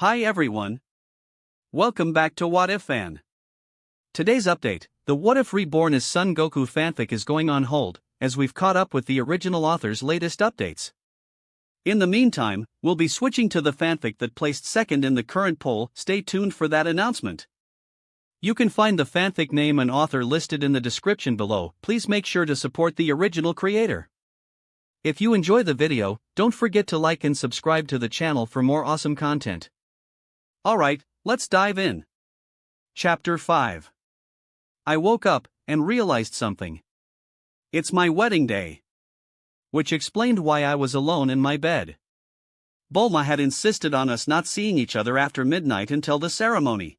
Hi everyone. Welcome back to What If Fan. Today's update: the What If Reborn As Son Goku fanfic is going on hold, as we've caught up with the original author's latest updates. In the meantime, we'll be switching to the fanfic that placed second in the current poll. Stay tuned for that announcement. You can find the fanfic name and author listed in the description below. Please make sure to support the original creator. If you enjoy the video, don't forget to like and subscribe to the channel for more awesome content. Alright, let's dive in. Chapter 5. I woke up and realized something. It's my wedding day. Which explained why I was alone in my bed. Bulma had insisted on us not seeing each other after midnight until the ceremony.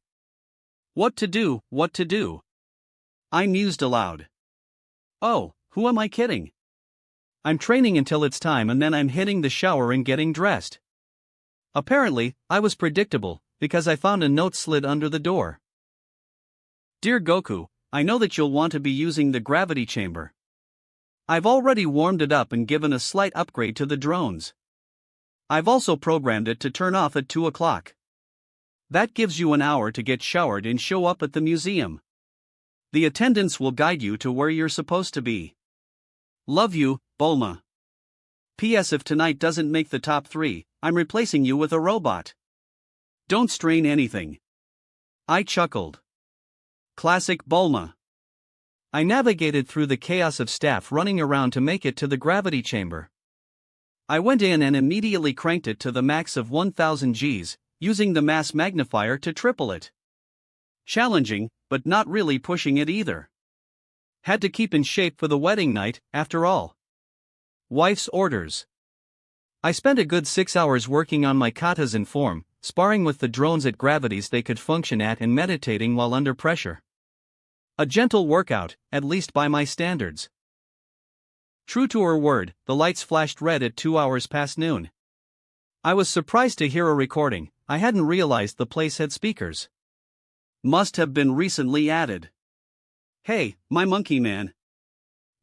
What to do? I mused aloud. Oh, who am I kidding? I'm training until it's time and then I'm hitting the shower and getting dressed. Apparently, I was predictable, because I found a note slid under the door. Dear Goku, I know that you'll want to be using the gravity chamber. I've already warmed it up and given a slight upgrade to the drones. I've also programmed it to turn off at 2 o'clock. That gives you an hour to get showered and show up at the museum. The attendants will guide you to where you're supposed to be. Love you, Bulma. P.S. If tonight doesn't make the top 3, I'm replacing you with a robot. Don't strain anything. I chuckled. Classic Bulma. I navigated through the chaos of staff running around to make it to the gravity chamber. I went in and immediately cranked it to the max of 1000 Gs, using the mass magnifier to triple it. Challenging, but not really pushing it either. Had to keep in shape for the wedding night, after all. Wife's orders. I spent a good 6 hours working on my katas in form, sparring with the drones at gravities they could function at and meditating while under pressure. A gentle workout, at least by my standards. True to her word, the lights flashed red at 2 hours past noon. I was surprised to hear a recording. I hadn't realized the place had speakers. Must have been recently added. Hey, my monkey man.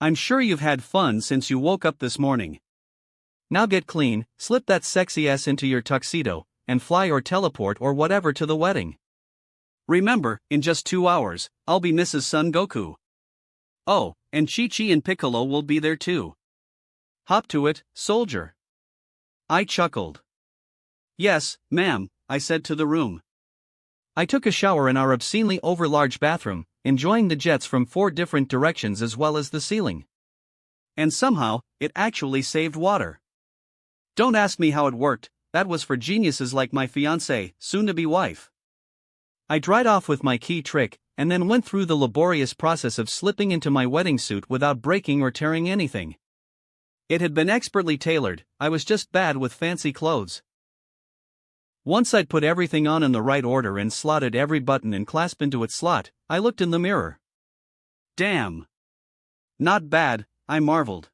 I'm sure you've had fun since you woke up this morning. Now get clean, slip that sexy ass into your tuxedo, and fly or teleport or whatever to the wedding. Remember, in just 2 hours, I'll be Mrs. Son Goku. Oh, and Chi-Chi and Piccolo will be there too. Hop to it, soldier. I chuckled. Yes, ma'am, I said to the room. I took a shower in our obscenely overlarge bathroom, enjoying the jets from 4 different directions as well as the ceiling. And somehow, it actually saved water. Don't ask me how it worked, that was for geniuses like my fiancée, soon-to-be wife. I dried off with my key trick, and then went through the laborious process of slipping into my wedding suit without breaking or tearing anything. It had been expertly tailored, I was just bad with fancy clothes. Once I'd put everything on in the right order and slotted every button and clasp into its slot, I looked in the mirror. Damn. Not bad, I marveled.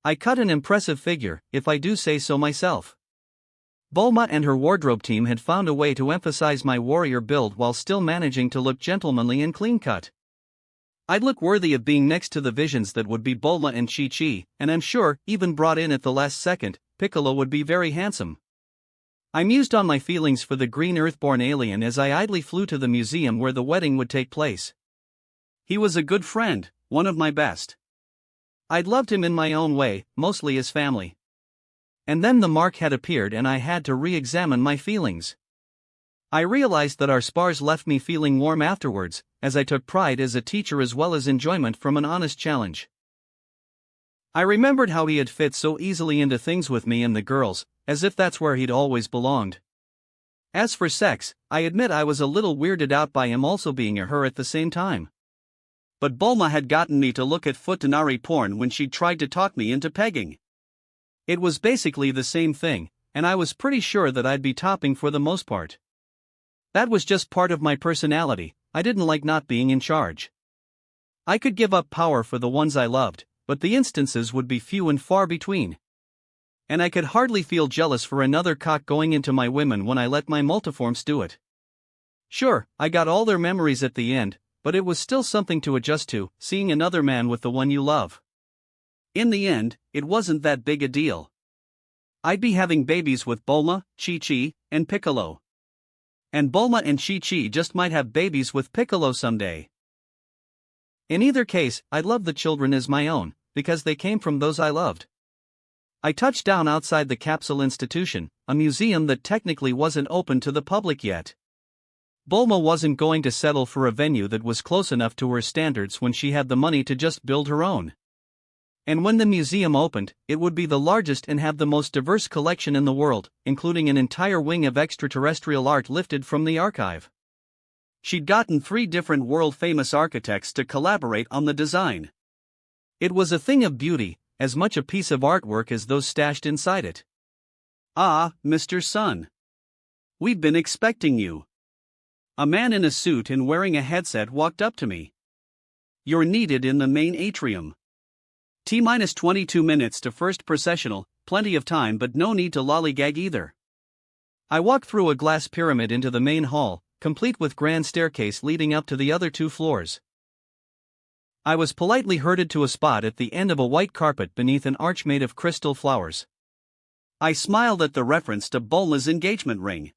I cut an impressive figure, if I do say so myself. Bulma and her wardrobe team had found a way to emphasize my warrior build while still managing to look gentlemanly and clean-cut. I'd look worthy of being next to the visions that would be Bulma and Chi-Chi, and I'm sure, even brought in at the last second, Piccolo would be very handsome. I mused on my feelings for the green Earthborn alien as I idly flew to the museum where the wedding would take place. He was a good friend, one of my best. I'd loved him in my own way, mostly as family. And then the mark had appeared and I had to re-examine my feelings. I realized that our spars left me feeling warm afterwards, as I took pride as a teacher as well as enjoyment from an honest challenge. I remembered how he had fit so easily into things with me and the girls, as if that's where he'd always belonged. As for sex, I admit I was a little weirded out by him also being a her at the same time. But Bulma had gotten me to look at futanari porn when she tried to talk me into pegging. It was basically the same thing, and I was pretty sure that I'd be topping for the most part. That was just part of my personality, I didn't like not being in charge. I could give up power for the ones I loved, but the instances would be few and far between. And I could hardly feel jealous for another cock going into my women when I let my multiforms do it. Sure, I got all their memories at the end, but it was still something to adjust to, seeing another man with the one you love. In the end, it wasn't that big a deal. I'd be having babies with Bulma, Chi-Chi, and Piccolo. And Bulma and Chi-Chi just might have babies with Piccolo someday. In either case, I love the children as my own, because they came from those I loved. I touched down outside the Capsule Institution, a museum that technically wasn't open to the public yet. Bulma wasn't going to settle for a venue that was close enough to her standards when she had the money to just build her own. And when the museum opened, it would be the largest and have the most diverse collection in the world, including an entire wing of extraterrestrial art lifted from the archive. She'd gotten 3 different world-famous architects to collaborate on the design. It was a thing of beauty, as much a piece of artwork as those stashed inside it. "Ah, Mr. Sun. We've been expecting you." A man in a suit and wearing a headset walked up to me. "You're needed in the main atrium. T-22 minutes to first processional, plenty of time but no need to lollygag either." I walked through a glass pyramid into the main hall, complete with grand staircase leading up to the other 2 floors. I was politely herded to a spot at the end of a white carpet beneath an arch made of crystal flowers. I smiled at the reference to Bulma's engagement ring.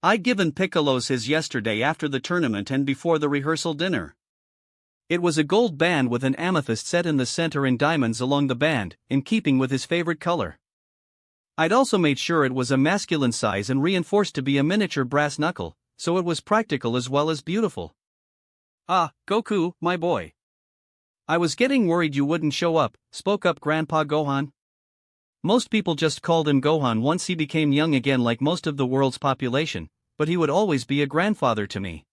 I'd given Piccolo's his yesterday after the tournament and before the rehearsal dinner. It was a gold band with an amethyst set in the center and diamonds along the band, in keeping with his favorite color. I'd also made sure it was a masculine size and reinforced to be a miniature brass knuckle, so it was practical as well as beautiful. "Ah, Goku, my boy. I was getting worried you wouldn't show up," spoke up Grandpa Gohan. Most people just called him Gohan once he became young again, like most of the world's population, but he would always be a grandfather to me.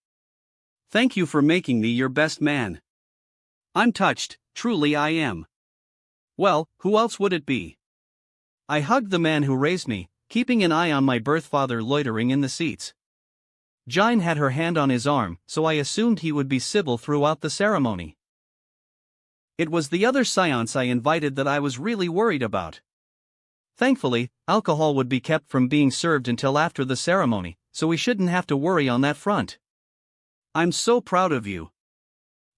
"Thank you for making me your best man. I'm touched, truly I am." "Well, who else would it be?" I hugged the man who raised me, keeping an eye on my birth father loitering in the seats. Jine had her hand on his arm, so I assumed he would be civil throughout the ceremony. It was the other scions I invited that I was really worried about. Thankfully, alcohol would be kept from being served until after the ceremony, so we shouldn't have to worry on that front. "I'm so proud of you.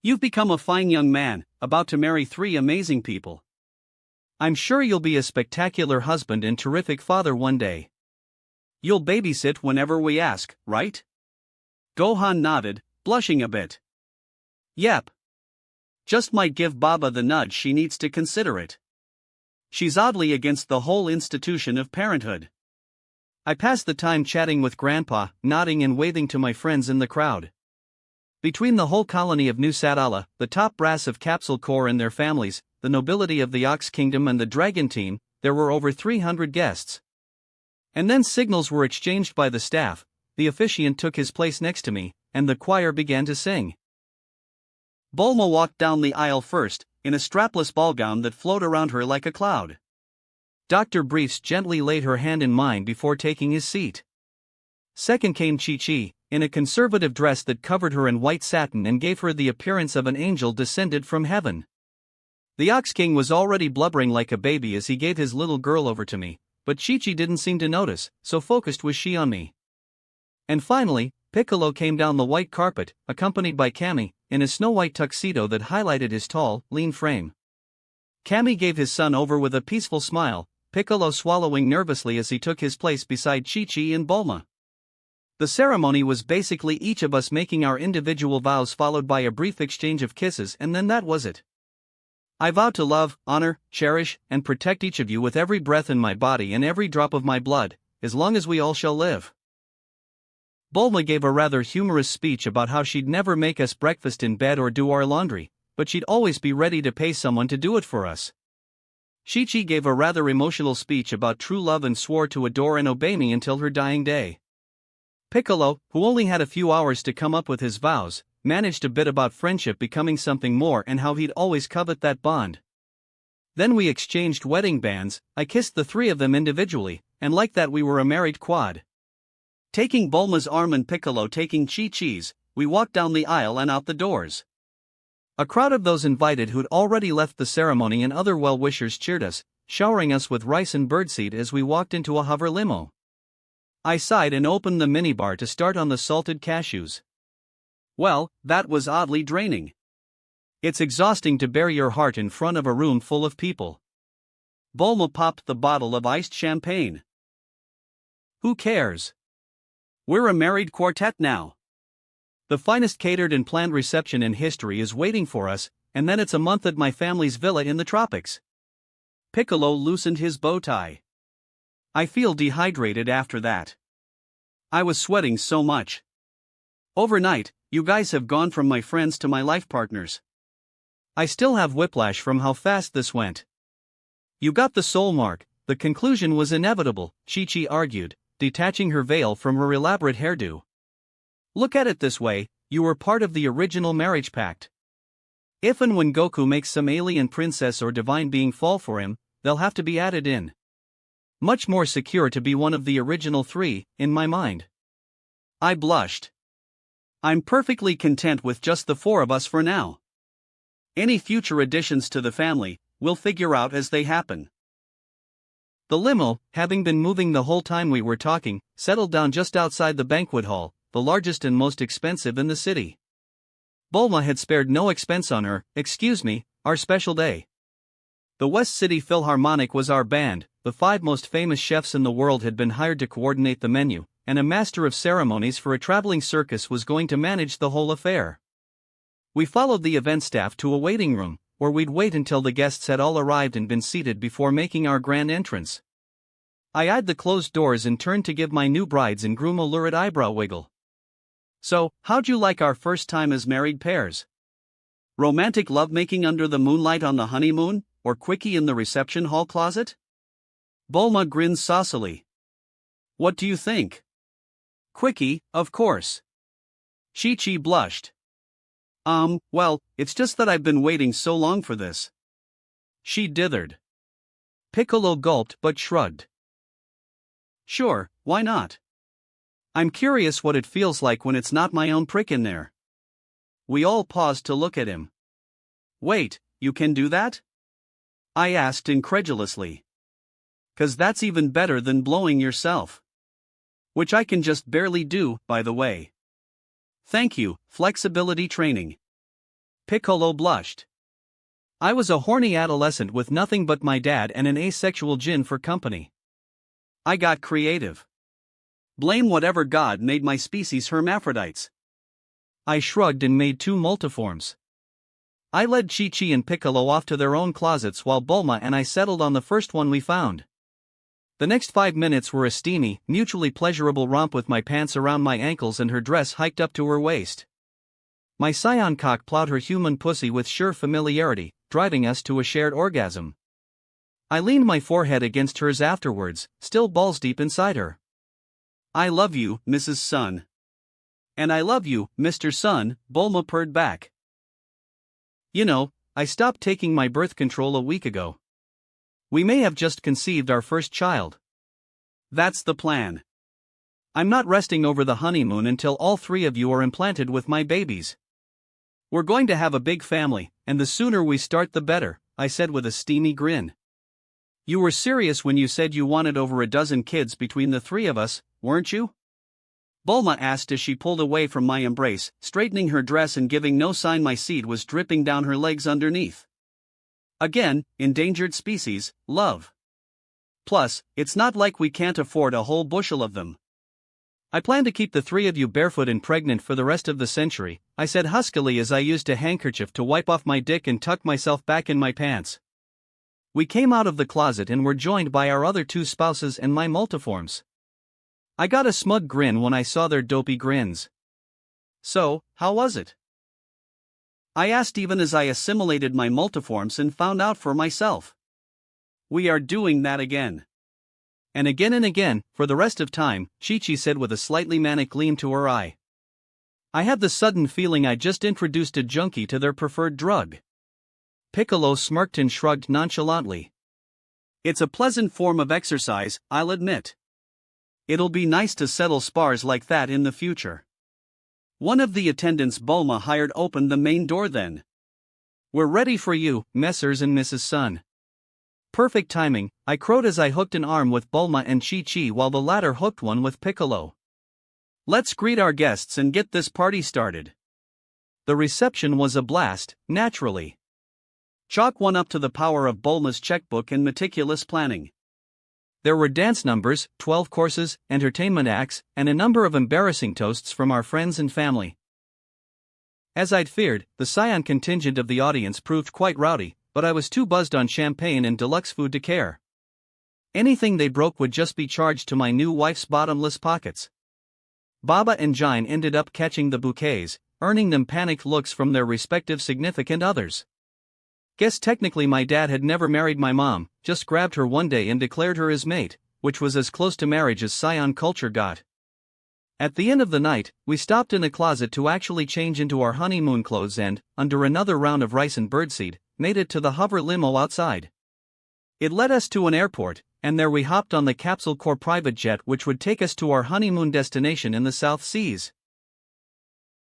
You've become a fine young man, about to marry 3 amazing people. I'm sure you'll be a spectacular husband and terrific father one day. You'll babysit whenever we ask, right?" Gohan nodded, blushing a bit. "Yep. Just might give Baba the nudge she needs to consider it. She's oddly against the whole institution of parenthood." I passed the time chatting with Grandpa, nodding and waving to my friends in the crowd. Between the whole colony of New Satala, the top brass of Capsule Corps and their families, the nobility of the Ox Kingdom and the Dragon Team, there were over 300 guests. And then signals were exchanged by the staff, the officiant took his place next to me, and the choir began to sing. Bulma walked down the aisle first, in a strapless ball gown that flowed around her like a cloud. Dr. Briefs gently laid her hand in mine before taking his seat. Second came Chi-Chi, in a conservative dress that covered her in white satin and gave her the appearance of an angel descended from heaven. The Ox King was already blubbering like a baby as he gave his little girl over to me, but Chi-Chi didn't seem to notice, so focused was she on me. And finally, Piccolo came down the white carpet, accompanied by Kami, in a snow-white tuxedo that highlighted his tall, lean frame. Kami gave his son over with a peaceful smile, Piccolo swallowing nervously as he took his place beside Chi-Chi and Bulma. The ceremony was basically each of us making our individual vows followed by a brief exchange of kisses, and then that was it. "I vow to love, honor, cherish, and protect each of you with every breath in my body and every drop of my blood, as long as we all shall live." Bulma gave a rather humorous speech about how she'd never make us breakfast in bed or do our laundry, but she'd always be ready to pay someone to do it for us. Chi-Chi gave a rather emotional speech about true love and swore to adore and obey me until her dying day. Piccolo, who only had a few hours to come up with his vows, managed a bit about friendship becoming something more and how he'd always covet that bond. Then we exchanged wedding bands, I kissed the 3 of them individually, and like that we were a married quad. Taking Bulma's arm and Piccolo taking Chi-Chi's, we walked down the aisle and out the doors. A crowd of those invited who'd already left the ceremony and other well-wishers cheered us, showering us with rice and birdseed as we walked into a hover limo. I sighed and opened the minibar to start on the salted cashews. Well, that was oddly draining. It's exhausting to bare your heart in front of a room full of people. Bulma popped the bottle of iced champagne. Who cares? We're a married quartet now. The finest catered and planned reception in history is waiting for us, and then it's a month at my family's villa in the tropics. Piccolo loosened his bow tie. I feel dehydrated after that. I was sweating so much. Overnight, you guys have gone from my friends to my life partners. I still have whiplash from how fast this went. You got the soul mark, the conclusion was inevitable, Chi-Chi argued, detaching her veil from her elaborate hairdo. Look at it this way, you were part of the original marriage pact. If and when Goku makes some alien princess or divine being fall for him, they'll have to be added in. Much more secure to be one of the original three, in my mind. I blushed. I'm perfectly content with just the four of us for now. Any future additions to the family, we'll figure out as they happen. The limo, having been moving the whole time we were talking, settled down just outside the banquet hall, the largest and most expensive in the city. Bulma had spared no expense on our special day. The West City Philharmonic was our band, the 5 most famous chefs in the world had been hired to coordinate the menu, and a master of ceremonies for a traveling circus was going to manage the whole affair. We followed the event staff to a waiting room, where we'd wait until the guests had all arrived and been seated before making our grand entrance. I eyed the closed doors and turned to give my new brides and groom a lurid eyebrow wiggle. So, how'd you like our first time as married pairs? Romantic lovemaking under the moonlight on the honeymoon, or quickie in the reception hall closet? Bulma grinned saucily. What do you think? Quickie, of course. Chi-Chi blushed. Well, it's just that I've been waiting so long for this. She dithered. Piccolo gulped but shrugged. Sure, why not? I'm curious what it feels like when it's not my own prick in there. We all paused to look at him. Wait, you can do that? I asked incredulously. 'Cause that's even better than blowing yourself. Which I can just barely do, by the way. Thank you, flexibility training. Piccolo blushed. I was a horny adolescent with nothing but my dad and an asexual djinn for company. I got creative. Blame whatever god made my species hermaphrodites. I shrugged and made 2 multiforms. I led Chi-Chi and Piccolo off to their own closets while Bulma and I settled on the first one we found. The next 5 minutes were a steamy, mutually pleasurable romp with my pants around my ankles and her dress hiked up to her waist. My scion cock plowed her human pussy with sure familiarity, driving us to a shared orgasm. I leaned my forehead against hers afterwards, still balls deep inside her. I love you, Mrs. Sun. And I love you, Mr. Sun, Bulma purred back. You know, I stopped taking my birth control a week ago. We may have just conceived our first child. That's the plan. I'm not resting over the honeymoon until all 3 of you are implanted with my babies. We're going to have a big family, and the sooner we start the better, I said with a steamy grin. You were serious when you said you wanted over a dozen kids between the 3 of us, weren't you? Bulma asked as she pulled away from my embrace, straightening her dress and giving no sign my seed was dripping down her legs underneath. Again, endangered species, love. Plus, it's not like we can't afford a whole bushel of them. I plan to keep the 3 of you barefoot and pregnant for the rest of the century, I said huskily as I used a handkerchief to wipe off my dick and tuck myself back in my pants. We came out of the closet and were joined by our other 2 spouses and my multiforms. I got a smug grin when I saw their dopey grins. So, how was it? I asked even as I assimilated my multiforms and found out for myself. We are doing that again. And again, for the rest of time, Chi-Chi said with a slightly manic gleam to her eye. I had the sudden feeling I just introduced a junkie to their preferred drug. Piccolo smirked and shrugged nonchalantly. It's a pleasant form of exercise, I'll admit. It'll be nice to settle spars like that in the future. One of the attendants Bulma hired opened the main door then. We're ready for you, Messrs. And Mrs. Sun. Perfect timing, I crowed as I hooked an arm with Bulma and Chi-Chi while the latter hooked one with Piccolo. Let's greet our guests and get this party started. The reception was a blast, naturally. Chalk one up to the power of Bulma's checkbook and meticulous planning. There were dance numbers, 12 courses, entertainment acts, and a number of embarrassing toasts from our friends and family. As I'd feared, the Scion contingent of the audience proved quite rowdy, but I was too buzzed on champagne and deluxe food to care. Anything they broke would just be charged to my new wife's bottomless pockets. Baba and Jine ended up catching the bouquets, earning them panicked looks from their respective significant others. Guess technically my dad had never married my mom, just grabbed her one day and declared her his mate, which was as close to marriage as Scion culture got. At the end of the night, we stopped in a closet to actually change into our honeymoon clothes and, under another round of rice and birdseed, made it to the hover limo outside. It led us to an airport, and there we hopped on the Capsule Corps private jet which would take us to our honeymoon destination in the South Seas.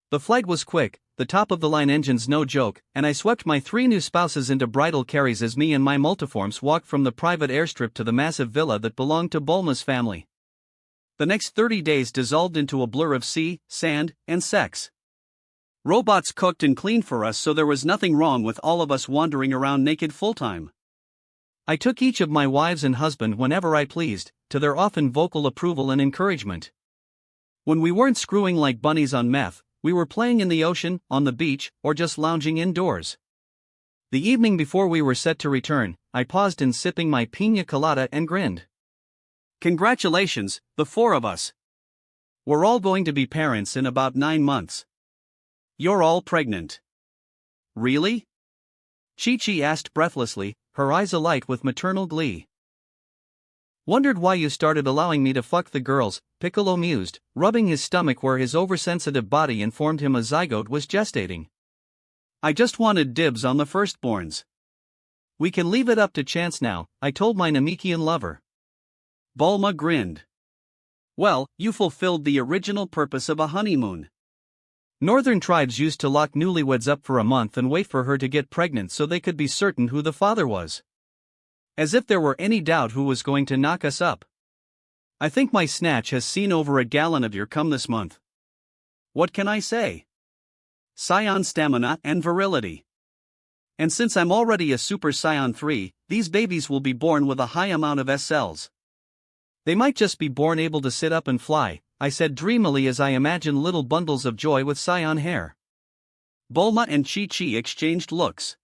The flight was quick, the top-of-the-line engines no joke, and I swept my 3 new spouses into bridal carries as me and my multiforms walked from the private airstrip to the massive villa that belonged to Bulma's family. The next 30 days dissolved into a blur of sea, sand, and sex. Robots cooked and cleaned for us, so there was nothing wrong with all of us wandering around naked full-time. I took each of my wives and husband whenever I pleased, to their often vocal approval and encouragement. When we weren't screwing like bunnies on meth, we were playing in the ocean, on the beach, or just lounging indoors. The evening before we were set to return, I paused in sipping my piña colada and grinned. Congratulations, the 4 of us. We're all going to be parents in about 9 months. You're all pregnant. Really? Chi-Chi asked breathlessly, her eyes alight with maternal glee. Wondered why you started allowing me to fuck the girls, Piccolo mused, rubbing his stomach where his oversensitive body informed him a zygote was gestating. I just wanted dibs on the firstborns. We can leave it up to chance now, I told my Namekian lover. Bulma grinned. Well, you fulfilled the original purpose of a honeymoon. Northern tribes used to lock newlyweds up for a month and wait for her to get pregnant so they could be certain who the father was. As if there were any doubt who was going to knock us up. I think my snatch has seen over a gallon of your cum this month. What can I say? Scion stamina and virility. And since I'm already a Super Scion 3, these babies will be born with a high amount of S cells. They might just be born able to sit up and fly, I said dreamily as I imagined little bundles of joy with Scion hair. Bulma and Chi-Chi exchanged looks.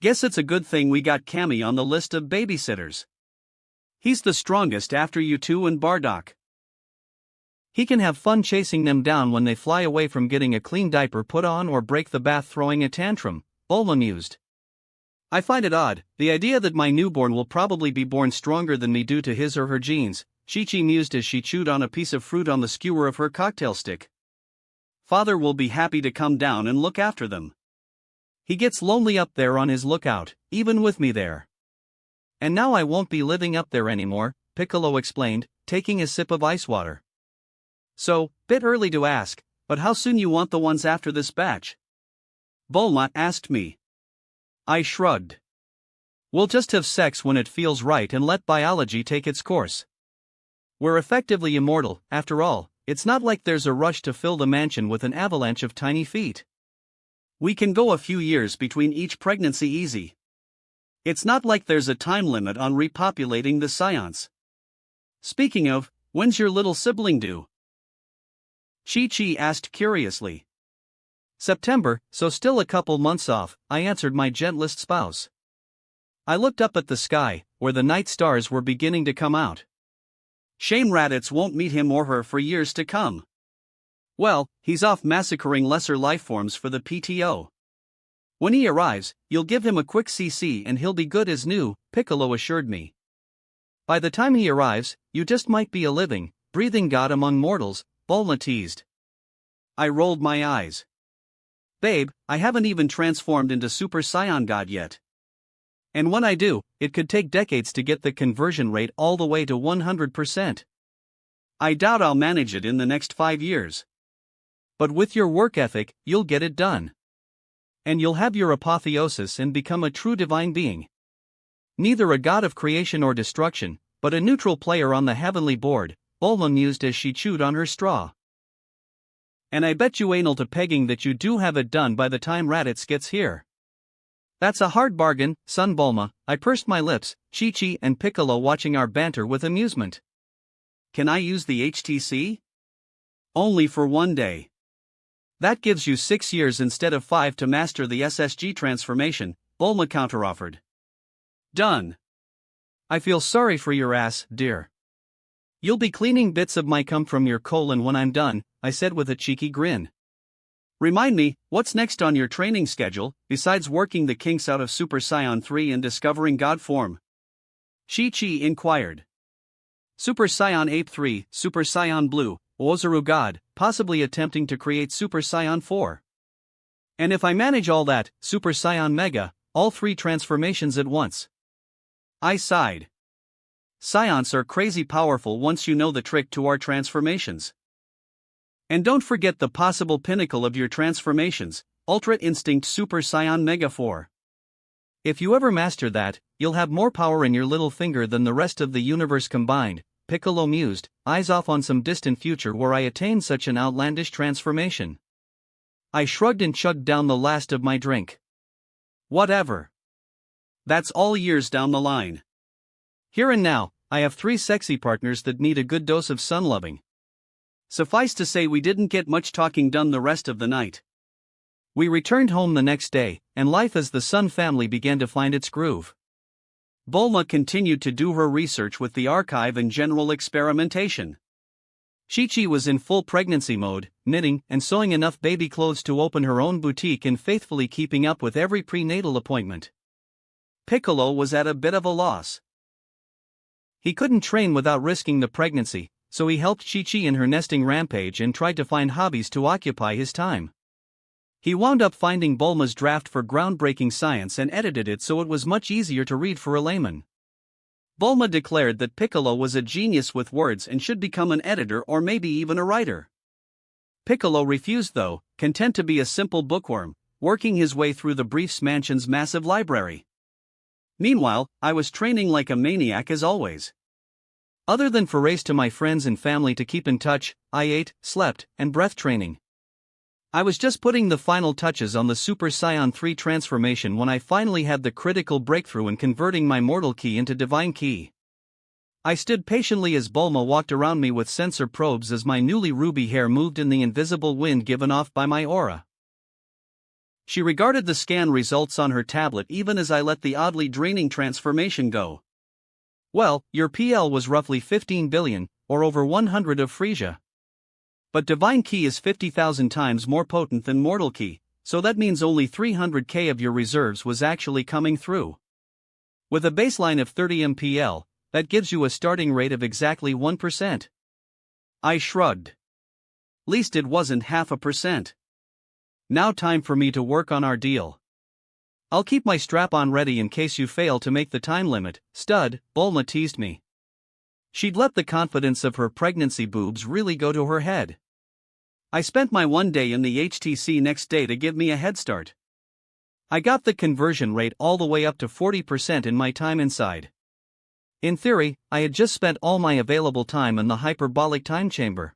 Guess it's a good thing we got Cammy on the list of babysitters. He's the strongest after you two and Bardock. He can have fun chasing them down when they fly away from getting a clean diaper put on or break the bath throwing a tantrum, Bulma mused. I find it odd, the idea that my newborn will probably be born stronger than me due to his or her genes, Chi-Chi mused as she chewed on a piece of fruit on the skewer of her cocktail stick. Father will be happy to come down and look after them. He gets lonely up there on his lookout, even with me there. And now I won't be living up there anymore, Piccolo explained, taking a sip of ice water. So, bit early to ask, but how soon you want the ones after this batch? Bulma asked me. I shrugged. We'll just have sex when it feels right and let biology take its course. We're effectively immortal, after all, it's not like there's a rush to fill the mansion with an avalanche of tiny feet. We can go a few years between each pregnancy easy. It's not like there's a time limit on repopulating the scions. Speaking of, when's your little sibling due? Chi-Chi asked curiously. September, so still a couple months off, I answered my gentlest spouse. I looked up at the sky, where the night stars were beginning to come out. Shame Raditz won't meet him or her for years to come. Well, he's off massacring lesser lifeforms for the PTO. When he arrives, you'll give him a quick CC and he'll be good as new, Piccolo assured me. By the time he arrives, you just might be a living, breathing god among mortals, Bulma teased. I rolled my eyes. Babe, I haven't even transformed into Super Saiyan God yet. And when I do, it could take decades to get the conversion rate all the way to 100%. I doubt I'll manage it in the next 5 years. But with your work ethic, you'll get it done. And you'll have your apotheosis and become a true divine being. Neither a god of creation or destruction, but a neutral player on the heavenly board, Bulma mused as she chewed on her straw. And I bet you anal to pegging that you do have it done by the time Raditz gets here. That's a hard bargain, son Bulma, I pursed my lips, Chi-Chi and Piccolo watching our banter with amusement. Can I use the HTC? Only for one day. That gives you 6 years instead of 5 to master the SSG transformation, Bulma counteroffered. Done. I feel sorry for your ass, dear. You'll be cleaning bits of my cum from your colon when I'm done, I said with a cheeky grin. Remind me, what's next on your training schedule, besides working the kinks out of Super Saiyan 3 and discovering God form? Chi-Chi inquired. Super Saiyan Ape 3, Super Saiyan Blue, Ozaru God, possibly attempting to create Super Saiyan 4. And if I manage all that, Super Saiyan Mega, all 3 transformations at once. I sighed. Scions are crazy powerful once you know the trick to our transformations. And don't forget the possible pinnacle of your transformations, Ultra Instinct Super Saiyan Mega 4. If you ever master that, you'll have more power in your little finger than the rest of the universe combined, Piccolo mused, eyes off on some distant future where I attain such an outlandish transformation. I shrugged and chugged down the last of my drink. Whatever. That's all years down the line. Here and now, I have 3 sexy partners that need a good dose of sun-loving. Suffice to say we didn't get much talking done the rest of the night. We returned home the next day, and life as the Sun family began to find its groove. Bulma continued to do her research with the archive and general experimentation. Chi-Chi was in full pregnancy mode, knitting and sewing enough baby clothes to open her own boutique and faithfully keeping up with every prenatal appointment. Piccolo was at a bit of a loss. He couldn't train without risking the pregnancy, so he helped Chi-Chi in her nesting rampage and tried to find hobbies to occupy his time. He wound up finding Bulma's draft for groundbreaking science and edited it so it was much easier to read for a layman. Bulma declared that Piccolo was a genius with words and should become an editor or maybe even a writer. Piccolo refused though, content to be a simple bookworm, working his way through the Briefs Mansion's massive library. Meanwhile, I was training like a maniac as always. Other than forays to my friends and family to keep in touch, I ate, slept, and breath training. I was just putting the final touches on the Super Saiyan 3 transformation when I finally had the critical breakthrough in converting my mortal ki into divine ki. I stood patiently as Bulma walked around me with sensor probes as my newly ruby hair moved in the invisible wind given off by my aura. She regarded the scan results on her tablet even as I let the oddly draining transformation go. Well, your PL was roughly 15 billion, or over 100 of Frisia. But divine ki is 50,000 times more potent than mortal ki, so that means only 300k of your reserves was actually coming through. With a baseline of 30 MPL, that gives you a starting rate of exactly 1%. I shrugged. Least it wasn't 0.5%. Now time for me to work on our deal. I'll keep my strap-on ready in case you fail to make the time limit, stud, Bulma teased me. She'd let the confidence of her pregnancy boobs really go to her head. I spent my one day in the HTC next day to give me a head start. I got the conversion rate all the way up to 40% in my time inside. In theory, I had just spent all my available time in the hyperbolic time chamber.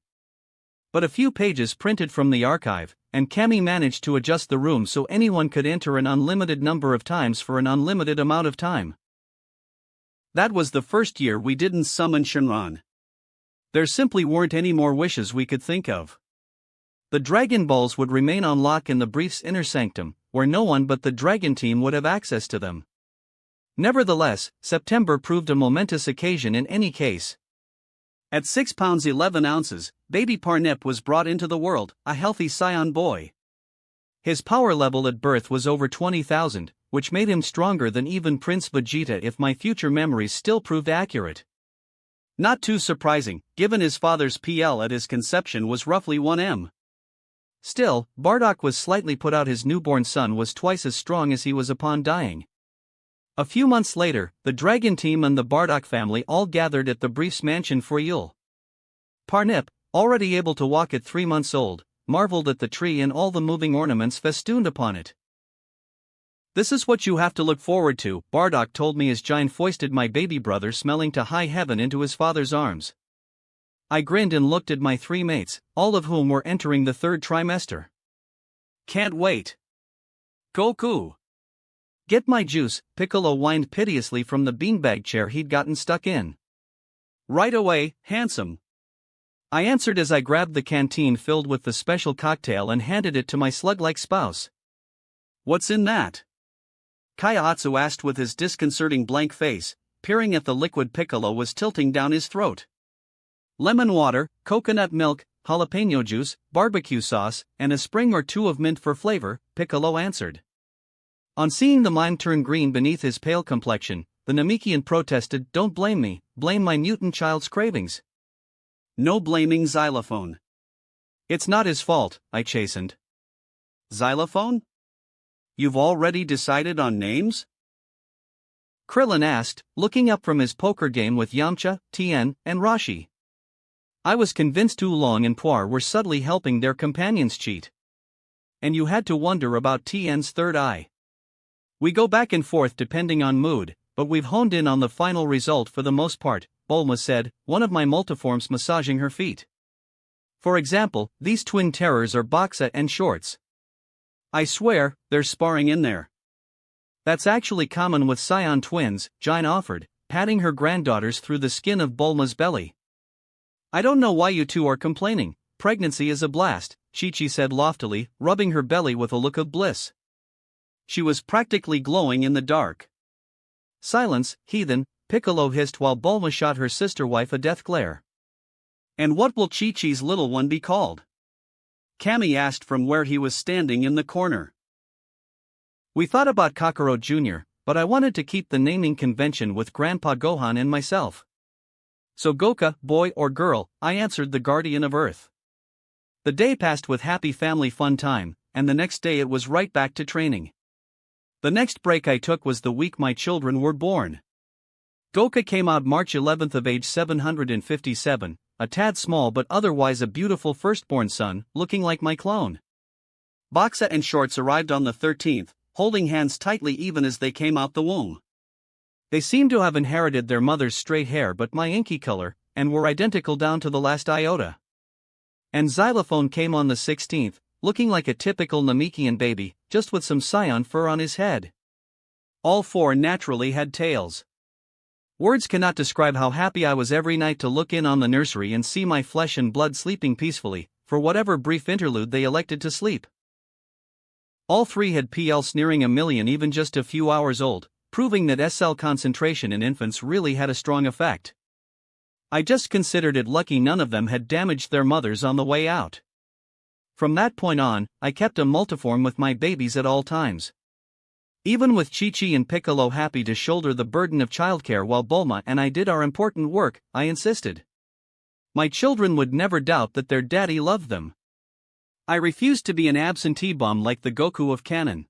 But a few pages printed from the archive, and Cammy managed to adjust the room so anyone could enter an unlimited number of times for an unlimited amount of time. That was the first year we didn't summon Shenron. There simply weren't any more wishes we could think of. The Dragon Balls would remain on lock in the Brief's inner sanctum, where no one but the Dragon Team would have access to them. Nevertheless, September proved a momentous occasion in any case. At 6 pounds 11 ounces, baby Parnip was brought into the world, a healthy Saiyan boy. His power level at birth was over 20,000, which made him stronger than even Prince Vegeta if my future memories still proved accurate. Not too surprising, given his father's PL at his conception was roughly 1M. Still, Bardock was slightly put out his newborn son was twice as strong as he was upon dying. A few months later, the Dragon Team and the Bardock family all gathered at the Briefs Mansion for Yule. Parnip, already able to walk at 3 months old, marveled at the tree and all the moving ornaments festooned upon it. "This is what you have to look forward to," Bardock told me as Giant foisted my baby brother smelling to high heaven into his father's arms. I grinned and looked at my 3 mates, all of whom were entering the 3rd trimester. "Can't wait. Goku! Get my juice, Piccolo whined piteously from the beanbag chair he'd gotten stuck in. Right away, handsome. I answered as I grabbed the canteen filled with the special cocktail and handed it to my slug-like spouse. What's in that? Kaiatsu asked with his disconcerting blank face, peering at the liquid Piccolo was tilting down his throat. Lemon water, coconut milk, jalapeno juice, barbecue sauce, and a sprig or two of mint for flavor, Piccolo answered. On seeing the mime turn green beneath his pale complexion, the Namekian protested, "Don't blame me, blame my mutant child's cravings." No blaming Xylophone. It's not his fault, I chastened. Xylophone? You've already decided on names? Krillin asked, looking up from his poker game with Yamcha, Tien, and Rashi. I was convinced Oolong and Puar were subtly helping their companions cheat. And you had to wonder about Tien's third eye. We go back and forth depending on mood, but we've honed in on the final result for the most part, Bulma said, one of my multiforms massaging her feet. For example, these twin terrors are Boxa and Shorts. I swear, they're sparring in there. That's actually common with Scion twins, Jine offered, patting her granddaughters through the skin of Bulma's belly. I don't know why you two are complaining, pregnancy is a blast, Chi-Chi said loftily, rubbing her belly with a look of bliss. She was practically glowing in the dark. Silence, heathen, Piccolo hissed while Bulma shot her sister-wife a death glare. And what will Chi-Chi's little one be called? Kami asked from where he was standing in the corner. We thought about Kakarot Jr., but I wanted to keep the naming convention with Grandpa Gohan and myself. So Goku, boy or girl, I answered the Guardian of Earth. The day passed with happy family fun time, and the next day it was right back to training. The next break I took was the week my children were born. Goku came out March 11th of age 757, a tad small but otherwise a beautiful firstborn son, looking like my clone. Boxa and Shorts arrived on the 13th, holding hands tightly even as they came out the womb. They seemed to have inherited their mother's straight hair but my inky color, and were identical down to the last iota. And Xylophone came on the 16th, looking like a typical Namekian baby, just with some Scion fur on his head. All four naturally had tails. Words cannot describe how happy I was every night to look in on the nursery and see my flesh and blood sleeping peacefully, for whatever brief interlude they elected to sleep. All three had PL nearing a million even just a few hours old, proving that SL concentration in infants really had a strong effect. I just considered it lucky none of them had damaged their mothers on the way out. From that point on, I kept a multiform with my babies at all times. Even with Chi-Chi and Piccolo happy to shoulder the burden of childcare while Bulma and I did our important work, I insisted. My children would never doubt that their daddy loved them. I refused to be an absentee bum like the Goku of canon.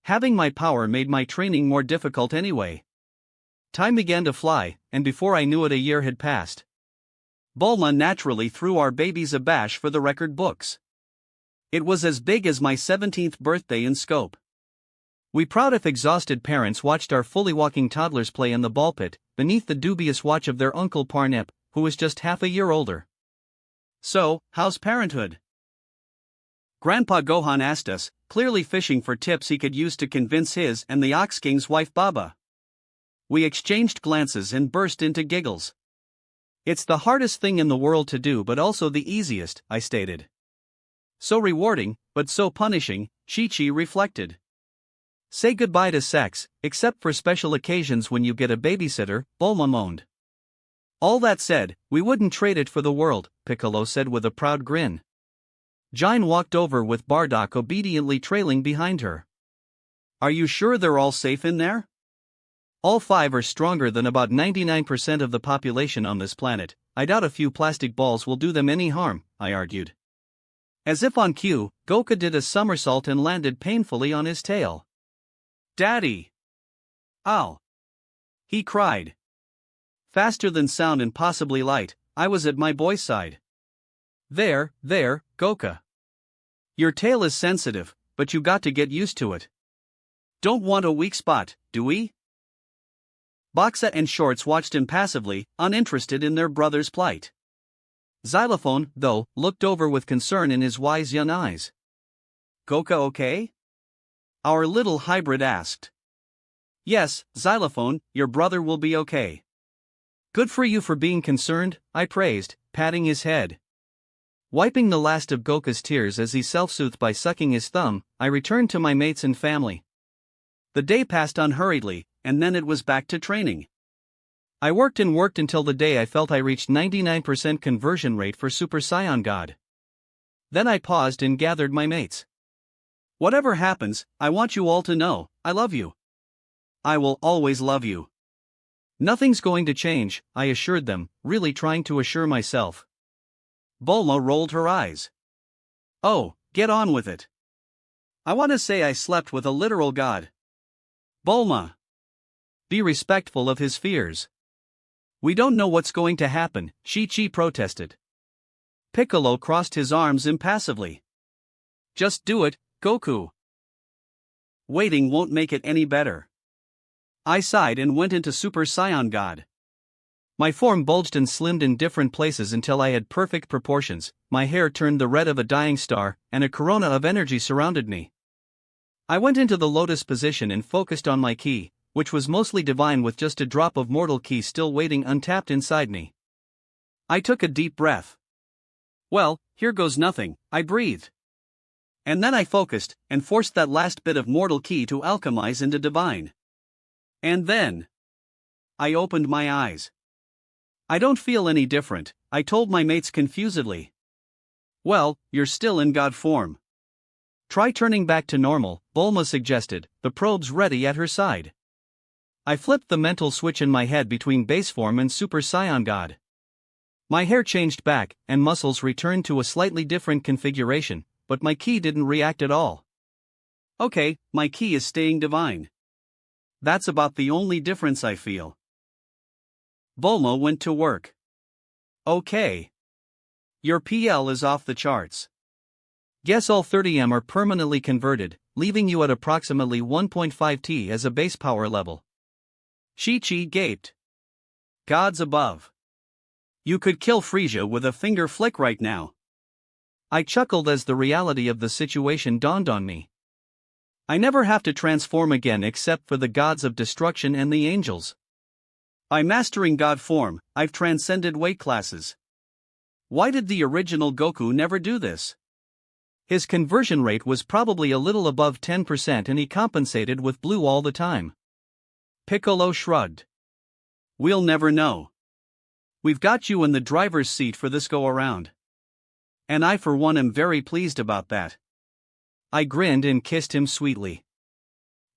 Having my power made my training more difficult anyway. Time began to fly, and before I knew it a year had passed. Bulma naturally threw our babies a bash for the record books. It was as big as my 17th birthday in scope. We proud if exhausted parents watched our fully walking toddlers play in the ball pit, beneath the dubious watch of their Uncle Parnip, who was just half a year older. So, how's parenthood? Grandpa Gohan asked us, clearly fishing for tips he could use to convince his and the Ox King's wife Baba. We exchanged glances and burst into giggles. It's the hardest thing in the world to do but also the easiest, I stated. So rewarding, but so punishing, Chi-Chi reflected. Say goodbye to sex, except for special occasions when you get a babysitter, Bulma moaned. All that said, we wouldn't trade it for the world, Piccolo said with a proud grin. Jine walked over with Bardock obediently trailing behind her. Are you sure they're all safe in there? All five are stronger than about 99% of the population on this planet. I doubt a few plastic balls will do them any harm, I argued. As if on cue, Goku did a somersault and landed painfully on his tail. Daddy! Ow! He cried. Faster than sound and possibly light, I was at my boy's side. There, Goku. Your tail is sensitive, but you got to get used to it. Don't want a weak spot, do we? Boxa and Shorts watched impassively, uninterested in their brother's plight. Xylophone, though, looked over with concern in his wise young eyes. Goku okay? Our little hybrid asked. Yes, Xylophone, your brother will be okay. Good for you for being concerned, I praised, patting his head. Wiping the last of Goku's tears as he self-soothed by sucking his thumb, I returned to my mates and family. The day passed unhurriedly, and then it was back to training. I worked until the day I felt I reached 99% conversion rate for Super Saiyan God. Then I paused and gathered my mates. Whatever happens, I want you all to know, I love you. I will always love you. Nothing's going to change, I assured them, really trying to assure myself. Bulma rolled her eyes. Oh, get on with it. I want to say I slept with a literal god. Bulma. Be respectful of his fears. We don't know what's going to happen, Chi-Chi protested. Piccolo crossed his arms impassively. Just do it, Goku. Waiting won't make it any better. I sighed and went into Super Saiyan God. My form bulged and slimmed in different places until I had perfect proportions, my hair turned the red of a dying star, and a corona of energy surrounded me. I went into the lotus position and focused on my ki, which was mostly divine with just a drop of mortal ki still waiting untapped inside me. I took a deep breath. Well, here goes nothing, I breathed. And then I focused, and forced that last bit of mortal ki to alchemize into divine. And then I opened my eyes. I don't feel any different, I told my mates confusedly. Well, you're still in God form. Try turning back to normal, Bulma suggested, the probes ready at her side. I flipped the mental switch in my head between base form and Super Saiyan God. My hair changed back, and muscles returned to a slightly different configuration, but my ki didn't react at all. Okay, my ki is staying divine. That's about the only difference I feel. Bulma went to work. Okay. Your PL is off the charts. Guess all 30M are permanently converted, leaving you at approximately 1.5 T as a base power level. Chi-Chi gaped. Gods above. You could kill Frisia with a finger flick right now. I chuckled as the reality of the situation dawned on me. I never have to transform again except for the gods of destruction and the angels. By mastering God form, I've transcended weight classes. Why did the original Goku never do this? His conversion rate was probably a little above 10% and he compensated with blue all the time. Piccolo shrugged. We'll never know. We've got you in the driver's seat for this go-around. And I for one am very pleased about that. I grinned and kissed him sweetly.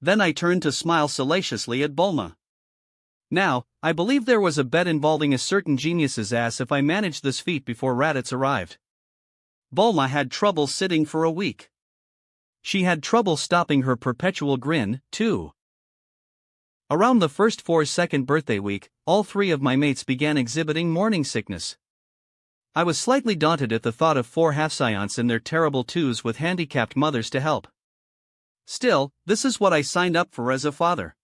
Then I turned to smile salaciously at Bulma. Now, I believe there was a bet involving a certain genius's ass if I managed this feat before Raditz arrived. Bulma had trouble sitting for a week. She had trouble stopping her perpetual grin, too. Around the first 4's second birthday week, all three of my mates began exhibiting morning sickness. I was slightly daunted at the thought of 4 half-Saiyans and their terrible 2s with handicapped mothers to help. Still, this is what I signed up for as a father.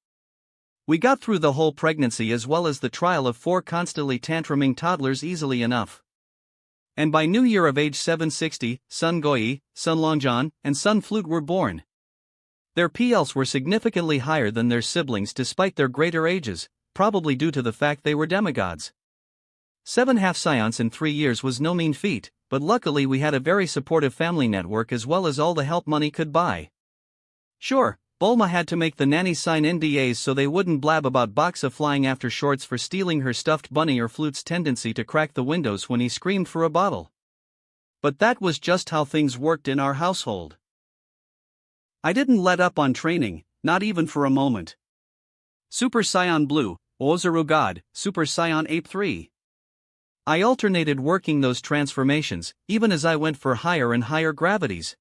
We got through the whole pregnancy as well as the trial of 4 constantly tantruming toddlers easily enough. And by New Year of age 760, Sun Goi, Sun Longjan, and Sun Flute were born. Their PLs were significantly higher than their siblings despite their greater ages, probably due to the fact they were demigods. 7 half-Saiyans in 3 years was no mean feat, but luckily we had a very supportive family network as well as all the help money could buy. Sure, Bulma had to make the nannies sign NDAs so they wouldn't blab about Boxa flying after shorts for stealing her stuffed bunny or Flute's tendency to crack the windows when he screamed for a bottle. But that was just how things worked in our household. I didn't let up on training, not even for a moment. Super Saiyan Blue, Ozaru God, Super Saiyan Ape 3. I alternated working those transformations, even as I went for higher and higher gravities.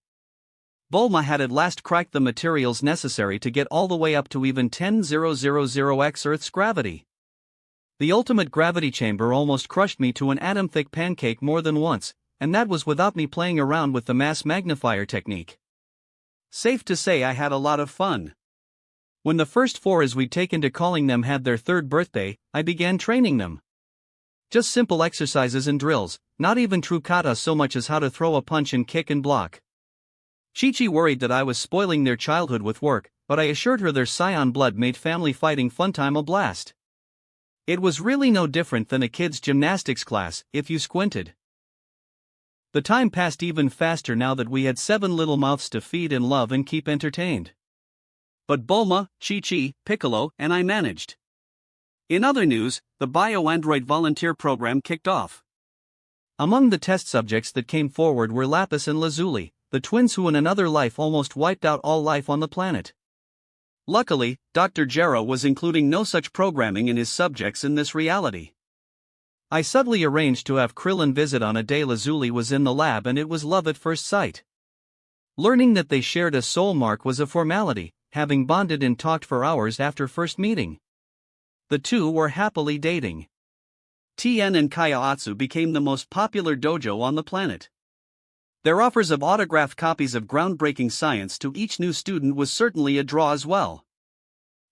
Bulma had at last cracked the materials necessary to get all the way up to even 10,000x Earth's gravity. The ultimate gravity chamber almost crushed me to an atom-thick pancake more than once, and that was without me playing around with the mass magnifier technique. Safe to say I had a lot of fun. When the first 4 as we'd taken to calling them had their 3rd birthday, I began training them. Just simple exercises and drills, not even true kata so much as how to throw a punch and kick and block. Chi-Chi worried that I was spoiling their childhood with work, but I assured her their scion blood made family fighting funtime a blast. It was really no different than a kid's gymnastics class, if you squinted. The time passed even faster now that we had 7 little mouths to feed and love and keep entertained. But Bulma, Chi-Chi, Piccolo, and I managed. In other news, the Bio-Android volunteer program kicked off. Among the test subjects that came forward were Lapis and Lazuli, the twins who in another life almost wiped out all life on the planet. Luckily, Dr. Gero was including no such programming in his subjects in this reality. I subtly arranged to have Krillin visit on a day Lazuli was in the lab, and it was love at first sight. Learning that they shared a soul mark was a formality, having bonded and talked for hours after first meeting. The two were happily dating. Tien and Kaiatsu became the most popular dojo on the planet. Their offers of autographed copies of groundbreaking science to each new student was certainly a draw as well.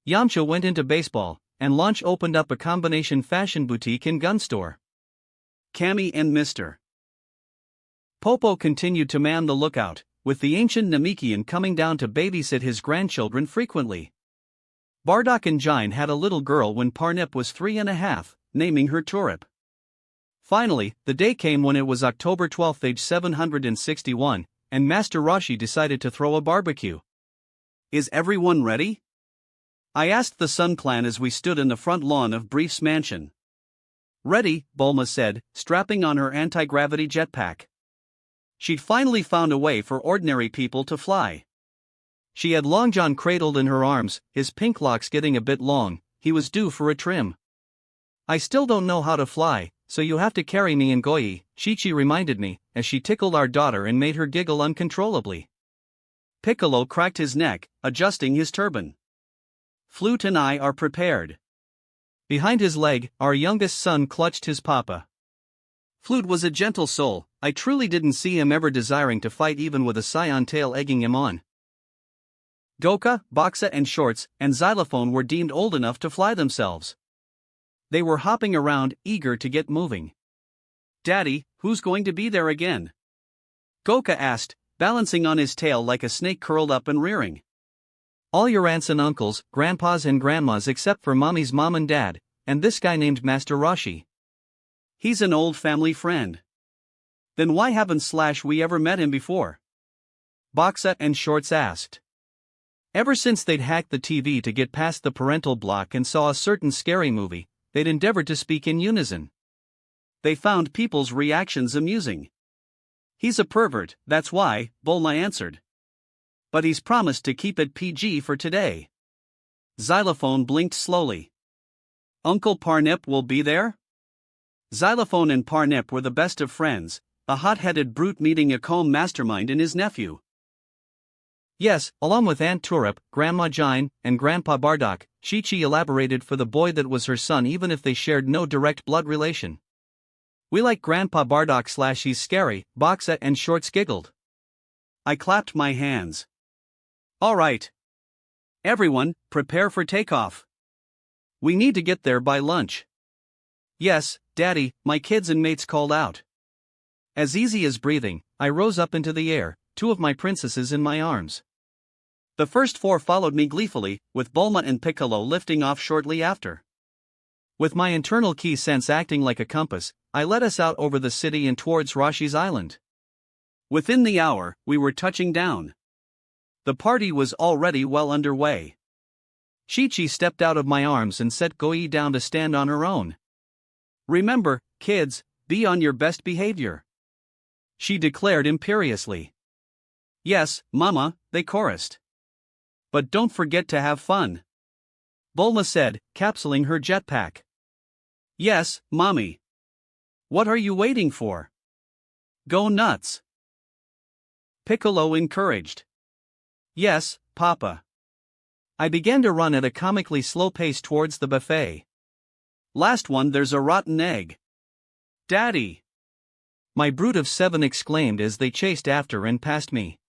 Yamcha went into baseball, and Launch opened up a combination fashion boutique and gun store. Cammy and Mr. Popo continued to man the lookout, with the ancient Namekian coming down to babysit his grandchildren frequently. Bardock and Jine had a little girl when Parnip was 3.5, naming her Turip. Finally, the day came when it was October 12, age 761, and Master Roshi decided to throw a barbecue. "Is everyone ready?" I asked the Sun Clan as we stood in the front lawn of Brief's mansion. "Ready," Bulma said, strapping on her anti-gravity jetpack. She'd finally found a way for ordinary people to fly. She had Long John cradled in her arms, his pink locks getting a bit long. He was due for a trim. "I still don't know how to fly, so you have to carry me in Goi," Chi-Chi reminded me, as she tickled our daughter and made her giggle uncontrollably. Piccolo cracked his neck, adjusting his turban. "Flute and I are prepared." Behind his leg, our youngest son clutched his papa. Flute was a gentle soul. I truly didn't see him ever desiring to fight, even with a scion tail egging him on. Goka, Boxa and Shorts, and Xylophone were deemed old enough to fly themselves. They were hopping around, eager to get moving. "Daddy, who's going to be there again?" Goka asked, balancing on his tail like a snake curled up and rearing. "All your aunts and uncles, grandpas and grandmas except for mommy's mom and dad, and this guy named Master Roshi. He's an old family friend." "Then why haven't we ever met him before?" Boxa and Shorts asked. Ever since they'd hacked the TV to get past the parental block and saw a certain scary movie, they'd endeavored to speak in unison. They found people's reactions amusing. "He's a pervert, that's why," Bulma answered. "But he's promised to keep it PG for today." Xylophone blinked slowly. "Uncle Parnip will be there?" Xylophone and Parnip were the best of friends, a hot-headed brute meeting a calm mastermind in his nephew. "Yes, along with Aunt Turip, Grandma Jine, and Grandpa Bardock," Chi-Chi elaborated for the boy that was her son even if they shared no direct blood relation. "We like Grandpa Bardock / he's scary," Boxa and Shorts giggled. I clapped my hands. "All right. Everyone, prepare for takeoff. We need to get there by lunch." "Yes, Daddy," my kids and mates called out. As easy as breathing, I rose up into the air, 2 of my princesses in my arms. The first 4 followed me gleefully, with Bulma and Piccolo lifting off shortly after. With my internal key sense acting like a compass, I led us out over the city and towards Roshi's island. Within the hour, we were touching down. The party was already well underway. Chi-Chi stepped out of my arms and set Goi down to stand on her own. "Remember, kids, be on your best behavior," she declared imperiously. "Yes, Mama," they chorused. "But don't forget to have fun," Bulma said, capsuling her jetpack. "Yes, Mommy. What are you waiting for? Go nuts," Piccolo encouraged. "Yes, Papa." I began to run at a comically slow pace towards the buffet. "Last one, there's a rotten egg." "Daddy!" my brood of 7 exclaimed as they chased after and passed me.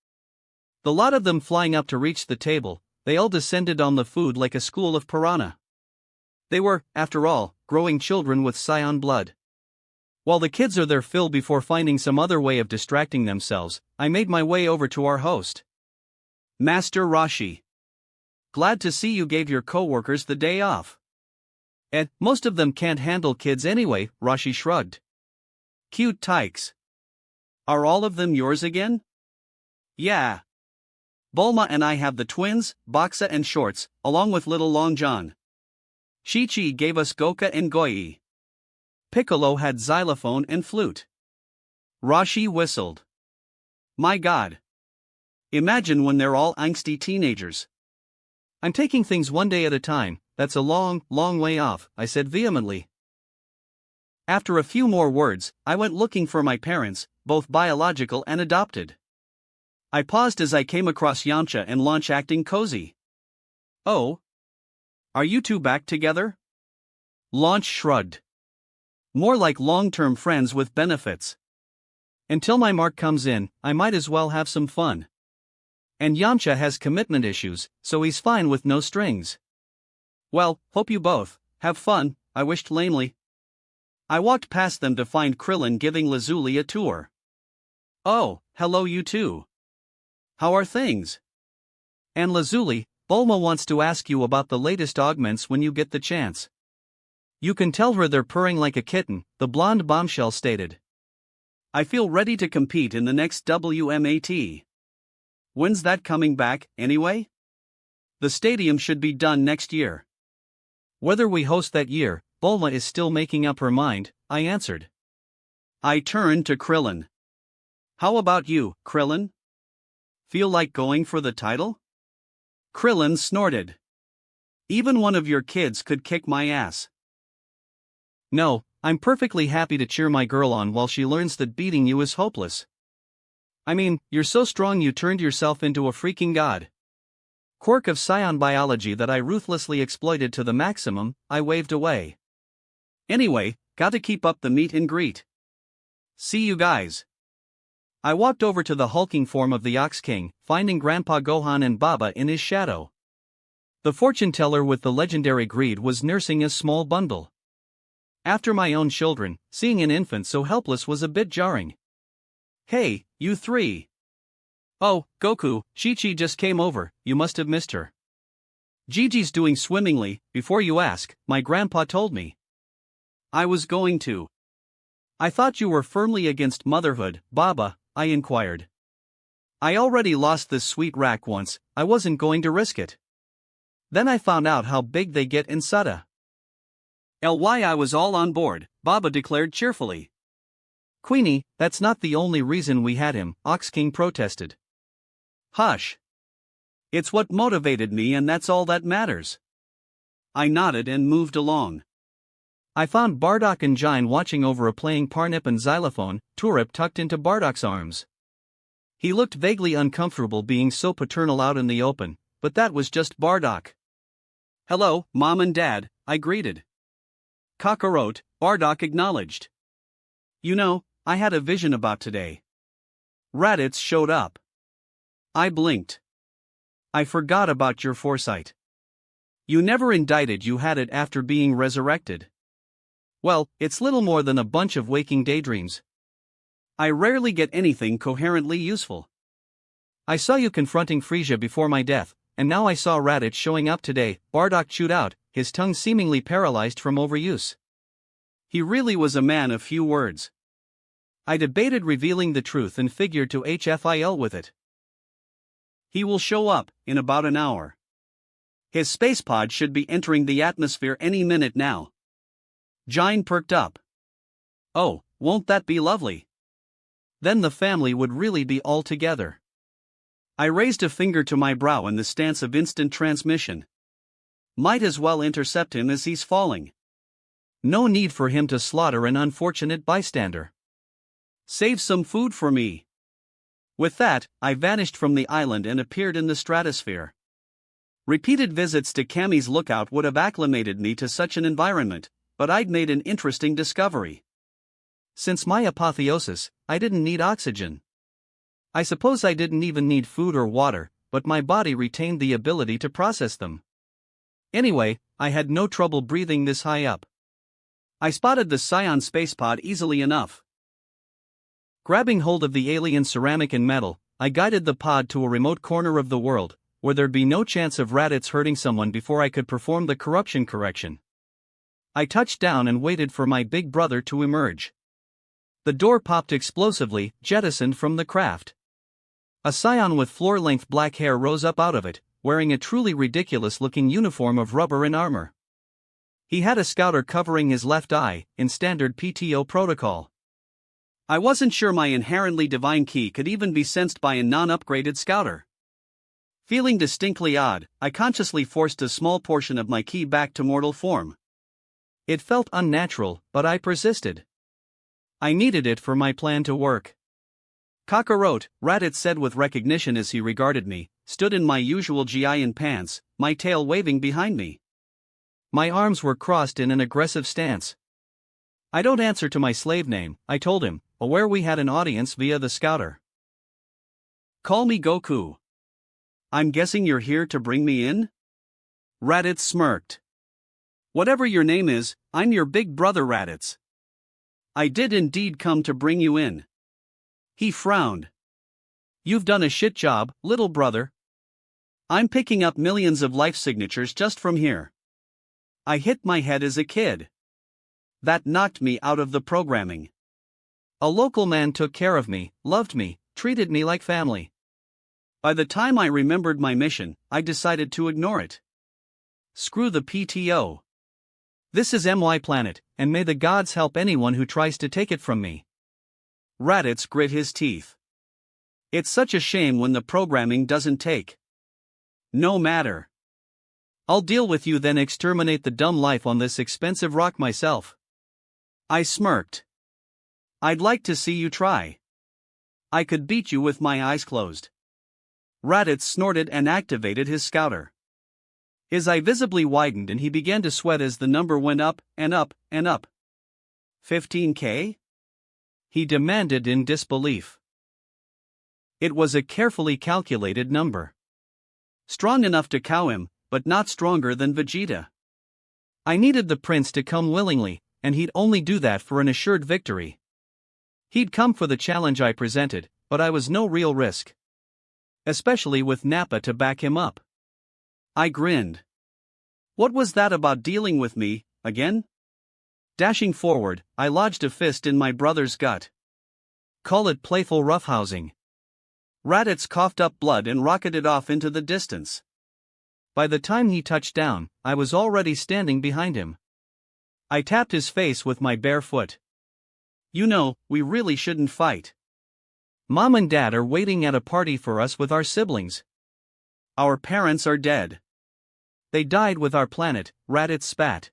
The lot of them flying up to reach the table, they all descended on the food like a school of piranha. They were, after all, growing children with scion blood. While the kids are their fill before finding some other way of distracting themselves, I made my way over to our host. "Master Roshi." Glad to see you gave your coworkers the day off. Most of them can't handle kids anyway, Rashi shrugged. Cute tykes. Are all of them yours again? Yeah. Bulma and I have the twins, Boxa and Shorts, along with little Long John. Chi-Chi gave us Goka and Goi. Piccolo had xylophone and flute. Rashi whistled. My god. Imagine when they're all angsty teenagers. I'm taking things one day at a time, that's a long, long way off, I said vehemently. After a few more words, I went looking for my parents, both biological and adopted. I paused as I came across Yamcha and Launch acting cozy. Oh? Are you two back together? Launch shrugged. More like long-term friends with benefits. Until my mark comes in, I might as well have some fun. And Yamcha has commitment issues, so he's fine with no strings. Well, hope you both have fun, I wished lamely. I walked past them to find Krillin giving Lazuli a tour. Oh, hello you two. How are things? And Lazuli, Bulma wants to ask you about the latest augments when you get the chance. You can tell her they're purring like a kitten, the blonde bombshell stated. I feel ready to compete in the next WMAT. When's that coming back, anyway? The stadium should be done next year. Whether we host that year, Bulma is still making up her mind, I answered. I turned to Krillin. How about you, Krillin? Feel like going for the title? Krillin snorted. Even one of your kids could kick my ass. No, I'm perfectly happy to cheer my girl on while she learns that beating you is hopeless. I mean, you're so strong you turned yourself into a freaking god. Quirk of scion biology that I ruthlessly exploited to the maximum, I waved away. Anyway, gotta keep up the meet and greet. See you guys. I walked over to the hulking form of the Ox King, finding Grandpa Gohan and Baba in his shadow. The fortune teller with the legendary greed was nursing a small bundle. After my own children, seeing an infant so helpless was a bit jarring. Hey, you three. Oh, Goku, Chi-Chi just came over, you must have missed her. Gigi's doing swimmingly, before you ask, my grandpa told me. I was going to. I thought you were firmly against motherhood, Baba, I inquired. I already lost this sweet rack once, I wasn't going to risk it. Then I found out how big they get in Sada. I was all on board, Baba declared cheerfully. Queenie, that's not the only reason we had him, Ox King protested. Hush. It's what motivated me and that's all that matters. I nodded and moved along. I found Bardock and Jine watching over a playing Parnip and xylophone, Turip tucked into Bardock's arms. He looked vaguely uncomfortable being so paternal out in the open, but that was just Bardock. Hello, Mom and Dad, I greeted. Kakarot, Bardock acknowledged. You know, I had a vision about today. Raditz showed up. I blinked. I forgot about your foresight. You never indicted you had it after being resurrected. Well, it's little more than a bunch of waking daydreams. I rarely get anything coherently useful. I saw you confronting Frisia before my death, and now I saw Raditz showing up today, Bardock chewed out, his tongue seemingly paralyzed from overuse. He really was a man of few words. I debated revealing the truth and figured to HFIL with it. He will show up, in about an hour. His space pod should be entering the atmosphere any minute now. Jine perked up. Oh, won't that be lovely? Then the family would really be all together. I raised a finger to my brow in the stance of instant transmission. Might as well intercept him as he's falling. No need for him to slaughter an unfortunate bystander. Save some food for me. With that, I vanished from the island and appeared in the stratosphere. Repeated visits to Kami's lookout would have acclimated me to such an environment, but I'd made an interesting discovery. Since my apotheosis, I didn't need oxygen. I suppose I didn't even need food or water, but my body retained the ability to process them. Anyway, I had no trouble breathing this high up. I spotted the Scion space pod easily enough. Grabbing hold of the alien ceramic and metal, I guided the pod to a remote corner of the world, where there'd be no chance of Raditz hurting someone before I could perform the corruption correction. I touched down and waited for my big brother to emerge. The door popped explosively, jettisoned from the craft. A scion with floor-length black hair rose up out of it, wearing a truly ridiculous-looking uniform of rubber and armor. He had a scouter covering his left eye, in standard PTO protocol. I wasn't sure my inherently divine ki could even be sensed by a non-upgraded scouter. Feeling distinctly odd, I consciously forced a small portion of my ki back to mortal form. It felt unnatural, but I persisted. I needed it for my plan to work. Kakarot, Raditz said with recognition as he regarded me, stood in my usual Giant pants, my tail waving behind me. My arms were crossed in an aggressive stance. I don't answer to my slave name, I told him, aware we had an audience via the scouter. Call me Goku. I'm guessing you're here to bring me in? Raditz smirked. Whatever your name is, I'm your big brother Raditz. I did indeed come to bring you in. He frowned. You've done a shit job, little brother. I'm picking up millions of life signatures just from here. I hit my head as a kid. That knocked me out of the programming. A local man took care of me, loved me, treated me like family. By the time I remembered my mission, I decided to ignore it. Screw the PTO. This is my planet, and may the gods help anyone who tries to take it from me. Raditz grit his teeth. It's such a shame when the programming doesn't take. No matter. I'll deal with you then exterminate the dumb life on this expensive rock myself. I smirked. I'd like to see you try. I could beat you with my eyes closed. Raditz snorted and activated his scouter. His eye visibly widened and he began to sweat as the number went up and up and up. 15K? He demanded in disbelief. It was a carefully calculated number. Strong enough to cow him, but not stronger than Vegeta. I needed the prince to come willingly, and he'd only do that for an assured victory. He'd come for the challenge I presented, but I was no real risk. Especially with Nappa to back him up. I grinned. What was that about dealing with me, again? Dashing forward, I lodged a fist in my brother's gut. Call it playful roughhousing. Raditz coughed up blood and rocketed off into the distance. By the time he touched down, I was already standing behind him. I tapped his face with my bare foot. You know, we really shouldn't fight. Mom and Dad are waiting at a party for us with our siblings. Our parents are dead. They died with our planet, Raditz spat.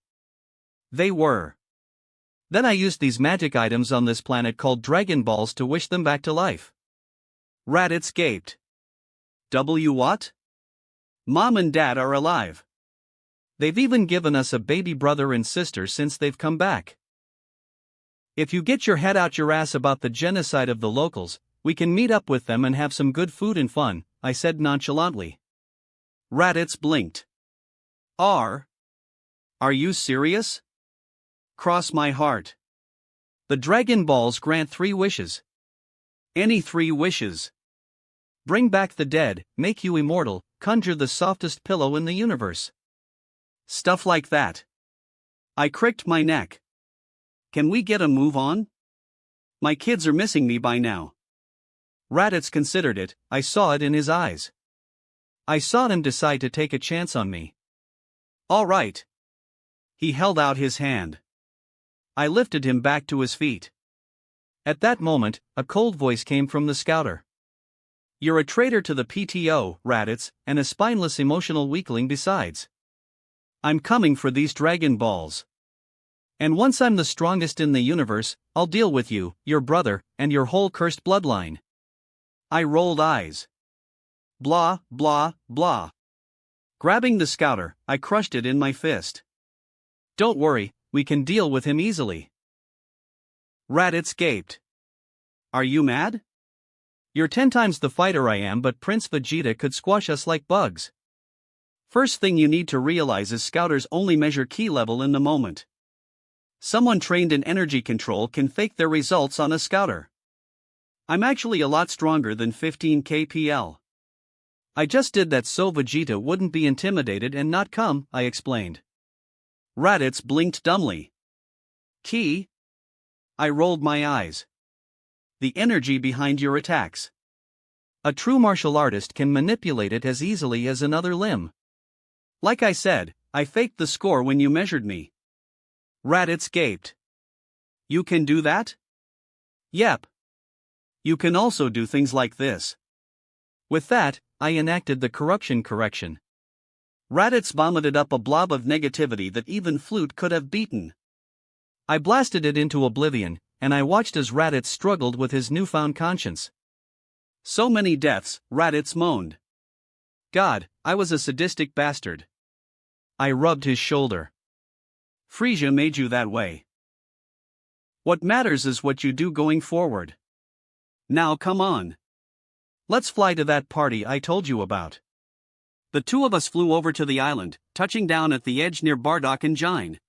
They were. Then I used these magic items on this planet called Dragon Balls to wish them back to life. Raditz gaped. What? Mom and Dad are alive. They've even given us a baby brother and sister since they've come back. If you get your head out your ass about the genocide of the locals, we can meet up with them and have some good food and fun, I said nonchalantly. Raditz blinked. Are you serious? Cross my heart. The Dragon Balls grant 3 wishes. Any 3 wishes. Bring back the dead, make you immortal, conjure the softest pillow in the universe. Stuff like that. I cricked my neck. Can we get a move on? My kids are missing me by now. Raditz considered it, I saw it in his eyes. I saw him decide to take a chance on me. All right. He held out his hand. I lifted him back to his feet. At that moment, a cold voice came from the scouter. You're a traitor to the PTO, Raditz, and a spineless emotional weakling besides. I'm coming for these Dragon Balls. And once I'm the strongest in the universe, I'll deal with you, your brother, and your whole cursed bloodline. I rolled eyes. Blah, blah, blah. Grabbing the scouter, I crushed it in my fist. Don't worry, we can deal with him easily. Raditz gaped. Are you mad? You're 10 times the fighter I am, but Prince Vegeta could squash us like bugs. First thing you need to realize is scouters only measure ki level in the moment. Someone trained in energy control can fake their results on a scouter. I'm actually a lot stronger than 15 kpl. I just did that so Vegeta wouldn't be intimidated and not come, I explained. Raditz blinked dumbly. Ki? I rolled my eyes. The energy behind your attacks. A true martial artist can manipulate it as easily as another limb. Like I said, I faked the score when you measured me. Raditz gaped. You can do that? Yep. You can also do things like this. With that, I enacted the correction. Raditz vomited up a blob of negativity that even Flute could have beaten. I blasted it into oblivion, and I watched as Raditz struggled with his newfound conscience. So many deaths, Raditz moaned. God, I was a sadistic bastard. I rubbed his shoulder. Frieza made you that way. What matters is what you do going forward. Now come on. Let's fly to that party I told you about. The two of us flew over to the island, touching down at the edge near Bardock and Jine.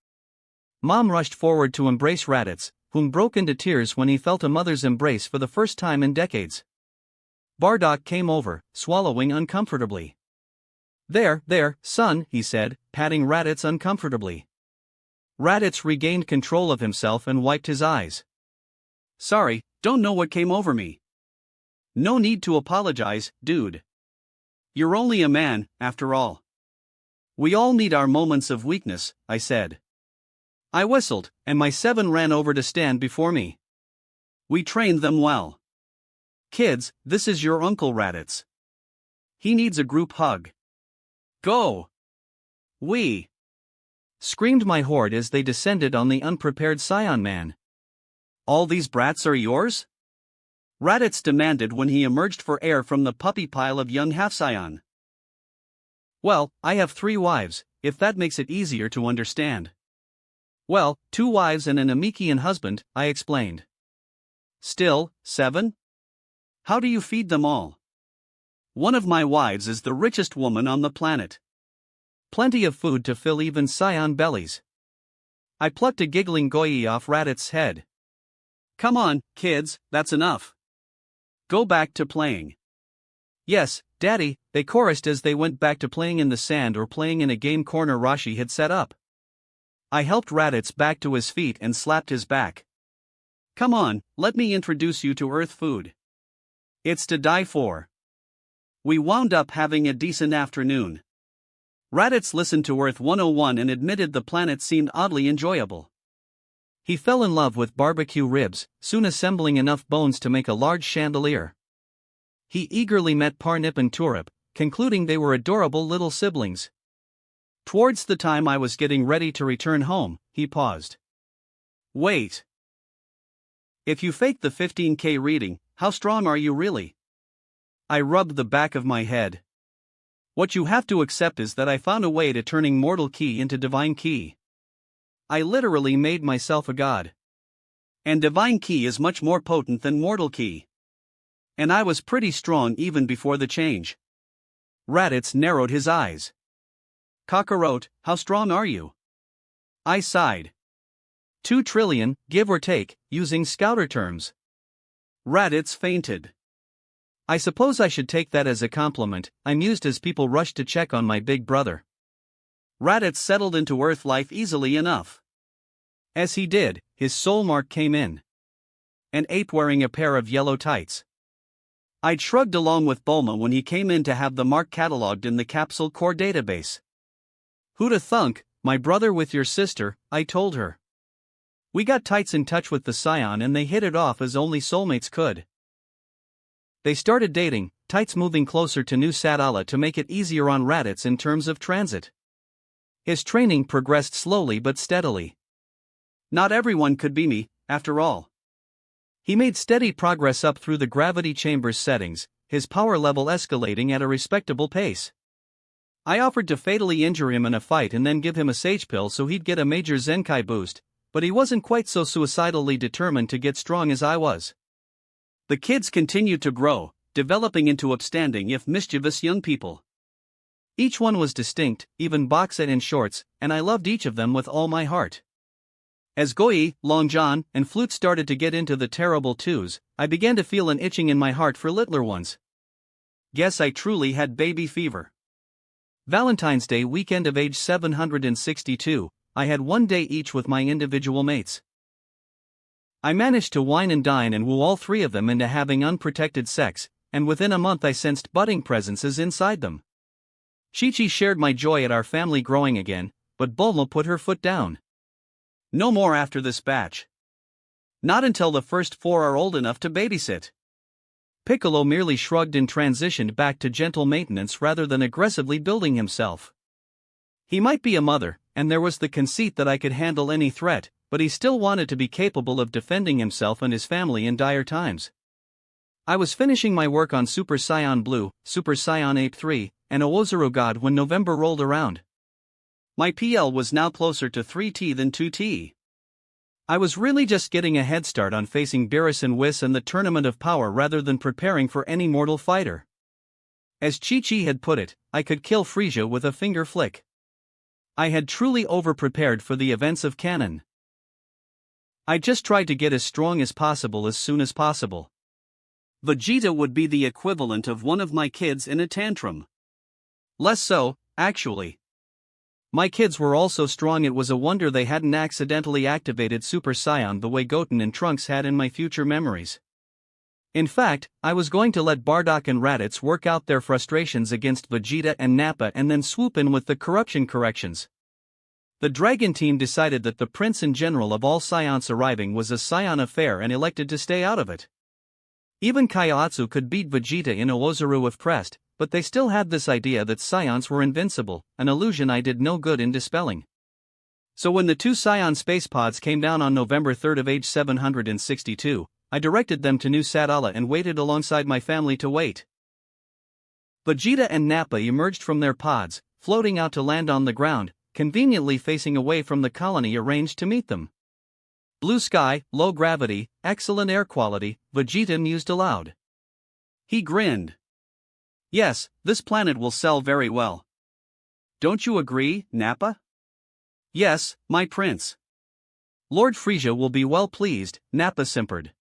Mom rushed forward to embrace Raditz, whom broke into tears when he felt a mother's embrace for the first time in decades. Bardock came over, swallowing uncomfortably. There, son, he said, patting Raditz uncomfortably. Raditz regained control of himself and wiped his eyes. Sorry, don't know what came over me. No need to apologize, dude. You're only a man, after all. We all need our moments of weakness, I said. I whistled, and my 7 ran over to stand before me. We trained them well. Kids, this is your Uncle Raditz. He needs a group hug. Go! We! Screamed my horde as they descended on the unprepared Scion man. All these brats are yours? Raditz demanded when he emerged for air from the puppy pile of young half-Scion. Well, I have 3 wives, if that makes it easier to understand. Well, 2 wives and an Namekian husband, I explained. Still, 7? How do you feed them all? One of my wives is the richest woman on the planet. Plenty of food to fill even Scion bellies. I plucked a giggling Goyi off Raditz's head. Come on, kids, that's enough. Go back to playing. Yes, Daddy, they chorused as they went back to playing in the sand or playing in a game corner Rashi had set up. I helped Raditz back to his feet and slapped his back. Come on, let me introduce you to Earth food. It's to die for. We wound up having a decent afternoon. Raditz listened to Earth 101 and admitted the planet seemed oddly enjoyable. He fell in love with barbecue ribs, soon assembling enough bones to make a large chandelier. He eagerly met Parnip and Turip, concluding they were adorable little siblings. Towards the time I was getting ready to return home, he paused. Wait. If you fake the 15K reading, how strong are you really? I rubbed the back of my head. What you have to accept is that I found a way to turning mortal ki into divine ki. I literally made myself a god. And divine ki is much more potent than mortal ki. And I was pretty strong even before the change. Raditz narrowed his eyes. Kakarot, how strong are you? I sighed. 2 trillion, give or take, using scouter terms. Raditz fainted. I suppose I should take that as a compliment, I mused as people rushed to check on my big brother. Raditz settled into Earth life easily enough. As he did, his soul mark came in. An ape wearing a pair of yellow tights. I'd shrugged along with Bulma when he came in to have the mark catalogued in the capsule core database. Who'da thunk, my brother with your sister, I told her. We got Tights in touch with the Scion and they hit it off as only soulmates could. They started dating, Tights moving closer to New Sadala to make it easier on Raditz in terms of transit. His training progressed slowly but steadily. Not everyone could be me, after all. He made steady progress up through the gravity chamber's settings, his power level escalating at a respectable pace. I offered to fatally injure him in a fight and then give him a sage pill so he'd get a major Zenkai boost, but he wasn't quite so suicidally determined to get strong as I was. The kids continued to grow, developing into upstanding if mischievous young people. Each one was distinct, even boxed in shorts, and I loved each of them with all my heart. As Goyi, Long John, and Flute started to get into the terrible twos, I began to feel an itching in my heart for littler ones. Guess I truly had baby fever. Valentine's Day weekend of age 762, I had one day each with my individual mates. I managed to wine and dine and woo all three of them into having unprotected sex, and within a month I sensed budding presences inside them. Chi-Chi shared my joy at our family growing again, but Bulma put her foot down. No more after this batch. Not until the first four are old enough to babysit. Piccolo merely shrugged and transitioned back to gentle maintenance rather than aggressively building himself. He might be a mother, and there was the conceit that I could handle any threat, but he still wanted to be capable of defending himself and his family in dire times. I was finishing my work on Super Saiyan Blue, Super Saiyan Ape 3, and Owozaru God when November rolled around. My PL was now closer to 3T than 2T. I was really just getting a head start on facing Beerus and Whis and the Tournament of Power rather than preparing for any mortal fighter. As Chi-Chi had put it, I could kill Frieza with a finger flick. I had truly over-prepared for the events of canon. I just tried to get as strong as possible as soon as possible. Vegeta would be the equivalent of one of my kids in a tantrum. Less so, actually. My kids were all so strong it was a wonder they hadn't accidentally activated Super Saiyan the way Goten and Trunks had in my future memories. In fact, I was going to let Bardock and Raditz work out their frustrations against Vegeta and Nappa and then swoop in with the corruption corrections. The Dragon team decided that the Prince and General of all Saiyans arriving was a Saiyan affair and elected to stay out of it. Even Kaiotsu could beat Vegeta in Owozaru if pressed, but they still had this idea that Saiyans were invincible, an illusion I did no good in dispelling. So when the two Saiyan space pods came down on November 3rd of age 762, I directed them to New Sadala and waited alongside my family to wait. Vegeta and Nappa emerged from their pods, floating out to land on the ground, conveniently facing away from the colony arranged to meet them. Blue sky, low gravity, excellent air quality, Vegeta mused aloud. He grinned. Yes, this planet will sell very well. Don't you agree, Nappa? Yes, my prince. Lord Frieza will be well pleased, Nappa simpered.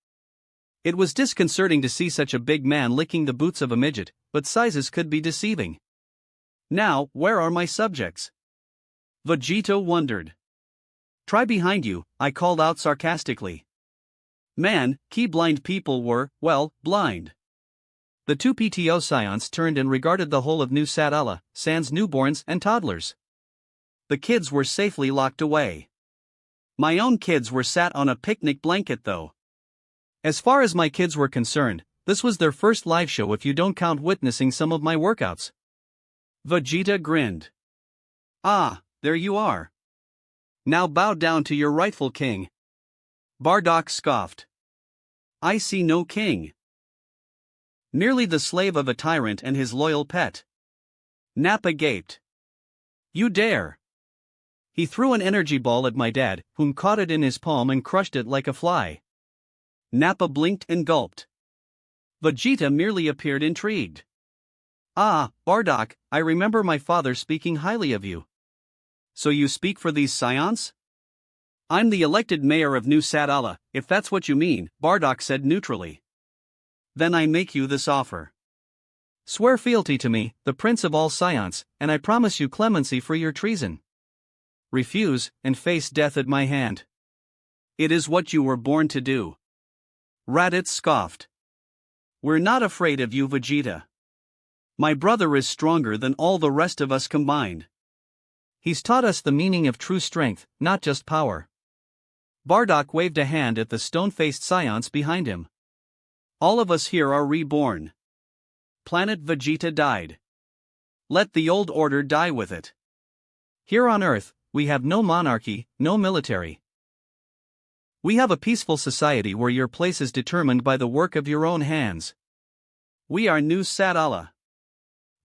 It was disconcerting to see such a big man licking the boots of a midget, but sizes could be deceiving. Now, where are my subjects? Vegeta wondered. Try behind you, I called out sarcastically. Man, key-blind people were, well, blind. The two PTO Scions turned and regarded the whole of New Sadala, sans newborns and toddlers. The kids were safely locked away. My own kids were sat on a picnic blanket though. As far as my kids were concerned, this was their first live show if you don't count witnessing some of my workouts. Vegeta grinned. Ah, there you are. Now bow down to your rightful king. Bardock scoffed. I see no king. Merely the slave of a tyrant and his loyal pet. Nappa gaped. You dare. He threw an energy ball at my dad, whom caught it in his palm and crushed it like a fly. Nappa blinked and gulped. Vegeta merely appeared intrigued. Ah, Bardock, I remember my father speaking highly of you. So you speak for these Scions? I'm the elected mayor of New Sadala, if that's what you mean, Bardock said neutrally. Then I make you this offer. Swear fealty to me, the prince of all Scions, and I promise you clemency for your treason. Refuse, and face death at my hand. It is what you were born to do. Raditz scoffed. We're not afraid of you, Vegeta. My brother is stronger than all the rest of us combined. He's taught us the meaning of true strength, not just power. Bardock waved a hand at the stone-faced Scions behind him. All of us here are reborn. Planet Vegeta died. Let the old order die with it. Here on Earth, we have no monarchy, no military. We have a peaceful society where your place is determined by the work of your own hands. We are New Sadala.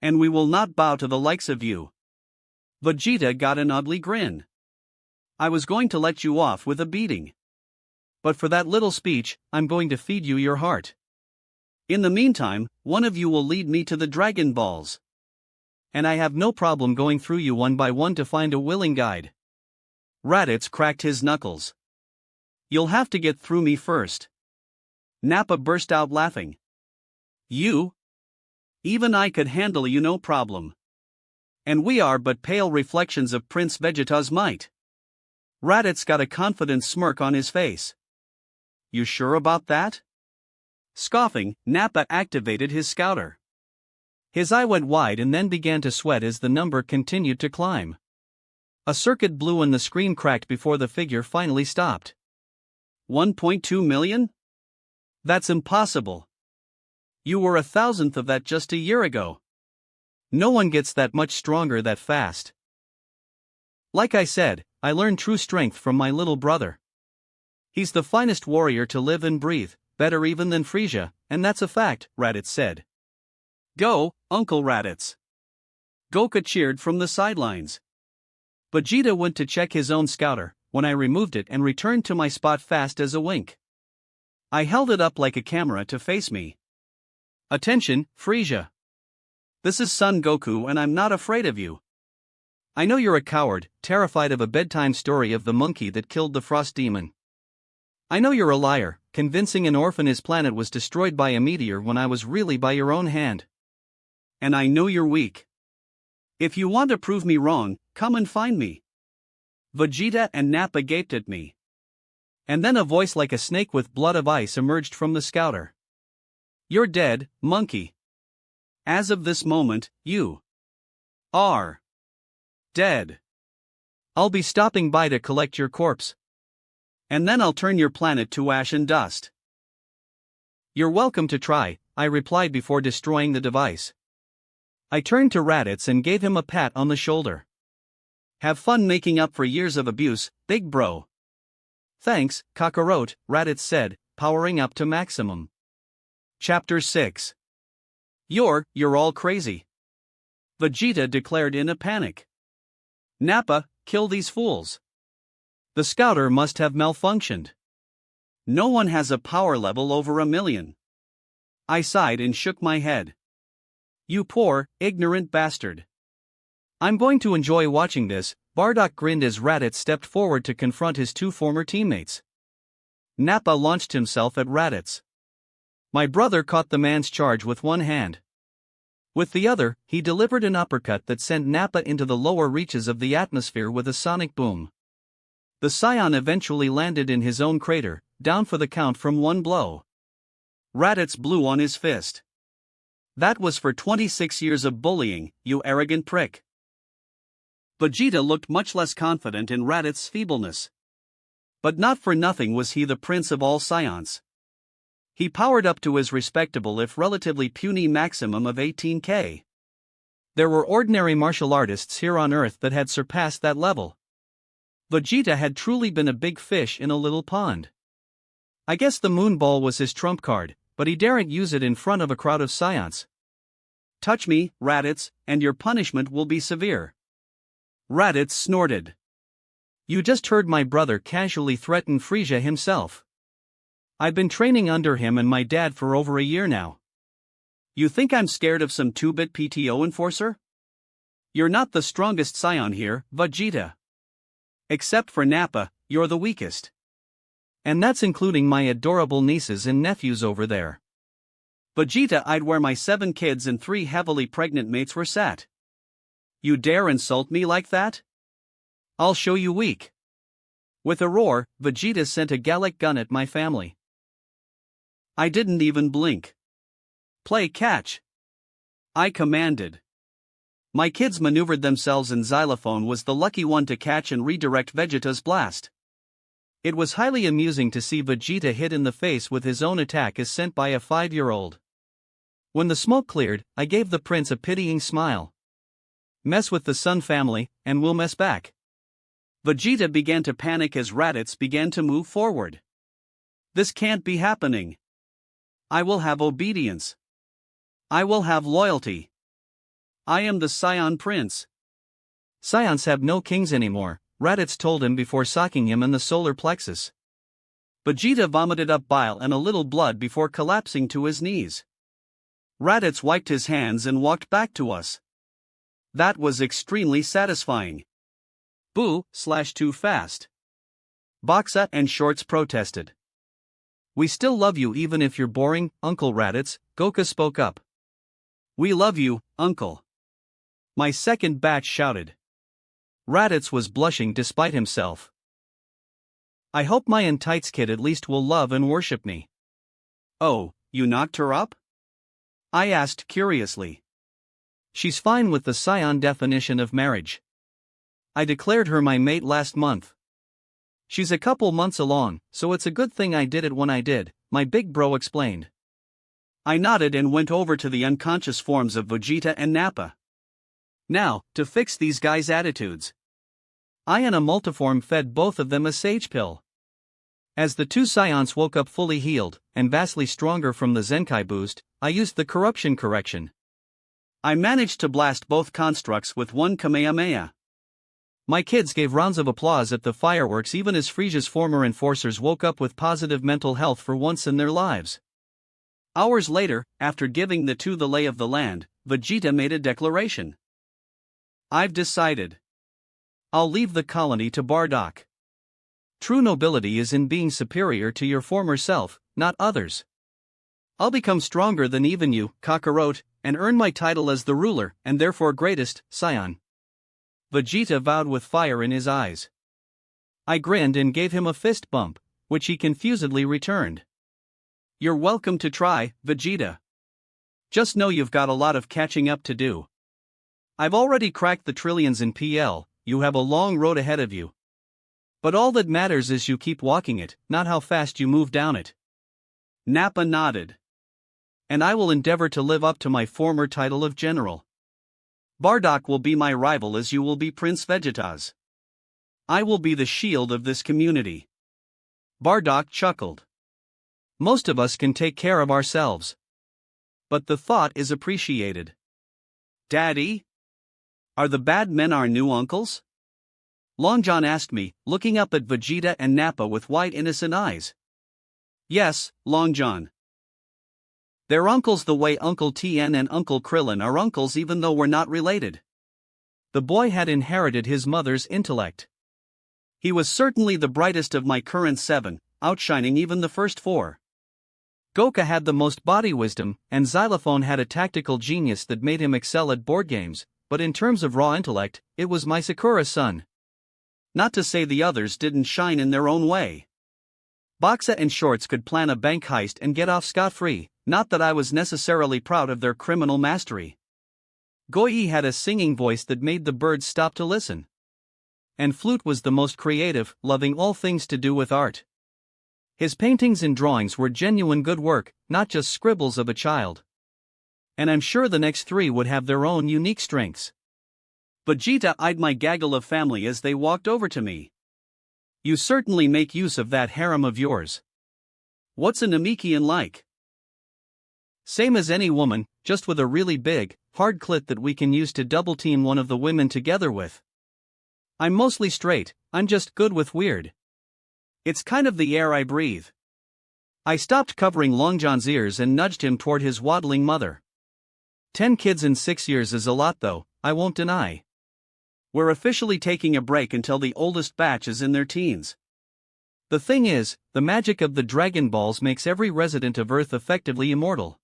And we will not bow to the likes of you. Vegeta got an ugly grin. I was going to let you off with a beating. But for that little speech, I'm going to feed you your heart. In the meantime, one of you will lead me to the Dragon Balls. And I have no problem going through you one by one to find a willing guide. Raditz cracked his knuckles. You'll have to get through me first. Nappa burst out laughing. You? Even I could handle you no problem. And we are but pale reflections of Prince Vegeta's might. Raditz got a confident smirk on his face. You sure about that? Scoffing, Nappa activated his scouter. His eye went wide and then began to sweat as the number continued to climb. A circuit blew and the screen cracked before the figure finally stopped. 1.2 million? That's impossible. You were 1,000th of that just a year ago. No one gets that much stronger that fast. Like I said, I learned true strength from my little brother. He's the finest warrior to live and breathe, better even than Frieza, and that's a fact, Raditz said. Go, Uncle Raditz. Goku cheered from the sidelines. Vegeta went to check his own scouter, when I removed it and returned to my spot fast as a wink. I held it up like a camera to face me. Attention, Frieza. This is Son Goku and I'm not afraid of you. I know you're a coward, terrified of a bedtime story of the monkey that killed the frost demon. I know you're a liar, convincing an orphan his planet was destroyed by a meteor when I was really by your own hand. And I know you're weak. If you want to prove me wrong, come and find me. Vegeta and Nappa gaped at me. And then a voice like a snake with blood of ice emerged from the scouter. You're dead, monkey. As of this moment, you are dead. I'll be stopping by to collect your corpse. And then I'll turn your planet to ash and dust. You're welcome to try, I replied before destroying the device. I turned to Raditz and gave him a pat on the shoulder. Have fun making up for years of abuse, big bro. Thanks, Kakarot, Raditz said, powering up to maximum. Chapter 6. You're all crazy. Vegeta declared in a panic. Nappa, kill these fools. The scouter must have malfunctioned. No one has a power level over 1,000,000. I sighed and shook my head. You poor, ignorant bastard. I'm going to enjoy watching this, Bardock grinned as Raditz stepped forward to confront his two former teammates. Nappa launched himself at Raditz. My brother caught the man's charge with one hand. With the other, he delivered an uppercut that sent Nappa into the lower reaches of the atmosphere with a sonic boom. The Scion eventually landed in his own crater, down for the count from one blow. Raditz blew on his fist. That was for 26 years of bullying, you arrogant prick. Vegeta looked much less confident in Raditz's feebleness. But not for nothing was he the prince of all Scions. He powered up to his respectable if relatively puny maximum of 18k. There were ordinary martial artists here on Earth that had surpassed that level. Vegeta had truly been a big fish in a little pond. I guess the moon ball was his trump card, but he daren't use it in front of a crowd of Scions. Touch me, Raditz, and your punishment will be severe. Raditz snorted. You just heard my brother casually threaten Frieza himself. I've been training under him and my dad for over a year now. You think I'm scared of some 2-bit PTO enforcer? You're not the strongest Scion here, Vegeta. Except for Nappa, you're the weakest. And that's including my adorable nieces and nephews over there. Vegeta eyed where my 7 kids and 3 heavily pregnant mates were sat. You dare insult me like that? I'll show you weak. With a roar, Vegeta sent a Gallic gun at my family. I didn't even blink. Play catch. I commanded. My kids maneuvered themselves and Xylophone was the lucky one to catch and redirect Vegeta's blast. It was highly amusing to see Vegeta hit in the face with his own attack as sent by a 5-year-old. When the smoke cleared, I gave the prince a pitying smile. Mess with the Sun family, and we'll mess back. Vegeta began to panic as Raditz began to move forward. This can't be happening. I will have obedience. I will have loyalty. I am the Scion Prince. Scions have no kings anymore, Raditz told him before socking him in the solar plexus. Vegeta vomited up bile and a little blood before collapsing to his knees. Raditz wiped his hands and walked back to us. That was extremely satisfying. Boo/too fast. Boxa and Shorts protested. We still love you even if you're boring, Uncle Raditz, Goku spoke up. We love you, Uncle. My second batch shouted. Raditz was blushing despite himself. I hope my Entites kid at least will love and worship me. Oh, you knocked her up? I asked curiously. She's fine with the Scion definition of marriage. I declared her my mate last month. She's a couple months along, so it's a good thing I did it when I did, my big bro explained. I nodded and went over to the unconscious forms of Vegeta and Nappa. Now, to fix these guys' attitudes. I and a multiform fed both of them a sage pill. As the two Scions woke up fully healed, and vastly stronger from the Zenkai boost, I used the corruption correction. I managed to blast both constructs with one Kamehameha. My kids gave rounds of applause at the fireworks even as Frisia's former enforcers woke up with positive mental health for once in their lives. Hours later, after giving the two the lay of the land, Vegeta made a declaration. I've decided. I'll leave the colony to Bardock. True nobility is in being superior to your former self, not others. I'll become stronger than even you, Kakarot, and earn my title as the ruler, and therefore greatest, Scion. Vegeta vowed with fire in his eyes. I grinned and gave him a fist bump, which he confusedly returned. You're welcome to try, Vegeta. Just know you've got a lot of catching up to do. I've already cracked the trillions in PL, you have a long road ahead of you. But all that matters is you keep walking it, not how fast you move down it. Nappa nodded. And I will endeavor to live up to my former title of general. Bardock will be my rival as you will be Prince Vegeta's. I will be the shield of this community. Bardock chuckled. Most of us can take care of ourselves. But the thought is appreciated. Daddy? Are the bad men our new uncles? Long John asked me, looking up at Vegeta and Nappa with wide innocent eyes. Yes, Long John. They're uncles the way Uncle Tien and Uncle Krillin are uncles even though we're not related. The boy had inherited his mother's intellect. He was certainly the brightest of my current 7, outshining even the first 4. Goku had the most body wisdom, and Xylophone had a tactical genius that made him excel at board games, but in terms of raw intellect, it was my Sakura son. Not to say the others didn't shine in their own way. Boxa and Shorts could plan a bank heist and get off scot-free, not that I was necessarily proud of their criminal mastery. Goi had a singing voice that made the birds stop to listen. And Flute was the most creative, loving all things to do with art. His paintings and drawings were genuine good work, not just scribbles of a child. And I'm sure the next 3 would have their own unique strengths. Vegeta eyed my gaggle of family as they walked over to me. You certainly make use of that harem of yours. What's a Namekian like? Same as any woman, just with a really big, hard clit that we can use to double team one of the women together with. I'm mostly straight, I'm just good with weird. It's kind of the air I breathe. I stopped covering Long John's ears and nudged him toward his waddling mother. 10 kids in 6 years is a lot though, I won't deny. We're officially taking a break until the oldest batch is in their teens. The thing is, the magic of the Dragon Balls makes every resident of Earth effectively immortal.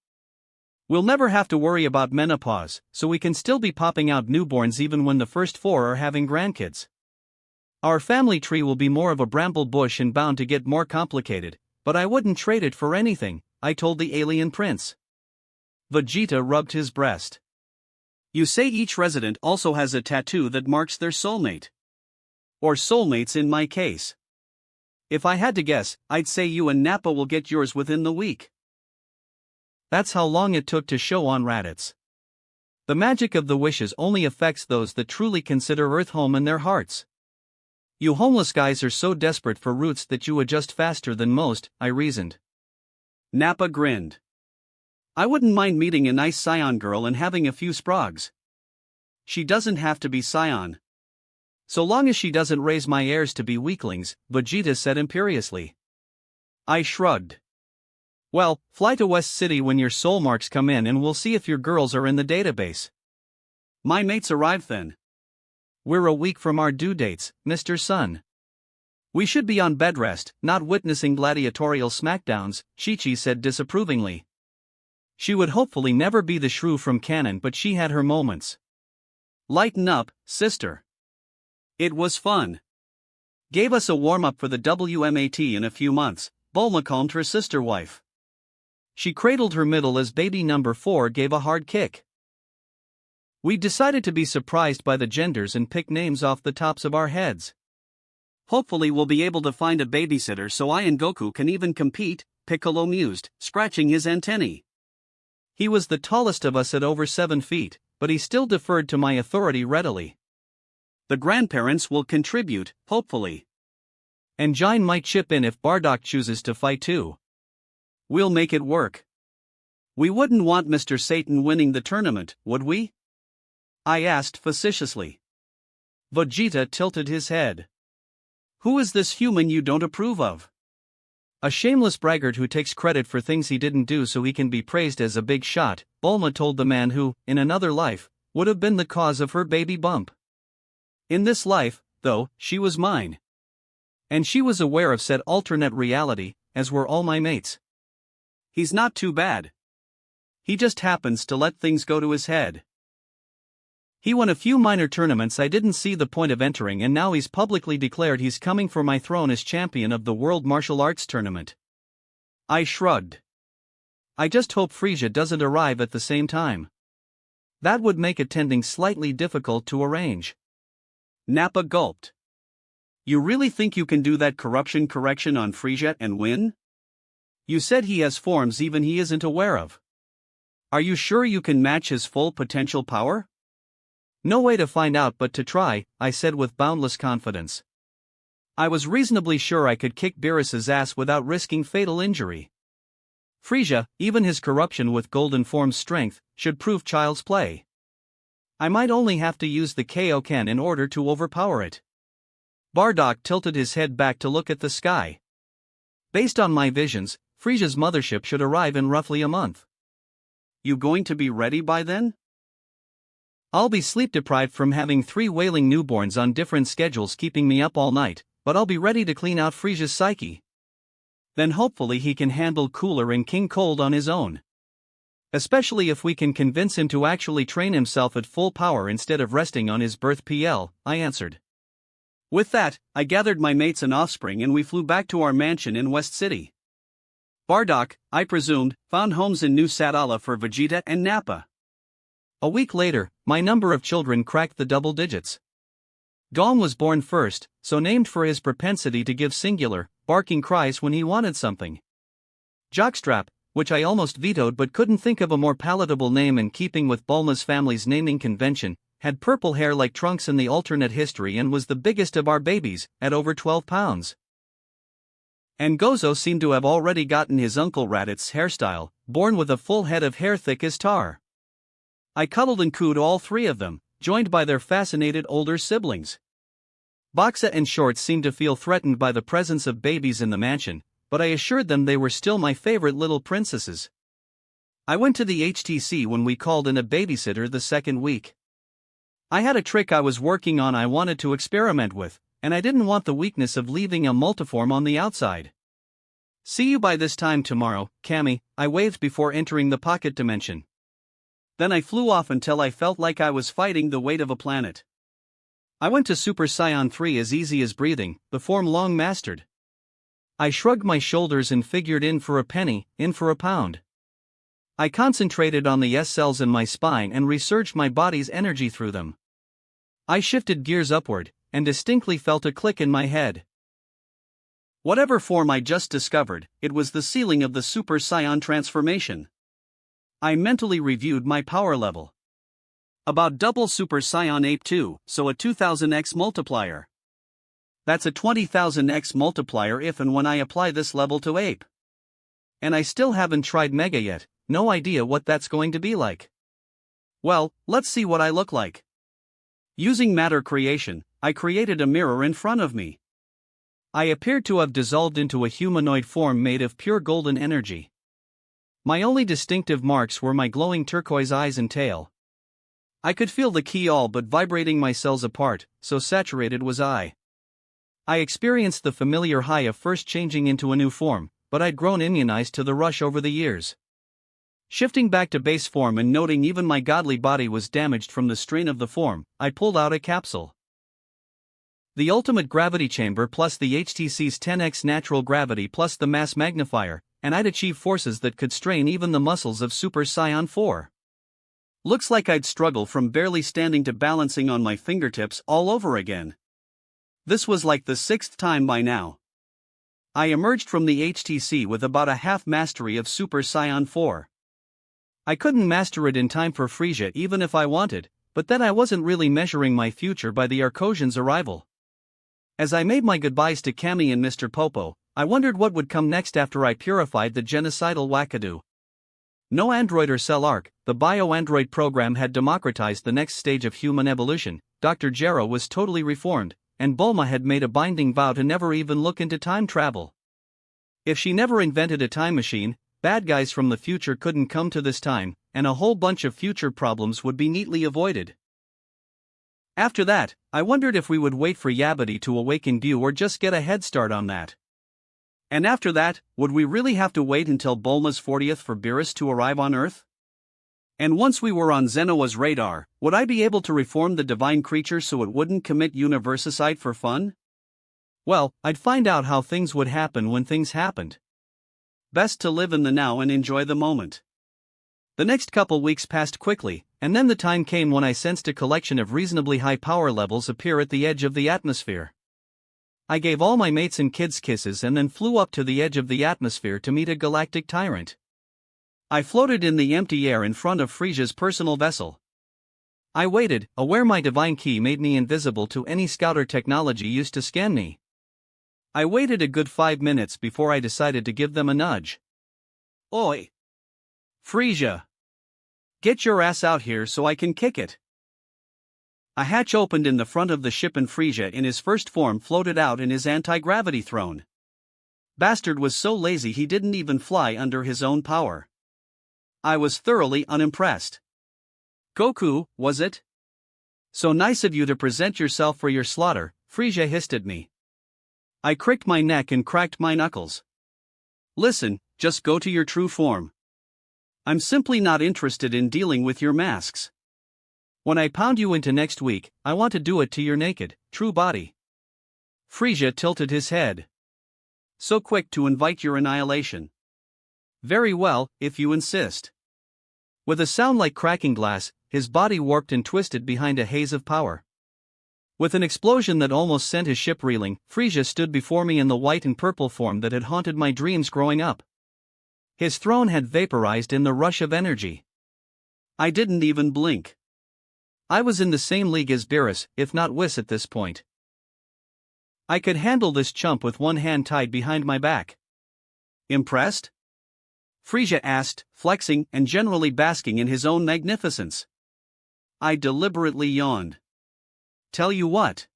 We'll never have to worry about menopause, so we can still be popping out newborns even when the first 4 are having grandkids. Our family tree will be more of a bramble bush and bound to get more complicated, but I wouldn't trade it for anything, I told the alien prince. Vegeta rubbed his breast. You say each resident also has a tattoo that marks their soulmate. Or soulmates in my case. If I had to guess, I'd say you and Nappa will get yours within the week. That's how long it took to show on Raditz. The magic of the wishes only affects those that truly consider Earth home in their hearts. You homeless guys are so desperate for roots that you adjust faster than most, I reasoned. Nappa grinned. I wouldn't mind meeting a nice Scion girl and having a few sprogs. She doesn't have to be Scion. So long as she doesn't raise my heirs to be weaklings, Vegeta said imperiously. I shrugged. Well, fly to West City when your soul marks come in and we'll see if your girls are in the database. My mates arrive then. We're a week from our due dates, Mr. Sun. We should be on bed rest, not witnessing gladiatorial smackdowns, Chi-Chi said disapprovingly. She would hopefully never be the shrew from canon, but she had her moments. Lighten up, sister. It was fun. Gave us a warm-up for the WMAT in a few months, Bulma calmed her sister wife. She cradled her middle as baby number 4 gave a hard kick. We decided to be surprised by the genders and pick names off the tops of our heads. Hopefully we'll be able to find a babysitter so I and Goku can even compete, Piccolo mused, scratching his antennae. He was the tallest of us at over 7 feet, but he still deferred to my authority readily. The grandparents will contribute, hopefully. And Jine might chip in if Bardock chooses to fight too. We'll make it work. We wouldn't want Mr. Satan winning the tournament, would we? I asked facetiously. Vegeta tilted his head. Who is this human you don't approve of? A shameless braggart who takes credit for things he didn't do so he can be praised as a big shot, Bulma told the man who, in another life, would have been the cause of her baby bump. In this life, though, she was mine. And she was aware of said alternate reality, as were all my mates. He's not too bad. He just happens to let things go to his head. He won a few minor tournaments I didn't see the point of entering, and now he's publicly declared he's coming for my throne as champion of the World Martial Arts Tournament. I shrugged. I just hope Frieza doesn't arrive at the same time. That would make attending slightly difficult to arrange. Nappa gulped. You really think you can do that corruption correction on Frieza and win? You said he has forms even he isn't aware of. Are you sure you can match his full potential power? No way to find out but to try, I said with boundless confidence. I was reasonably sure I could kick Beerus's ass without risking fatal injury. Frieza, even his corruption with golden form's strength, should prove child's play. I might only have to use the Kaioken in order to overpower it. Bardock tilted his head back to look at the sky. Based on my visions, Frieza's mothership should arrive in roughly a month. You going to be ready by then? I'll be sleep-deprived from having 3 wailing newborns on different schedules keeping me up all night, but I'll be ready to clean out Frieza's psyche. Then hopefully he can handle Cooler and King Cold on his own. Especially if we can convince him to actually train himself at full power instead of resting on his birth PL, I answered. With that, I gathered my mates and offspring and we flew back to our mansion in West City. Bardock, I presumed, found homes in New Sadala for Vegeta and Nappa. A week later, my number of children cracked the double digits. Dom was born first, so named for his propensity to give singular, barking cries when he wanted something. Jockstrap, which I almost vetoed but couldn't think of a more palatable name in keeping with Bulma's family's naming convention, had purple hair like Trunks in the alternate history and was the biggest of our babies, at over 12 pounds. And Gozo seemed to have already gotten his Uncle Raditz hairstyle, born with a full head of hair thick as tar. I cuddled and cooed all 3 of them, joined by their fascinated older siblings. Boxa and Shorts seemed to feel threatened by the presence of babies in the mansion, but I assured them they were still my favorite little princesses. I went to the HTC when we called in a babysitter the second week. I had a trick I was working on I wanted to experiment with, and I didn't want the weakness of leaving a multiform on the outside. See you by this time tomorrow, Cammy, I waved before entering the pocket dimension. Then I flew off until I felt like I was fighting the weight of a planet. I went to Super Saiyan 3 as easy as breathing, the form long mastered. I shrugged my shoulders and figured in for a penny, in for a pound. I concentrated on the S cells in my spine and resurged my body's energy through them. I shifted gears upward, and distinctly felt a click in my head. Whatever form I just discovered, it was the ceiling of the Super Saiyan transformation. I mentally reviewed my power level. About double Super Saiyan Ape 2, so a 2000x multiplier. That's a 20,000x multiplier if and when I apply this level to Ape. And I still haven't tried Mega yet, no idea what that's going to be like. Well, let's see what I look like. Using matter creation, I created a mirror in front of me. I appeared to have dissolved into a humanoid form made of pure golden energy. My only distinctive marks were my glowing turquoise eyes and tail. I could feel the ki all but vibrating my cells apart, so saturated was I. I experienced the familiar high of first changing into a new form, but I'd grown immunized to the rush over the years. Shifting back to base form and noting even my godly body was damaged from the strain of the form, I pulled out a capsule. The ultimate gravity chamber plus the HTC's 10x natural gravity plus the mass magnifier, and I'd achieve forces that could strain even the muscles of Super Saiyan 4. Looks like I'd struggle from barely standing to balancing on my fingertips all over again. This was like the 6th time by now. I emerged from the HTC with about a half mastery of Super Saiyan 4. I couldn't master it in time for Frisia even if I wanted, but then I wasn't really measuring my future by the Arcosian's arrival. As I made my goodbyes to Cammy and Mr. Popo, I wondered what would come next after I purified the genocidal wackadoo. No android or cell arc, the bio-android program had democratized the next stage of human evolution. Dr. Gero was totally reformed, and Bulma had made a binding vow to never even look into time travel. If she never invented a time machine, bad guys from the future couldn't come to this time, and a whole bunch of future problems would be neatly avoided. After that, I wondered if we would wait for Yabadi to awaken Buu or just get a head start on that. And after that, would we really have to wait until Bulma's 40th for Beerus to arrive on Earth? And once we were on Zenoa's radar, would I be able to reform the divine creature so it wouldn't commit universicide for fun? Well, I'd find out how things would happen when things happened. Best to live in the now and enjoy the moment. The next couple weeks passed quickly, and then the time came when I sensed a collection of reasonably high power levels appear at the edge of the atmosphere. I gave all my mates and kids kisses and then flew up to the edge of the atmosphere to meet a galactic tyrant. I floated in the empty air in front of Frisia's personal vessel. I waited, aware my divine key made me invisible to any scouter technology used to scan me. I waited a good 5 minutes before I decided to give them a nudge. Oi! Frisia! Get your ass out here so I can kick it! A hatch opened in the front of the ship and Frisia in his first form floated out in his anti-gravity throne. Bastard was so lazy he didn't even fly under his own power. I was thoroughly unimpressed. Goku, was it? So nice of you to present yourself for your slaughter, Frisia hissed at me. I cricked my neck and cracked my knuckles. Listen, just go to your true form. I'm simply not interested in dealing with your masks. When I pound you into next week, I want to do it to your naked, true body. Frisia tilted his head. So quick to invite your annihilation. Very well, if you insist. With a sound like cracking glass, his body warped and twisted behind a haze of power. With an explosion that almost sent his ship reeling, Frisia stood before me in the white and purple form that had haunted my dreams growing up. His throne had vaporized in the rush of energy. I didn't even blink. I was in the same league as Beerus, if not Whis at this point. I could handle this chump with one hand tied behind my back. Impressed? Frisia asked, flexing and generally basking in his own magnificence. I deliberately yawned. Tell you what.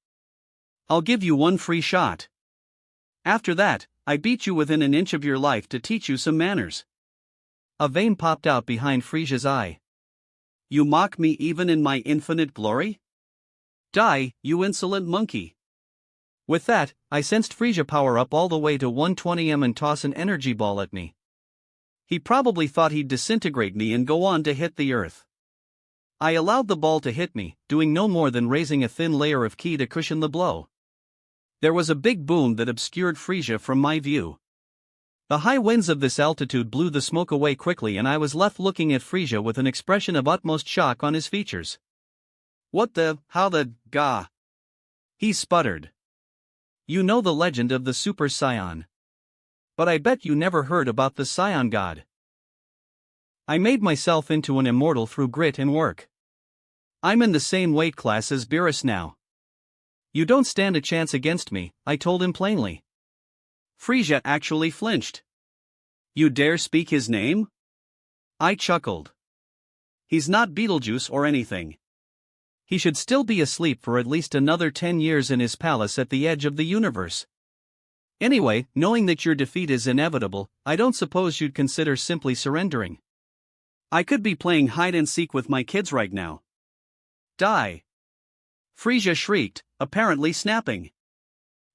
I'll give you one free shot. After that, I beat you within an inch of your life to teach you some manners. A vein popped out behind Frisia's eye. You mock me even in my infinite glory? Die, you insolent monkey. With that, I sensed Frisia power up all the way to 120m and toss an energy ball at me. He probably thought he'd disintegrate me and go on to hit the earth. I allowed the ball to hit me, doing no more than raising a thin layer of ki to cushion the blow. There was a big boom that obscured Frisia from my view. The high winds of this altitude blew the smoke away quickly and I was left looking at Frisia with an expression of utmost shock on his features. What the, how the, gah? He sputtered. You know the legend of the Super Saiyan. But I bet you never heard about the Saiyan God. I made myself into an immortal through grit and work. I'm in the same weight class as Beerus now. You don't stand a chance against me, I told him plainly. Frisia actually flinched. You dare speak his name? I chuckled. He's not Beetlejuice or anything. He should still be asleep for at least another 10 years in his palace at the edge of the universe. Anyway, knowing that your defeat is inevitable, I don't suppose you'd consider simply surrendering. I could be playing hide-and-seek with my kids right now. Die! Frisia shrieked, apparently snapping.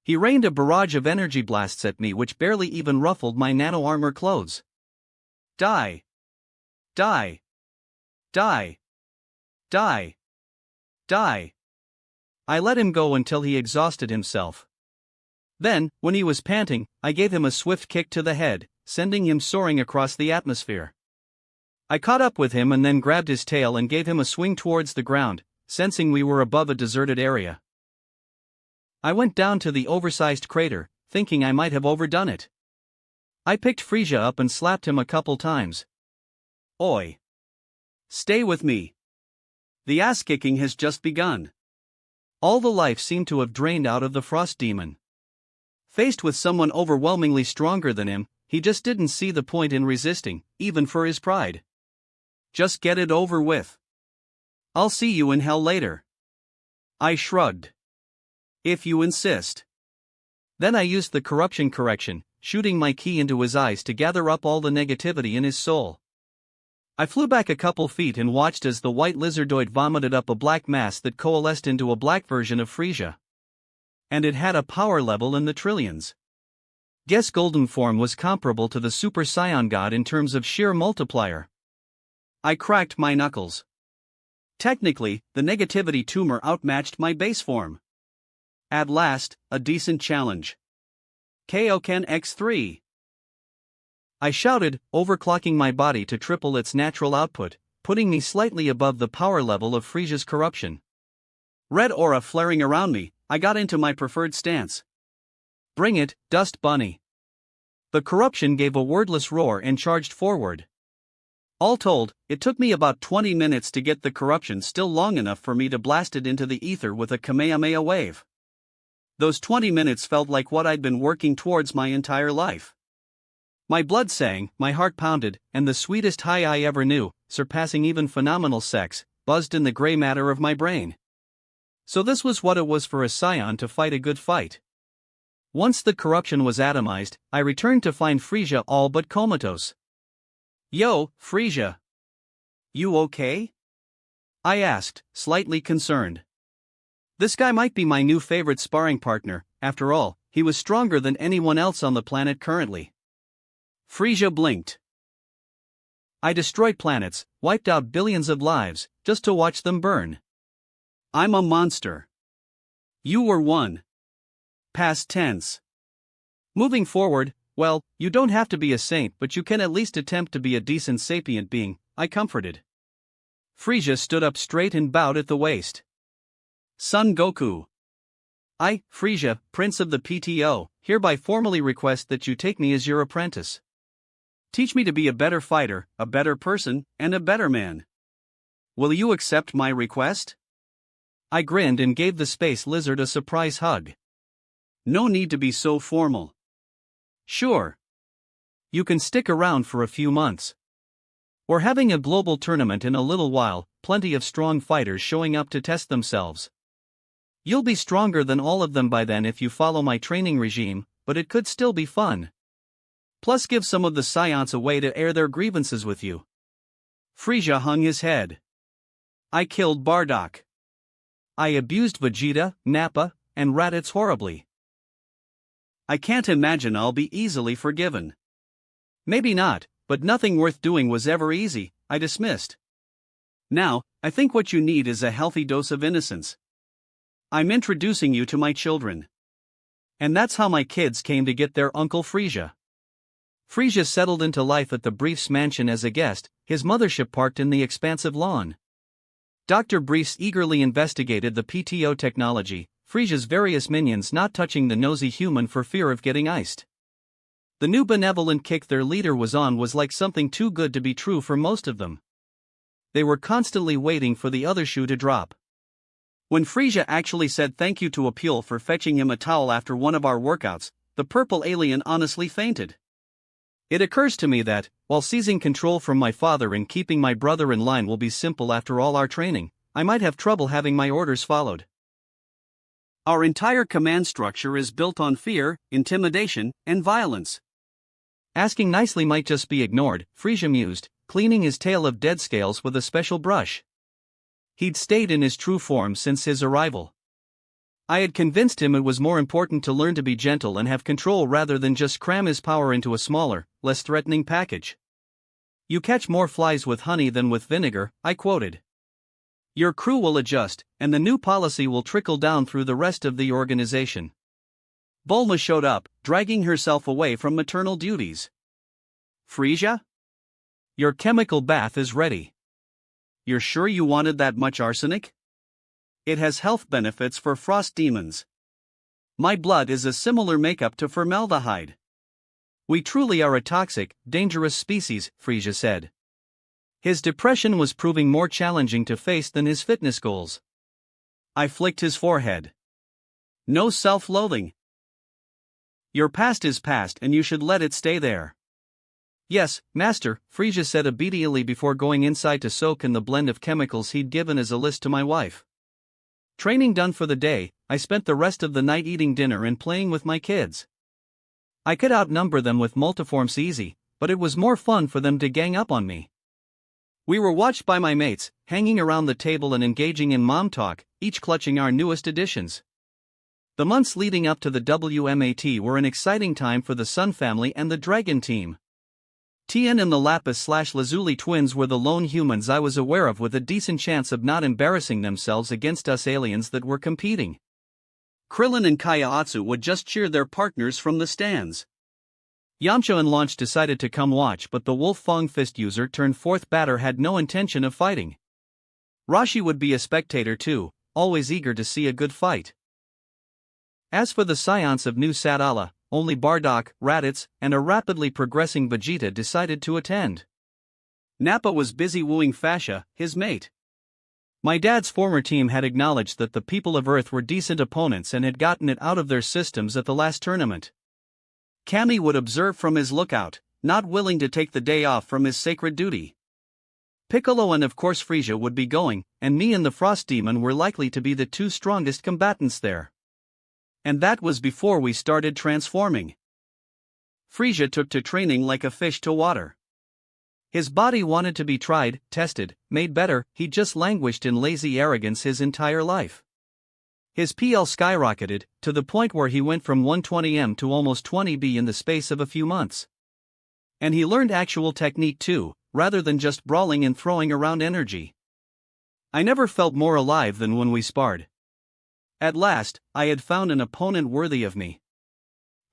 He rained a barrage of energy blasts at me which barely even ruffled my nano-armor clothes. Die! Die. Die. Die. Die. I let him go until he exhausted himself. Then, when he was panting, I gave him a swift kick to the head, sending him soaring across the atmosphere. I caught up with him and then grabbed his tail and gave him a swing towards the ground, sensing we were above a deserted area. I went down to the oversized crater, thinking I might have overdone it. I picked Frisia up and slapped him a couple times. Oi! Stay with me. The ass-kicking has just begun. All the life seemed to have drained out of the frost demon. Faced with someone overwhelmingly stronger than him, he just didn't see the point in resisting, even for his pride. Just get it over with. I'll see you in hell later. I shrugged. If you insist. Then I used the corruption correction, shooting my key into his eyes to gather up all the negativity in his soul. I flew back a couple feet and watched as the white lizardoid vomited up a black mass that coalesced into a black version of Frisia. And it had a power level in the trillions. Guess golden form was comparable to the Super Saiyan God in terms of sheer multiplier. I cracked my knuckles. Technically, the negativity tumor outmatched my base form. At last, a decent challenge. Kaioken X3. I shouted, overclocking my body to triple its natural output, putting me slightly above the power level of Frisia's corruption. Red aura flaring around me, I got into my preferred stance. Bring it, Dust Bunny. The corruption gave a wordless roar and charged forward. All told, it took me about 20 minutes to get the corruption still long enough for me to blast it into the ether with a Kamehameha wave. Those 20 minutes felt like what I'd been working towards my entire life. My blood sang, my heart pounded, and the sweetest high I ever knew, surpassing even phenomenal sex, buzzed in the gray matter of my brain. So this was what it was for a scion to fight a good fight. Once the corruption was atomized, I returned to find Frisia all but comatose. Yo, Frisia. You okay? I asked, slightly concerned. This guy might be my new favorite sparring partner. After all, he was stronger than anyone else on the planet currently. Frisia blinked. I destroyed planets, wiped out billions of lives, just to watch them burn. I'm a monster. You were one. Past tense. Moving forward, well, you don't have to be a saint, but you can at least attempt to be a decent sapient being, I comforted. Frisia stood up straight and bowed at the waist. Son Goku. I, Frisia, Prince of the PTO, hereby formally request that you take me as your apprentice. Teach me to be a better fighter, a better person, and a better man. Will you accept my request? I grinned and gave the space lizard a surprise hug. No need to be so formal. Sure. You can stick around for a few months. We're having a global tournament in a little while, plenty of strong fighters showing up to test themselves. You'll be stronger than all of them by then if you follow my training regime, but it could still be fun. Plus give some of the scions a way to air their grievances with you. Frisia hung his head. I killed Bardock. I abused Vegeta, Nappa, and Raditz horribly. I can't imagine I'll be easily forgiven. Maybe not, but nothing worth doing was ever easy, I dismissed. Now, I think what you need is a healthy dose of innocence. I'm introducing you to my children. And that's how my kids came to get their Uncle Frisia. Frisia settled into life at the Briefs mansion as a guest, his mothership parked in the expansive lawn. Dr. Briefs eagerly investigated the PTO technology, Frisia's various minions not touching the nosy human for fear of getting iced. The new benevolent kick their leader was on was like something too good to be true for most of them. They were constantly waiting for the other shoe to drop. When Frisia actually said thank you to Appeal for fetching him a towel after one of our workouts, the purple alien honestly fainted. It occurs to me that, while seizing control from my father and keeping my brother in line will be simple after all our training, I might have trouble having my orders followed. Our entire command structure is built on fear, intimidation, and violence. Asking nicely might just be ignored, Frisia mused, cleaning his tail of dead scales with a special brush. He'd stayed in his true form since his arrival. I had convinced him it was more important to learn to be gentle and have control rather than just cram his power into a smaller, less threatening package. You catch more flies with honey than with vinegar, I quoted. Your crew will adjust, and the new policy will trickle down through the rest of the organization. Bulma showed up, dragging herself away from maternal duties. Frisia? Your chemical bath is ready. You're sure you wanted that much arsenic? It has health benefits for frost demons. My blood is a similar makeup to formaldehyde. We truly are a toxic, dangerous species, Frisia said. His depression was proving more challenging to face than his fitness goals. I flicked his forehead. No self-loathing. Your past is past and you should let it stay there. Yes, master, Frisia said obediently before going inside to soak in the blend of chemicals he'd given as a list to my wife. Training done for the day, I spent the rest of the night eating dinner and playing with my kids. I could outnumber them with multiforms easy, but it was more fun for them to gang up on me. We were watched by my mates, hanging around the table and engaging in mom talk, each clutching our newest additions. The months leading up to the WMAT were an exciting time for the Sun family and the Dragon team. Tien and the Lapis/Lazuli twins were the lone humans I was aware of with a decent chance of not embarrassing themselves against us aliens that were competing. Krillin and Kaiatsu would just cheer their partners from the stands. Yamcha and Launch decided to come watch, but the Wolf Fang Fist user turned fourth batter had no intention of fighting. Rashi would be a spectator too, always eager to see a good fight. As for the scions of New Sadala, only Bardock, Raditz, and a rapidly progressing Vegeta decided to attend. Nappa was busy wooing Fascia, his mate. My dad's former team had acknowledged that the people of Earth were decent opponents and had gotten it out of their systems at the last tournament. Kami would observe from his lookout, not willing to take the day off from his sacred duty. Piccolo and of course Frisia would be going, and me and the Frost Demon were likely to be the two strongest combatants there. And that was before we started transforming. Frisia took to training like a fish to water. His body wanted to be tried, tested, made better. He just languished in lazy arrogance his entire life. His PL skyrocketed, to the point where he went from 120M to almost 20B in the space of a few months. And he learned actual technique too, rather than just brawling and throwing around energy. I never felt more alive than when we sparred. At last, I had found an opponent worthy of me.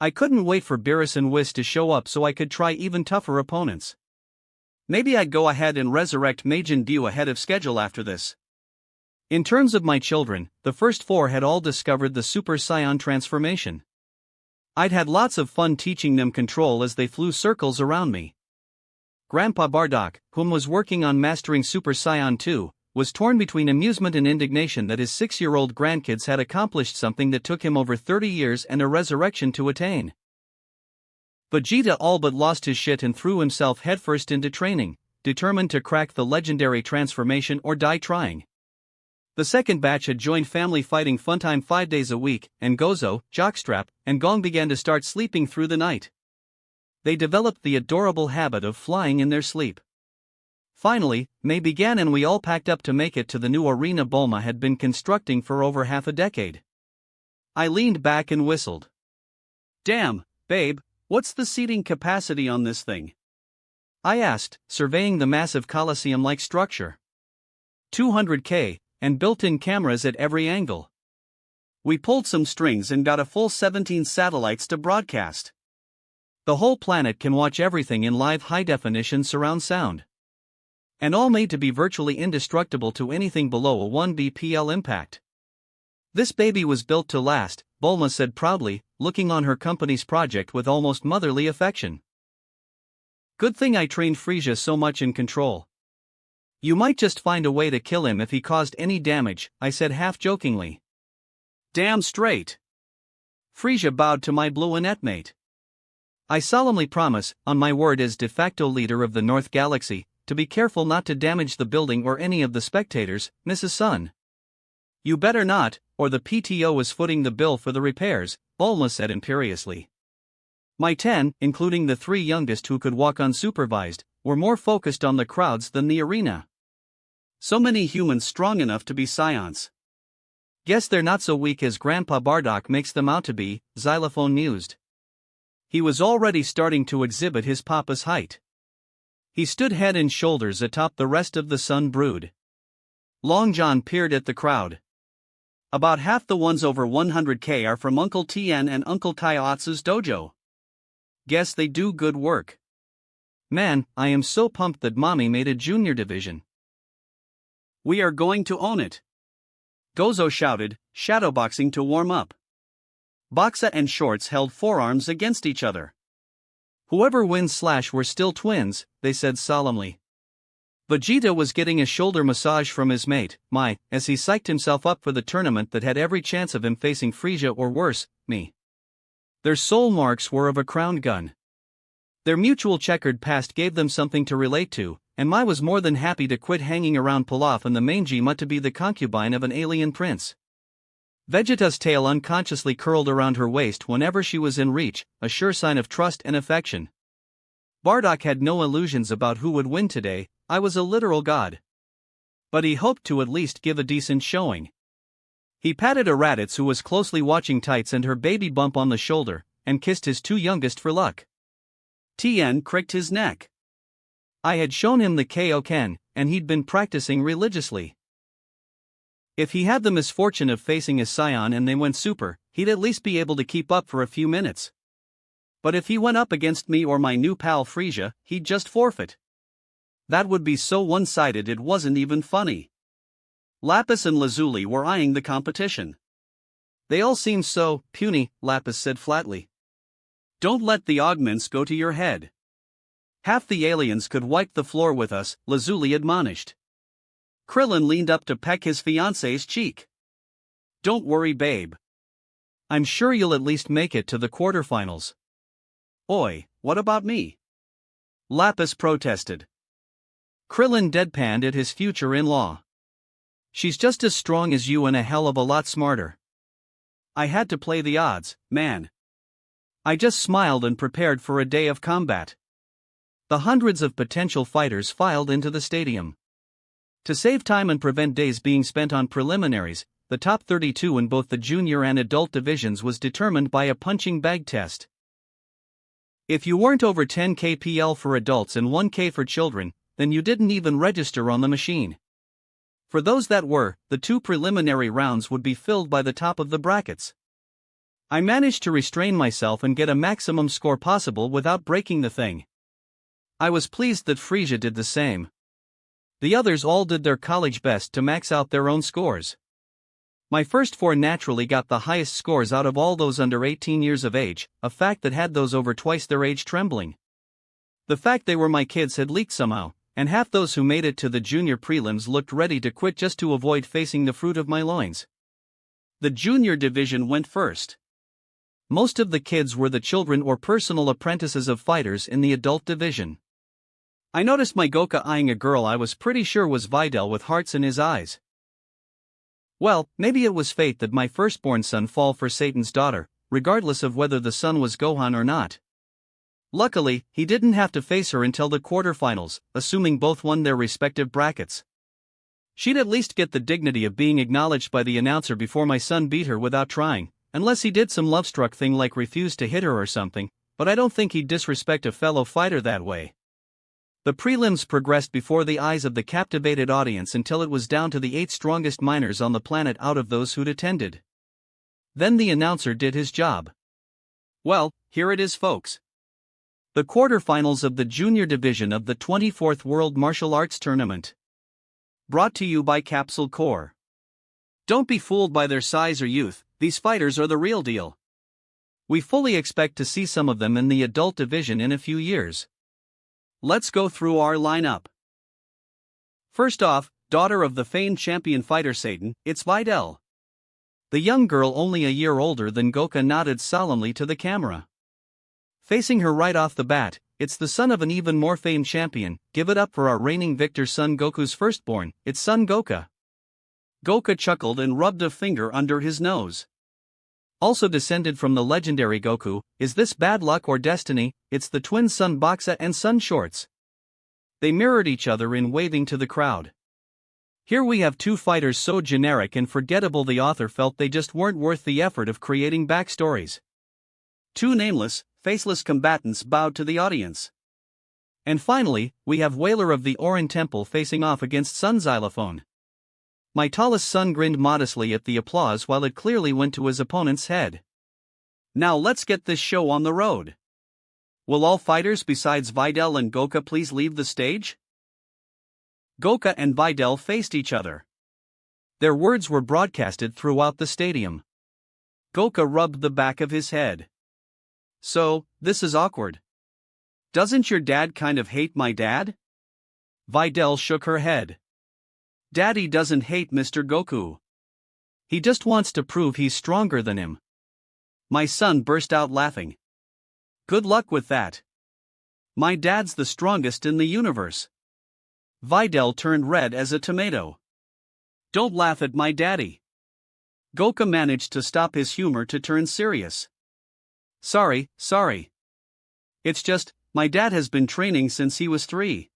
I couldn't wait for Beerus and Whis to show up so I could try even tougher opponents. Maybe I'd go ahead and resurrect Majin Buu ahead of schedule after this. In terms of my children, the first four had all discovered the Super Saiyan transformation. I'd had lots of fun teaching them control as they flew circles around me. Grandpa Bardock, whom was working on mastering Super Saiyan 2, was torn between amusement and indignation that his 6-year-old grandkids had accomplished something that took him over 30 years and a resurrection to attain. Vegeta all but lost his shit and threw himself headfirst into training, determined to crack the legendary transformation or die trying. The second batch had joined family fighting funtime 5 days a week, and Gozo, Jockstrap, and Gong began to start sleeping through the night. They developed the adorable habit of flying in their sleep. Finally, May began and we all packed up to make it to the new arena Bulma had been constructing for over half a decade. I leaned back and whistled. Damn, babe, what's the seating capacity on this thing? I asked, surveying the massive coliseum-like structure. 200K, and built-in cameras at every angle. We pulled some strings and got a full 17 satellites to broadcast. The whole planet can watch everything in live high-definition surround sound. And all made to be virtually indestructible to anything below a 1 BPL impact. This baby was built to last, Bulma said proudly, looking on her company's project with almost motherly affection. Good thing I trained Frisia so much in control. You might just find a way to kill him if he caused any damage, I said half-jokingly. Damn straight. Frisia bowed to my blue and mate. I solemnly promise, on my word as de facto leader of the North Galaxy, to be careful not to damage the building or any of the spectators, Mrs. Sun. You better not, or the PTO is footing the bill for the repairs, Bulma said imperiously. My 10, including the 3 youngest who could walk unsupervised, were more focused on the crowds than the arena. So many humans strong enough to be scions. Guess they're not so weak as Grandpa Bardock makes them out to be, Xylophone mused. He was already starting to exhibit his papa's height. He stood head and shoulders atop the rest of the Sun brood. Long John peered at the crowd. About half the ones over 100k are from Uncle Tien and Uncle Taiotsu's dojo. Guess they do good work. Man, I am so pumped that Mommy made a junior division. We are going to own it. Gozo shouted, shadowboxing to warm up. Boxa and Shorts held forearms against each other. Whoever wins / we're still twins, they said solemnly. Vegeta was getting a shoulder massage from his mate, Mai, as he psyched himself up for the tournament that had every chance of him facing Frieza or worse, me. Their soul marks were of a crown gun. Their mutual checkered past gave them something to relate to, and Mai was more than happy to quit hanging around Pilaf and the mangy mutt to be the concubine of an alien prince. Vegeta's tail unconsciously curled around her waist whenever she was in reach, a sure sign of trust and affection. Bardock had no illusions about who would win today. I was a literal god. But he hoped to at least give a decent showing. He patted a Raditz who was closely watching Tights and her baby bump on the shoulder, and kissed his two youngest for luck. Tien cricked his neck. I had shown him the Kaioken, and he'd been practicing religiously. If he had the misfortune of facing a Scion and they went super, he'd at least be able to keep up for a few minutes. But if he went up against me or my new pal Frieza, he'd just forfeit. That would be so one-sided it wasn't even funny. Lapis and Lazuli were eyeing the competition. They all seemed so puny, Lapis said flatly. Don't let the augments go to your head. Half the aliens could wipe the floor with us, Lazuli admonished. Krillin leaned up to peck his fiancée's cheek. Don't worry, babe. I'm sure you'll at least make it to the quarterfinals. Oi, what about me? Lapis protested. Krillin deadpanned at his future in-law. She's just as strong as you and a hell of a lot smarter. I had to play the odds, man. I just smiled and prepared for a day of combat. The hundreds of potential fighters filed into the stadium. To save time and prevent days being spent on preliminaries, the top 32 in both the junior and adult divisions was determined by a punching bag test. If you weren't over 10 kpl for adults and 1k for children, then you didn't even register on the machine. For those that were, the two preliminary rounds would be filled by the top of the brackets. I managed to restrain myself and get a maximum score possible without breaking the thing. I was pleased that Frieza did the same. The others all did their college best to max out their own scores. My first four naturally got the highest scores out of all those under 18 years of age, a fact that had those over twice their age trembling. The fact they were my kids had leaked somehow, and half those who made it to the junior prelims looked ready to quit just to avoid facing the fruit of my loins. The junior division went first. Most of the kids were the children or personal apprentices of fighters in the adult division. I noticed my Goku eyeing a girl I was pretty sure was Videl with hearts in his eyes. Well, maybe it was fate that my firstborn son fall for Satan's daughter, regardless of whether the son was Gohan or not. Luckily, he didn't have to face her until the quarterfinals, assuming both won their respective brackets. She'd at least get the dignity of being acknowledged by the announcer before my son beat her without trying, unless he did some love-struck thing like refuse to hit her or something, but I don't think he'd disrespect a fellow fighter that way. The prelims progressed before the eyes of the captivated audience until it was down to the 8 strongest minors on the planet out of those who'd attended. Then the announcer did his job. Well, here it is, folks. The quarterfinals of the junior division of the 24th World Martial Arts Tournament. Brought to you by Capsule Corps. Don't be fooled by their size or youth, these fighters are the real deal. We fully expect to see some of them in the adult division in a few years. Let's go through our lineup. First off, daughter of the famed champion fighter Satan, it's Videl. The young girl only a year older than Goku nodded solemnly to the camera. Facing her right off the bat, it's the son of an even more famed champion. Give it up for our reigning victor Son Goku's firstborn, it's Son Goku. Goku chuckled and rubbed a finger under his nose. Also descended from the legendary Goku, is this bad luck or destiny? It's the twin Son Boxa and Son Shorts. They mirrored each other in waving to the crowd. Here we have two fighters so generic and forgettable the author felt they just weren't worth the effort of creating backstories. Two nameless, faceless combatants bowed to the audience. And finally, we have Whaler of the Orin Temple facing off against Sun Xylophone. My tallest son grinned modestly at the applause while it clearly went to his opponent's head. Now let's get this show on the road. Will all fighters besides Videl and Goku please leave the stage? Goku and Videl faced each other. Their words were broadcasted throughout the stadium. Goku rubbed the back of his head. So, this is awkward. Doesn't your dad kind of hate my dad? Videl shook her head. Daddy doesn't hate Mr. Goku. He just wants to prove he's stronger than him. My son burst out laughing. Good luck with that. My dad's the strongest in the universe. Videl turned red as a tomato. Don't laugh at my daddy. Goku managed to stop his humor to turn serious. Sorry. It's just, my dad has been training since he was 3.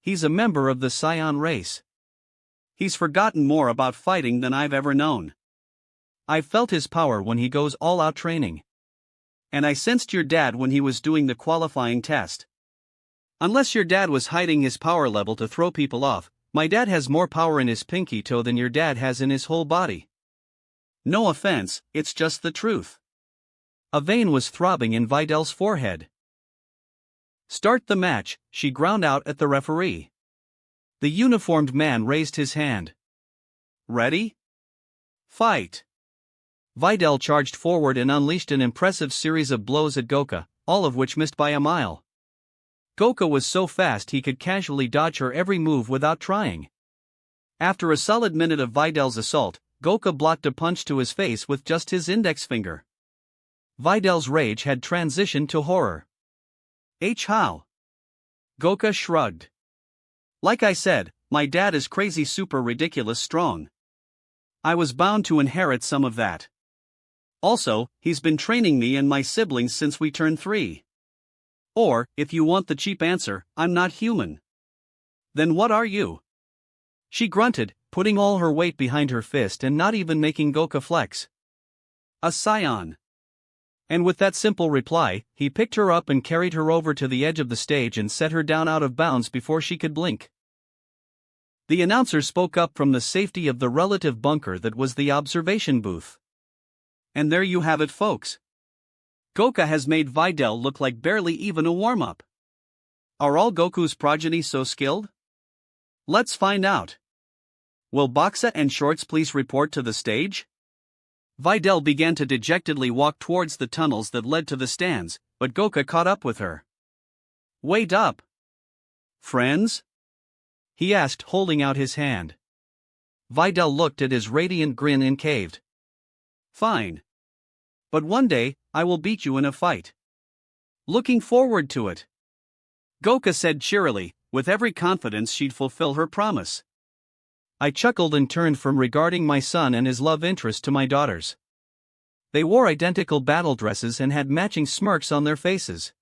He's a member of the Scion race. He's forgotten more about fighting than I've ever known. I've felt his power when he goes all out training. And I sensed your dad when he was doing the qualifying test. Unless your dad was hiding his power level to throw people off, my dad has more power in his pinky toe than your dad has in his whole body. No offense, it's just the truth. A vein was throbbing in Videl's forehead. Start the match, she ground out at the referee. The uniformed man raised his hand. Ready? Fight! Videl charged forward and unleashed an impressive series of blows at Goku, all of which missed by a mile. Goku was so fast he could casually dodge her every move without trying. After a solid minute of Videl's assault, Goku blocked a punch to his face with just his index finger. Videl's rage had transitioned to horror. How? Goku shrugged. Like I said, my dad is crazy super ridiculous strong. I was bound to inherit some of that. Also, he's been training me and my siblings since we turned 3. Or, if you want the cheap answer, I'm not human. Then what are you? She grunted, putting all her weight behind her fist and not even making Goku flex. A Scion. And with that simple reply, he picked her up and carried her over to the edge of the stage and set her down out of bounds before she could blink. The announcer spoke up from the safety of the relative bunker that was the observation booth. And there you have it, folks. Goku has made Videl look like barely even a warm-up. Are all Goku's progeny so skilled? Let's find out. Will Boxa and Shorts please report to the stage? Videl began to dejectedly walk towards the tunnels that led to the stands, but Goku caught up with her. Wait up. Friends? He asked, holding out his hand. Videl looked at his radiant grin and caved. Fine. But one day, I will beat you in a fight. Looking forward to it. Goku said cheerily, with every confidence she'd fulfill her promise. I chuckled and turned from regarding my son and his love interest to my daughters. They wore identical battle dresses and had matching smirks on their faces.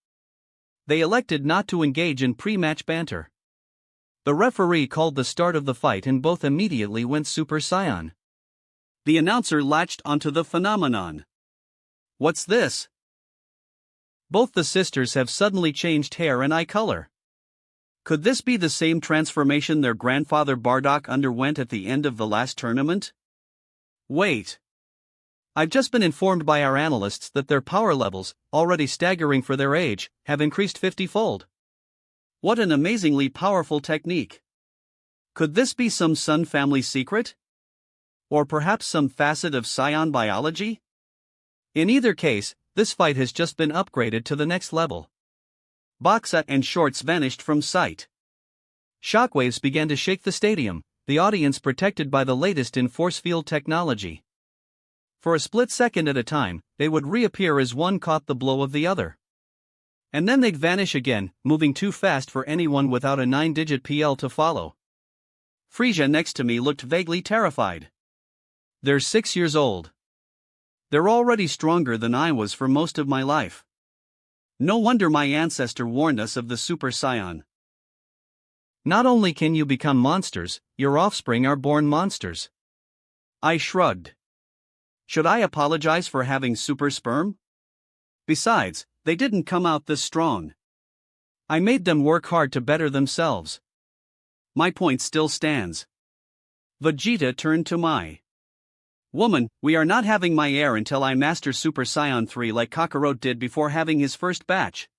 They elected not to engage in pre-match banter. The referee called the start of the fight and both immediately went Super Saiyan. The announcer latched onto the phenomenon. What's this? Both the sisters have suddenly changed hair and eye color. Could this be the same transformation their grandfather Bardock underwent at the end of the last tournament? Wait. I've just been informed by our analysts that their power levels, already staggering for their age, have increased 50-fold. What an amazingly powerful technique. Could this be some Sun family secret? Or perhaps some facet of Scion biology? In either case, this fight has just been upgraded to the next level. Boxa and Shorts vanished from sight. Shockwaves began to shake the stadium, the audience protected by the latest in force field technology. For a split second at a time, they would reappear as one caught the blow of the other. And then they'd vanish again, moving too fast for anyone without a 9-digit PL to follow. Frisia next to me looked vaguely terrified. They're 6 years old. They're already stronger than I was for most of my life. No wonder my ancestor warned us of the Super Saiyan. Not only can you become monsters, your offspring are born monsters. I shrugged. Should I apologize for having super sperm? Besides, they didn't come out this strong. I made them work hard to better themselves. My point still stands. Vegeta turned to Mai. Woman, we are not having my heir until I master Super Saiyan 3 like Kakarot did before having his first batch.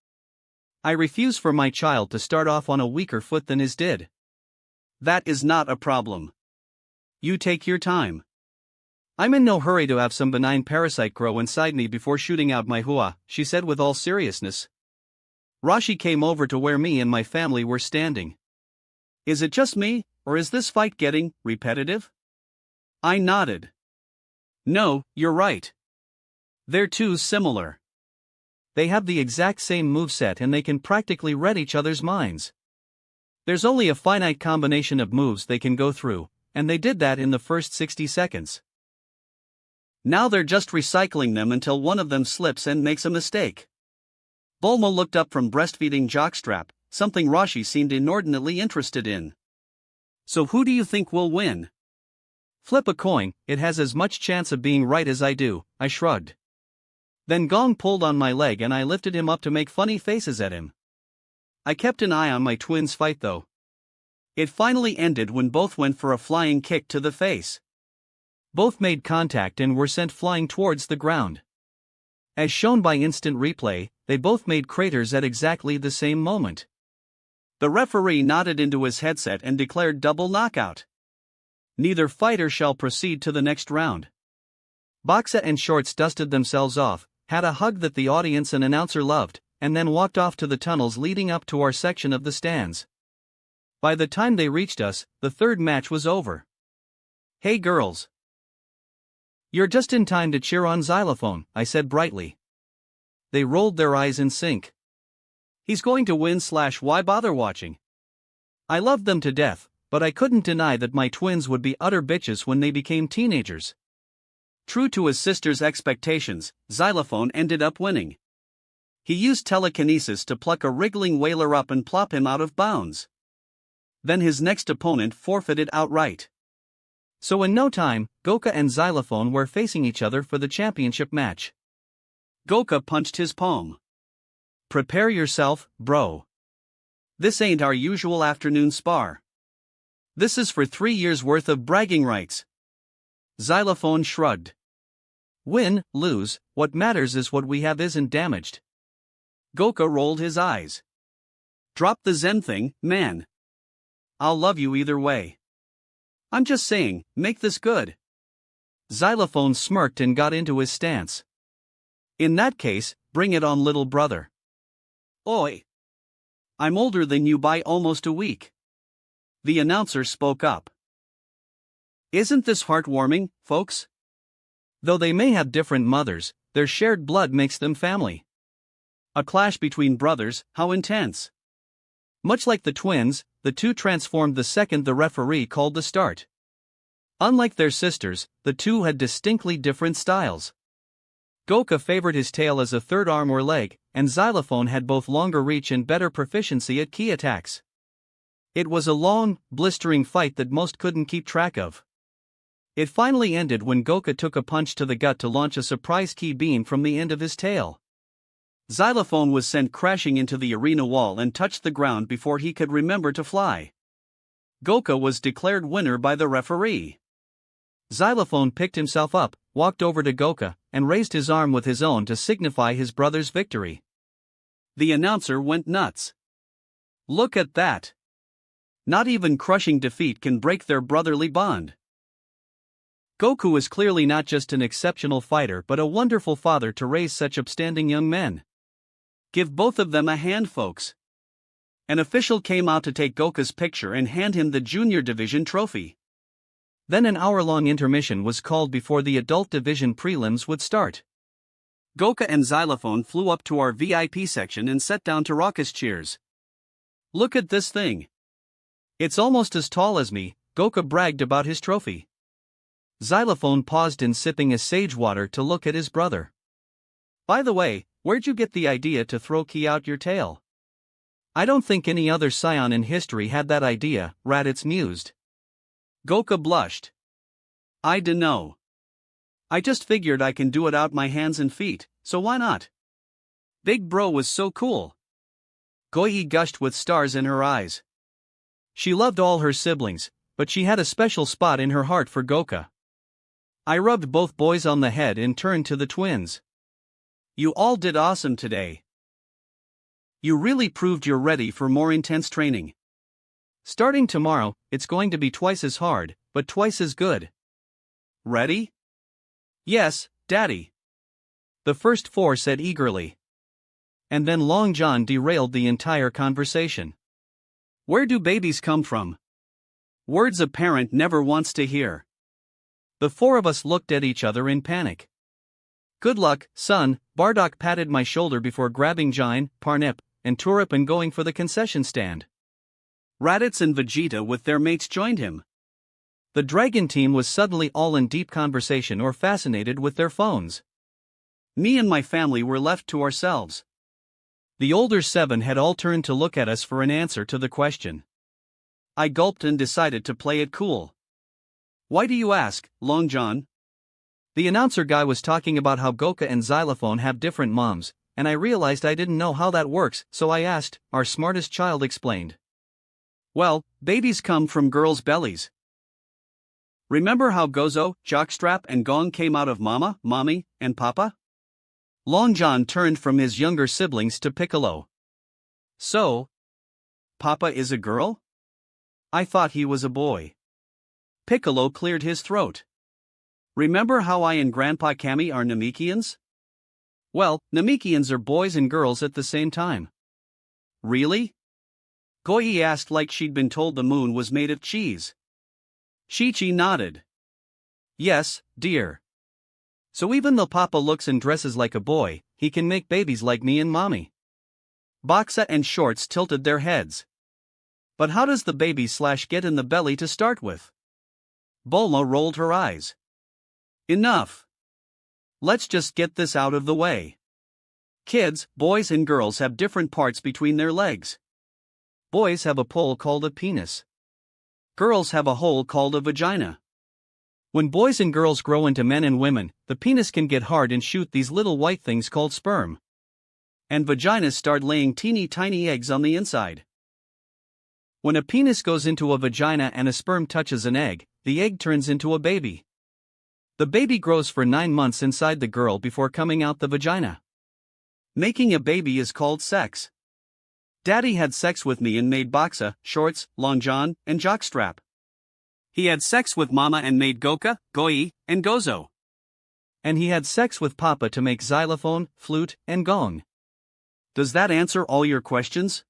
I refuse for my child to start off on a weaker foot than his did. That is not a problem. You take your time. I'm in no hurry to have some benign parasite grow inside me before shooting out my hua, she said with all seriousness. Rashi came over to where me and my family were standing. Is it just me, or is this fight getting repetitive? I nodded. No, you're right. They're too similar. They have the exact same moveset and they can practically read each other's minds. There's only a finite combination of moves they can go through, and they did that in the first 60 seconds. Now they're just recycling them until one of them slips and makes a mistake. Bulma looked up from breastfeeding jockstrap, something Rashi seemed inordinately interested in. So who do you think will win? Flip a coin, it has as much chance of being right as I do, I shrugged. Then Gong pulled on my leg and I lifted him up to make funny faces at him. I kept an eye on my twins' fight though. It finally ended when both went for a flying kick to the face. Both made contact and were sent flying towards the ground. As shown by instant replay, they both made craters at exactly the same moment. The referee nodded into his headset and declared double knockout. Neither fighter shall proceed to the next round. Boxa and Shorts dusted themselves off, had a hug that the audience and announcer loved, and then walked off to the tunnels leading up to our section of the stands. By the time they reached us, the third match was over. Hey girls. You're just in time to cheer on Xylophone, I said brightly. They rolled their eyes in sync. He's going to win / why bother watching? I loved them to death, but I couldn't deny that my twins would be utter bitches when they became teenagers. True to his sister's expectations, Xylophone ended up winning. He used telekinesis to pluck a wriggling whaler up and plop him out of bounds. Then his next opponent forfeited outright. So in no time, Goku and Xylophone were facing each other for the championship match. Goku punched his palm. Prepare yourself, bro. This ain't our usual afternoon spar. This is for 3 years' worth of bragging rights. Xylophone shrugged. Win, lose, what matters is what we have isn't damaged. Goku rolled his eyes. Drop the Zen thing, man. I'll love you either way. I'm just saying, make this good. Xylophone smirked and got into his stance. In that case, bring it on, little brother. Oi. I'm older than you by almost a week. The announcer spoke up. Isn't this heartwarming, folks? Though they may have different mothers, their shared blood makes them family. A clash between brothers, how intense. Much like the twins, the two transformed the second the referee called the start. Unlike their sisters, the two had distinctly different styles. Goku favored his tail as a third arm or leg, and Xylophone had both longer reach and better proficiency at key attacks. It was a long, blistering fight that most couldn't keep track of. It finally ended when Goku took a punch to the gut to launch a surprise key beam from the end of his tail. Xylophone was sent crashing into the arena wall and touched the ground before he could remember to fly. Goku was declared winner by the referee. Xylophone picked himself up, walked over to Goku, and raised his arm with his own to signify his brother's victory. The announcer went nuts. Look at that. Not even crushing defeat can break their brotherly bond. Goku is clearly not just an exceptional fighter but a wonderful father to raise such upstanding young men. Give both of them a hand, folks. An official came out to take Goku's picture and hand him the Junior Division trophy. Then an hour-long intermission was called before the Adult Division prelims would start. Goku and Xylophone flew up to our VIP section and sat down to raucous cheers. Look at this thing. It's almost as tall as me, Goku bragged about his trophy. Xylophone paused in sipping his sage water to look at his brother. By the way, where'd you get the idea to throw key out your tail? I don't think any other Saiyan in history had that idea, Raditz mused. Goku blushed. I dunno. I just figured I can do it out my hands and feet, so why not? Big bro was so cool. Goi gushed with stars in her eyes. She loved all her siblings, but she had a special spot in her heart for Goku. I rubbed both boys on the head and turned to the twins. You all did awesome today. You really proved you're ready for more intense training. Starting tomorrow, it's going to be twice as hard, but twice as good. Ready? Yes, Daddy. The first four said eagerly. And then Long John derailed the entire conversation. Where do babies come from? Words a parent never wants to hear. The four of us looked at each other in panic. Good luck, son, Bardock patted my shoulder before grabbing Jine, Parnip, and Turip and going for the concession stand. Raditz and Vegeta with their mates joined him. The dragon team was suddenly all in deep conversation or fascinated with their phones. Me and my family were left to ourselves. The older seven had all turned to look at us for an answer to the question. I gulped and decided to play it cool. Why do you ask, Long John? The announcer guy was talking about how Goku and Xylophone have different moms, and I realized I didn't know how that works, so I asked. Our smartest child explained. Well, babies come from girls' bellies. Remember how Gozo, Jockstrap and Gong came out of Mama, Mommy, and Papa? Long John turned from his younger siblings to Piccolo. So, Papa is a girl? I thought he was a boy. Piccolo cleared his throat. Remember how I and Grandpa Kami are Namekians? Well, Namekians are boys and girls at the same time. Really? Goi asked like she'd been told the moon was made of cheese. Chi-Chi nodded. Yes, dear. So even though Papa looks and dresses like a boy, he can make babies like me and Mommy. Boxa and Shorts tilted their heads. But how does the baby get in the belly to start with? Bulma rolled her eyes. Enough. Let's just get this out of the way. Kids, boys and girls have different parts between their legs. Boys have a pole called a penis. Girls have a hole called a vagina. When boys and girls grow into men and women, the penis can get hard and shoot these little white things called sperm. And vaginas start laying teeny tiny eggs on the inside. When a penis goes into a vagina and a sperm touches an egg, the egg turns into a baby. The baby grows for 9 months inside the girl before coming out the vagina. Making a baby is called sex. Daddy had sex with me and made Boxa, Shorts, Long John, and Jockstrap. He had sex with Mama and made Goku, Goi, and Gozo. And he had sex with Papa to make Xylophone, Flute, and Gong. Does that answer all your questions?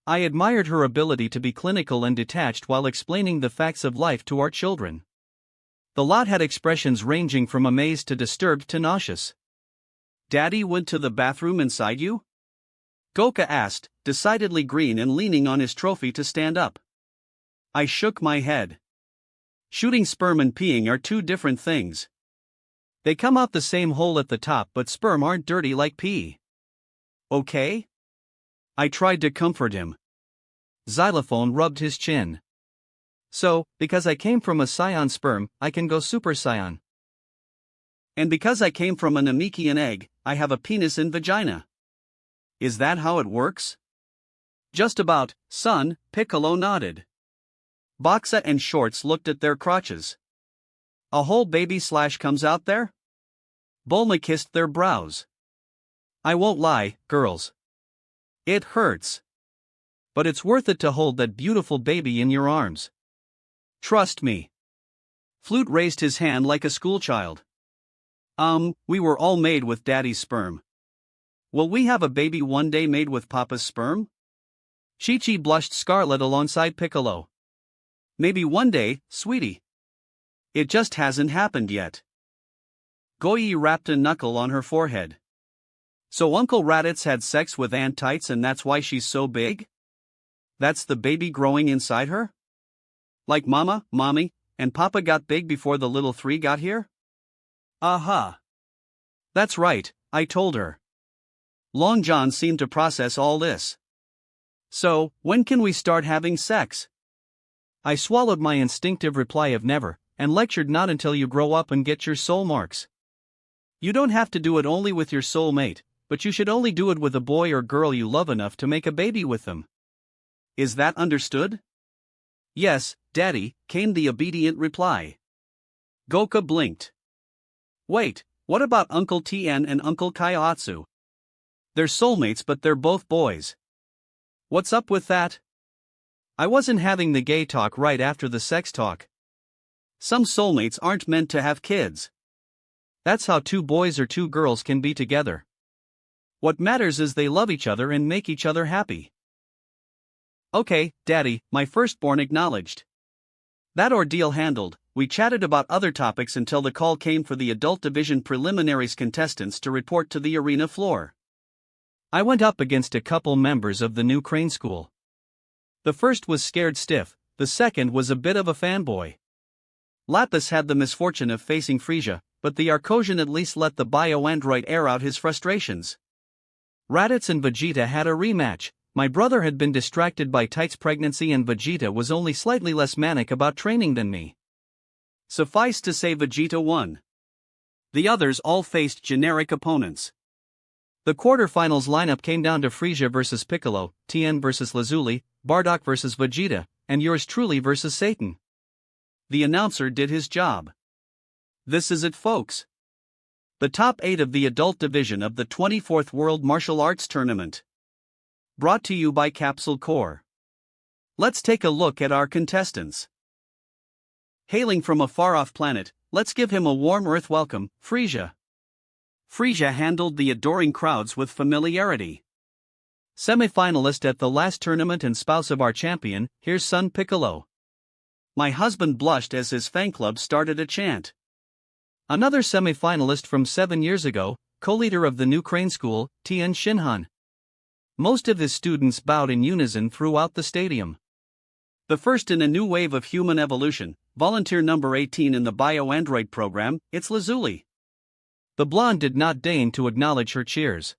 I admired her ability to be clinical and detached while explaining the facts of life to our children. The lot had expressions ranging from amazed to disturbed to nauseous. Daddy went to the bathroom inside you? Goku asked, decidedly green and leaning on his trophy to stand up. I shook my head. Shooting sperm and peeing are two different things. They come out the same hole at the top, but sperm aren't dirty like pee. Okay? I tried to comfort him. Xylophone rubbed his chin. So, because I came from a Scion sperm, I can go Super Saiyan. And because I came from a Namekian egg, I have a penis and vagina. Is that how it works? Just about, son, Piccolo nodded. Boxa and Shorts looked at their crotches. A whole baby comes out there? Bulma kissed their brows. I won't lie, girls. It hurts. But it's worth it to hold that beautiful baby in your arms. Trust me. Flute raised his hand like a schoolchild. We were all made with Daddy's sperm. Will we have a baby one day made with Papa's sperm? Chi-Chi blushed scarlet alongside Piccolo. Maybe one day, sweetie. It just hasn't happened yet. Goi rapped a knuckle on her forehead. So Uncle Raditz had sex with Aunt Tights and that's why she's so big? That's the baby growing inside her? Like Mama, Mommy, and Papa got big before the little three got here? Aha. That's right, I told her. Long John seemed to process all this. So, when can we start having sex? I swallowed my instinctive reply of never, and lectured not until you grow up and get your soul marks. You don't have to do it only with your soulmate, but you should only do it with a boy or girl you love enough to make a baby with them. Is that understood? Yes, Daddy, came the obedient reply. Goku blinked. Wait, what about Uncle Tien and Uncle Kaiotsu? They're soulmates, but they're both boys. What's up with that? I wasn't having the gay talk right after the sex talk. Some soulmates aren't meant to have kids. That's how two boys or two girls can be together. What matters is they love each other and make each other happy. Okay, Daddy, my firstborn acknowledged. That ordeal handled, we chatted about other topics until the call came for the Adult Division preliminaries contestants to report to the arena floor. I went up against a couple members of the new Crane School. The first was scared stiff, the second was a bit of a fanboy. Lapis had the misfortune of facing Frisia, but the Arcosian at least let the bio-android air out his frustrations. Raditz and Vegeta had a rematch. My brother had been distracted by Tite's pregnancy and Vegeta was only slightly less manic about training than me. Suffice to say Vegeta won. The others all faced generic opponents. The quarterfinals lineup came down to Frisia vs Piccolo, Tien vs Lazuli, Bardock vs Vegeta, and yours truly vs Satan. The announcer did his job. This is it, folks. The top 8 of the adult division of the 24th World Martial Arts Tournament. Brought to you by Capsule Corps. Let's take a look at our contestants. Hailing from a far-off planet, let's give him a warm Earth welcome, Frisia. Frisia handled the adoring crowds with familiarity. Semi-finalist at the last tournament and spouse of our champion, here's son Piccolo. My husband blushed as his fan club started a chant. Another semi-finalist from 7 years ago, co-leader of the new Crane School, Tien Shinhan. Most of his students bowed in unison throughout the stadium. The first in a new wave of human evolution, volunteer number 18 in the bio-android program, it's Lazuli. The blonde did not deign to acknowledge her cheers.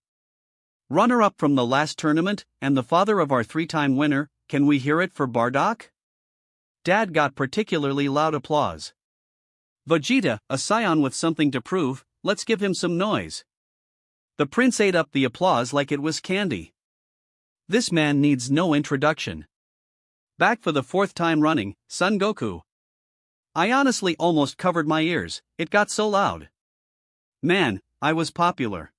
Runner-up from the last tournament, and the father of our 3-time winner, can we hear it for Bardock? Dad got particularly loud applause. Vegeta, a scion with something to prove, let's give him some noise. The prince ate up the applause like it was candy. This man needs no introduction. Back for the 4th time running, Son Goku. I honestly almost covered my ears, it got so loud. Man, I was popular.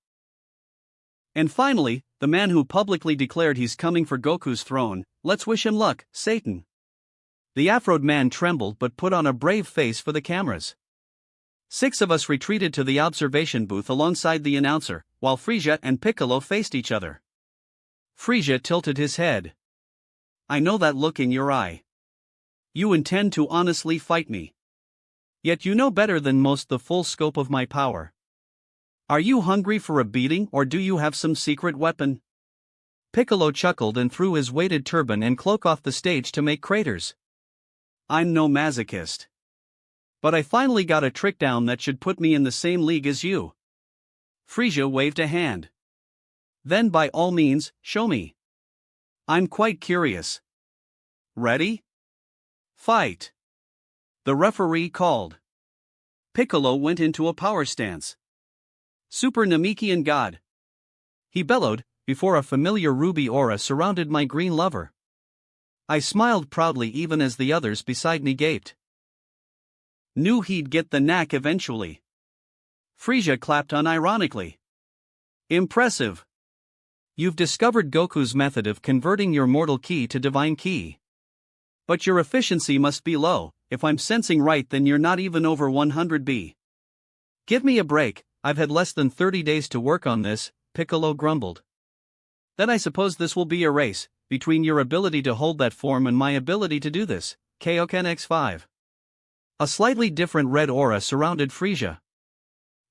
And finally, the man who publicly declared he's coming for Goku's throne, let's wish him luck, Satan. The afroed man trembled but put on a brave face for the cameras. 6 of us retreated to the observation booth alongside the announcer, while Frisia and Piccolo faced each other. Frisia tilted his head. I know that look in your eye. You intend to honestly fight me. Yet you know better than most the full scope of my power. Are you hungry for a beating or do you have some secret weapon? Piccolo chuckled and threw his weighted turban and cloak off the stage to make craters. I'm no masochist. But I finally got a trick down that should put me in the same league as you. Frisia waved a hand. Then by all means, show me. I'm quite curious. Ready? Fight. The referee called. Piccolo went into a power stance. Super Namekian God. He bellowed, before a familiar ruby aura surrounded my green lover. I smiled proudly even as the others beside me gaped. Knew he'd get the knack eventually. Frisia clapped unironically. Impressive. You've discovered Goku's method of converting your mortal ki to divine ki. But your efficiency must be low. If I'm sensing right, then you're not even over 100B. Give me a break, I've had less than 30 days to work on this, Piccolo grumbled. Then I suppose this will be a race, between your ability to hold that form and my ability to do this, Kaioken X5. A slightly different red aura surrounded Frisia.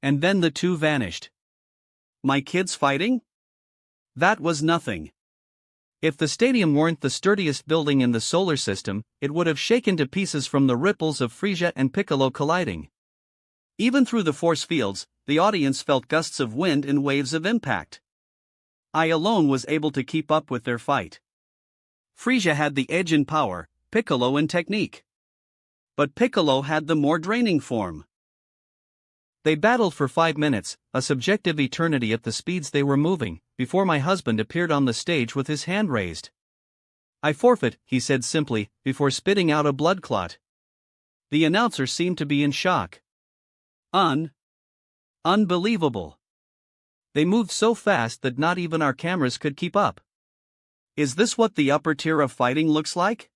And then the two vanished. My kids fighting? That was nothing. If the stadium weren't the sturdiest building in the solar system, it would have shaken to pieces from the ripples of Frisia and Piccolo colliding. Even through the force fields, the audience felt gusts of wind and waves of impact. I alone was able to keep up with their fight. Frisia had the edge in power, Piccolo in technique. But Piccolo had the more draining form. They battled for 5 minutes, a subjective eternity at the speeds they were moving, before my husband appeared on the stage with his hand raised. "I forfeit," he said simply, before spitting out a blood clot. The announcer seemed to be in shock. Unbelievable. They moved so fast that not even our cameras could keep up. Is this what the upper tier of fighting looks like?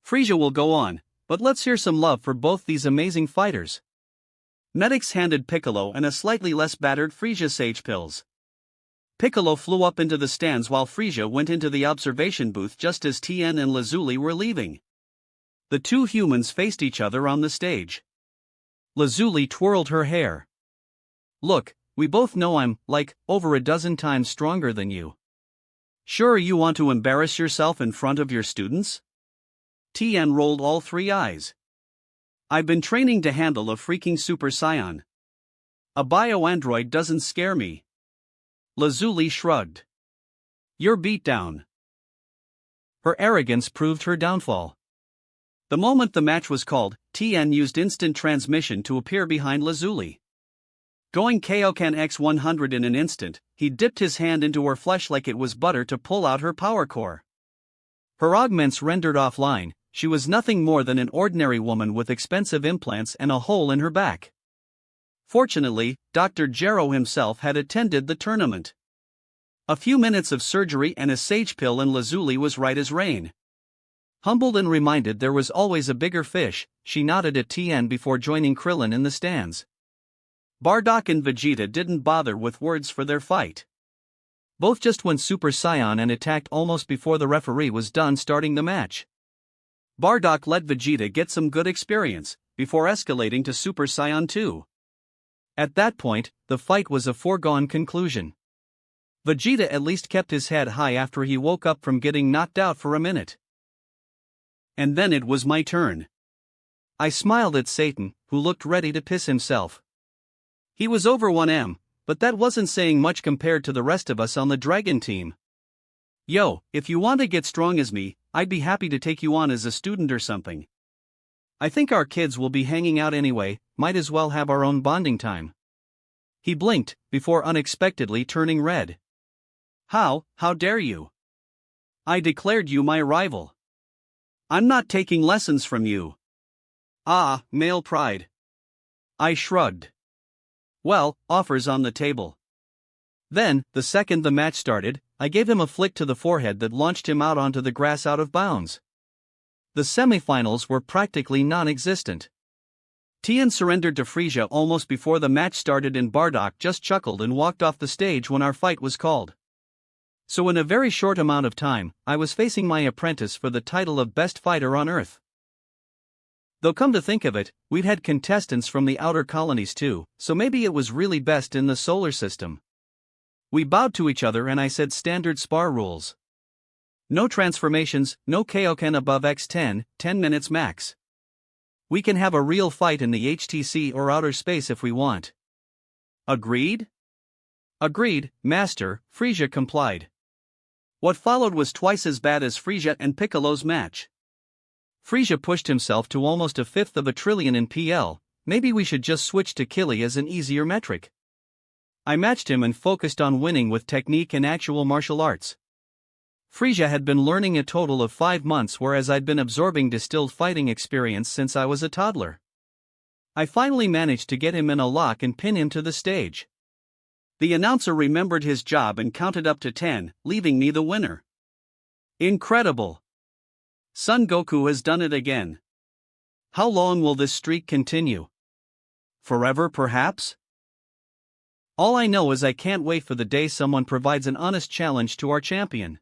Frieza will go on, but let's hear some love for both these amazing fighters. Medics handed Piccolo and a slightly less battered Frieza sage pills. Piccolo flew up into the stands while Frieza went into the observation booth just as Tien and Lazuli were leaving. The two humans faced each other on the stage. Lazuli twirled her hair. "Look, we both know I'm, like, over a dozen times stronger than you. Sure you want to embarrass yourself in front of your students?" Tien rolled all 3 eyes. "I've been training to handle a freaking Super Saiyan. A bio-android doesn't scare me." Lazuli shrugged. "You're beat down." Her arrogance proved her downfall. The moment the match was called, Tien used instant transmission to appear behind Lazuli. Going Kaioken X100 in an instant, he dipped his hand into her flesh like it was butter to pull out her power core. Her augments rendered offline, she was nothing more than an ordinary woman with expensive implants and a hole in her back. Fortunately, Dr. Gero himself had attended the tournament. A few minutes of surgery and a sage pill and Lazuli was right as rain. Humbled and reminded there was always a bigger fish, she nodded at Tien before joining Krillin in the stands. Bardock and Vegeta didn't bother with words for their fight. Both just went Super Saiyan and attacked almost before the referee was done starting the match. Bardock let Vegeta get some good experience, before escalating to Super Saiyan 2. At that point, the fight was a foregone conclusion. Vegeta at least kept his head high after he woke up from getting knocked out for a minute. And then it was my turn. I smiled at Satan, who looked ready to piss himself. He was over 1M, but that wasn't saying much compared to the rest of us on the Dragon team. "Yo, if you want to get strong as me, I'd be happy to take you on as a student or something. I think our kids will be hanging out anyway, might as well have our own bonding time." He blinked, before unexpectedly turning red. How dare you? I declared you my rival. I'm not taking lessons from you." "Ah, male pride." I shrugged. "Well, offers on the table." Then, the second the match started, I gave him a flick to the forehead that launched him out onto the grass out of bounds. The semifinals were practically non-existent. Tien surrendered to Frieza almost before the match started and Bardock just chuckled and walked off the stage when our fight was called. So in a very short amount of time, I was facing my apprentice for the title of best fighter on Earth. Though come to think of it, we'd had contestants from the outer colonies too, so maybe it was really best in the solar system. We bowed to each other and I said standard spar rules. No transformations, no Kaioken above X10, 10 minutes max. We can have a real fight in the HTC or outer space if we want. Agreed? Agreed, Master, Frieza complied. What followed was twice as bad as Frieza and Piccolo's match. Frieza pushed himself to almost a fifth of a trillion in PL, maybe we should just switch to Kili as an easier metric. I matched him and focused on winning with technique and actual martial arts. Frieza had been learning a total of 5 months whereas I'd been absorbing distilled fighting experience since I was a toddler. I finally managed to get him in a lock and pin him to the stage. The announcer remembered his job and counted up to 10, leaving me the winner. Incredible! Son Goku has done it again. How long will this streak continue? Forever, perhaps? All I know is I can't wait for the day someone provides an honest challenge to our champion.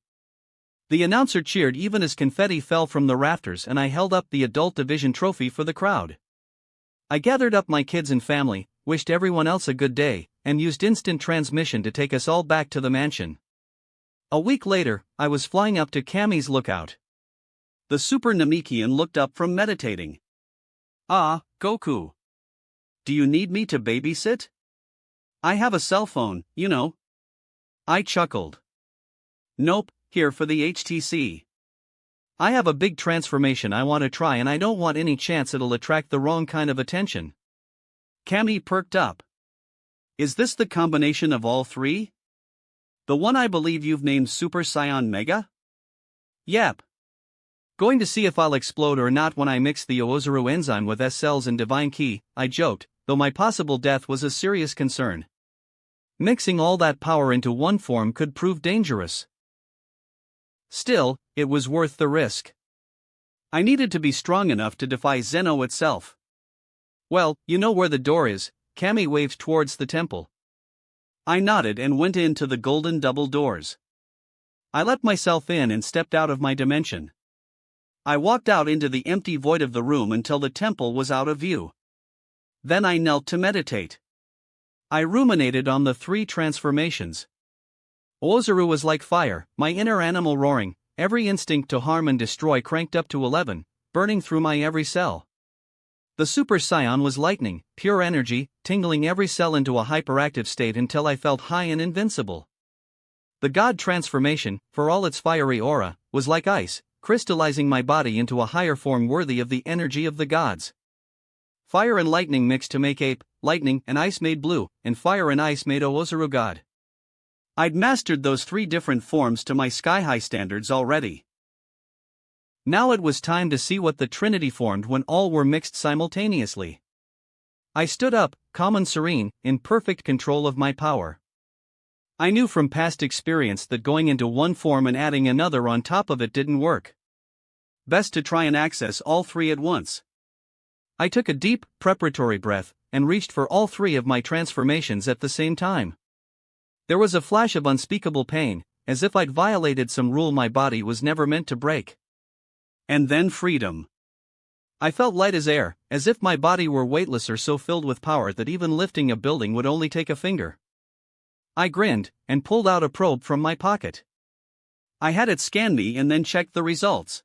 The announcer cheered even as confetti fell from the rafters and I held up the adult division trophy for the crowd. I gathered up my kids and family, wished everyone else a good day, and used instant transmission to take us all back to the mansion. A week later, I was flying up to Kami's lookout. The Super Namekian looked up from meditating. "Ah, Goku. Do you need me to babysit? I have a cell phone, you know." I chuckled. "Nope, here for the HTC. I have a big transformation I want to try and I don't want any chance it'll attract the wrong kind of attention." Cammy perked up. Is this the combination of all three? The one I believe you've named Super Saiyan Mega? Yep. Going to see if I'll explode or not when I mix the Oozaru enzyme with S cells and Divine Ki, I joked, though my possible death was a serious concern. Mixing all that power into one form could prove dangerous. Still, it was worth the risk. I needed to be strong enough to defy Zeno itself. Well, you know where the door is, Cammy waved towards the temple. I nodded and went into the golden double doors. I let myself in and stepped out of my dimension. I walked out into the empty void of the room until the temple was out of view. Then I knelt to meditate. I ruminated on the three transformations. Oozaru was like fire, my inner animal roaring, every instinct to harm and destroy cranked up to 11, burning through my every cell. The Super Saiyan was lightning, pure energy, tingling every cell into a hyperactive state until I felt high and invincible. The God transformation, for all its fiery aura, was like ice, crystallizing my body into a higher form worthy of the energy of the gods. Fire and lightning mixed to make ape, lightning and ice made blue, and fire and ice made Oozaru God. I'd mastered those three different forms to my sky-high standards already. Now it was time to see what the Trinity formed when all were mixed simultaneously. I stood up, calm and serene, in perfect control of my power. I knew from past experience that going into one form and adding another on top of it didn't work. Best to try and access all three at once. I took a deep, preparatory breath, and reached for all three of my transformations at the same time. There was a flash of unspeakable pain, as if I'd violated some rule my body was never meant to break. And then freedom. I felt light as air, as if my body were weightless or so filled with power that even lifting a building would only take a finger. I grinned, and pulled out a probe from my pocket. I had it scan me and then checked the results.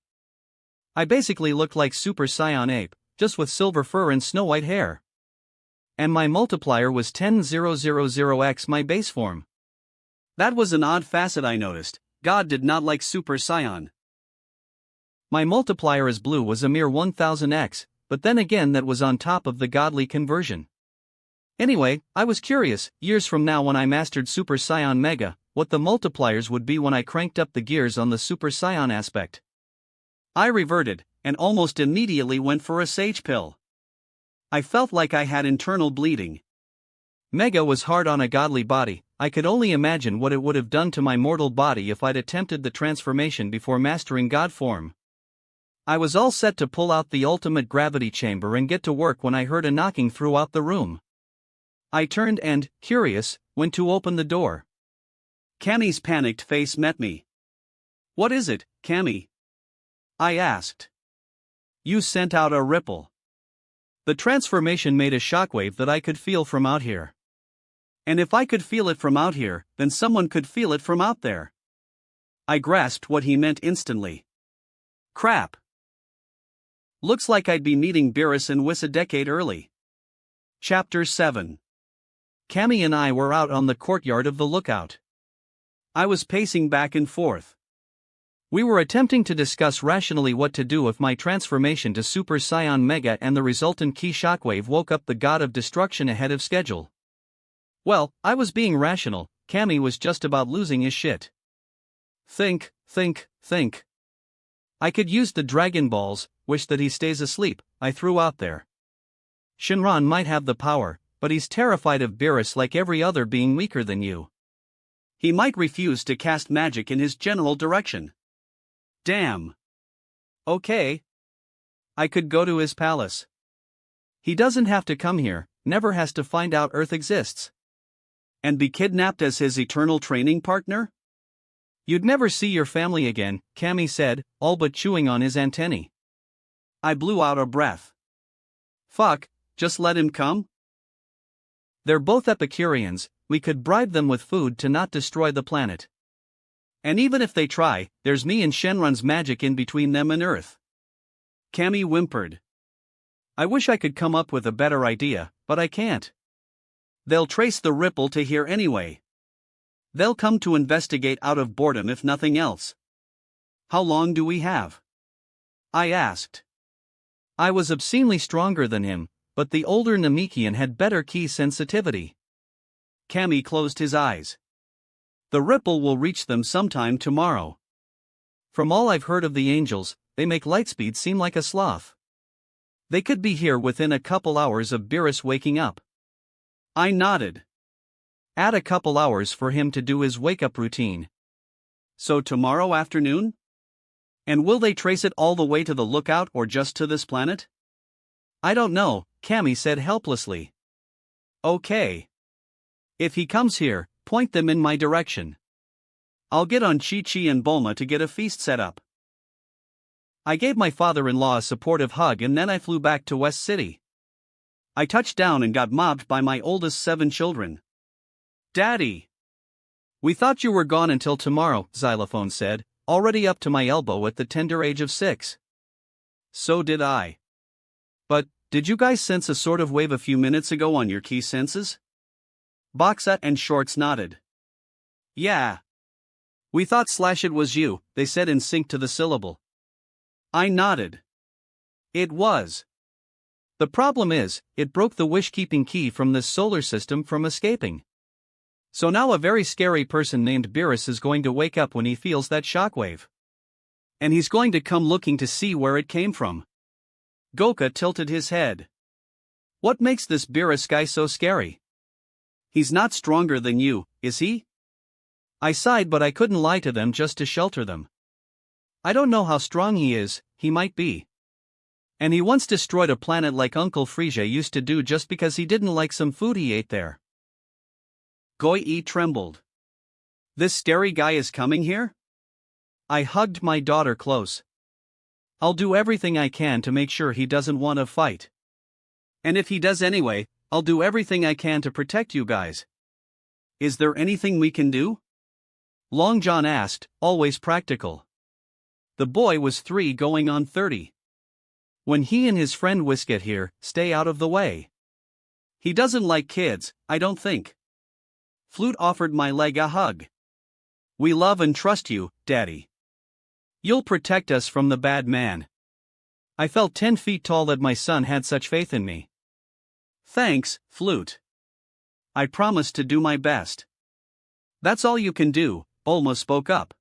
I basically looked like Super Saiyan Ape, just with silver fur and snow-white hair. And my multiplier was 10,000x my base form. That was an odd facet I noticed. God did not like Super Saiyan. My multiplier as blue was a mere 1000x, but then again that was on top of the godly conversion. Anyway, I was curious, years from now when I mastered Super Saiyan Mega, what the multipliers would be when I cranked up the gears on the Super Saiyan aspect. I reverted, and almost immediately went for a sage pill. I felt like I had internal bleeding. Mega was hard on a godly body. I could only imagine what it would have done to my mortal body if I'd attempted the transformation before mastering God form. I was all set to pull out the ultimate gravity chamber and get to work when I heard a knocking throughout the room. I turned and, curious, went to open the door. Cammy's panicked face met me. "What is it, Cammy?" I asked. "You sent out a ripple." The transformation made a shockwave that I could feel from out here. And if I could feel it from out here, then someone could feel it from out there. I grasped what he meant instantly. Crap. Looks like I'd be meeting Beerus and Whis a decade early. Chapter 7. Cammy and I were out on the courtyard of the lookout. I was pacing back and forth. We were attempting to discuss rationally what to do if my transformation to Super Saiyan Mega and the resultant Ki shockwave woke up the god of destruction ahead of schedule. Well, I was being rational, Cammy was just about losing his shit. Think. I could use the Dragon Balls, wish that he stays asleep, I threw out there. Shinran might have the power, but he's terrified of Beerus like every other being weaker than you. He might refuse to cast magic in his general direction. Damn. Okay. I could go to his palace. He doesn't have to come here, never has to find out Earth exists. And be kidnapped as his eternal training partner? You'd never see your family again, Cammy said, all but chewing on his antennae. I blew out a breath. Fuck, just let him come? They're both Epicureans, we could bribe them with food to not destroy the planet. And even if they try, there's me and Shenron's magic in between them and Earth. Cammy whimpered. I wish I could come up with a better idea, but I can't. They'll trace the ripple to here anyway. They'll come to investigate out of boredom if nothing else. How long do we have? I asked. I was obscenely stronger than him, but the older Namekian had better ki sensitivity. Kami closed his eyes. The ripple will reach them sometime tomorrow. From all I've heard of the angels, they make lightspeed seem like a sloth. They could be here within a couple hours of Beerus waking up. I nodded. Add a couple hours for him to do his wake-up routine. So tomorrow afternoon? And will they trace it all the way to the lookout or just to this planet? I don't know, Kami said helplessly. Okay. If he comes here, point them in my direction. I'll get on Chi-Chi and Bulma to get a feast set up. I gave my father-in-law a supportive hug and then I flew back to West City. I touched down and got mobbed by my oldest 7 children. Daddy! We thought you were gone until tomorrow, Xylophone said, already up to my elbow at the tender age of 6. So did I. But, did you guys sense a sort of wave a few minutes ago on your key senses? Boxa and Shorts nodded. Yeah. We thought / it was you, they said in sync to the syllable. I nodded. It was. The problem is, it broke the wish-keeping key from this solar system from escaping. So now a very scary person named Beerus is going to wake up when he feels that shockwave. And he's going to come looking to see where it came from. Goku tilted his head. What makes this Beerus guy so scary? He's not stronger than you, is he? I sighed, but I couldn't lie to them just to shelter them. I don't know how strong he is, he might be. And he once destroyed a planet like Uncle Frisia used to do just because he didn't like some food he ate there. Goi trembled. This scary guy is coming here? I hugged my daughter close. I'll do everything I can to make sure he doesn't want to fight. And if he does anyway, I'll do everything I can to protect you guys. Is there anything we can do? Long John asked, always practical. The boy was 3 going on 30. When he and his friend Whis get here, stay out of the way. He doesn't like kids, I don't think. Flute offered my leg a hug. We love and trust you, Daddy. You'll protect us from the bad man. I felt 10 feet tall that my son had such faith in me. Thanks, Flute. I promise to do my best. That's all you can do, Bulma spoke up.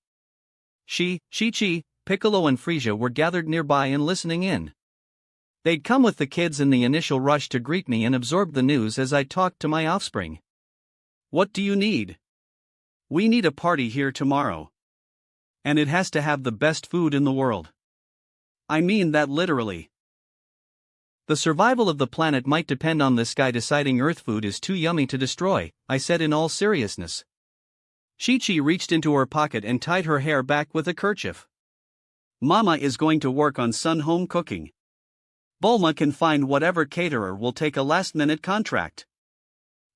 Chi-Chi, Piccolo and Frisia were gathered nearby and listening in. They'd come with the kids in the initial rush to greet me and absorb the news as I talked to my offspring. What do you need? We need a party here tomorrow. And it has to have the best food in the world. I mean that literally. The survival of the planet might depend on this guy deciding Earth food is too yummy to destroy, I said in all seriousness. Chi-Chi reached into her pocket and tied her hair back with a kerchief. Mama is going to work on Sun home cooking. Bulma can find whatever caterer will take a last-minute contract.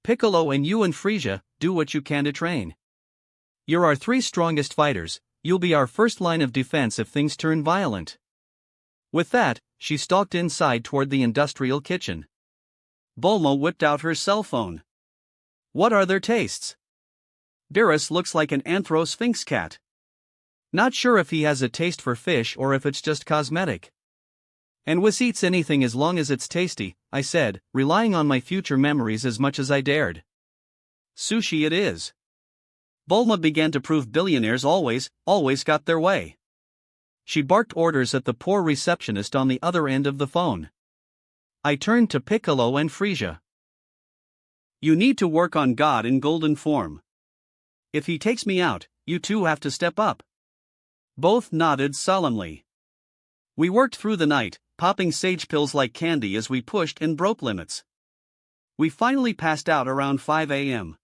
Piccolo and you and Frisia, do what you can to train. You're our 3 strongest fighters, you'll be our first line of defense if things turn violent. With that, she stalked inside toward the industrial kitchen. Bulma whipped out her cell phone. What are their tastes? Beerus looks like an anthro-sphinx cat. Not sure if he has a taste for fish or if it's just cosmetic. And Whis eats anything as long as it's tasty, I said, relying on my future memories as much as I dared. Sushi it is. Bulma began to prove billionaires always got their way. She barked orders at the poor receptionist on the other end of the phone. I turned to Piccolo and Frisia. You need to work on God in golden form. If he takes me out, you two have to step up. Both nodded solemnly. We worked through the night, popping sage pills like candy as we pushed and broke limits. We finally passed out around 5 a.m.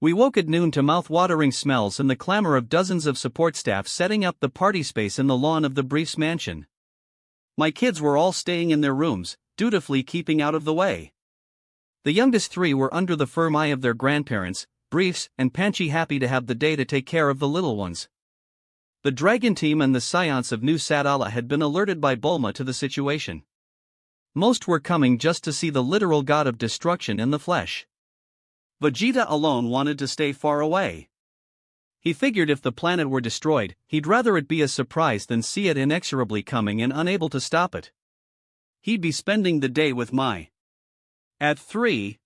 We woke at noon to mouth-watering smells and the clamor of dozens of support staff setting up the party space in the lawn of the Briefs mansion. My kids were all staying in their rooms, dutifully keeping out of the way. The youngest 3 were under the firm eye of their grandparents, Briefs and Panchi, happy to have the day to take care of the little ones. The Dragon Team and the Scions of New Sadala had been alerted by Bulma to the situation. Most were coming just to see the literal god of destruction in the flesh. Vegeta alone wanted to stay far away. He figured if the planet were destroyed, he'd rather it be a surprise than see it inexorably coming and unable to stop it. He'd be spending the day with Mai. At 3:00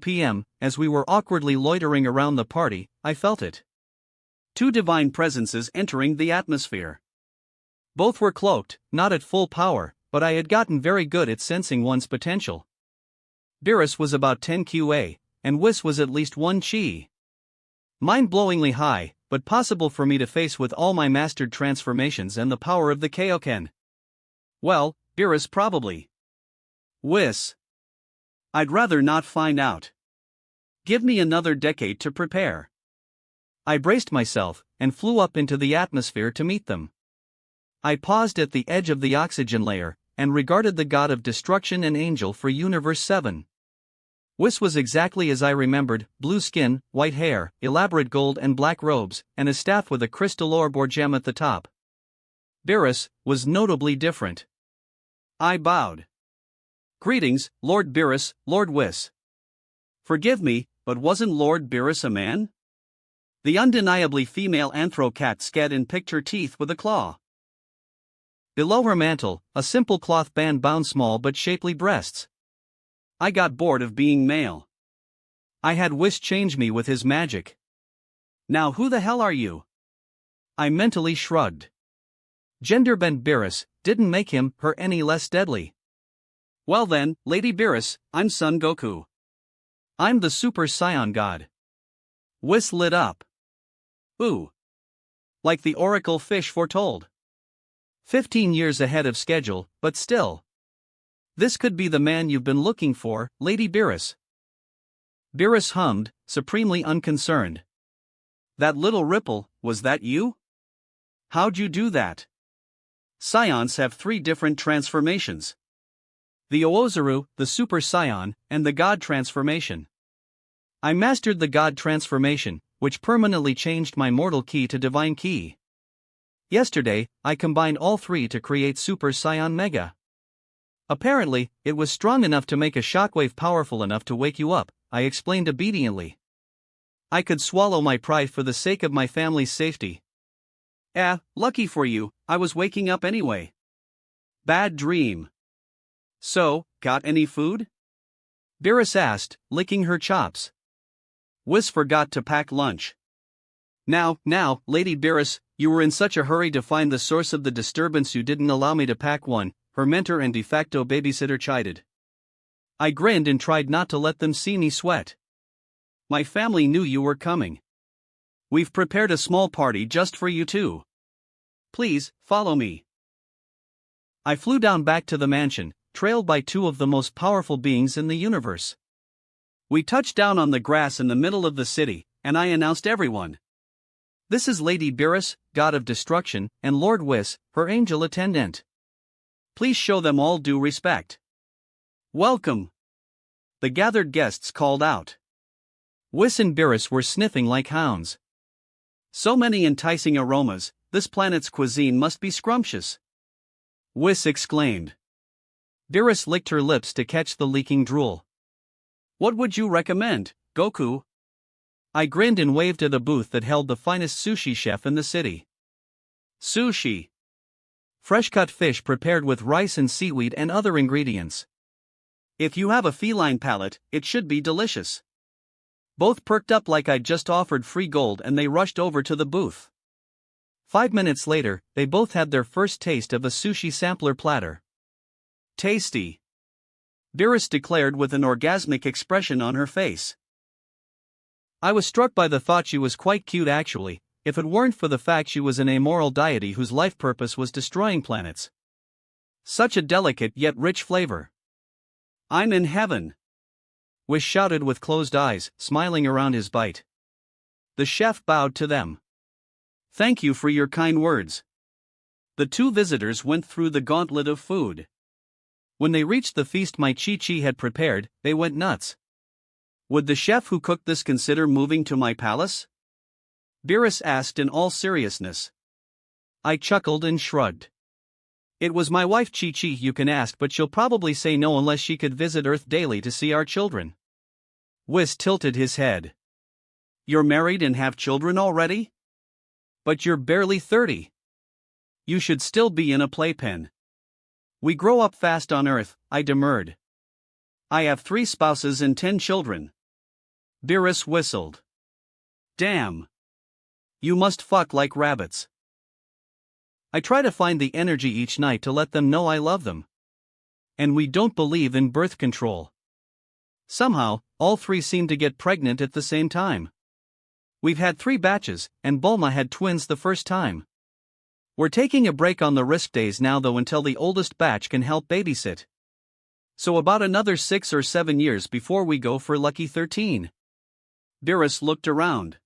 p.m., as we were awkwardly loitering around the party, I felt it. Two divine presences entering the atmosphere. Both were cloaked, not at full power, but I had gotten very good at sensing one's potential. Beerus was about 10 QA, and Whis was at least 1 Chi. Mind-blowingly high, but possible for me to face with all my mastered transformations and the power of the Kaioken. Well, Beerus probably. Whis. I'd rather not find out. Give me another decade to prepare. I braced myself, and flew up into the atmosphere to meet them. I paused at the edge of the oxygen layer, and regarded the god of destruction and angel for Universe 7. Whis was exactly as I remembered: blue skin, white hair, elaborate gold and black robes, and a staff with a crystal orb or gem at the top. Beerus was notably different. I bowed. Greetings, Lord Beerus, Lord Whis. Forgive me, but wasn't Lord Beerus a man? The undeniably female anthro-cat scad in picture teeth with a claw. Below her mantle, a simple cloth band bound small but shapely breasts. I got bored of being male. I had Whis change me with his magic. Now who the hell are you? I mentally shrugged. Gender-bent Beerus didn't make him, her any less deadly. Well then, Lady Beerus, I'm Son Goku. I'm the Super Saiyan God. Whis lit up. Ooh. Like the oracle fish foretold. 15 years ahead of schedule, but still. This could be the man you've been looking for, Lady Beerus. Beerus hummed, supremely unconcerned. That little ripple, was that you? How'd you do that? Scions have 3 different transformations. The Oozaru, the Super Saiyan, and the God transformation. I mastered the God transformation, which permanently changed my mortal ki to divine ki. Yesterday, I combined all 3 to create Super Saiyan Mega. Apparently, it was strong enough to make a shockwave powerful enough to wake you up, I explained obediently. I could swallow my pride for the sake of my family's safety. Lucky for you, I was waking up anyway. Bad dream. So, got any food? Beerus asked, licking her chops. Whis forgot to pack lunch. Now, Lady Beerus, you were in such a hurry to find the source of the disturbance you didn't allow me to pack one, her mentor and de facto babysitter chided. I grinned and tried not to let them see me sweat. My family knew you were coming. We've prepared a small party just for you two. Please, follow me. I flew down back to the mansion, trailed by 2 of the most powerful beings in the universe. We touched down on the grass in the middle of the city, and I announced everyone. This is Lady Beerus, God of Destruction, and Lord Whis, her angel attendant. Please show them all due respect. Welcome. The gathered guests called out. Whis and Beerus were sniffing like hounds. So many enticing aromas, this planet's cuisine must be scrumptious. Whis exclaimed. Beerus licked her lips to catch the leaking drool. What would you recommend, Goku? I grinned and waved at a booth that held the finest sushi chef in the city. Sushi. Fresh-cut fish prepared with rice and seaweed and other ingredients. If you have a feline palate, it should be delicious. Both perked up like I'd just offered free gold and they rushed over to the booth. 5 minutes later, they both had their first taste of a sushi sampler platter. Tasty. Beerus declared with an orgasmic expression on her face. I was struck by the thought she was quite cute actually, if it weren't for the fact she was an amoral deity whose life purpose was destroying planets. Such a delicate yet rich flavor. I'm in heaven. Whis shouted with closed eyes, smiling around his bite. The chef bowed to them. Thank you for your kind words. The 2 visitors went through the gauntlet of food. When they reached the feast my Chi-Chi had prepared, they went nuts. Would the chef who cooked this consider moving to my palace? Beerus asked in all seriousness. I chuckled and shrugged. It was my wife Chi-Chi you can ask, but she'll probably say no unless she could visit Earth daily to see our children. Whis tilted his head. You're married and have children already? But you're barely 30. You should still be in a playpen. We grow up fast on Earth, I demurred. I have 3 spouses and 10 children. Beerus whistled. Damn. You must fuck like rabbits. I try to find the energy each night to let them know I love them. And we don't believe in birth control. Somehow, all 3 seem to get pregnant at the same time. We've had 3 batches, and Bulma had twins the first time. We're taking a break on the risk days now though until the oldest batch can help babysit. So about another 6 or 7 years before we go for lucky 13. Beerus looked around.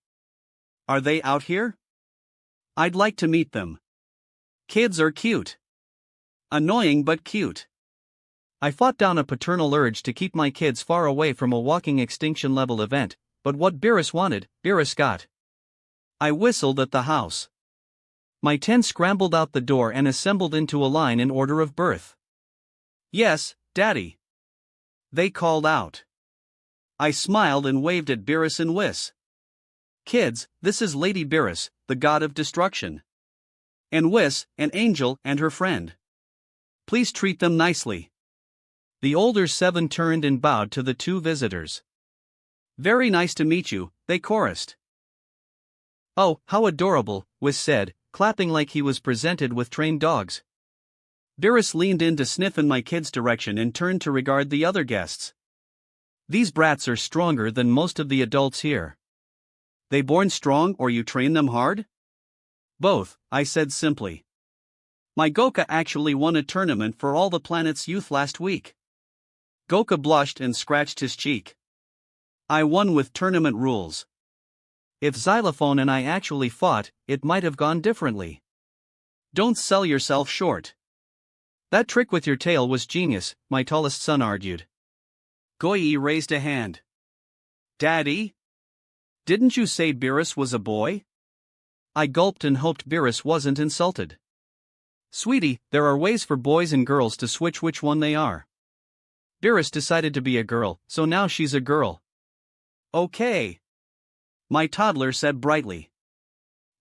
Are they out here? I'd like to meet them. Kids are cute. Annoying but cute. I fought down a paternal urge to keep my kids far away from a walking extinction level event, but what Beerus wanted, Beerus got. I whistled at the house. My 10 scrambled out the door and assembled into a line in order of birth. Yes, Daddy. They called out. I smiled and waved at Beerus and Whis. Kids, this is Lady Beerus, the god of destruction. And Whis, an angel, and her friend. Please treat them nicely. The older 7 turned and bowed to the 2 visitors. Very nice to meet you, they chorused. Oh, how adorable, Whis said, clapping like he was presented with trained dogs. Beerus leaned in to sniff in my kid's direction and turned to regard the other guests. These brats are stronger than most of the adults here. They born strong or you train them hard? Both, I said simply. My Goku actually won a tournament for all the planet's youth last week. Goku blushed and scratched his cheek. I won with tournament rules. If Xylophone and I actually fought, it might have gone differently. Don't sell yourself short. That trick with your tail was genius, my tallest son argued. Goyi raised a hand. Daddy? Didn't you say Beerus was a boy? I gulped and hoped Beerus wasn't insulted. Sweetie, there are ways for boys and girls to switch which one they are. Beerus decided to be a girl, so now she's a girl. Okay. My toddler said brightly.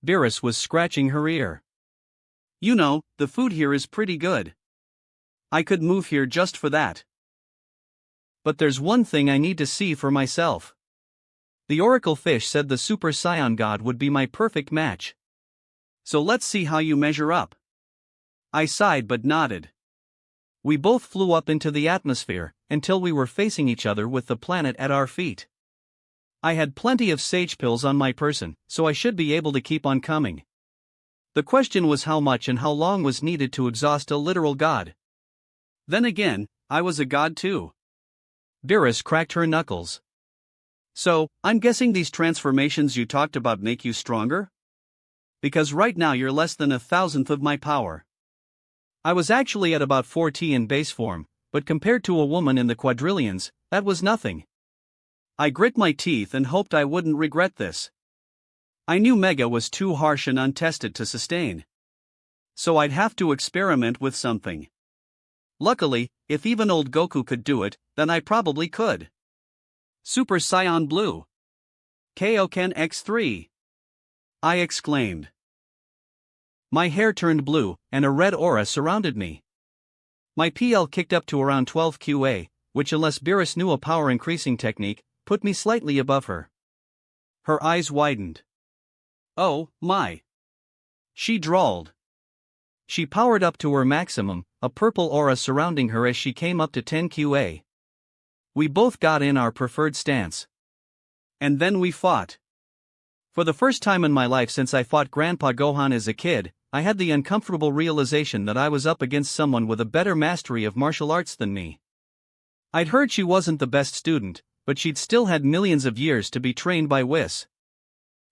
Beerus was scratching her ear. You know, the food here is pretty good. I could move here just for that. But there's one thing I need to see for myself. The Oracle Fish said the Super Saiyan God would be my perfect match. So let's see how you measure up. I sighed but nodded. We both flew up into the atmosphere, until we were facing each other with the planet at our feet. I had plenty of sage pills on my person, so I should be able to keep on coming. The question was how much and how long was needed to exhaust a literal god. Then again, I was a god too. Beerus cracked her knuckles. So, I'm guessing these transformations you talked about make you stronger? Because right now you're less than 1,000th of my power. I was actually at about 4T in base form, but compared to a woman in the quadrillions, that was nothing. I grit my teeth and hoped I wouldn't regret this. I knew Mega was too harsh and untested to sustain. So I'd have to experiment with something. Luckily, if even old Goku could do it, then I probably could. Super Saiyan Blue. Kaioken X3. I exclaimed. My hair turned blue, and a red aura surrounded me. My PL kicked up to around 12 QA, which unless Beerus knew a power increasing technique, put me slightly above her. Her eyes widened. Oh, my. She drawled. She powered up to her maximum, a purple aura surrounding her as she came up to 10 QA. We both got in our preferred stance. And then we fought. For the first time in my life since I fought Grandpa Gohan as a kid, I had the uncomfortable realization that I was up against someone with a better mastery of martial arts than me. I'd heard she wasn't the best student, but she'd still had millions of years to be trained by Whis.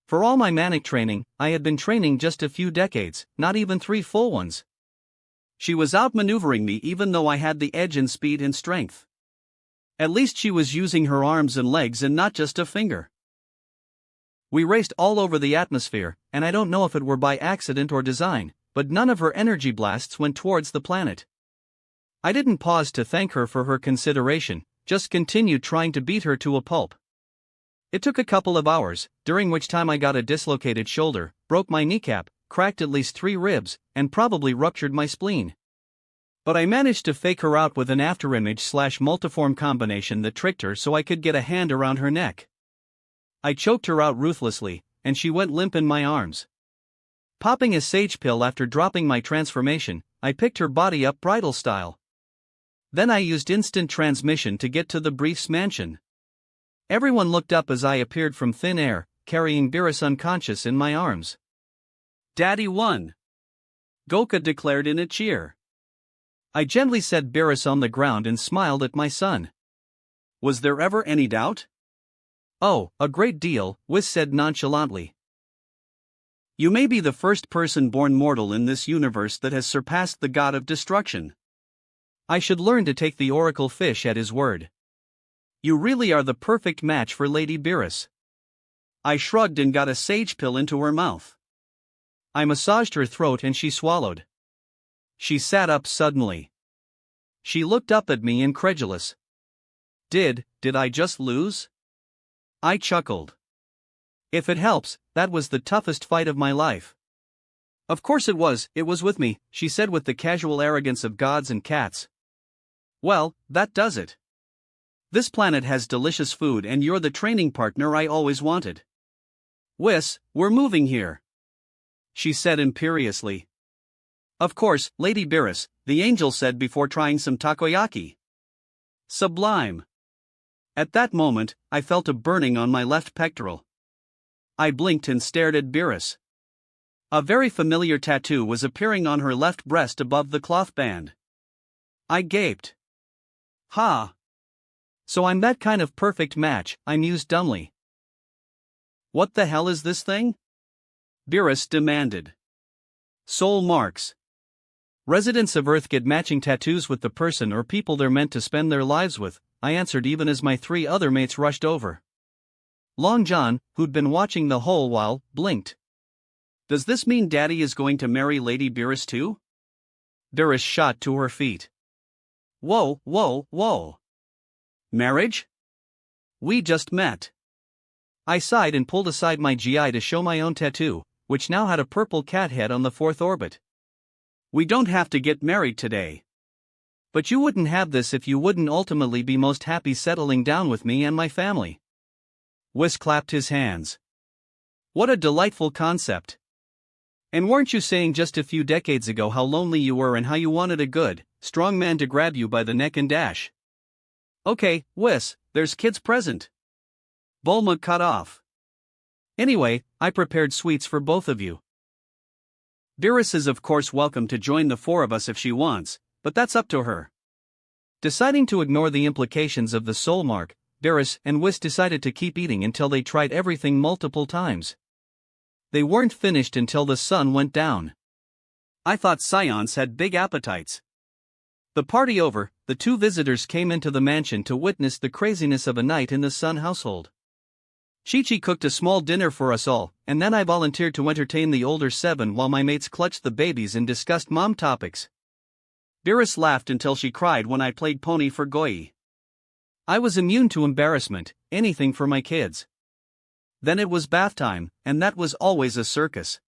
For all my manic training, I had been training just a few decades, not even 3 full ones. She was outmaneuvering me even though I had the edge in speed and strength. At least she was using her arms and legs and not just a finger. We raced all over the atmosphere, and I don't know if it were by accident or design, but none of her energy blasts went towards the planet. I didn't pause to thank her for her consideration, just continued trying to beat her to a pulp. It took a couple of hours, during which time I got a dislocated shoulder, broke my kneecap, cracked at least 3 ribs, and probably ruptured my spleen. But I managed to fake her out with an afterimage/multiform combination that tricked her so I could get a hand around her neck. I choked her out ruthlessly, and she went limp in my arms. Popping a sage pill after dropping my transformation, I picked her body up bridal style. Then I used instant transmission to get to the Briefs mansion. Everyone looked up as I appeared from thin air, carrying Beerus unconscious in my arms. "Daddy won!" Goku declared in a cheer. I gently set Beerus on the ground and smiled at my son. "Was there ever any doubt?" "Oh, a great deal," Whis said nonchalantly. "You may be the first person born mortal in this universe that has surpassed the god of destruction. I should learn to take the oracle fish at his word. You really are the perfect match for Lady Beerus." I shrugged and got a sage pill into her mouth. I massaged her throat and she swallowed. She sat up suddenly. She looked up at me incredulous. Did I just lose?" I chuckled. "If it helps, that was the toughest fight of my life." "Of course it was with me," she said with the casual arrogance of gods and cats. "Well, that does it. This planet has delicious food and you're the training partner I always wanted." "Whis, we're moving here," she said imperiously. "Of course, Lady Beerus," the angel said before trying some takoyaki. Sublime. At that moment, I felt a burning on my left pectoral. I blinked and stared at Beerus. A very familiar tattoo was appearing on her left breast above the cloth band. I gaped. "Ha! So I'm that kind of perfect match," I mused dumbly. "What the hell is this thing?" Beerus demanded. "Soul marks. Residents of Earth get matching tattoos with the person or people they're meant to spend their lives with," I answered even as my 3 other mates rushed over. Long John, who'd been watching the whole while, blinked. "Does this mean Daddy is going to marry Lady Beerus too?" Beerus shot to her feet. Whoa. "Marriage? We just met." I sighed and pulled aside my GI to show my own tattoo, which now had a purple cat head on the 4th orbit. "We don't have to get married today. But you wouldn't have this if you wouldn't ultimately be most happy settling down with me and my family." Whis clapped his hands. "What a delightful concept. And weren't you saying just a few decades ago how lonely you were and how you wanted a good, strong man to grab you by the neck and dash?" "Okay, Whis, there's kids present." Bulma cut off. "Anyway, I prepared sweets for both of you. Beerus is of course welcome to join the 4 of us if she wants, but that's up to her." Deciding to ignore the implications of the soul mark, Beerus and Whis decided to keep eating until they tried everything multiple times. They weren't finished until the sun went down. I thought Scions had big appetites. The party over, the 2 visitors came into the mansion to witness the craziness of a night in the Sun household. Chi-Chi cooked a small dinner for us all, and then I volunteered to entertain the older 7 while my mates clutched the babies and discussed mom topics. Beerus laughed until she cried when I played pony for Goi. I was immune to embarrassment, anything for my kids. Then it was bath time, and that was always a circus.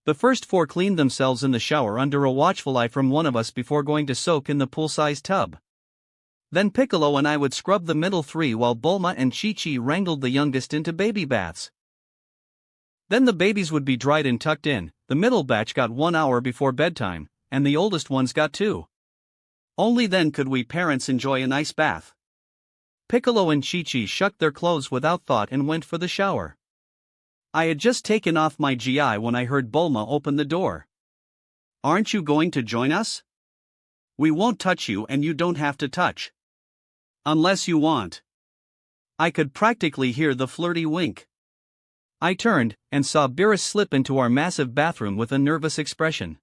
The first 4 cleaned themselves in the shower under a watchful eye from one of us before going to soak in the pool-sized tub. Then Piccolo and I would scrub the middle 3 while Bulma and Chi-Chi wrangled the youngest into baby baths. Then the babies would be dried and tucked in, the middle batch got 1 hour before bedtime, and the oldest ones got 2. Only then could we parents enjoy a nice bath. Piccolo and Chi-Chi shucked their clothes without thought and went for the shower. I had just taken off my GI when I heard Bulma open the door. "Aren't you going to join us? We won't touch you and you don't have to touch. Unless you want." I could practically hear the flirty wink. I turned and saw Beerus slip into our massive bathroom with a nervous expression.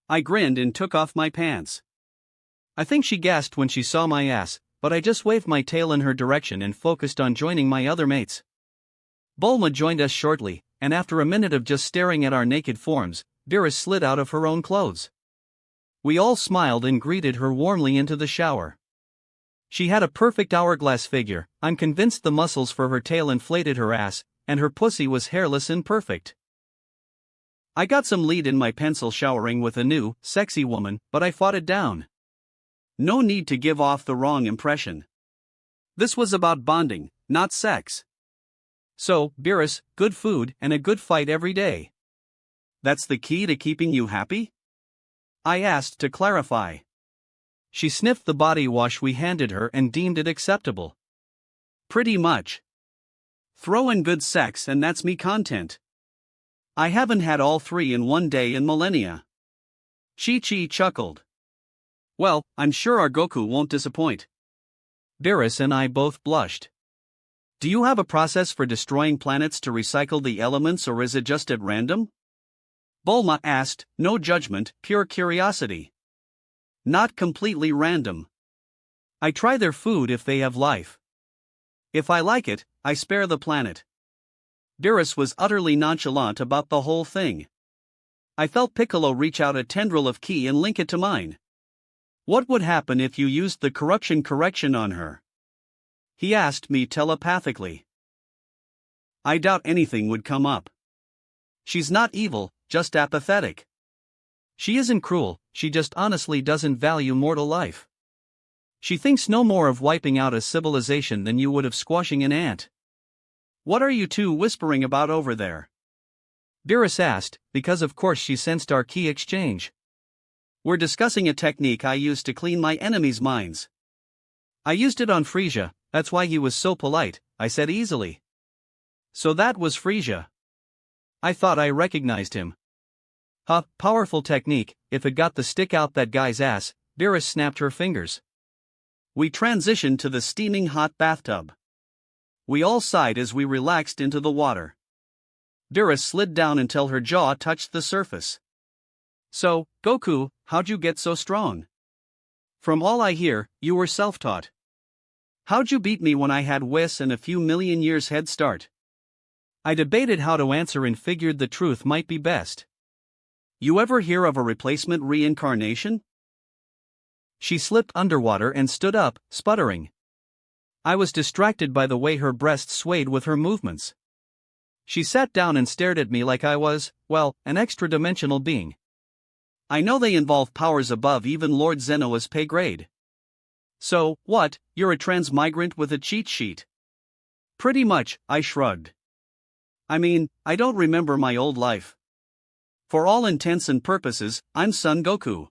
I grinned and took off my pants. I think she gasped when she saw my ass, but I just waved my tail in her direction and focused on joining my other mates. Bulma joined us shortly, and after a minute of just staring at our naked forms, Beerus slid out of her own clothes. We all smiled and greeted her warmly into the shower. She had a perfect hourglass figure. I'm convinced the muscles for her tail inflated her ass, and her pussy was hairless and perfect. I got some lead in my pencil showering with a new, sexy woman, but I fought it down. No need to give off the wrong impression. This was about bonding, not sex. So, Beerus, good food and a good fight every day. That's the key to keeping you happy? I asked to clarify. She sniffed the body wash we handed her and deemed it acceptable. Pretty much. Throw in good sex and that's me content. I haven't had all three in one day in millennia. Chi-Chi chuckled. Well, I'm sure our Goku won't disappoint. Beerus and I both blushed. Do you have a process for destroying planets to recycle the elements or is it just at random? Bulma asked, no judgment, pure curiosity. Not completely random. I try their food if they have life. If I like it, I spare the planet. Beerus was utterly nonchalant about the whole thing. I felt Piccolo reach out a tendril of ki and link it to mine. What would happen if you used the corruption correction on her? He asked me telepathically. I doubt anything would come up. She's not evil, just apathetic. She isn't cruel, she just honestly doesn't value mortal life. She thinks no more of wiping out a civilization than you would of squashing an ant. What are you two whispering about over there? Beerus asked, because of course she sensed our key exchange. We're discussing a technique I used to clean my enemies' minds. I used it on Frisia, that's why he was so polite, I said easily. So that was Frisia. I thought I recognized him. Huh, powerful technique, if it got the stick out that guy's ass, Beerus snapped her fingers. We transitioned to the steaming hot bathtub. We all sighed as we relaxed into the water. Beerus slid down until her jaw touched the surface. So, Goku, how'd you get so strong? From all I hear, you were self-taught. How'd you beat me when I had Whis and a few million years head start? I debated how to answer and figured the truth might be best. You ever hear of a replacement reincarnation? She slipped underwater and stood up, sputtering. I was distracted by the way her breasts swayed with her movements. She sat down and stared at me like I was, well, an extra-dimensional being. I know they involve powers above even Lord Zenoa's pay grade. So, what, you're a transmigrant with a cheat sheet? Pretty much, I shrugged. I mean, I don't remember my old life. For all intents and purposes, I'm Son Goku.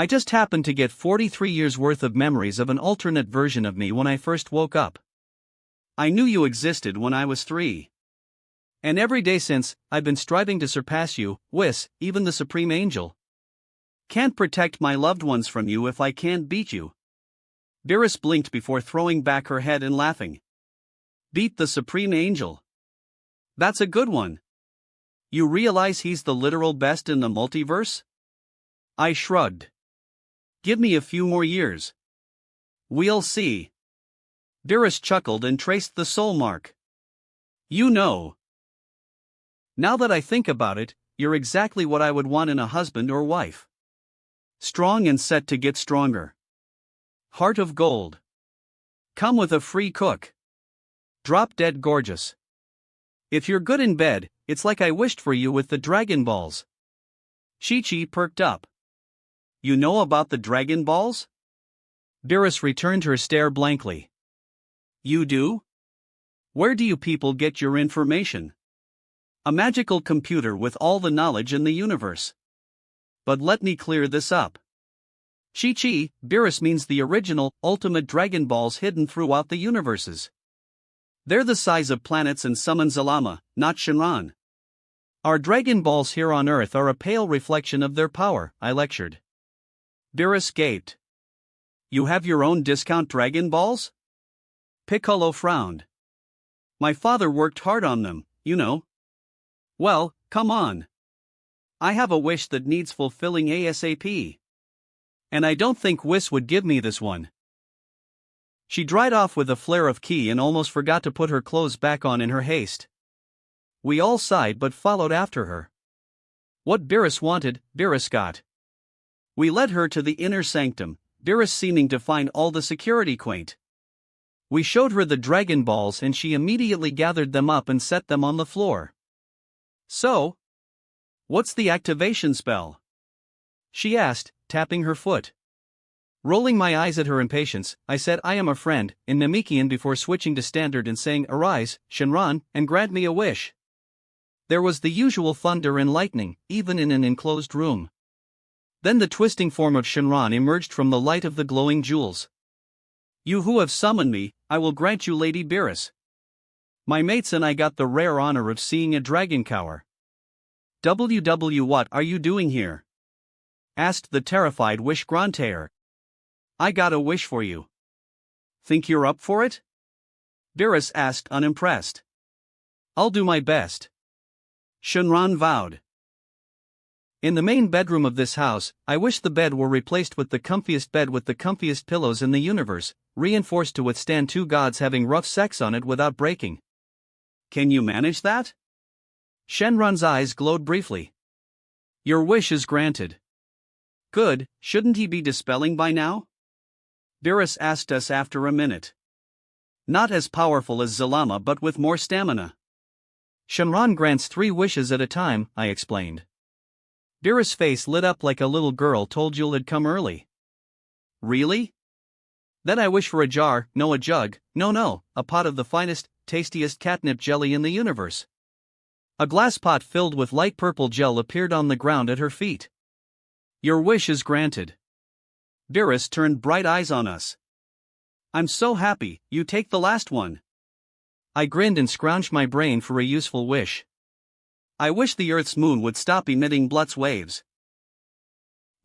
I just happened to get 43 years worth of memories of an alternate version of me when I first woke up. I knew you existed when I was 3. And every day since, I've been striving to surpass you, Whis, even the Supreme Angel. Can't protect my loved ones from you if I can't beat you. Beerus blinked before throwing back her head and laughing. Beat the Supreme Angel. That's a good one. You realize he's the literal best in the multiverse? I shrugged. Give me a few more years. We'll see. Beerus chuckled and traced the soul mark. You know. Now that I think about it, you're exactly what I would want in a husband or wife. Strong and set to get stronger. Heart of gold. Come with a free cook. Drop dead gorgeous. If you're good in bed, it's like I wished for you with the Dragon Balls. Chi-Chi perked up. You know about the Dragon Balls? Beerus returned her stare blankly. You do? Where do you people get your information? A magical computer with all the knowledge in the universe. But let me clear this up. Chi-Chi, Beerus means the original, ultimate Dragon Balls hidden throughout the universes. They're the size of planets and summon Zalama, not Shinran. Our Dragon Balls here on Earth are a pale reflection of their power, I lectured. Beerus gaped. You have your own discount Dragon Balls? Piccolo frowned. My father worked hard on them, you know. Well, come on. I have a wish that needs fulfilling ASAP. And I don't think Whis would give me this one. She dried off with a flare of ki and almost forgot to put her clothes back on in her haste. We all sighed but followed after her. What Beerus wanted, Beerus got. We led her to the inner sanctum, Beerus seeming to find all the security quaint. We showed her the Dragon Balls and she immediately gathered them up and set them on the floor. So? What's the activation spell? She asked, tapping her foot. Rolling my eyes at her impatience, I said I am a friend, in Namekian before switching to standard and saying arise, Shinran, and grant me a wish. There was the usual thunder and lightning, even in an enclosed room. Then the twisting form of Shinran emerged from the light of the glowing jewels. You who have summoned me, I will grant you Lady Beerus. My mates and I got the rare honor of seeing a dragon cower. WW, what are you doing here? Asked the terrified Wish Grantaire. I got a wish for you. Think you're up for it? Beerus asked, unimpressed. I'll do my best. Shinran vowed. In the main bedroom of this house, I wish the bed were replaced with the comfiest bed with the comfiest pillows in the universe, reinforced to withstand two gods having rough sex on it without breaking. Can you manage that? Shenron's eyes glowed briefly. Your wish is granted. Good, shouldn't he be dispelling by now? Beerus asked us after a minute. Not as powerful as Zalama but with more stamina. Shenron grants 3 wishes at a time, I explained. Beerus' face lit up like a little girl told you'll had come early. Really? Then I wish for a jar, no a jug, no, a pot of the finest, tastiest catnip jelly in the universe. A glass pot filled with light purple gel appeared on the ground at her feet. Your wish is granted. Beerus turned bright eyes on us. I'm so happy, you take the last one. I grinned and scrounged my brain for a useful wish. I wish the Earth's moon would stop emitting Blutz waves.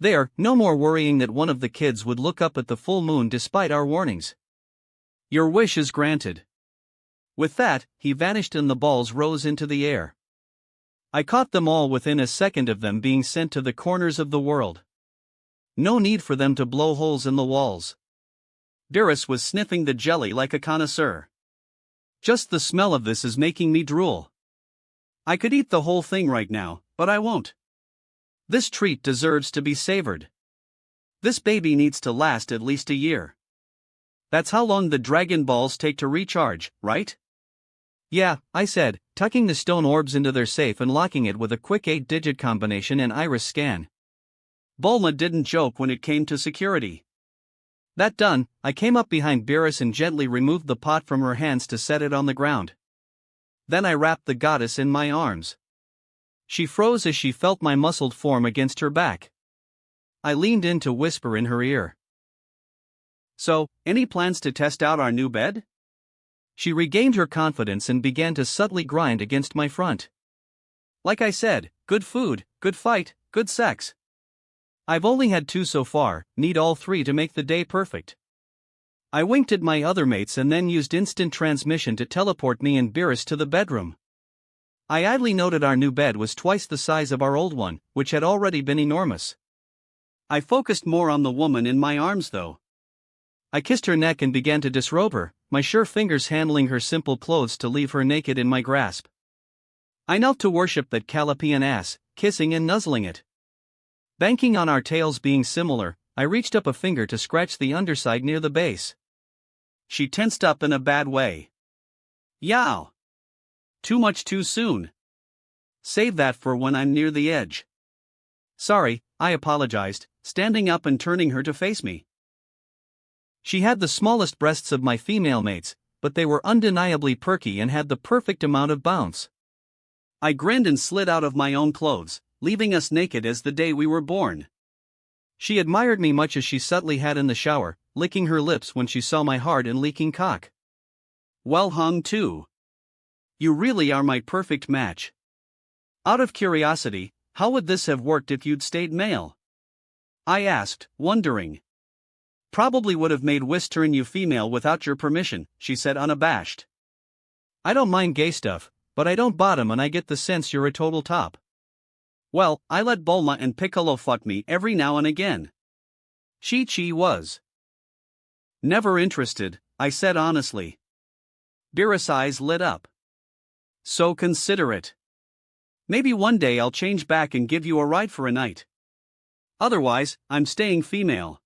There, no more worrying that one of the kids would look up at the full moon despite our warnings. Your wish is granted. With that, he vanished and the balls rose into the air. I caught them all within a second of them being sent to the corners of the world. No need for them to blow holes in the walls. Beerus was sniffing the jelly like a connoisseur. Just the smell of this is making me drool. I could eat the whole thing right now, but I won't. This treat deserves to be savored. This baby needs to last at least a year. That's how long the Dragon Balls take to recharge, right? Yeah, I said, tucking the stone orbs into their safe and locking it with a quick 8-digit combination and iris scan. Bulma didn't joke when it came to security. That done, I came up behind Beerus and gently removed the pot from her hands to set it on the ground. Then I wrapped the goddess in my arms. She froze as she felt my muscled form against her back. I leaned in to whisper in her ear. So, any plans to test out our new bed? She regained her confidence and began to subtly grind against my front. Like I said, good food, good fight, good sex. I've only had 2 so far, need all 3 to make the day perfect. I winked at my other mates and then used instant transmission to teleport me and Beerus to the bedroom. I idly noted our new bed was twice the size of our old one, which had already been enormous. I focused more on the woman in my arms though. I kissed her neck and began to disrobe her, my sure fingers handling her simple clothes to leave her naked in my grasp. I knelt to worship that Calliopean ass, kissing and nuzzling it. Banking on our tails being similar, I reached up a finger to scratch the underside near the base. She tensed up in a bad way. Yow! Too much too soon. Save that for when I'm near the edge. Sorry, I apologized, standing up and turning her to face me. She had the smallest breasts of my female mates, but they were undeniably perky and had the perfect amount of bounce. I grinned and slid out of my own clothes, leaving us naked as the day we were born. She admired me much as she subtly had in the shower, licking her lips when she saw my hard and leaking cock. Well hung too. You really are my perfect match. Out of curiosity, how would this have worked if you'd stayed male? I asked, wondering. Probably would have made Whis turn you female without your permission, she said unabashed. I don't mind gay stuff, but I don't bottom and I get the sense you're a total top. Well, I let Bulma and Piccolo fuck me every now and again. Chi-Chi was. Never interested, I said honestly. Beerus' eyes lit up. So considerate. Maybe one day I'll change back and give you a ride for a night. Otherwise, I'm staying female.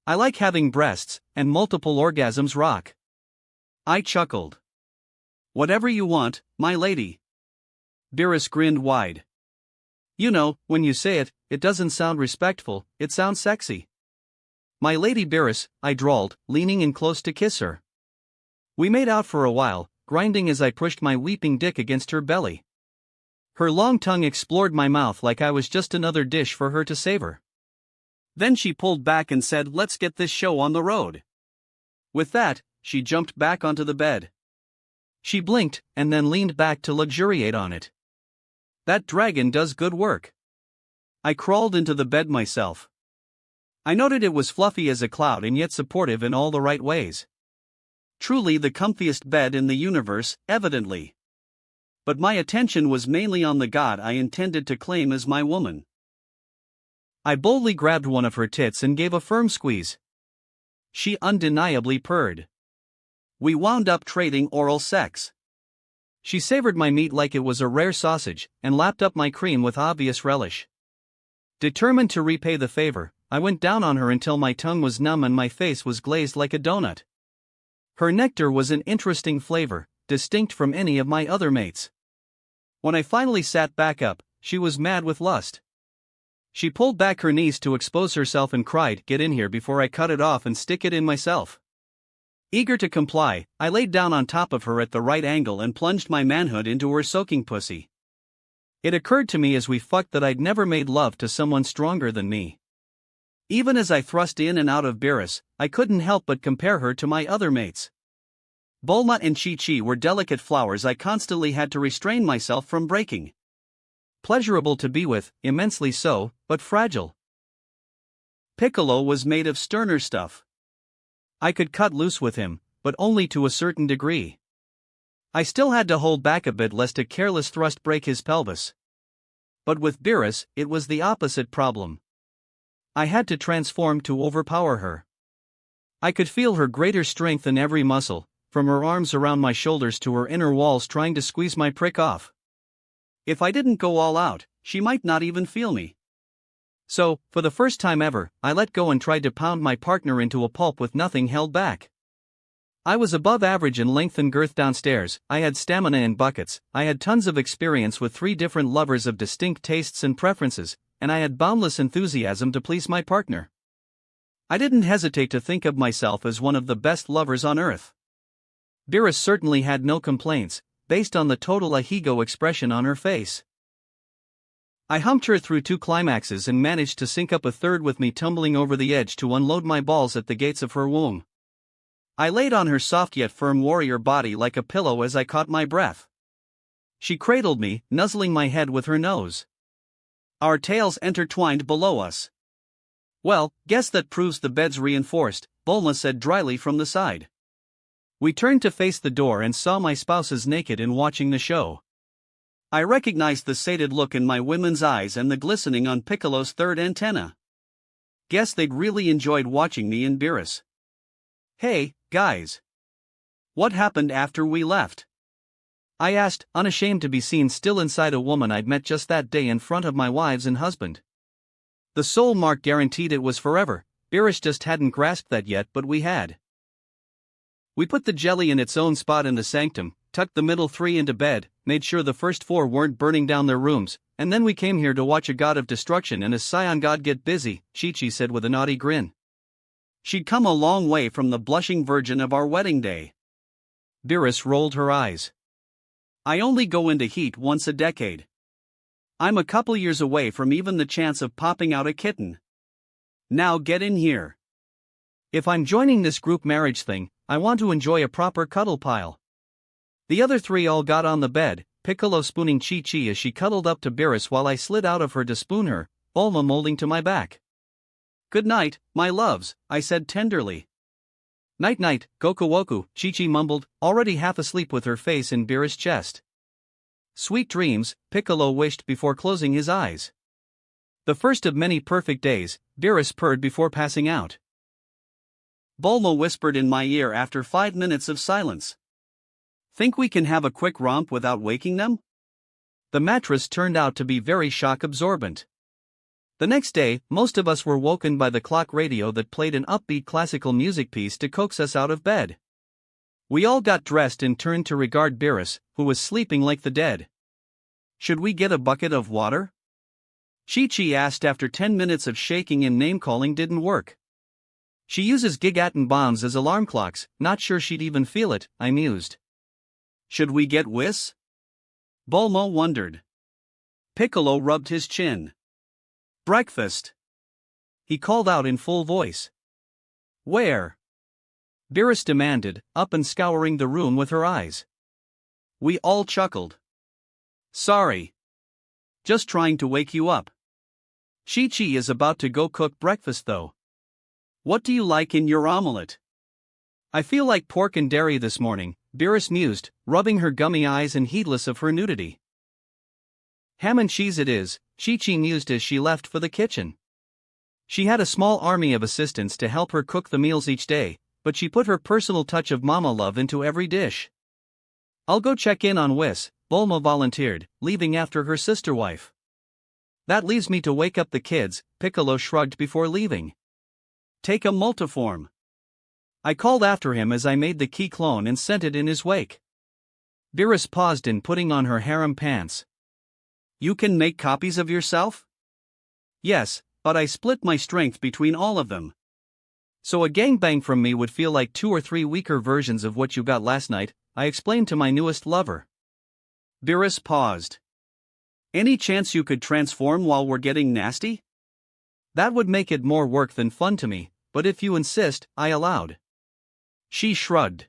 I like having breasts, and multiple orgasms rock. I chuckled. Whatever you want, my lady. Beerus grinned wide. You know, when you say it, it doesn't sound respectful, it sounds sexy. My lady Beerus, I drawled, leaning in close to kiss her. We made out for a while, grinding as I pushed my weeping dick against her belly. Her long tongue explored my mouth like I was just another dish for her to savor. Then she pulled back and said, "Let's get this show on the road." With that, she jumped back onto the bed. She blinked, and then leaned back to luxuriate on it. That dragon does good work. I crawled into the bed myself. I noted it was fluffy as a cloud and yet supportive in all the right ways. Truly the comfiest bed in the universe, evidently. But my attention was mainly on the god I intended to claim as my woman. I boldly grabbed one of her tits and gave a firm squeeze. She undeniably purred. We wound up trading oral sex. She savored my meat like it was a rare sausage, and lapped up my cream with obvious relish. Determined to repay the favor, I went down on her until my tongue was numb and my face was glazed like a donut. Her nectar was an interesting flavor, distinct from any of my other mates. When I finally sat back up, she was mad with lust. She pulled back her knees to expose herself and cried, "Get in here before I cut it off and stick it in myself." Eager to comply, I laid down on top of her at the right angle and plunged my manhood into her soaking pussy. It occurred to me as we fucked that I'd never made love to someone stronger than me. Even as I thrust in and out of Beerus, I couldn't help but compare her to my other mates. Bulma and Chi-Chi were delicate flowers I constantly had to restrain myself from breaking. Pleasurable to be with, immensely so, but fragile. Piccolo was made of sterner stuff. I could cut loose with him, but only to a certain degree. I still had to hold back a bit lest a careless thrust break his pelvis. But with Beerus, it was the opposite problem. I had to transform to overpower her. I could feel her greater strength in every muscle, from her arms around my shoulders to her inner walls trying to squeeze my prick off. If I didn't go all out, she might not even feel me. So, for the first time ever, I let go and tried to pound my partner into a pulp with nothing held back. I was above average in length and girth downstairs, I had stamina in buckets, I had tons of experience with 3 different lovers of distinct tastes and preferences, and I had boundless enthusiasm to please my partner. I didn't hesitate to think of myself as one of the best lovers on earth. Beerus certainly had no complaints, based on the total ahigo expression on her face. I humped her through 2 climaxes and managed to sync up a third with me tumbling over the edge to unload my balls at the gates of her womb. I laid on her soft yet firm warrior body like a pillow as I caught my breath. She cradled me, nuzzling my head with her nose. Our tails intertwined below us. "Well, guess that proves the bed's reinforced," Bulma said dryly from the side. We turned to face the door and saw my spouses naked and watching the show. I recognized the sated look in my women's eyes and the glistening on Piccolo's third antenna. Guess they'd really enjoyed watching me and Beerus. "Hey, guys. What happened after we left?" I asked, unashamed to be seen still inside a woman I'd met just that day in front of my wives and husband. The soul mark guaranteed it was forever. Beerus just hadn't grasped that yet, but we had. We put the jelly in its own spot in the sanctum, tucked the middle 3 into bed, made sure the first 4 weren't burning down their rooms, and then we came here to watch a god of destruction and a scion god get busy, Chi-Chi said with a naughty grin. She'd come a long way from the blushing virgin of our wedding day. Beerus rolled her eyes. I only go into heat once a decade. I'm a couple years away from even the chance of popping out a kitten. Now get in here. If I'm joining this group marriage thing, I want to enjoy a proper cuddle pile. The other 3 all got on the bed, Piccolo spooning Chi-Chi as she cuddled up to Beerus while I slid out of her to spoon her, Bulma molding to my back. "Good night, my loves," I said tenderly. "Night-night, Goku-woku," Chi-Chi mumbled, already half asleep with her face in Beerus' chest. "Sweet dreams," Piccolo wished before closing his eyes. The first of many perfect days, Beerus purred before passing out. Bulma whispered in my ear after 5 minutes of silence. "Think we can have a quick romp without waking them?" The mattress turned out to be very shock absorbent. The next day, most of us were woken by the clock radio that played an upbeat classical music piece to coax us out of bed. We all got dressed and turned to regard Beerus, who was sleeping like the dead. "Should we get a bucket of water?" Chi-Chi asked after 10 minutes of shaking and name-calling didn't work. She uses gigaton bombs as alarm clocks, not sure she'd even feel it, I mused. Should we get Whis? Bulma wondered. Piccolo rubbed his chin. Breakfast. He called out in full voice. Where? Beerus demanded, up and scouring the room with her eyes. We all chuckled. Sorry. Just trying to wake you up. Chi-Chi is about to go cook breakfast though. What do you like in your omelette? I feel like pork and dairy this morning, Beerus mused, rubbing her gummy eyes and heedless of her nudity. Ham and cheese it is, Chi-Chi mused as she left for the kitchen. She had a small army of assistants to help her cook the meals each day, but she put her personal touch of mama love into every dish. I'll go check in on Whis, Bulma volunteered, leaving after her sister wife. That leaves me to wake up the kids, Piccolo shrugged before leaving. Take a multiform. I called after him as I made the key clone and sent it in his wake. Beerus paused in putting on her harem pants. You can make copies of yourself? Yes, but I split my strength between all of them. So a gangbang from me would feel like 2 or 3 weaker versions of what you got last night, I explained to my newest lover. Beerus paused. Any chance you could transform while we're getting nasty? That would make it more work than fun to me, but if you insist, I allowed. She shrugged.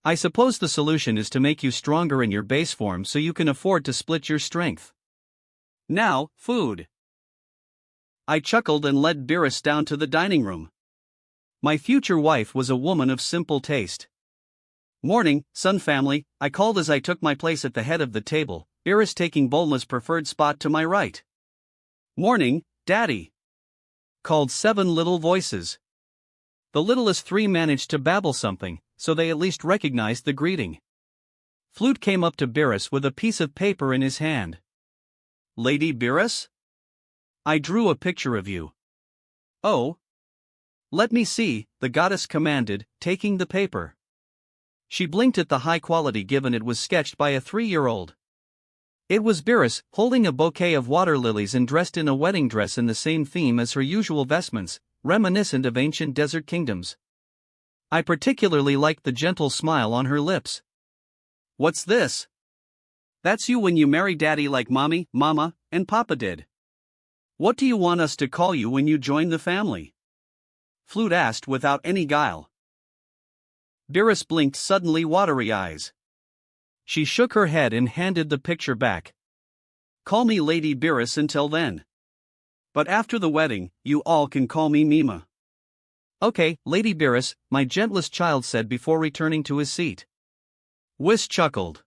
I suppose the solution is to make you stronger in your base form so you can afford to split your strength. Now, food. I chuckled and led Beerus down to the dining room. My future wife was a woman of simple taste. Morning, Sun family, I called as I took my place at the head of the table, Beerus taking Bulma's preferred spot to my right. Morning, Daddy. Called 7 little voices. The littlest 3 managed to babble something, so they at least recognized the greeting. Flute came up to Beerus with a piece of paper in his hand. Lady Beerus? I drew a picture of you. Oh? Let me see, the goddess commanded, taking the paper. She blinked at the high quality given it was sketched by a 3-year-old. It was Beerus, holding a bouquet of water lilies and dressed in a wedding dress in the same theme as her usual vestments, reminiscent of ancient desert kingdoms. I particularly liked the gentle smile on her lips. What's this? That's you when you marry Daddy like Mommy, Mama, and Papa did. What do you want us to call you when you join the family? Flute asked without any guile. Beerus blinked suddenly watery eyes. She shook her head and handed the picture back. Call me Lady Beerus until then. But after the wedding, you all can call me Mima. Okay, Lady Beerus, my gentlest child said before returning to his seat. Whis chuckled.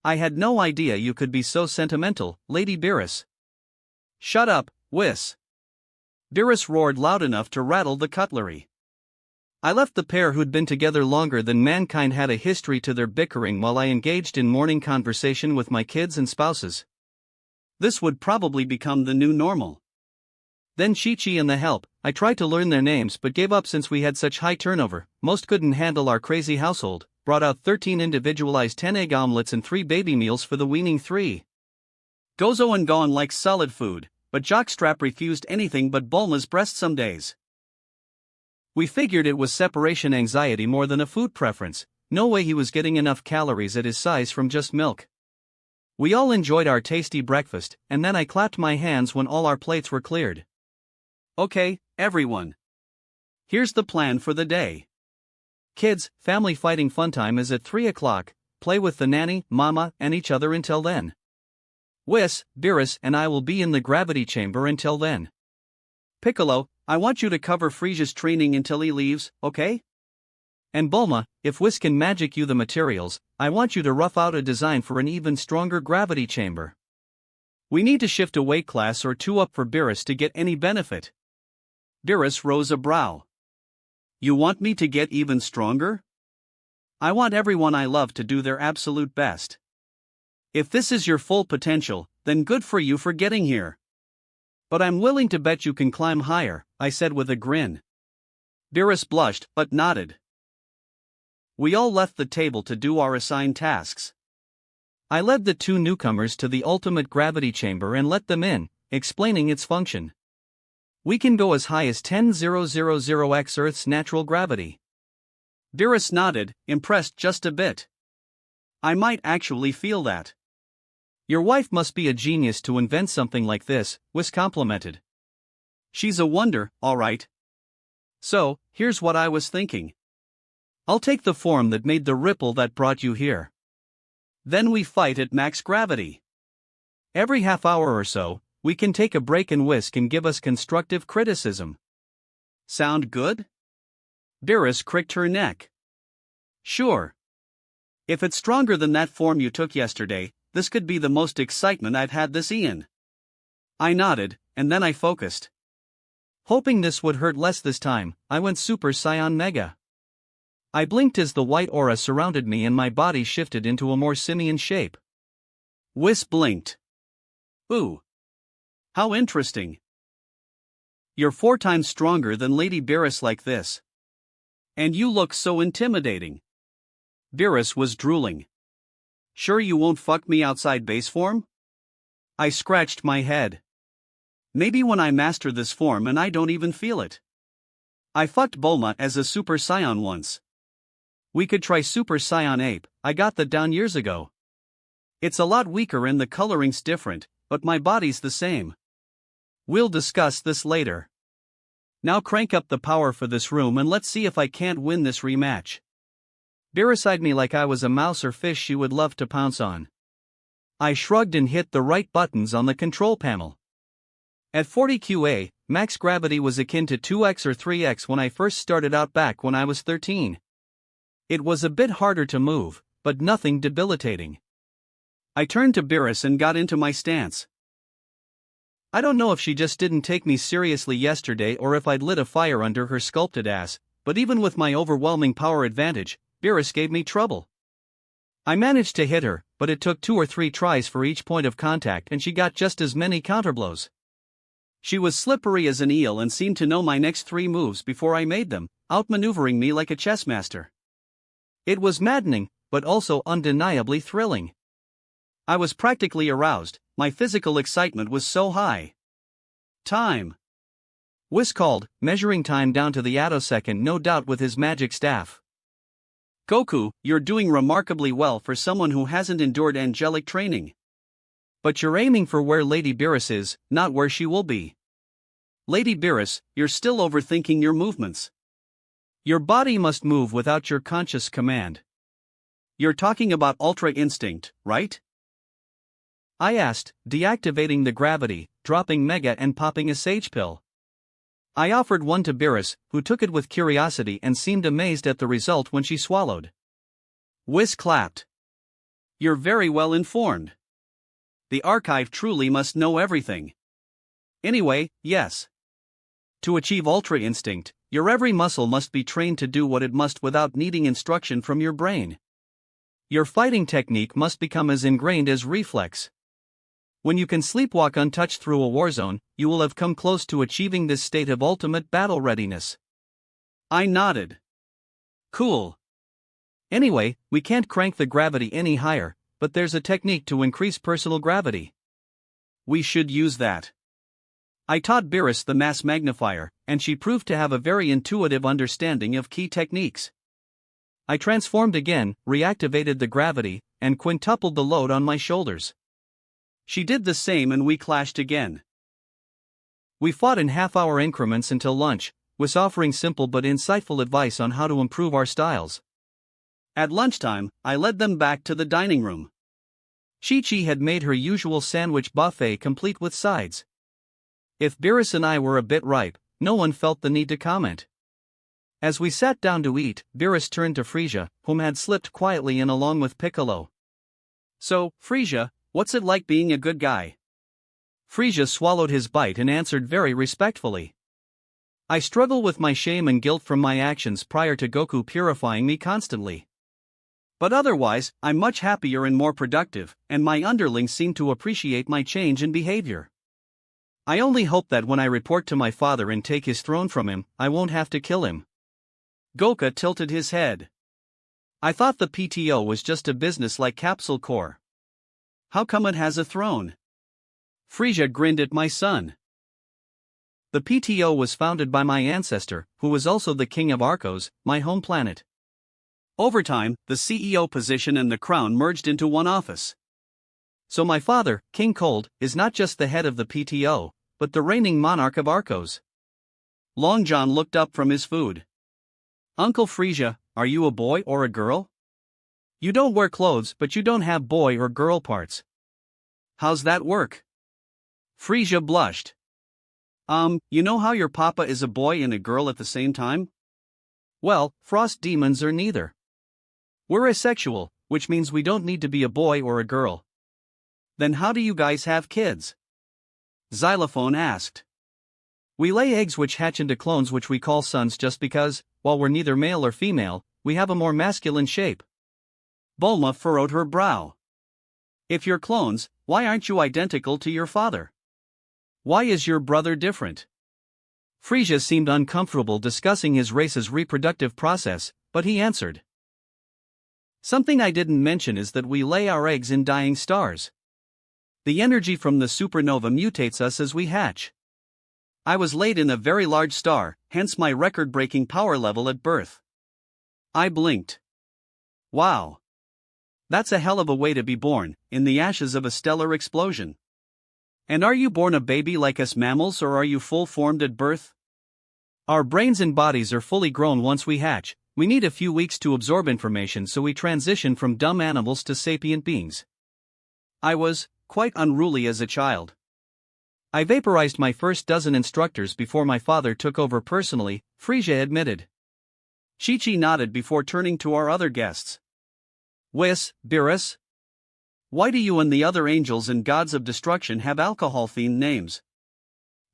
I had no idea you could be so sentimental, Lady Beerus. Shut up, Whis. Beerus roared loud enough to rattle the cutlery. I left the pair who'd been together longer than mankind had a history to their bickering while I engaged in morning conversation with my kids and spouses. This would probably become the new normal. Then Chi-Chi and the help, I tried to learn their names but gave up since we had such high turnover, most couldn't handle our crazy household, brought out 13 individualized 10-egg omelets and 3 baby meals for the weaning 3. Gozo and Gon liked solid food, but Jockstrap refused anything but Bulma's breast some days. We figured it was separation anxiety more than a food preference, no way he was getting enough calories at his size from just milk. We all enjoyed our tasty breakfast, and then I clapped my hands when all our plates were cleared. Okay, everyone. Here's the plan for the day. Kids, family fighting fun time is at 3 o'clock, play with the nanny, mama, and each other until then. Whis, Beerus, and I will be in the gravity chamber until then. Piccolo, I want you to cover Frisia's training until he leaves, okay? And Bulma, if Whis can magic you the materials, I want you to rough out a design for an even stronger gravity chamber. We need to shift a weight class or 2 up for Beerus to get any benefit. Beerus rose a brow. You want me to get even stronger? I want everyone I love to do their absolute best. If this is your full potential, then good for you for getting here. But I'm willing to bet you can climb higher, I said with a grin. Beerus blushed, but nodded. We all left the table to do our assigned tasks. I led the 2 newcomers to the ultimate gravity chamber and let them in, explaining its function. We can go as high as 10,000x Earth's natural gravity. Beerus nodded, impressed just a bit. I might actually feel that. Your wife must be a genius to invent something like this, Whis complimented. She's a wonder, all right. So, here's what I was thinking. I'll take the form that made the ripple that brought you here. Then we fight at max gravity. Every half hour or so, we can take a break and Whis can give us constructive criticism. Sound good? Beerus cricked her neck. Sure. If it's stronger than that form you took yesterday, this could be the most excitement I've had this eon. I nodded, and then I focused. Hoping this would hurt less this time, I went Super Saiyan Mega. I blinked as the white aura surrounded me and my body shifted into a more simian shape. Whis blinked. Ooh. How interesting. You're 4 times stronger than Lady Beerus like this. And you look so intimidating. Beerus was drooling. Sure you won't fuck me outside base form? I scratched my head. Maybe when I master this form and I don't even feel it. I fucked Bulma as a Super Saiyan once. We could try Super Saiyan Ape, I got that down years ago. It's a lot weaker and the coloring's different, but my body's the same. We'll discuss this later. Now crank up the power for this room and let's see if I can't win this rematch. Beerus eyed me like I was a mouse or fish she would love to pounce on. I shrugged and hit the right buttons on the control panel. At 40 QA, max gravity was akin to 2x or 3x when I first started out back when I was 13. It was a bit harder to move, but nothing debilitating. I turned to Beerus and got into my stance. I don't know if she just didn't take me seriously yesterday or if I'd lit a fire under her sculpted ass, but even with my overwhelming power advantage, Beerus gave me trouble. I managed to hit her, but it took 2 or 3 tries for each point of contact and she got just as many counterblows. She was slippery as an eel and seemed to know my next 3 moves before I made them, outmaneuvering me like a chess master. It was maddening, but also undeniably thrilling. I was practically aroused, my physical excitement was so high. Time. Whis called, measuring time down to the attosecond, no doubt with his magic staff. Goku, you're doing remarkably well for someone who hasn't endured angelic training. But you're aiming for where Lady Beerus is, not where she will be. Lady Beerus, you're still overthinking your movements. Your body must move without your conscious command. You're talking about Ultra Instinct, right? I asked, deactivating the gravity, dropping Mega and popping a sage pill. I offered one to Beerus, who took it with curiosity and seemed amazed at the result when she swallowed. Whis clapped. You're very well informed. The archive truly must know everything. Anyway, yes. To achieve Ultra Instinct, your every muscle must be trained to do what it must without needing instruction from your brain. Your fighting technique must become as ingrained as reflex. When you can sleepwalk untouched through a warzone, you will have come close to achieving this state of ultimate battle readiness. I nodded. Cool. Anyway, we can't crank the gravity any higher, but there's a technique to increase personal gravity. We should use that. I taught Beerus the mass magnifier, and she proved to have a very intuitive understanding of key techniques. I transformed again, reactivated the gravity, and quintupled the load on my shoulders. She did the same and we clashed again. We fought in half-hour increments until lunch, Whis offering simple but insightful advice on how to improve our styles. At lunchtime, I led them back to the dining room. Chi-Chi had made her usual sandwich buffet complete with sides. If Beerus and I were a bit ripe, no one felt the need to comment. As we sat down to eat, Beerus turned to Frisia, whom had slipped quietly in along with Piccolo. So, Frisia, what's it like being a good guy? Frisia swallowed his bite and answered very respectfully. I struggle with my shame and guilt from my actions prior to Goku purifying me constantly. But otherwise, I'm much happier and more productive, and my underlings seem to appreciate my change in behavior. I only hope that when I report to my father and take his throne from him, I won't have to kill him. Goku tilted his head. I thought the PTO was just a business like Capsule Corp. How come it has a throne? Frisia grinned at my son. The PTO was founded by my ancestor, who was also the king of Arcos, my home planet. Over time, the CEO position and the crown merged into one office. So my father, King Cold, is not just the head of the PTO, but the reigning monarch of Arcos. Long John looked up from his food. Uncle Frisia, are you a boy or a girl? You don't wear clothes, but you don't have boy or girl parts. How's that work? Frisia blushed. You know how your papa is a boy and a girl at the same time? Well, frost demons are neither. We're asexual, which means we don't need to be a boy or a girl. Then how do you guys have kids? Xylophone asked. We lay eggs which hatch into clones which we call sons just because, while we're neither male or female, we have a more masculine shape. Bulma furrowed her brow. If you're clones, why aren't you identical to your father? Why is your brother different? Frisia seemed uncomfortable discussing his race's reproductive process, but he answered. Something I didn't mention is that we lay our eggs in dying stars. The energy from the supernova mutates us as we hatch. I was laid in a very large star, hence my record-breaking power level at birth. I blinked. Wow. That's a hell of a way to be born, in the ashes of a stellar explosion. And are you born a baby like us mammals or are you full-formed at birth? Our brains and bodies are fully grown once we hatch. We need a few weeks to absorb information, so we transition from dumb animals to sapient beings. I was quite unruly as a child. I vaporized my first dozen instructors before my father took over personally, Frisia admitted. Chi-Chi nodded before turning to our other guests. Whis, Beerus? Why do you and the other angels and gods of destruction have alcohol-themed names?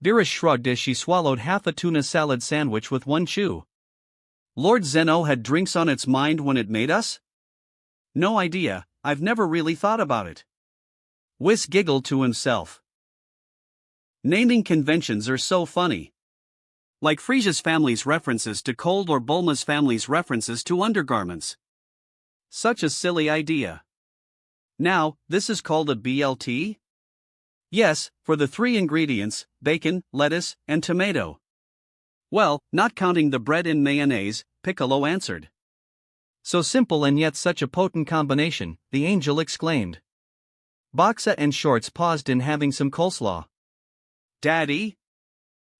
Beerus shrugged as she swallowed half a tuna salad sandwich with one chew. Lord Zeno had drinks on its mind when it made us? No idea, I've never really thought about it. Whis giggled to himself. Naming conventions are so funny. Like Frisia's family's references to cold or Bulma's family's references to undergarments. Such a silly idea. Now, this is called a BLT? Yes, for the 3 ingredients, bacon, lettuce, and tomato. Well, not counting the bread and mayonnaise, Piccolo answered. So simple and yet such a potent combination, the angel exclaimed. Boxa and Shorts paused in having some coleslaw. Daddy?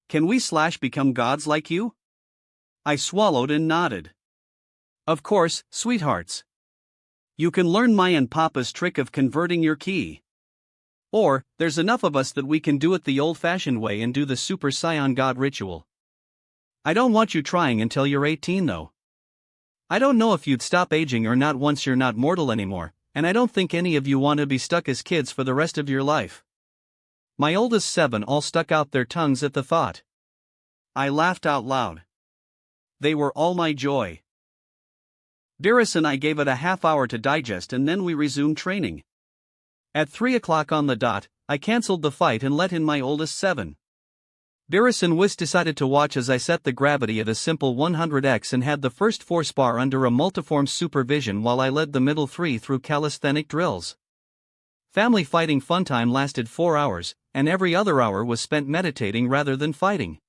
Can we / become gods like you? I swallowed and nodded. Of course, sweethearts. You can learn my and Papa's trick of converting your ki. Or, there's enough of us that we can do it the old-fashioned way and do the Super Saiyan God ritual. I don't want you trying until you're 18 though. I don't know if you'd stop aging or not once you're not mortal anymore, and I don't think any of you want to be stuck as kids for the rest of your life. My oldest 7 all stuck out their tongues at the thought. I laughed out loud. They were all my joy. Beerus and I gave it a half hour to digest and then we resumed training. At 3 o'clock on the dot, I cancelled the fight and let in my oldest 7. Beerus and Whis decided to watch as I set the gravity at a simple 100x and had the first 4 spar under a multiform supervision while I led the middle 3 through calisthenic drills. Family fighting fun time lasted 4 hours, and every other hour was spent meditating rather than fighting.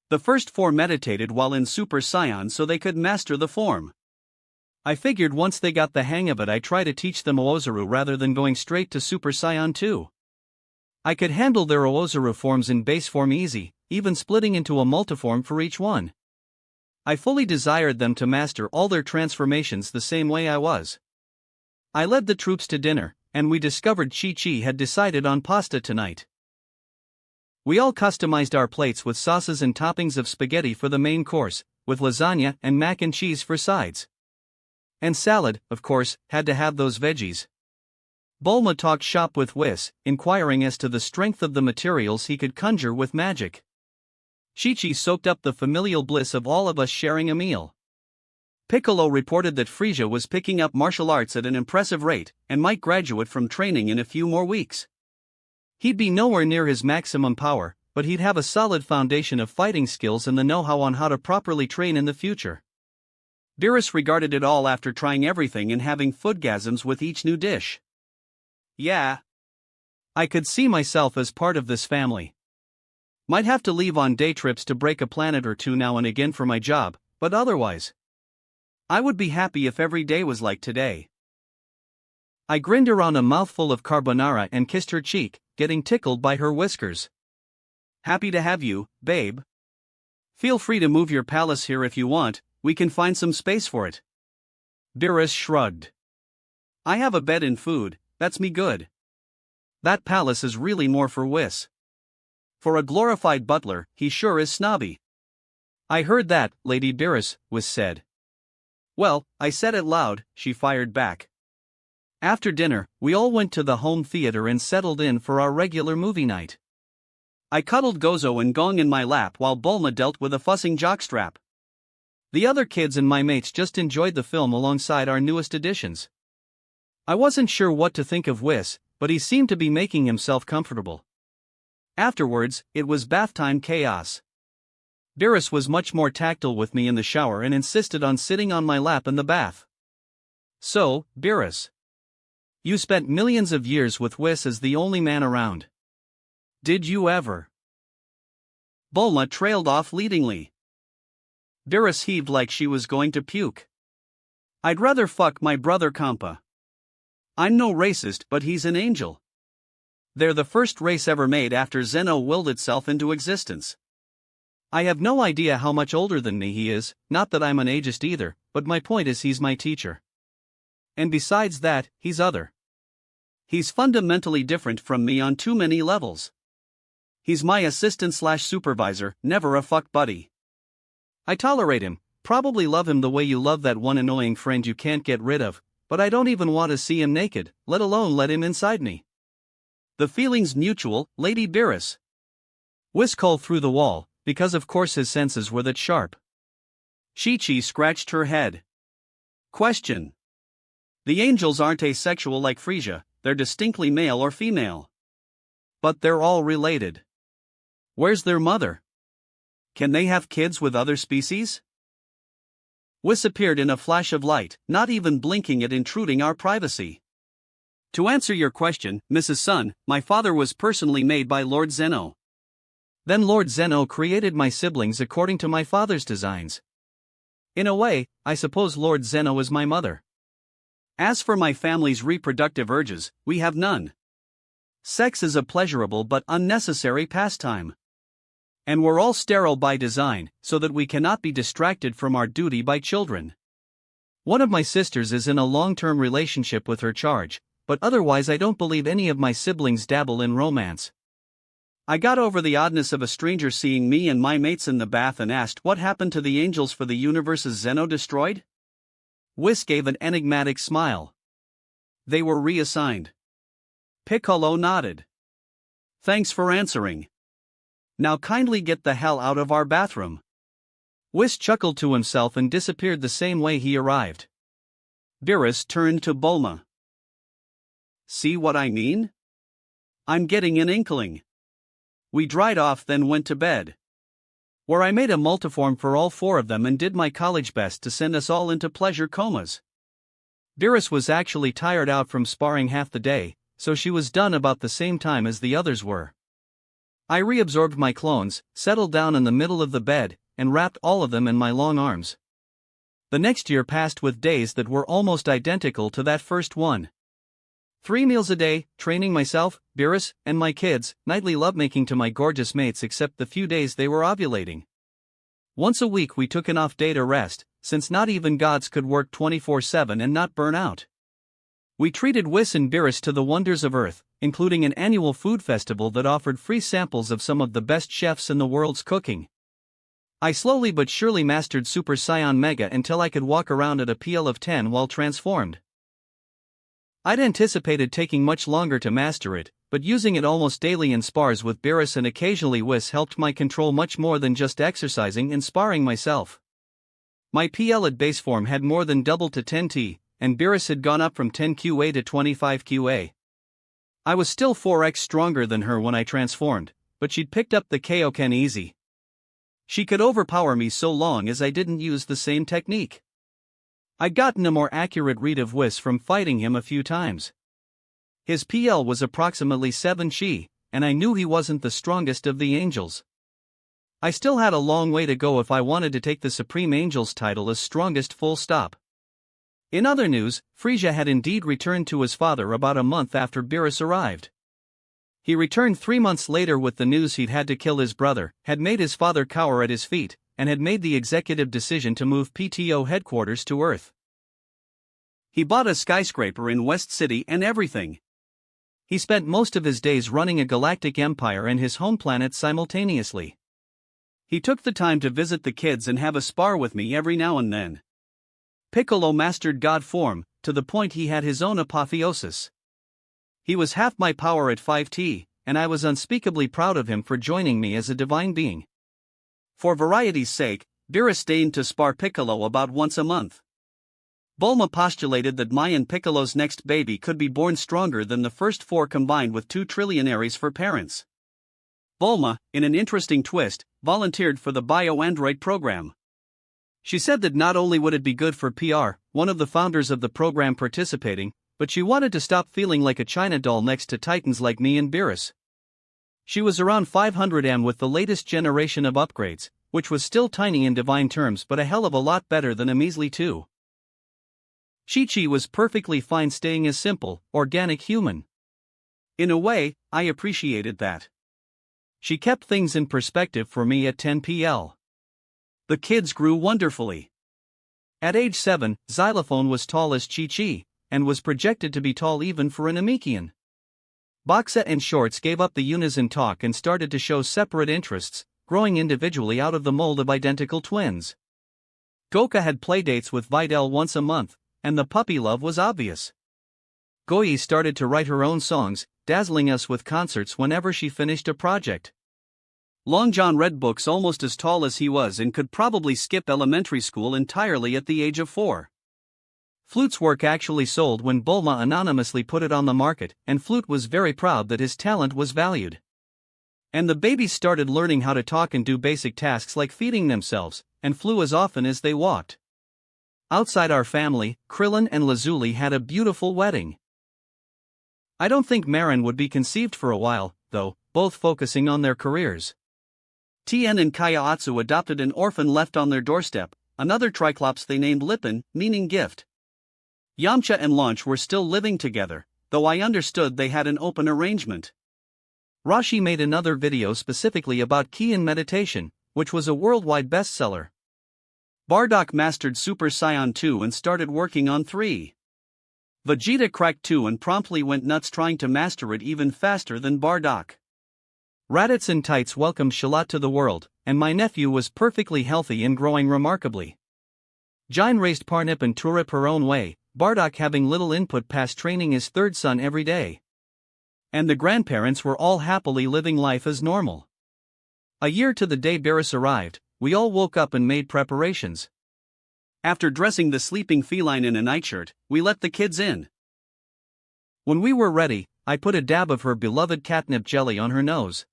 The first 4 meditated while in Super Saiyan so they could master the form. I figured once they got the hang of it I'd try to teach them Oozaru rather than going straight to Super Saiyan 2. I could handle their Oozaru forms in base form easy, even splitting into a multiform for each one. I fully desired them to master all their transformations the same way I was. I led the troops to dinner, and we discovered Chi-Chi had decided on pasta tonight. We all customized our plates with sauces and toppings of spaghetti for the main course, with lasagna and mac and cheese for sides. And salad, of course, had to have those veggies. Bulma talked shop with Whis, inquiring as to the strength of the materials he could conjure with magic. Chi-Chi soaked up the familial bliss of all of us sharing a meal. Piccolo reported that Frisia was picking up martial arts at an impressive rate, and might graduate from training in a few more weeks. He'd be nowhere near his maximum power, but he'd have a solid foundation of fighting skills and the know-how on how to properly train in the future. Beerus regarded it all after trying everything and having foodgasms with each new dish. Yeah. I could see myself as part of this family. Might have to leave on day trips to break a planet or two now and again for my job, but otherwise, I would be happy if every day was like today. I grinned around a mouthful of carbonara and kissed her cheek, getting tickled by her whiskers. Happy to have you, babe. Feel free to move your palace here if you want, we can find some space for it. Beerus shrugged. I have a bed and food, that's me good. That palace is really more for Whis. For a glorified butler, he sure is snobby. I heard that, Lady Beerus, Whis said. Well, I said it loud, she fired back. After dinner, we all went to the home theater and settled in for our regular movie night. I cuddled Gozo and Gong in my lap while Bulma dealt with a fussing jockstrap. The other kids and my mates just enjoyed the film alongside our newest additions. I wasn't sure what to think of Whis, but he seemed to be making himself comfortable. Afterwards, it was bath time chaos. Beerus was much more tactile with me in the shower and insisted on sitting on my lap in the bath. So, Beerus, you spent millions of years with Whis as the only man around. Did you ever? Bulma trailed off leadingly. Beerus heaved like she was going to puke. I'd rather fuck my brother Kampa. I'm no racist, but he's an angel. They're the first race ever made after Zeno willed itself into existence. I have no idea how much older than me he is, not that I'm an ageist either, but my point is he's my teacher. And besides that, he's other. He's fundamentally different from me on too many levels. He's my assistant/supervisor, never a fuck buddy. I tolerate him, probably love him the way you love that one annoying friend you can't get rid of, but I don't even want to see him naked, let alone let him inside me. The feeling's mutual, Lady Beerus. Whis called through the wall, because of course his senses were that sharp. Chi-Chi scratched her head. Question. The angels aren't asexual like Frisia, they're distinctly male or female. But they're all related. Where's their mother? Can they have kids with other species? Whis appeared in a flash of light, not even blinking at intruding our privacy. To answer your question, Mrs. Sun, my father was personally made by Lord Zeno. Then Lord Zeno created my siblings according to my father's designs. In a way, I suppose Lord Zeno is my mother. As for my family's reproductive urges, we have none. Sex is a pleasurable but unnecessary pastime. And we're all sterile by design, so that we cannot be distracted from our duty by children. One of my sisters is in a long-term relationship with her charge, but otherwise I don't believe any of my siblings dabble in romance. I got over the oddness of a stranger seeing me and my mates in the bath and asked what happened to the angels for the universes Zeno destroyed? Whis gave an enigmatic smile. They were reassigned. Piccolo nodded. Thanks for answering. Now kindly get the hell out of our bathroom. Whis chuckled to himself and disappeared the same way he arrived. Beerus turned to Bulma. See what I mean? I'm getting an inkling. We dried off then went to bed. Where I made a multiform for all four of them and did my college best to send us all into pleasure comas. Beerus was actually tired out from sparring half the day, so she was done about the same time as the others were. I reabsorbed my clones, settled down in the middle of the bed, and wrapped all of them in my long arms. The next year passed with days that were almost identical to that first one. 3 meals a day, training myself, Beerus, and my kids, nightly lovemaking to my gorgeous mates except the few days they were ovulating. Once a week we took an off day to rest, since not even gods could work 24/7 and not burn out. We treated Whis and Beerus to the wonders of Earth, including an annual food festival that offered free samples of some of the best chefs in the world's cooking. I slowly but surely mastered Super Saiyan Mega until I could walk around at a PL of 10 while transformed. I'd anticipated taking much longer to master it, but using it almost daily in spars with Beerus and occasionally Whis helped my control much more than just exercising and sparring myself. My PL at base form had more than doubled to 10T, and Beerus had gone up from 10 QA to 25 QA. I was still 4x stronger than her when I transformed, but she'd picked up the Kaioken easy. She could overpower me so long as I didn't use the same technique. I'd gotten a more accurate read of Whis from fighting him a few times. His PL was approximately 7 chi, and I knew he wasn't the strongest of the angels. I still had a long way to go if I wanted to take the Supreme Angel's title as strongest full stop. In other news, Frisia had indeed returned to his father about a month after Beerus arrived. He returned 3 months later with the news he'd had to kill his brother, had made his father cower at his feet, and had made the executive decision to move PTO headquarters to Earth. He bought a skyscraper in West City and everything. He spent most of his days running a galactic empire and his home planet simultaneously. He took the time to visit the kids and have a spar with me every now and then. Piccolo mastered God form, to the point he had his own apotheosis. He was half my power at 5T, and I was unspeakably proud of him for joining me as a divine being. For variety's sake, Beerus deigned to spar Piccolo about once a month. Bulma postulated that Mayan Piccolo's next baby could be born stronger than the first 4 combined with 2 trillionaries for parents. Bulma, in an interesting twist, volunteered for the bio-android program. She said that not only would it be good for PR, one of the founders of the program participating, but she wanted to stop feeling like a China doll next to titans like me and Beerus. She was around 500M with the latest generation of upgrades, which was still tiny in divine terms but a hell of a lot better than a measly 2. Chi-Chi was perfectly fine staying as simple, organic human. In a way, I appreciated that. She kept things in perspective for me at 10 PL. The kids grew wonderfully. At age 7, Xylophone was tall as Chi-Chi, and was projected to be tall even for an Namekian. Boxa and Shorts gave up the Unison talk and started to show separate interests, growing individually out of the mold of identical twins. Goka had playdates with Videl once a month, and the puppy love was obvious. Goi started to write her own songs, dazzling us with concerts whenever she finished a project. Long John read books almost as tall as he was and could probably skip elementary school entirely at the age of 4. Flute's work actually sold when Bulma anonymously put it on the market, and Flute was very proud that his talent was valued. And the babies started learning how to talk and do basic tasks like feeding themselves, and flew as often as they walked. Outside our family, Krillin and Lazuli had a beautiful wedding. I don't think Marin would be conceived for a while, though, both focusing on their careers. Tien and Kaiatsu adopted an orphan left on their doorstep, another Triclops they named Lipin, meaning gift. Yamcha and Launch were still living together, though I understood they had an open arrangement. Rashi made another video specifically about Ki and meditation, which was a worldwide bestseller. Bardock mastered Super Saiyan 2 and started working on 3. Vegeta cracked 2 and promptly went nuts trying to master it even faster than Bardock. Raditz and Tights welcomed Shalat to the world, and my nephew was perfectly healthy and growing remarkably. Jine raised Parnip and Turip her own way, Bardock having little input past training his 3rd son every day. And the grandparents were all happily living life as normal. A year to the day Beerus arrived, we all woke up and made preparations. After dressing the sleeping feline in a nightshirt, we let the kids in. When we were ready, I put a dab of her beloved catnip jelly on her nose.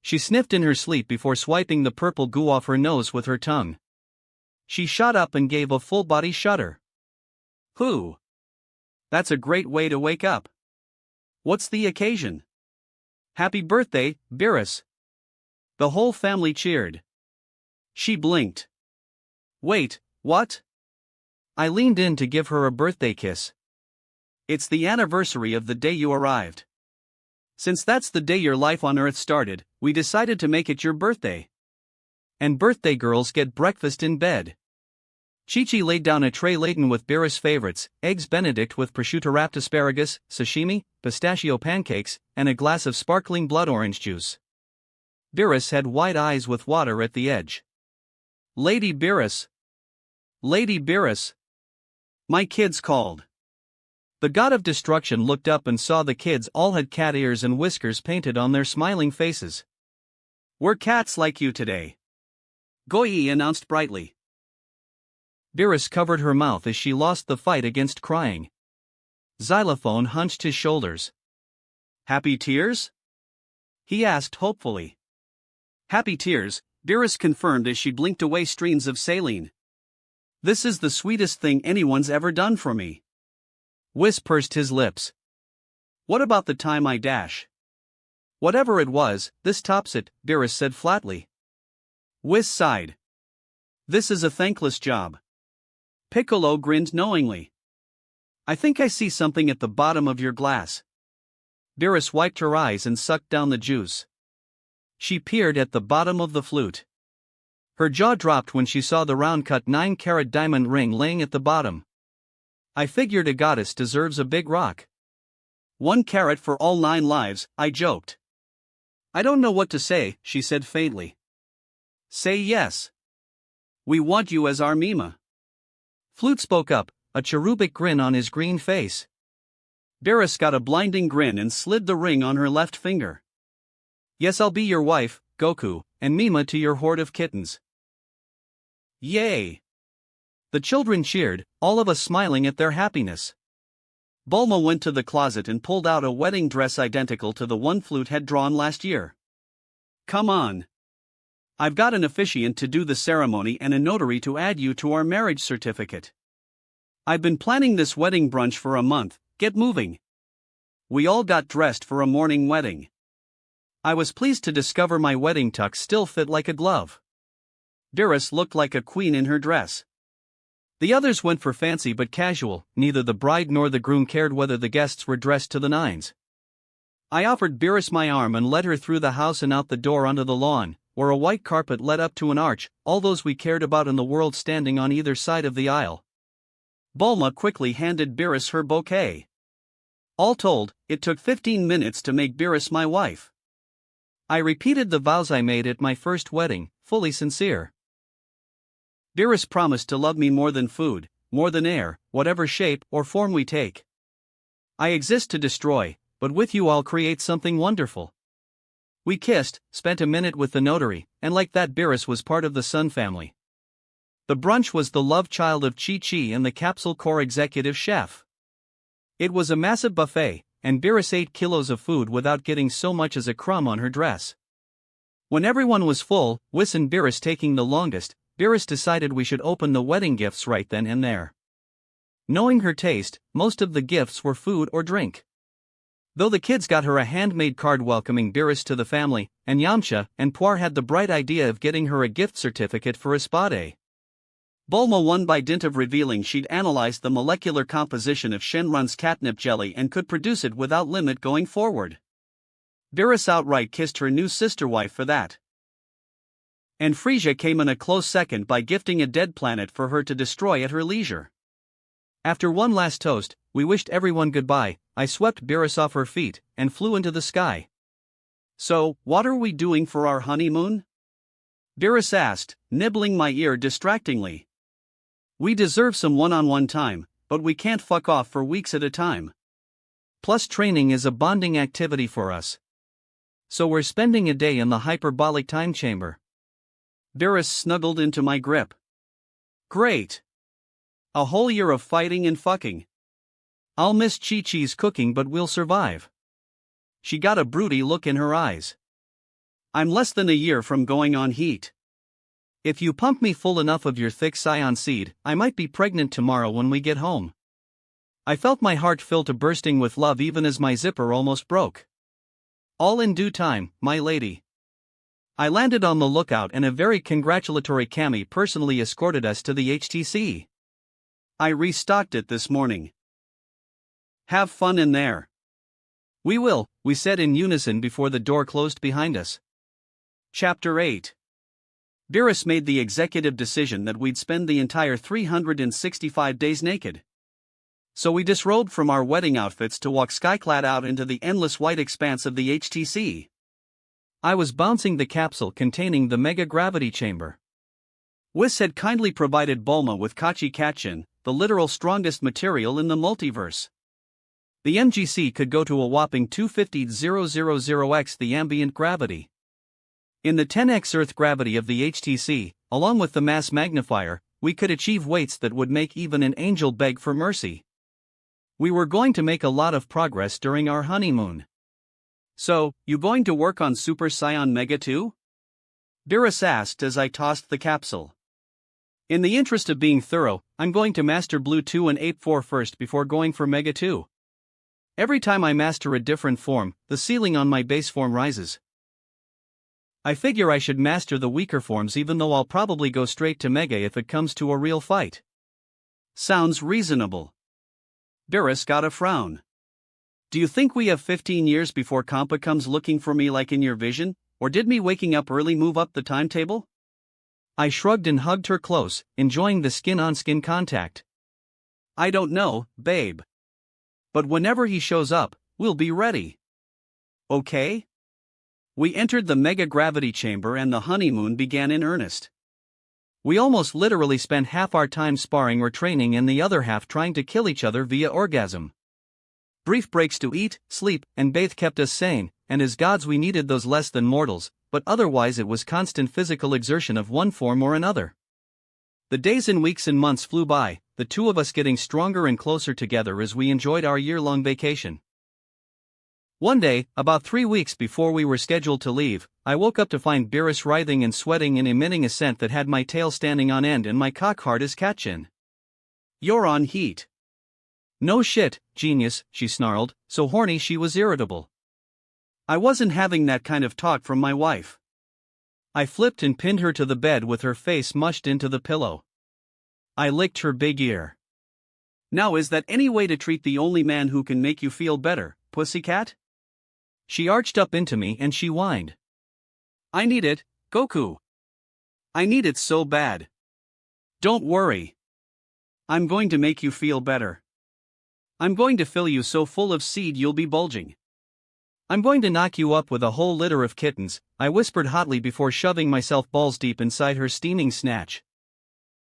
She sniffed in her sleep before swiping the purple goo off her nose with her tongue. She shot up and gave a full-body shudder. Whew! That's a great way to wake up. What's the occasion? Happy birthday, Beerus! The whole family cheered. She blinked. Wait, what? I leaned in to give her a birthday kiss. It's the anniversary of the day you arrived. Since that's the day your life on Earth started, we decided to make it your birthday. And birthday girls get breakfast in bed. Chi-Chi laid down a tray laden with Beerus' favorites, eggs Benedict with prosciutto wrapped asparagus, sashimi, pistachio pancakes, and a glass of sparkling blood orange juice. Beerus had wide eyes with water at the edge. Lady Beerus! Lady Beerus! My kids called. The god of destruction looked up and saw the kids all had cat ears and whiskers painted on their smiling faces. We're cats like you today. Goi announced brightly. Beerus covered her mouth as she lost the fight against crying. Xylophone hunched his shoulders. Happy tears? He asked hopefully. Happy tears, Beerus confirmed as she blinked away streams of saline. This is the sweetest thing anyone's ever done for me. Whis pursed his lips. What about the time I dash? Whatever it was, this tops it, Beerus said flatly. Whis sighed. This is a thankless job. Piccolo grinned knowingly. I think I see something at the bottom of your glass. Beerus wiped her eyes and sucked down the juice. She peered at the bottom of the flute. Her jaw dropped when she saw the round-cut 9-carat diamond ring laying at the bottom. I figured a goddess deserves a big rock. 1 carat for all 9 lives, I joked. I don't know what to say, she said faintly. Say yes. We want you as our Mima. Flute spoke up, a cherubic grin on his green face. Beerus got a blinding grin and slid the ring on her left finger. Yes, I'll be your wife, Goku, and Mima to your horde of kittens. Yay! The children cheered, all of us smiling at their happiness. Bulma went to the closet and pulled out a wedding dress identical to the one Flute had drawn last year. Come on. I've got an officiant to do the ceremony and a notary to add you to our marriage certificate. I've been planning this wedding brunch for a month, get moving. We all got dressed for a morning wedding. I was pleased to discover my wedding tux still fit like a glove. Beerus looked like a queen in her dress. The others went for fancy but casual, neither the bride nor the groom cared whether the guests were dressed to the nines. I offered Beerus my arm and led her through the house and out the door onto the lawn, where a white carpet led up to an arch, all those we cared about in the world standing on either side of the aisle. Bulma quickly handed Beerus her bouquet. All told, it took 15 minutes to make Beerus my wife. I repeated the vows I made at my first wedding, fully sincere. Beerus promised to love me more than food, more than air, whatever shape or form we take. I exist to destroy, but with you I'll create something wonderful. We kissed, spent a minute with the notary, and like that Beerus was part of the Sun family. The brunch was the love child of Chi-Chi and the Capsule Corps executive chef. It was a massive buffet, and Beerus ate kilos of food without getting so much as a crumb on her dress. When everyone was full, Whis and Beerus taking the longest, Beerus decided we should open the wedding gifts right then and there. Knowing her taste, most of the gifts were food or drink. Though the kids got her a handmade card welcoming Beerus to the family, and Yamcha and Puar had the bright idea of getting her a gift certificate for a spa day. Bulma won by dint of revealing she'd analyzed the molecular composition of Shenron's catnip jelly and could produce it without limit going forward. Beerus outright kissed her new sister-wife for that. And Frisia came in a close second by gifting a dead planet for her to destroy at her leisure. After one last toast, we wished everyone goodbye. I swept Beerus off her feet and flew into the sky. So, what are we doing for our honeymoon? Beerus asked, nibbling my ear distractingly. We deserve some one-on-one time, but we can't fuck off for weeks at a time. Plus training is a bonding activity for us. So we're spending a day in the hyperbolic time chamber. Beerus snuggled into my grip. Great! A whole year of fighting and fucking. I'll miss Chi-Chi's cooking but we'll survive. She got a broody look in her eyes. I'm less than a year from going on heat. If you pump me full enough of your thick scion seed, I might be pregnant tomorrow when we get home. I felt my heart fill to bursting with love even as my zipper almost broke. All in due time, my lady. I landed on the lookout and a very congratulatory Cammy personally escorted us to the HTC. I restocked it this morning. Have fun in there. We will, we said in unison before the door closed behind us. Chapter 8. Beerus made the executive decision that we'd spend the entire 365 days naked. So we disrobed from our wedding outfits to walk skyclad out into the endless white expanse of the HTC. I was bouncing the capsule containing the mega gravity chamber. Whis had kindly provided Bulma with Kachi Katchin, the literal strongest material in the multiverse. The MGC could go to a whopping 250,000x the ambient gravity. In the 10x Earth gravity of the HTC, along with the mass magnifier, we could achieve weights that would make even an angel beg for mercy. We were going to make a lot of progress during our honeymoon. So, you going to work on Super Saiyan Mega too? Beerus asked as I tossed the capsule. In the interest of being thorough, I'm going to Master Blue 2 and Ape 4 first before going for Mega 2. Every time I master a different form, the ceiling on my base form rises. I figure I should master the weaker forms even though I'll probably go straight to Mega if it comes to a real fight. Sounds reasonable. Beerus got a frown. Do you think we have 15 years before Kampa comes looking for me like in your vision, or did me waking up early move up the timetable? I shrugged and hugged her close, enjoying the skin-on-skin contact. I don't know, babe. But whenever he shows up, we'll be ready. Okay? We entered the mega gravity chamber and the honeymoon began in earnest. We almost literally spent half our time sparring or training and the other half trying to kill each other via orgasm. Brief breaks to eat, sleep, and bathe kept us sane, and as gods we needed those less than mortals, but otherwise it was constant physical exertion of one form or another. The days and weeks and months flew by, the two of us getting stronger and closer together as we enjoyed our year-long vacation. One day, about 3 weeks before we were scheduled to leave, I woke up to find Beerus writhing and sweating and emitting a scent that had my tail standing on end and my cock hard as catchin. You're on heat. No shit, genius, she snarled, so horny she was irritable. I wasn't having that kind of talk from my wife. I flipped and pinned her to the bed with her face mushed into the pillow. I licked her big ear. Now is that any way to treat the only man who can make you feel better, pussycat? She arched up into me and she whined. I need it, Goku. I need it so bad. Don't worry. I'm going to make you feel better. I'm going to fill you so full of seed you'll be bulging. I'm going to knock you up with a whole litter of kittens, I whispered hotly before shoving myself balls deep inside her steaming snatch.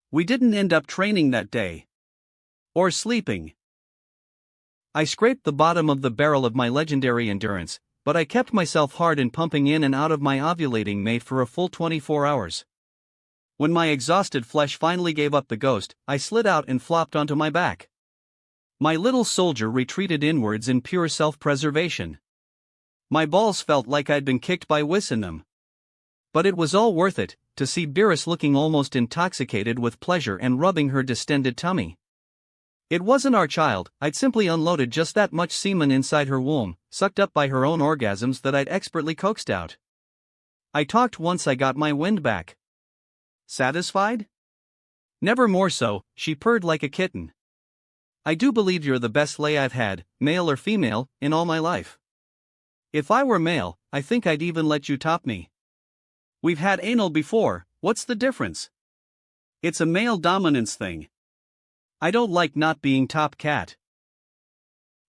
We didn't end up training that day. Or sleeping. I scraped the bottom of the barrel of my legendary endurance, but I kept myself hard and pumping in and out of my ovulating mate for a full 24 hours. When my exhausted flesh finally gave up the ghost, I slid out and flopped onto my back. My little soldier retreated inwards in pure self-preservation. My balls felt like I'd been kicked by Whis in them. But it was all worth it, to see Beerus looking almost intoxicated with pleasure and rubbing her distended tummy. It wasn't our child, I'd simply unloaded just that much semen inside her womb, sucked up by her own orgasms that I'd expertly coaxed out. I talked once I got my wind back. Satisfied? Never more so, she purred like a kitten. I do believe you're the best lay I've had, male or female, in all my life. If I were male, I think I'd even let you top me. We've had anal before, what's the difference? It's a male dominance thing. I don't like not being top cat.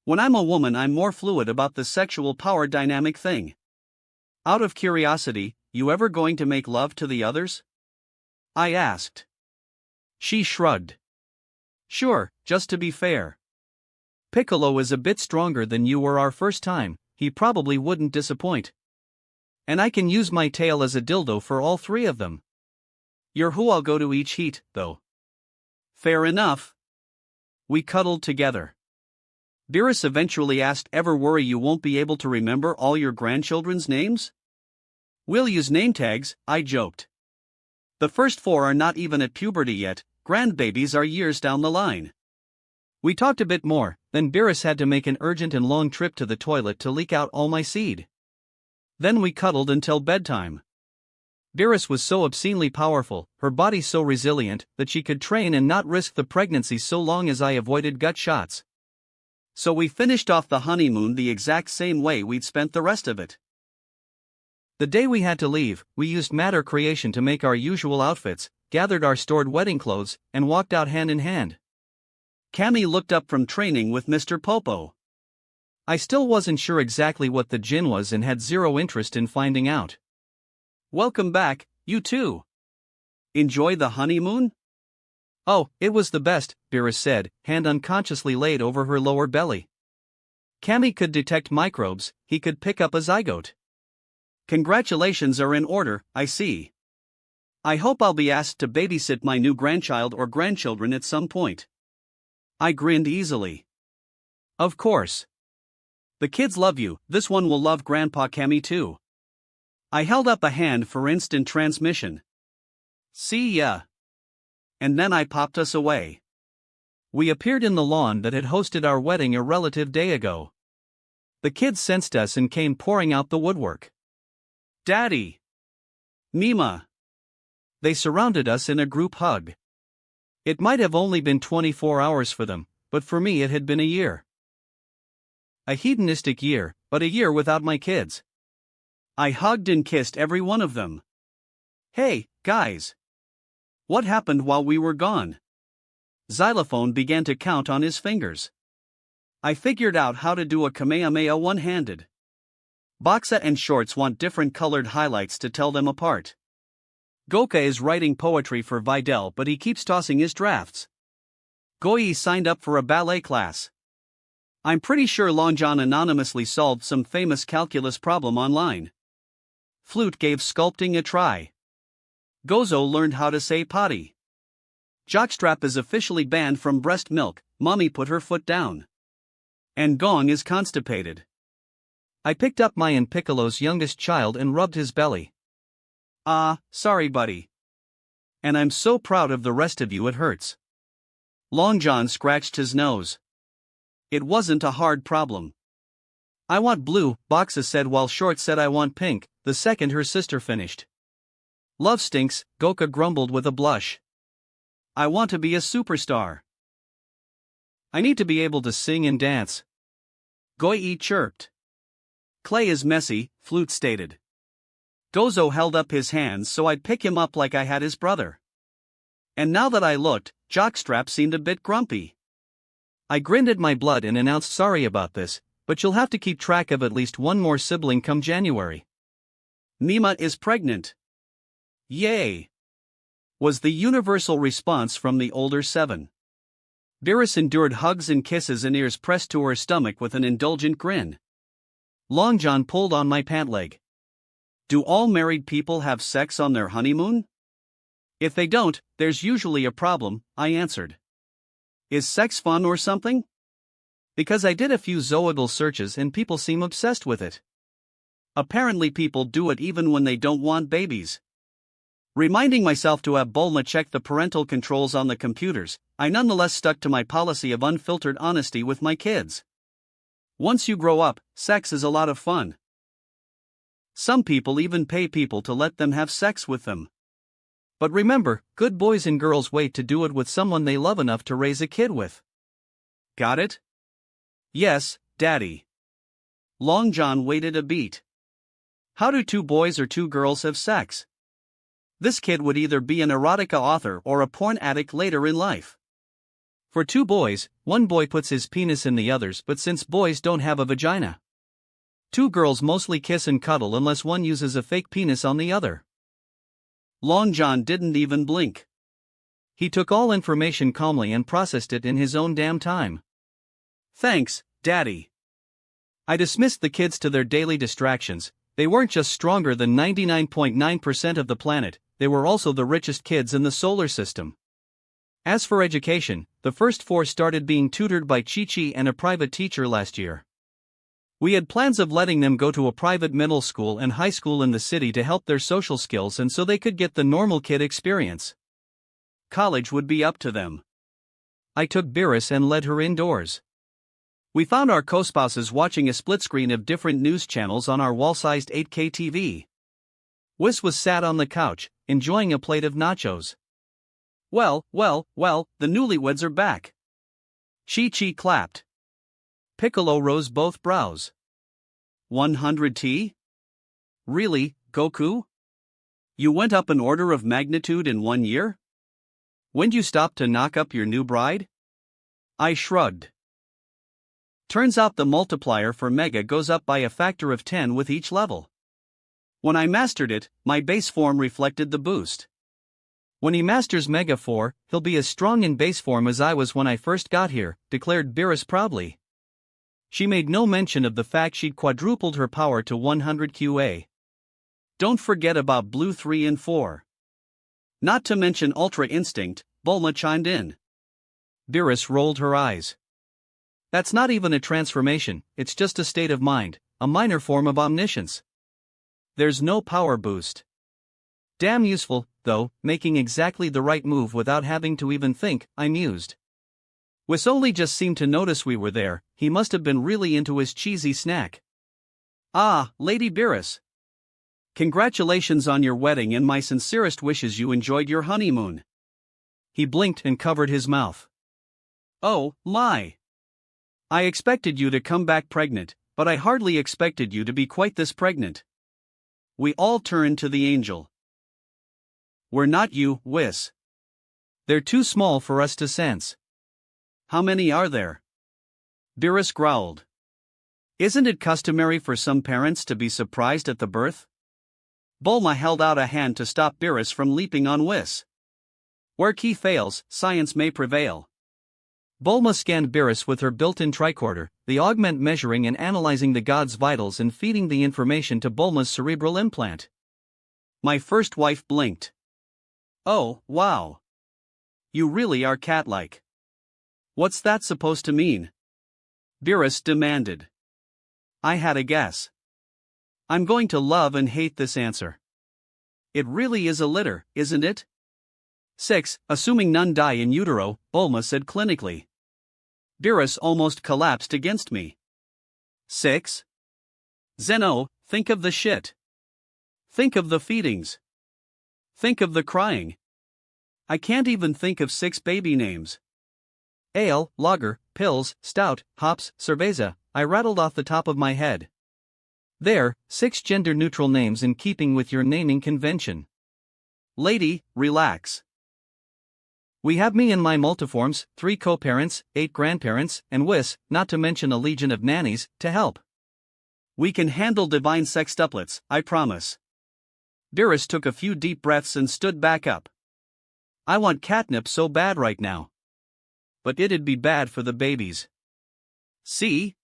When I'm a woman I'm more fluid about the sexual power dynamic thing. Out of curiosity, you ever going to make love to the others? I asked. She shrugged. Sure, just to be fair. Piccolo is a bit stronger than you were our first time, he probably wouldn't disappoint. And I can use my tail as a dildo for all three of them. You're who I'll go to each heat, though. Fair enough. We cuddled together. Beerus eventually asked, ever worry you won't be able to remember all your grandchildren's names? We'll use name tags, I joked. The first 4 are not even at puberty yet, grandbabies are years down the line. We talked a bit more, then Beerus had to make an urgent and long trip to the toilet to leak out all my seed. Then we cuddled until bedtime. Beerus was so obscenely powerful, her body so resilient, that she could train and not risk the pregnancy so long as I avoided gut shots. So we finished off the honeymoon the exact same way we'd spent the rest of it. The day we had to leave, we used matter creation to make our usual outfits, gathered our stored wedding clothes, and walked out hand in hand. Cammy looked up from training with Mr. Popo. I still wasn't sure exactly what the gin was and had zero interest in finding out. Welcome back, you two. Enjoy the honeymoon? Oh, it was the best, Beerus said, hand unconsciously laid over her lower belly. Cammy could detect microbes, he could pick up a zygote. Congratulations are in order, I see. I hope I'll be asked to babysit my new grandchild or grandchildren at some point. I grinned easily. Of course. The kids love you, this one will love Grandpa Cammy too. I held up a hand for instant transmission. See ya. And then I popped us away. We appeared in the lawn that had hosted our wedding a relative day ago. The kids sensed us and came pouring out the woodwork. Daddy! Mima! They surrounded us in a group hug. It might have only been 24 hours for them, but for me it had been a year. A hedonistic year, but a year without my kids. I hugged and kissed every one of them. Hey, guys! What happened while we were gone? Xylophone began to count on his fingers. I figured out how to do a Kamehameha one-handed. Boxa and Shorts want different colored highlights to tell them apart. Goka is writing poetry for Videl, but he keeps tossing his drafts. Goyi signed up for a ballet class. I'm pretty sure Longjan anonymously solved some famous calculus problem online. Flute gave sculpting a try. Gozo learned how to say potty. Jockstrap is officially banned from breast milk, mommy put her foot down. And Gong is constipated. I picked up Mayan Piccolo's youngest child and rubbed his belly. Sorry buddy. And I'm so proud of the rest of you it hurts. Long John scratched his nose. It wasn't a hard problem. I want blue, Boxa said while Short said I want pink, the second her sister finished. Love stinks, Goka grumbled with a blush. I want to be a superstar. I need to be able to sing and dance. Goyi chirped. Clay is messy, Flute stated. Gozo held up his hands so I'd pick him up like I had his brother. And now that I looked, Jockstrap seemed a bit grumpy. I grinned at my blood and announced sorry about this, but you'll have to keep track of at least one more sibling come January. Mima is pregnant. Yay! Was the universal response from the older seven. Beerus endured hugs and kisses and ears pressed to her stomach with an indulgent grin. Long John pulled on my pant leg. Do all married people have sex on their honeymoon? If they don't, there's usually a problem, I answered. Is sex fun or something? Because I did a few Zoigle searches and people seem obsessed with it. Apparently people do it even when they don't want babies. Reminding myself to have Bulma check the parental controls on the computers, I nonetheless stuck to my policy of unfiltered honesty with my kids. Once you grow up, sex is a lot of fun. Some people even pay people to let them have sex with them. But remember, good boys and girls wait to do it with someone they love enough to raise a kid with. Got it? Yes, Daddy. Long John waited a beat. How do two boys or two girls have sex? This kid would either be an erotica author or a porn addict later in life. For two boys, one boy puts his penis in the other's, but since boys don't have a vagina. Two girls mostly kiss and cuddle unless one uses a fake penis on the other. Long John didn't even blink. He took all information calmly and processed it in his own damn time. Thanks, Daddy. I dismissed the kids to their daily distractions. They weren't just stronger than 99.9% of the planet, they were also the richest kids in the solar system. As for education, the first four started being tutored by Chi-Chi and a private teacher last year. We had plans of letting them go to a private middle school and high school in the city to help their social skills and so they could get the normal kid experience. College would be up to them. I took Beerus and led her indoors. We found our co-spouses watching a split screen of different news channels on our wall-sized 8K TV. Whis was sat on the couch, enjoying a plate of nachos. Well, the newlyweds are back. Chi-Chi clapped. Piccolo rose both brows. 100T? Really, Goku? You went up an order of magnitude in 1 year? When'd you stop to knock up your new bride? I shrugged. Turns out the multiplier for Mega goes up by a factor of 10 with each level. When I mastered it, my base form reflected the boost. When he masters Mega 4, he'll be as strong in base form as I was when I first got here, declared Beerus proudly. She made no mention of the fact she'd quadrupled her power to 100 QA. Don't forget about Blue 3 and 4. Not to mention Ultra Instinct, Bulma chimed in. Beerus rolled her eyes. That's not even a transformation, it's just a state of mind, a minor form of omniscience. There's no power boost. Damn useful, though, making exactly the right move without having to even think, I mused. Whis only just seemed to notice we were there. He must have been really into his cheesy snack. Ah, Lady Beerus. Congratulations on your wedding and my sincerest wishes you enjoyed your honeymoon. He blinked and covered his mouth. Oh, my. I expected you to come back pregnant, but I hardly expected you to be quite this pregnant. We all turned to the angel. We're not you, Whis. They're too small for us to sense. How many are there? Beerus growled. Isn't it customary for some parents to be surprised at the birth? Bulma held out a hand to stop Beerus from leaping on Whis. Where key fails, science may prevail. Bulma scanned Beerus with her built-in tricorder, the augment measuring and analyzing the god's vitals and feeding the information to Bulma's cerebral implant. My first wife blinked. Oh, wow. You really are cat-like. What's that supposed to mean? Beerus demanded. I had a guess. I'm going to love and hate this answer. It really is a litter, isn't it? 6, assuming none die in utero, Bulma said clinically. Beerus almost collapsed against me. 6? Zeno, think of the shit. Think of the feedings. Think of the crying. I can't even think of 6 baby names. Ale, lager, pills, stout, hops, cerveza, I rattled off the top of my head. There, 6 gender-neutral names in keeping with your naming convention. Lady, relax. We have me and my multiforms, 3 co-parents, 8 grandparents, and Whis, not to mention a legion of nannies, to help. We can handle divine sextuplets, I promise. Beerus took a few deep breaths and stood back up. I want catnip so bad right now. But it'd be bad for the babies. See?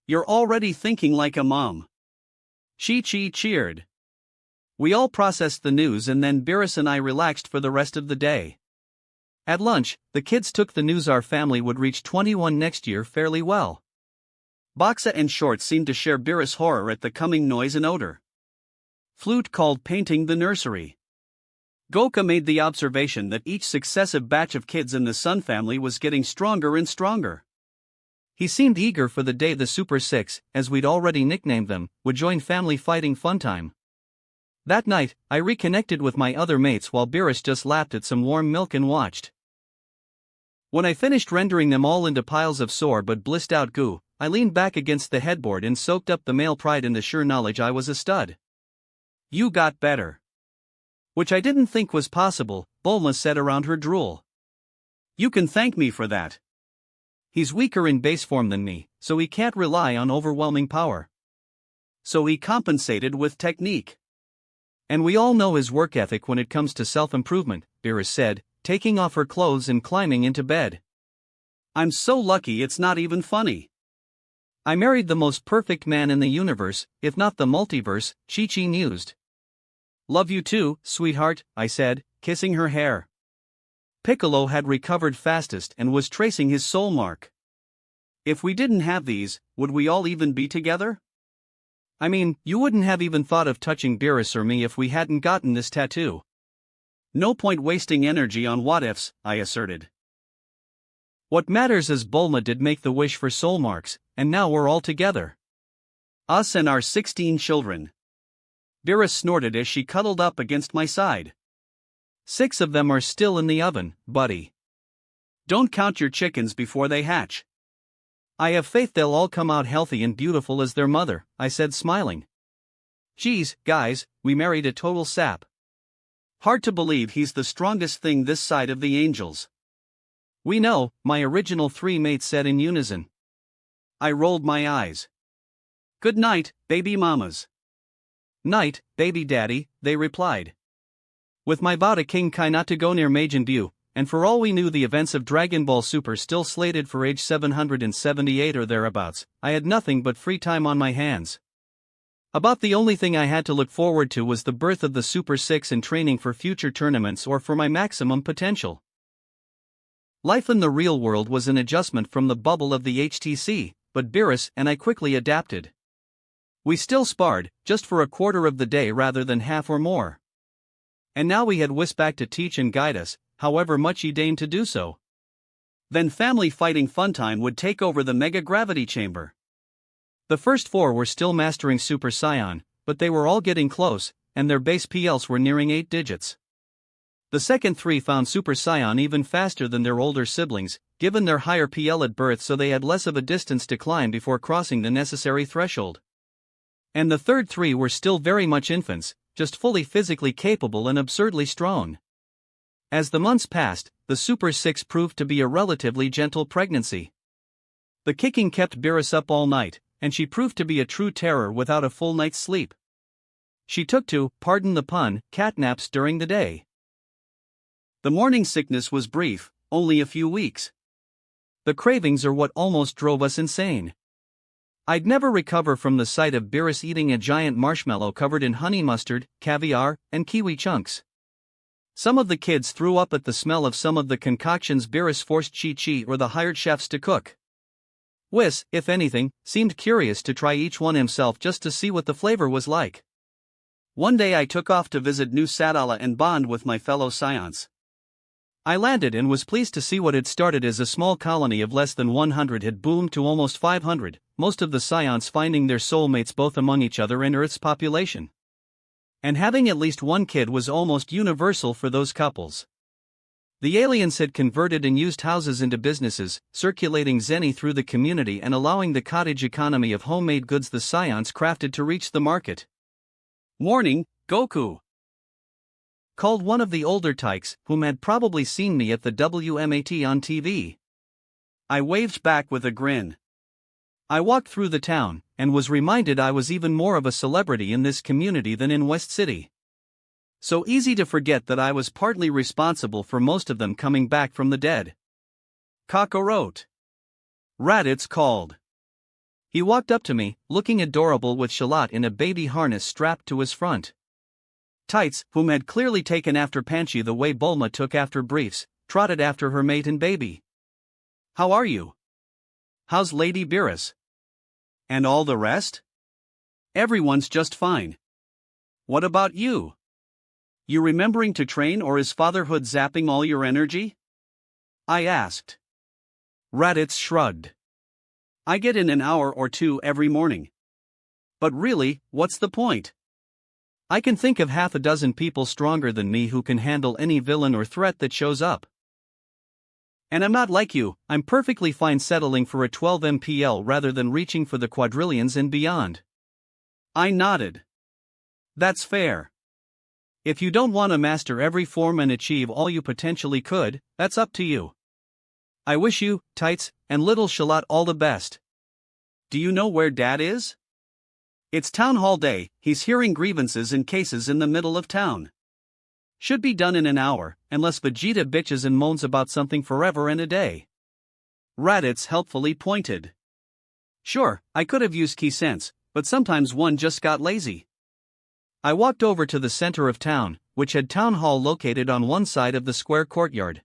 You're already thinking like a mom. Chi-Chi cheered. We all processed the news and then Beerus and I relaxed for the rest of the day. At lunch, the kids took the news our family would reach 21 next year fairly well. Boxa and Short seemed to share Beerus' horror at the coming noise and odor. Flute called painting the nursery. Goku made the observation that each successive batch of kids in the Sun family was getting stronger and stronger. He seemed eager for the day the Super Six, as we'd already nicknamed them, would join family fighting funtime. That night, I reconnected with my other mates while Beerus just lapped at some warm milk and watched. When I finished rendering them all into piles of sore but blissed out goo, I leaned back against the headboard and soaked up the male pride in the sure knowledge I was a stud. You got better. Which I didn't think was possible, Bulma said around her drool. You can thank me for that. He's weaker in base form than me, so he can't rely on overwhelming power. So he compensated with technique. And we all know his work ethic when it comes to self-improvement, Beerus said, taking off her clothes and climbing into bed. I'm so lucky it's not even funny. I married the most perfect man in the universe, if not the multiverse, Chi-Chi mused. Love you too, sweetheart, I said, kissing her hair. Piccolo had recovered fastest and was tracing his soul mark. If we didn't have these, would we all even be together? I mean, you wouldn't have even thought of touching Beerus or me if we hadn't gotten this tattoo. No point wasting energy on what-ifs, I asserted. What matters is Bulma did make the wish for soul marks, and now we're all together. Us and our 16 children. Beerus snorted as she cuddled up against my side. 6 of them are still in the oven, buddy. Don't count your chickens before they hatch. I have faith they'll all come out healthy and beautiful as their mother, I said smiling. Geez, guys, we married a total sap. Hard to believe he's the strongest thing this side of the angels. We know, my original 3 mates said in unison. I rolled my eyes. Good night, baby mamas. Night, baby daddy, they replied. With my vow to King Kai not to go near Majin Buu, and for all we knew the events of Dragon Ball Super still slated for age 778 or thereabouts, I had nothing but free time on my hands. About the only thing I had to look forward to was the birth of the Super 6 and training for future tournaments or for my maximum potential. Life in the real world was an adjustment from the bubble of the HTC, but Beerus and I quickly adapted. We still sparred, just for a quarter of the day rather than half or more. And now we had Whis back to teach and guide us, however much he deigned to do so. Then family fighting funtime would take over the Mega Gravity Chamber. The first 4 were still mastering Super Saiyan, but they were all getting close, and their base PLs were nearing 8 digits. The second 3 found Super Saiyan even faster than their older siblings, given their higher PL at birth, so they had less of a distance to climb before crossing the necessary threshold. And the third 3 were still very much infants, just fully physically capable and absurdly strong. As the months passed, the Super 6 proved to be a relatively gentle pregnancy. The kicking kept Beerus up all night, and she proved to be a true terror without a full night's sleep. She took to, pardon the pun, catnaps during the day. The morning sickness was brief, only a few weeks. The cravings are what almost drove us insane. I'd never recover from the sight of Beerus eating a giant marshmallow covered in honey mustard, caviar, and kiwi chunks. Some of the kids threw up at the smell of some of the concoctions Beerus forced Chi-Chi or the hired chefs to cook. Whis, if anything, seemed curious to try each one himself just to see what the flavor was like. One day I took off to visit New Sadala and bond with my fellow Scions. I landed and was pleased to see what had started as a small colony of less than 100 had boomed to almost 500, most of the Scions finding their soulmates both among each other and Earth's population. And having at least one kid was almost universal for those couples. The aliens had converted and used houses into businesses, circulating zeni through the community and allowing the cottage economy of homemade goods the Scions crafted to reach the market. Warning, Goku! Called one of the older tykes, whom had probably seen me at the WMAT on TV. I waved back with a grin. I walked through the town, and was reminded I was even more of a celebrity in this community than in West City. So easy to forget that I was partly responsible for most of them coming back from the dead. Kakarot. Raditz called. He walked up to me, looking adorable with Shalot in a baby harness strapped to his front. Tights, whom had clearly taken after Panchi the way Bulma took after Briefs, trotted after her mate and baby. How are you? How's Lady Beerus? And all the rest? Everyone's just fine. What about you? You remembering to train, or is fatherhood zapping all your energy? I asked. Raditz shrugged. I get in an hour or 2 every morning. But really, what's the point? I can think of half a dozen people stronger than me who can handle any villain or threat that shows up. And I'm not like you, I'm perfectly fine settling for a 12 MPL rather than reaching for the quadrillions and beyond. I nodded. That's fair. If you don't want to master every form and achieve all you potentially could, that's up to you. I wish you, Tights, and little Shalot all the best. Do you know where Dad is? It's town hall day, he's hearing grievances and cases in the middle of town. Should be done in an hour, unless Vegeta bitches and moans about something forever and a day. Raditz helpfully pointed. Sure, I could have used key sense, but sometimes one just got lazy. I walked over to the center of town, which had town hall located on one side of the square courtyard.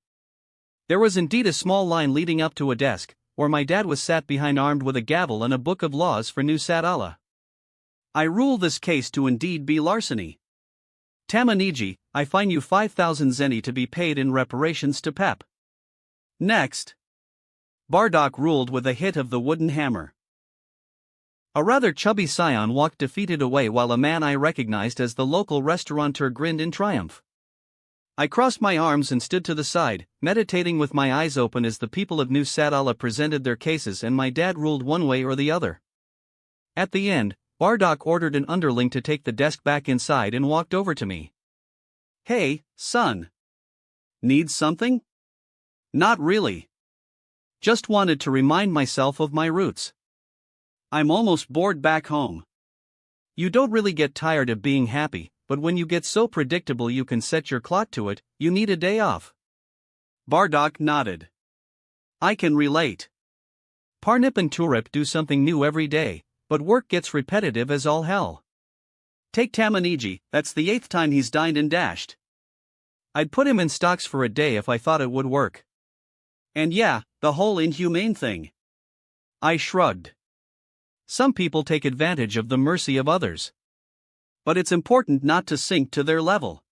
There was indeed a small line leading up to a desk, where my dad was sat behind armed with a gavel and a book of laws for New Sadala. I rule this case to indeed be larceny. Tamaniji, I fine you 5,000 zeni to be paid in reparations to Pep. Next. Bardock ruled with a hit of the wooden hammer. A rather chubby scion walked defeated away while a man I recognized as the local restaurateur grinned in triumph. I crossed my arms and stood to the side, meditating with my eyes open as the people of New Sadala presented their cases and my dad ruled one way or the other. At the end, Bardock ordered an underling to take the desk back inside and walked over to me. Hey, son. Need something? Not really. Just wanted to remind myself of my roots. I'm almost bored back home. You don't really get tired of being happy, but when you get so predictable you can set your clock to it, you need a day off. Bardock nodded. I can relate. Parnip and Turip do something new every day, but work gets repetitive as all hell. Take Tamaniji, that's the 8th time he's dined and dashed. I'd put him in stocks for a day if I thought it would work. And yeah, the whole inhumane thing. I shrugged. Some people take advantage of the mercy of others. But it's important not to sink to their level.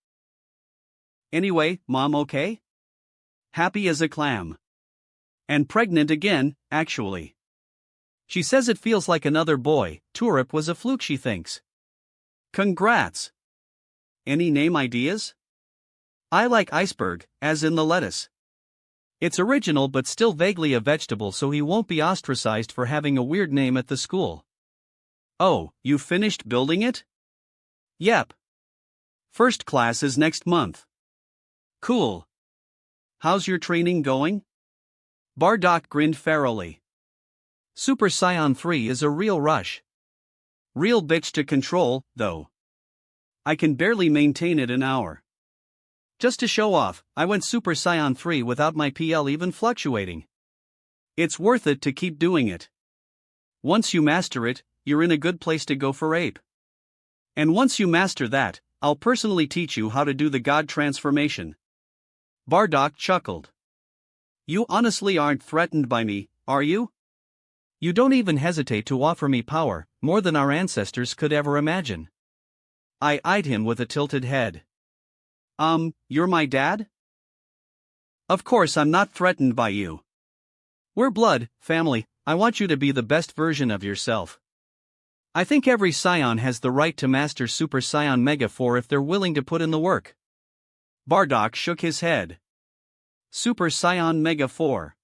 Anyway, Mom okay? Happy as a clam. And pregnant again, actually. She says it feels like another boy. Tulip was a fluke, she thinks. Congrats! Any name ideas? I like iceberg, as in the lettuce. It's original but still vaguely a vegetable, so he won't be ostracized for having a weird name at the school. Oh, you finished building it? Yep. First class is next month. Cool. How's your training going? Bardock grinned ferally. Super Saiyan 3 is a real rush. Real bitch to control, though. I can barely maintain it an hour. Just to show off, I went Super Saiyan 3 without my PL even fluctuating. It's worth it to keep doing it. Once you master it, you're in a good place to go for ape. And once you master that, I'll personally teach you how to do the god transformation. Bardock chuckled. You honestly aren't threatened by me, are you? You don't even hesitate to offer me power, more than our ancestors could ever imagine. I eyed him with a tilted head. You're my dad? Of course I'm not threatened by you. We're blood, family, I want you to be the best version of yourself. I think every Saiyan has the right to master Super Saiyan Mega 4 if they're willing to put in the work. Bardock shook his head. Super Saiyan Mega 4.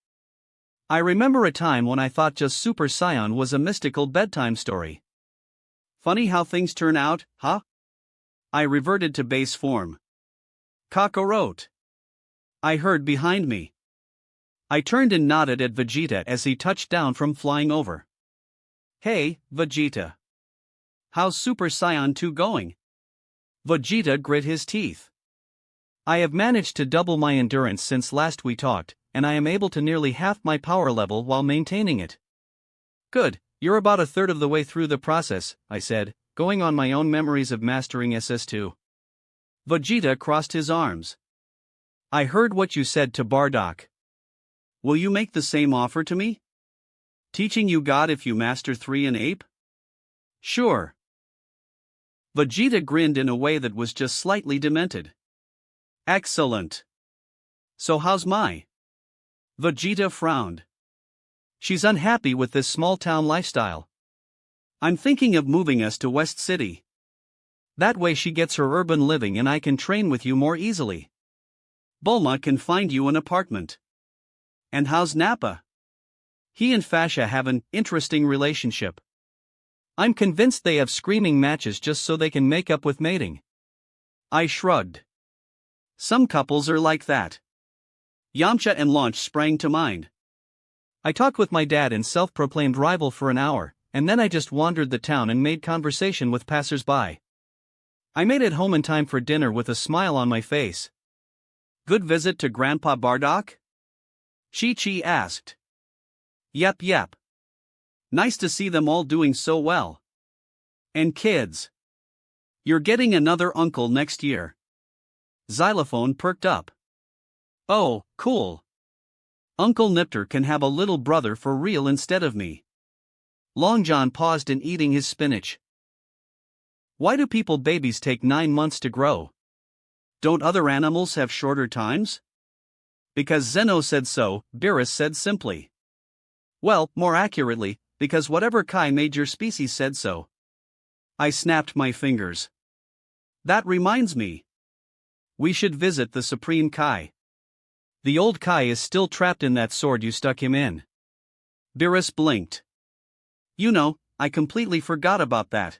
I remember a time when I thought just Super Saiyan was a mystical bedtime story. Funny how things turn out, huh? I reverted to base form. Kakarot. I heard behind me. I turned and nodded at Vegeta as he touched down from flying over. Hey, Vegeta. How's Super Saiyan 2 going? Vegeta grit his teeth. I have managed to double my endurance since last we talked, and I am able to nearly half my power level while maintaining it. Good, you're about a third of the way through the process, I said, going on my own memories of mastering SS2. Vegeta crossed his arms. I heard what you said to Bardock. Will you make the same offer to me? Teaching you God if you master 3 and ape? Sure. Vegeta grinned in a way that was just slightly demented. Excellent. So how's my? Vegeta frowned. She's unhappy with this small-town lifestyle. I'm thinking of moving us to West City. That way she gets her urban living and I can train with you more easily. Bulma can find you an apartment. And how's Nappa? He and Fascia have an interesting relationship. I'm convinced they have screaming matches just so they can make up with mating. I shrugged. Some couples are like that. Yamcha and Launch sprang to mind. I talked with my dad and self-proclaimed rival for an hour, and then I just wandered the town and made conversation with passers-by. I made it home in time for dinner with a smile on my face. Good visit to Grandpa Bardock? Chi-Chi asked. Yep. Nice to see them all doing so well. And kids. You're getting another uncle next year. Xylophone perked up. Oh, cool. Uncle Nipter can have a little brother for real instead of me. Long John paused in eating his spinach. Why do people babies take 9 months to grow? Don't other animals have shorter times? Because Zeno said so, Beerus said simply. Well, more accurately, because whatever Kai made your species said so. I snapped my fingers. That reminds me. We should visit the Supreme Kai. The old Kai is still trapped in that sword you stuck him in. Beerus blinked. You know, I completely forgot about that.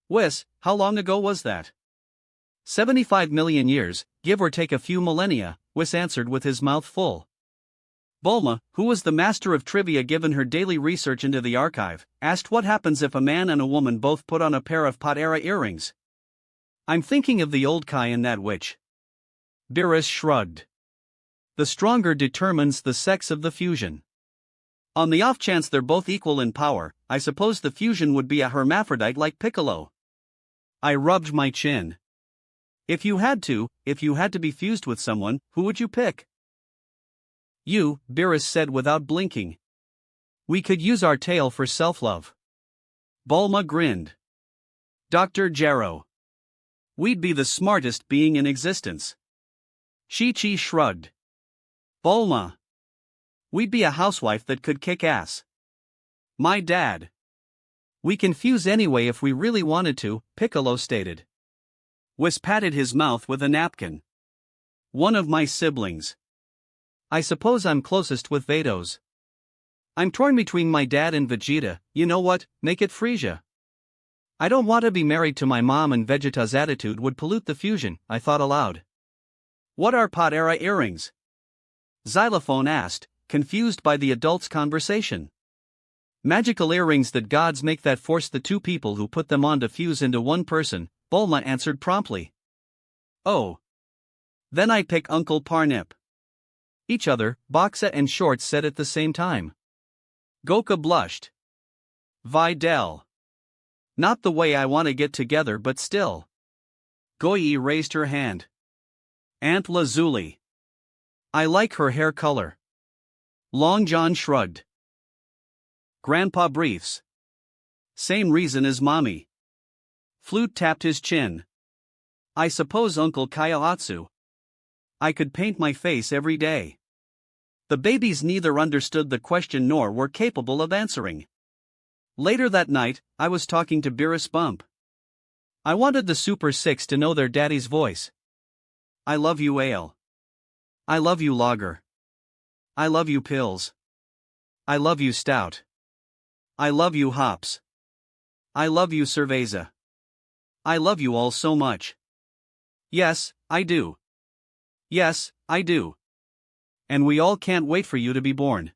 Whis, how long ago was that? 75 million years, give or take a few millennia, Whis answered with his mouth full. Bulma, who was the master of trivia given her daily research into the archive, asked what happens if a man and a woman both put on a pair of Pot-era earrings. I'm thinking of the old Kai and that witch. Beerus shrugged. The stronger determines the sex of the fusion. On the off chance they're both equal in power, I suppose the fusion would be a hermaphrodite like Piccolo. I rubbed my chin. If you had to be fused with someone, who would you pick? You, Beerus said without blinking. We could use our tail for self-love. Bulma grinned. Dr. Gero. We'd be the smartest being in existence. Chi-Chi shrugged. Bulma. We'd be a housewife that could kick ass. My dad. We can fuse anyway if we really wanted to, Piccolo stated. Whis patted his mouth with a napkin. One of my siblings. I suppose I'm closest with Vados. I'm torn between my dad and Vegeta. You know what, make it Frieza. I don't want to be married to my mom, and Vegeta's attitude would pollute the fusion, I thought aloud. What are Pod-era earrings? Xylophone asked, confused by the adults' conversation. Magical earrings that gods make that force the two people who put them on to fuse into one person, Bulma answered promptly. Oh. Then I pick Uncle Parnip. Each other, Boxa and Shorts said at the same time. Goku blushed. Videl. Not the way I want to get together, but still. Goyi raised her hand. Aunt Lazuli. I like her hair color. Long John shrugged. Grandpa briefs. Same reason as mommy. Flute tapped his chin. I suppose Uncle Kaiotsu. I could paint my face every day. The babies neither understood the question nor were capable of answering. Later that night, I was talking to Beerus Bump. I wanted the Super Six to know their daddy's voice. I love you, Ale. I love you, Lager. I love you, Pills. I love you, Stout. I love you, Hops. I love you, Cerveza. I love you all so much. Yes, I do. Yes, I do. And we all can't wait for you to be born.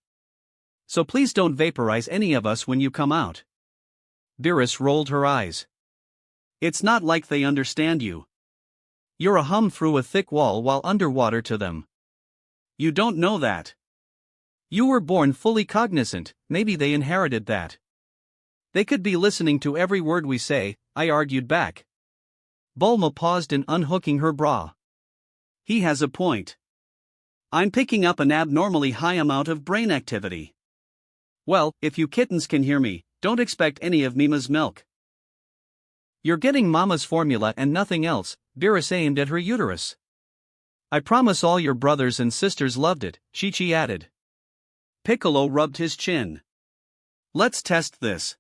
So please don't vaporize any of us when you come out. Beerus rolled her eyes. It's not like they understand you. You're a hum through a thick wall while underwater to them. You don't know that. You were born fully cognizant, maybe they inherited that. They could be listening to every word we say, I argued back. Bulma paused in unhooking her bra. He has a point. I'm picking up an abnormally high amount of brain activity. Well, if you kittens can hear me, don't expect any of Mima's milk. You're getting Mama's formula and nothing else, Beerus aimed at her uterus. I promise all your brothers and sisters loved it, Chi-Chi added. Piccolo rubbed his chin. Let's test this.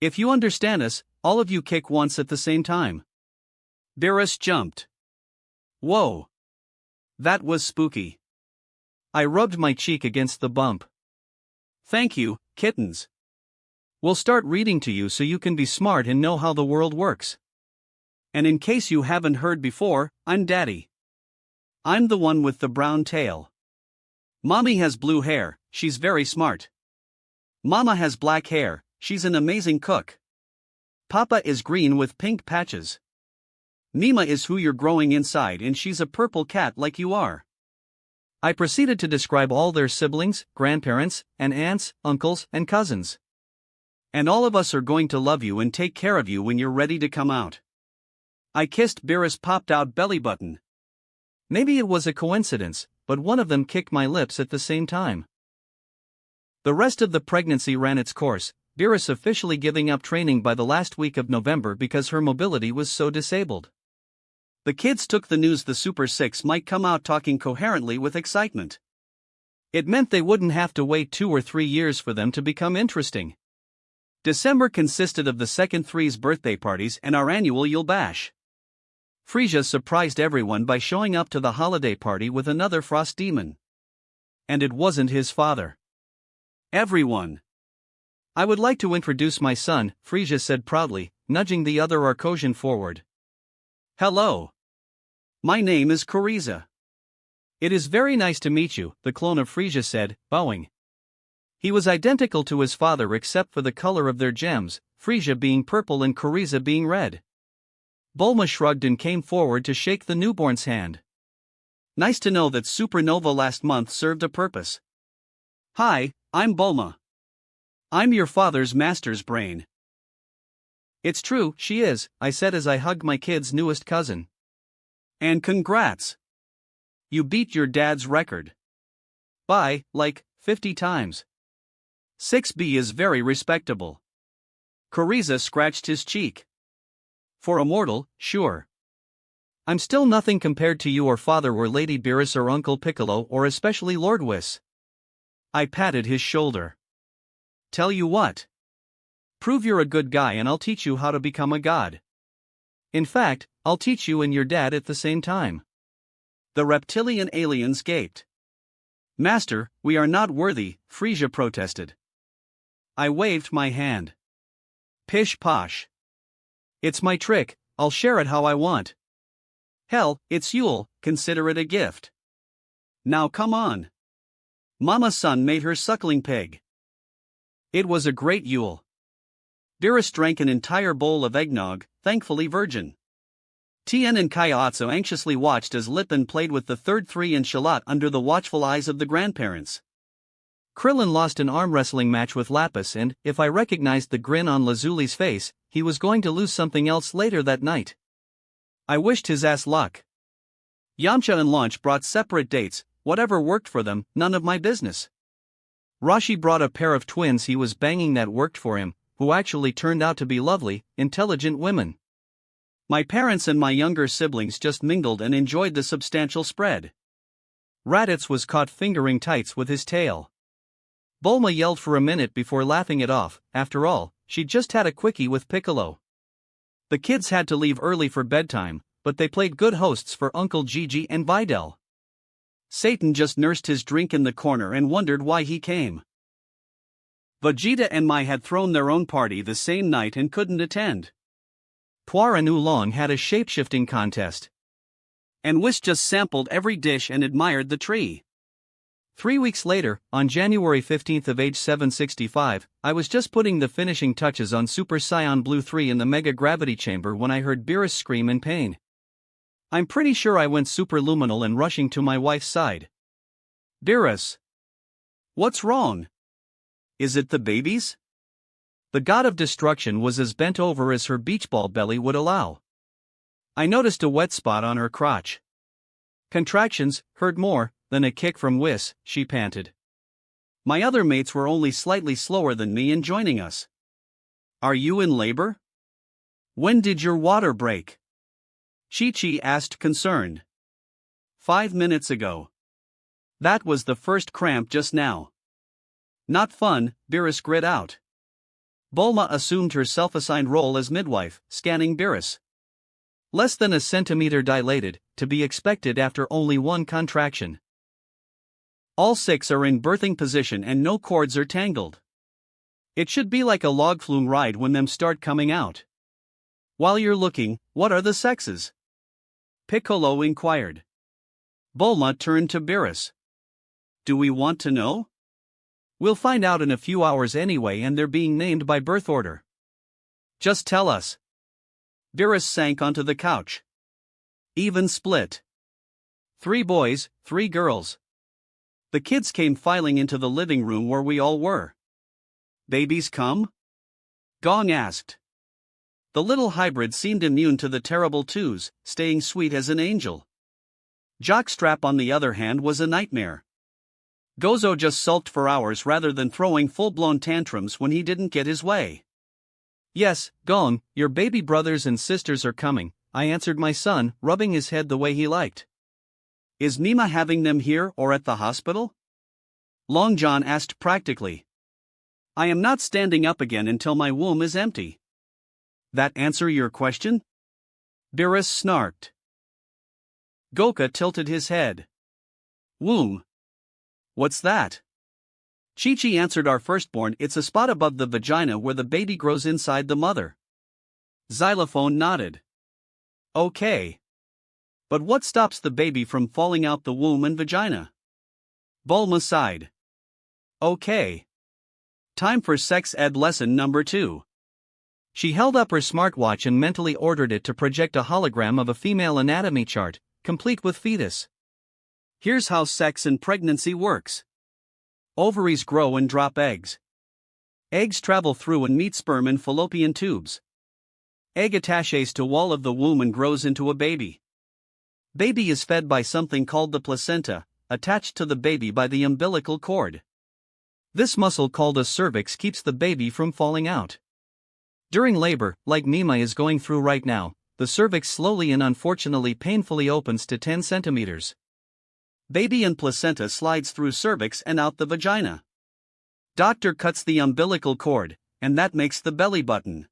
If you understand us, all of you kick once at the same time. Beerus jumped. Whoa. That was spooky. I rubbed my cheek against the bump. Thank you, kittens. We'll start reading to you so you can be smart and know how the world works. And in case you haven't heard before, I'm Daddy. I'm the one with the brown tail. Mommy has blue hair, she's very smart. Mama has black hair, she's an amazing cook. Papa is green with pink patches. Mima is who you're growing inside, and she's a purple cat like you are. I proceeded to describe all their siblings, grandparents, and aunts, uncles, and cousins. And all of us are going to love you and take care of you when you're ready to come out. I kissed Beerus' popped-out belly button. Maybe it was a coincidence, but one of them kicked my lips at the same time. The rest of the pregnancy ran its course, Beerus officially giving up training by the last week of November because her mobility was so disabled. The kids took the news the Super Six might come out talking coherently with excitement. It meant they wouldn't have to wait 2 or 3 years for them to become interesting. December consisted of the second three's birthday parties and our annual Yule Bash. Frieza surprised everyone by showing up to the holiday party with another frost demon. And it wasn't his father. Everyone. I would like to introduce my son, Frieza said proudly, nudging the other Arcosian forward. Hello. My name is Kuriza. It is very nice to meet you, the clone of Frieza said, bowing. He was identical to his father except for the color of their gems, Frieza being purple and Kuriza being red. Bulma shrugged and came forward to shake the newborn's hand. Nice to know that Supernova last month served a purpose. Hi, I'm Bulma. I'm your father's master's brain. It's true, she is, I said as I hugged my kid's newest cousin. And congrats. You beat your dad's record. By, like, 50 times. 6B is very respectable. Kuriza scratched his cheek. For a mortal, sure. I'm still nothing compared to you or father or Lady Beerus or Uncle Piccolo or especially Lord Whis. I patted his shoulder. Tell you what. Prove you're a good guy and I'll teach you how to become a god. In fact, I'll teach you and your dad at the same time. The reptilian aliens gaped. Master, we are not worthy, Frisia protested. I waved my hand. Pish posh. It's my trick, I'll share it how I want. Hell, it's Yule, consider it a gift. Now come on. Mama's son made her suckling pig. It was a great Yule. Beerus drank an entire bowl of eggnog, thankfully virgin. Tien and Kaiatsu anxiously watched as Lippin played with the third three in Shalat under the watchful eyes of the grandparents. Krillin lost an arm wrestling match with Lapis and, if I recognized the grin on Lazuli's face, he was going to lose something else later that night. I wished his ass luck. Yamcha and Launch brought separate dates, whatever worked for them, none of my business. Rashi brought a pair of twins he was banging that worked for him, who actually turned out to be lovely, intelligent women. My parents and my younger siblings just mingled and enjoyed the substantial spread. Raditz was caught fingering tights with his tail. Bulma yelled for a minute before laughing it off, after all, she'd just had a quickie with Piccolo. The kids had to leave early for bedtime, but they played good hosts for Uncle Gigi and Videl. Satan just nursed his drink in the corner and wondered why he came. Vegeta and Mai had thrown their own party the same night and couldn't attend. Puar and Oolong had a shape-shifting contest. And Whis just sampled every dish and admired the tree. 3 weeks later, on January 15th of age 765, I was just putting the finishing touches on Super Saiyan Blue 3 in the Mega Gravity Chamber when I heard Beerus scream in pain. I'm pretty sure I went superluminal and rushing to my wife's side. Beerus. What's wrong? Is it the babies? The god of destruction was as bent over as her beach ball belly would allow. I noticed a wet spot on her crotch. Contractions, hurt more than a kick from Whis, she panted. My other mates were only slightly slower than me in joining us. Are you in labor? When did your water break? Chi-Chi asked concerned. 5 minutes ago. That was the first cramp just now. Not fun, Beerus grit out. Bulma assumed her self-assigned role as midwife, scanning Beerus. Less than a centimeter dilated, to be expected after only one contraction. All 6 are in birthing position and no cords are tangled. It should be like a log flume ride when them start coming out. While you're looking, what are the sexes? Piccolo inquired. Bulma turned to Beerus. Do we want to know? We'll find out in a few hours anyway, and they're being named by birth order. Just tell us. Beerus sank onto the couch. Even split. 3 boys, 3 girls. The kids came filing into the living room where we all were. Babies come? Gong asked. The little hybrid seemed immune to the terrible twos, staying sweet as an angel. Jockstrap on the other hand was a nightmare. Gozo just sulked for hours rather than throwing full-blown tantrums when he didn't get his way. Yes, Gong, your baby brothers and sisters are coming, I answered my son, rubbing his head the way he liked. Is Mima having them here or at the hospital? Long John asked practically. I am not standing up again until my womb is empty. That answer your question? Beerus snarked. Goku tilted his head. Womb. What's that? Chi-Chi answered our firstborn, it's a spot above the vagina where the baby grows inside the mother. Xylophone nodded. Okay. But what stops the baby from falling out the womb and vagina? Bulma sighed. Okay. Time for sex ed lesson number 2. She held up her smartwatch and mentally ordered it to project a hologram of a female anatomy chart, complete with fetus. Here's how sex and pregnancy works. Ovaries grow and drop eggs. Eggs travel through and meet sperm in fallopian tubes. Egg attaches to wall of the womb and grows into a baby. Baby is fed by something called the placenta, attached to the baby by the umbilical cord. This muscle called a cervix keeps the baby from falling out. During labor, like Mima is going through right now, the cervix slowly and unfortunately painfully opens to 10 centimeters. Baby and placenta slides through cervix and out the vagina. Doctor cuts the umbilical cord, and that makes the belly button.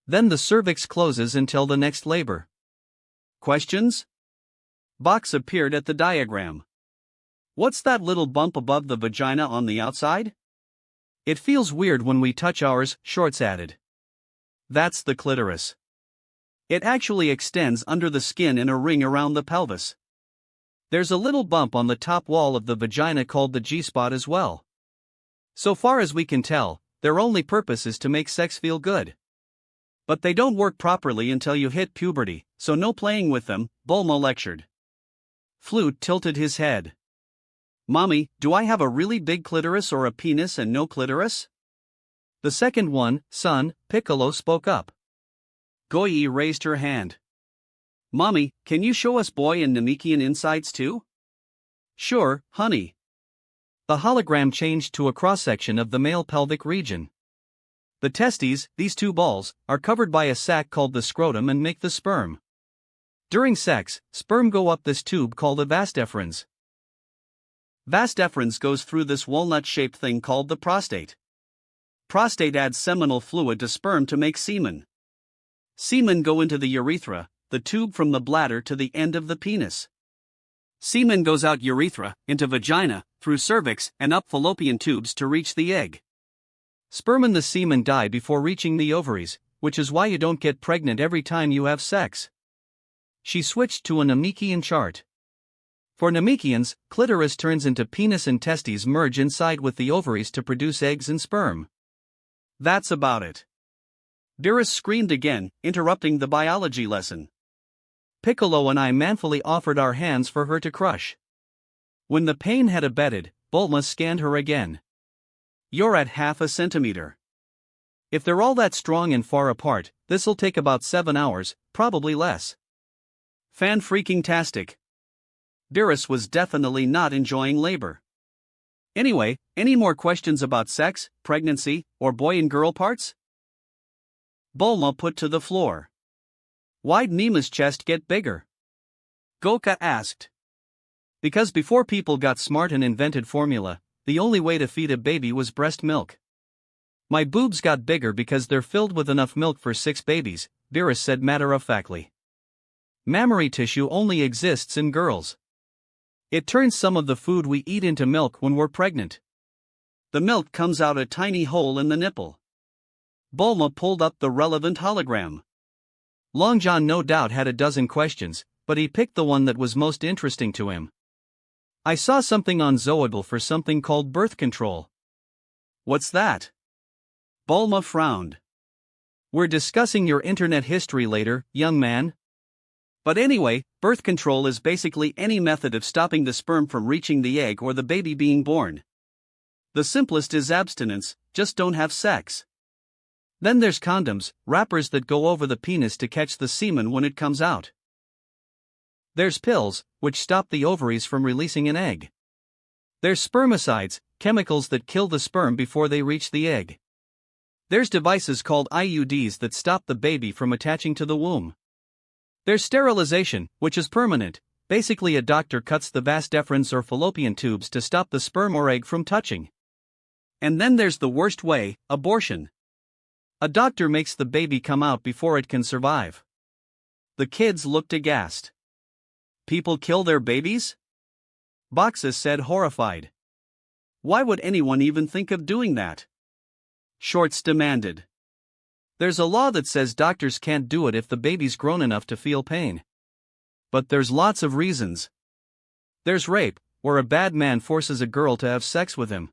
Then the cervix closes until the next labor. Questions? Box appeared at the diagram. What's that little bump above the vagina on the outside? It feels weird when we touch ours, Shorts added. That's the clitoris. It actually extends under the skin in a ring around the pelvis. There's a little bump on the top wall of the vagina called the G-spot as well. So far as we can tell, their only purpose is to make sex feel good. But they don't work properly until you hit puberty, so no playing with them, Bulma lectured. Flute tilted his head. Mommy, do I have a really big clitoris or a penis and no clitoris? The second one, son, Piccolo spoke up. Goyi raised her hand. Mommy, can you show us boy and Namekian insides too? Sure, honey. The hologram changed to a cross-section of the male pelvic region. The testes, these two balls, are covered by a sac called the scrotum and make the sperm. During sex, sperm go up this tube called a vas deferens. Vas deferens goes through this walnut-shaped thing called the prostate. Prostate adds seminal fluid to sperm to make semen. Semen go into the urethra, the tube from the bladder to the end of the penis. Semen goes out urethra, into vagina, through cervix, and up fallopian tubes to reach the egg. Sperm and the semen die before reaching the ovaries, which is why you don't get pregnant every time you have sex. She switched to a Namekian chart. For Namekians, clitoris turns into penis and testes merge inside with the ovaries to produce eggs and sperm. That's about it. Beerus screamed again, interrupting the biology lesson. Piccolo and I manfully offered our hands for her to crush. When the pain had abated, Bulma scanned her again. You're at 0.5 centimeter. If they're all that strong and far apart, this'll take about 7 hours, probably less. Fan-freaking-tastic. Beerus was definitely not enjoying labor. Anyway, any more questions about sex, pregnancy, or boy and girl parts? Bulma put to the floor. Why'd Nima's chest get bigger? Goka asked. Because before people got smart and invented formula, the only way to feed a baby was breast milk. My boobs got bigger because they're filled with enough milk for 6 babies, Beerus said matter-of-factly. Mammary tissue only exists in girls. It turns some of the food we eat into milk when we're pregnant. The milk comes out a tiny hole in the nipple. Bulma pulled up the relevant hologram. Long John no doubt had a dozen questions, but he picked the one that was most interesting to him. I saw something on Zoidle for something called birth control. What's that? Bulma frowned. We're discussing your internet history later, young man. But anyway, birth control is basically any method of stopping the sperm from reaching the egg or the baby being born. The simplest is abstinence, just don't have sex. Then there's condoms, wrappers that go over the penis to catch the semen when it comes out. There's pills, which stop the ovaries from releasing an egg. There's spermicides, chemicals that kill the sperm before they reach the egg. There's devices called IUDs that stop the baby from attaching to the womb. There's sterilization, which is permanent. Basically, a doctor cuts the vas deferens or fallopian tubes to stop the sperm or egg from touching. And then there's the worst way, abortion. A doctor makes the baby come out before it can survive. The kids looked aghast. People kill their babies? Boxes said horrified. Why would anyone even think of doing that? Shorts demanded. There's a law that says doctors can't do it if the baby's grown enough to feel pain. But there's lots of reasons. There's rape, where a bad man forces a girl to have sex with him.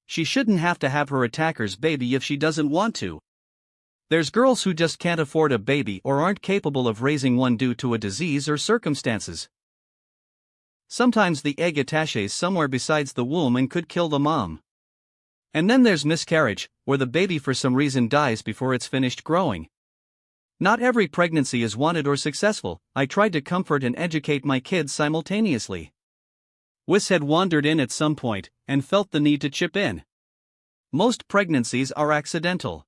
She shouldn't have to have her attacker's baby if she doesn't want to. There's girls who just can't afford a baby or aren't capable of raising one due to a disease or circumstances. Sometimes the egg attaches somewhere besides the womb and could kill the mom. And then there's miscarriage, where the baby for some reason dies before it's finished growing. Not every pregnancy is wanted or successful. I tried to comfort and educate my kids simultaneously. Whis had wandered in at some point, and felt the need to chip in. Most pregnancies are accidental.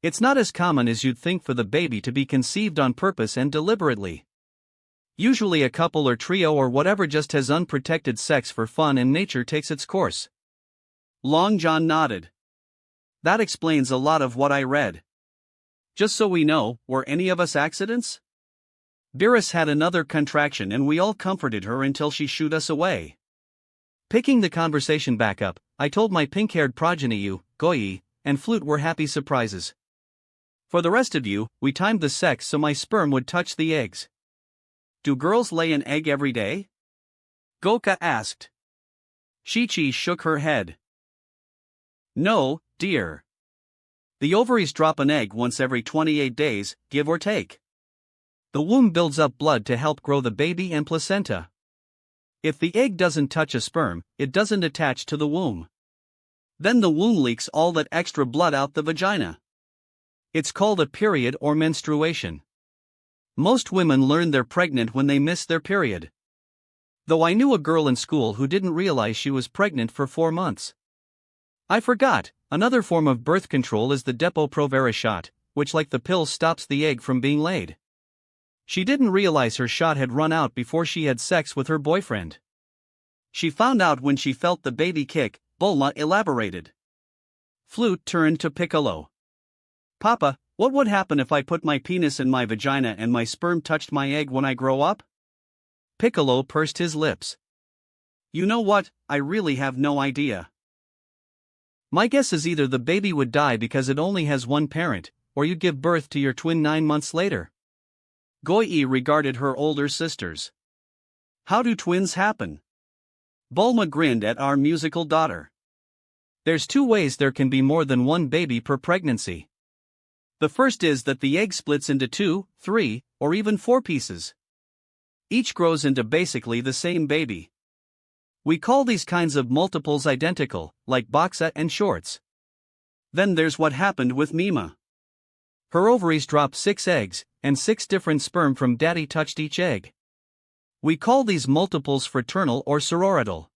It's not as common as you'd think for the baby to be conceived on purpose and deliberately. Usually a couple or trio or whatever just has unprotected sex for fun and nature takes its course. Long John nodded. That explains a lot of what I read. Just so we know, were any of us accidents? Beerus had another contraction and we all comforted her until she shooed us away. Picking the conversation back up, I told my pink-haired progeny you, Goyi, and Flute were happy surprises. For the rest of you, we timed the sex so my sperm would touch the eggs. Do girls lay an egg every day? Goka asked. Shichi shook her head. No, dear. The ovaries drop an egg once every 28 days, give or take. The womb builds up blood to help grow the baby and placenta. If the egg doesn't touch a sperm, it doesn't attach to the womb. Then the womb leaks all that extra blood out the vagina. It's called a period or menstruation. Most women learn they're pregnant when they miss their period. Though I knew a girl in school who didn't realize she was pregnant for 4 months. I forgot, another form of birth control is the Depo-Provera shot, which like the pill stops the egg from being laid. She didn't realize her shot had run out before she had sex with her boyfriend. She found out when she felt the baby kick, Bulma elaborated. Flute turned to Piccolo. Papa, what would happen if I put my penis in my vagina and my sperm touched my egg when I grow up? Piccolo pursed his lips. You know what, I really have no idea. My guess is either the baby would die because it only has one parent, or you'd give birth to your twin 9 months later. Goyi regarded her older sisters. How do twins happen? Bulma grinned at our musical daughter. There's 2 ways there can be more than one baby per pregnancy. The first is that the egg splits into 2, 3, or even 4 pieces. Each grows into basically the same baby. We call these kinds of multiples identical, like Boxa and Shorts. Then there's what happened with Mima. Her ovaries dropped 6 eggs, and 6 different sperm from daddy touched each egg. We call these multiples fraternal or sororital.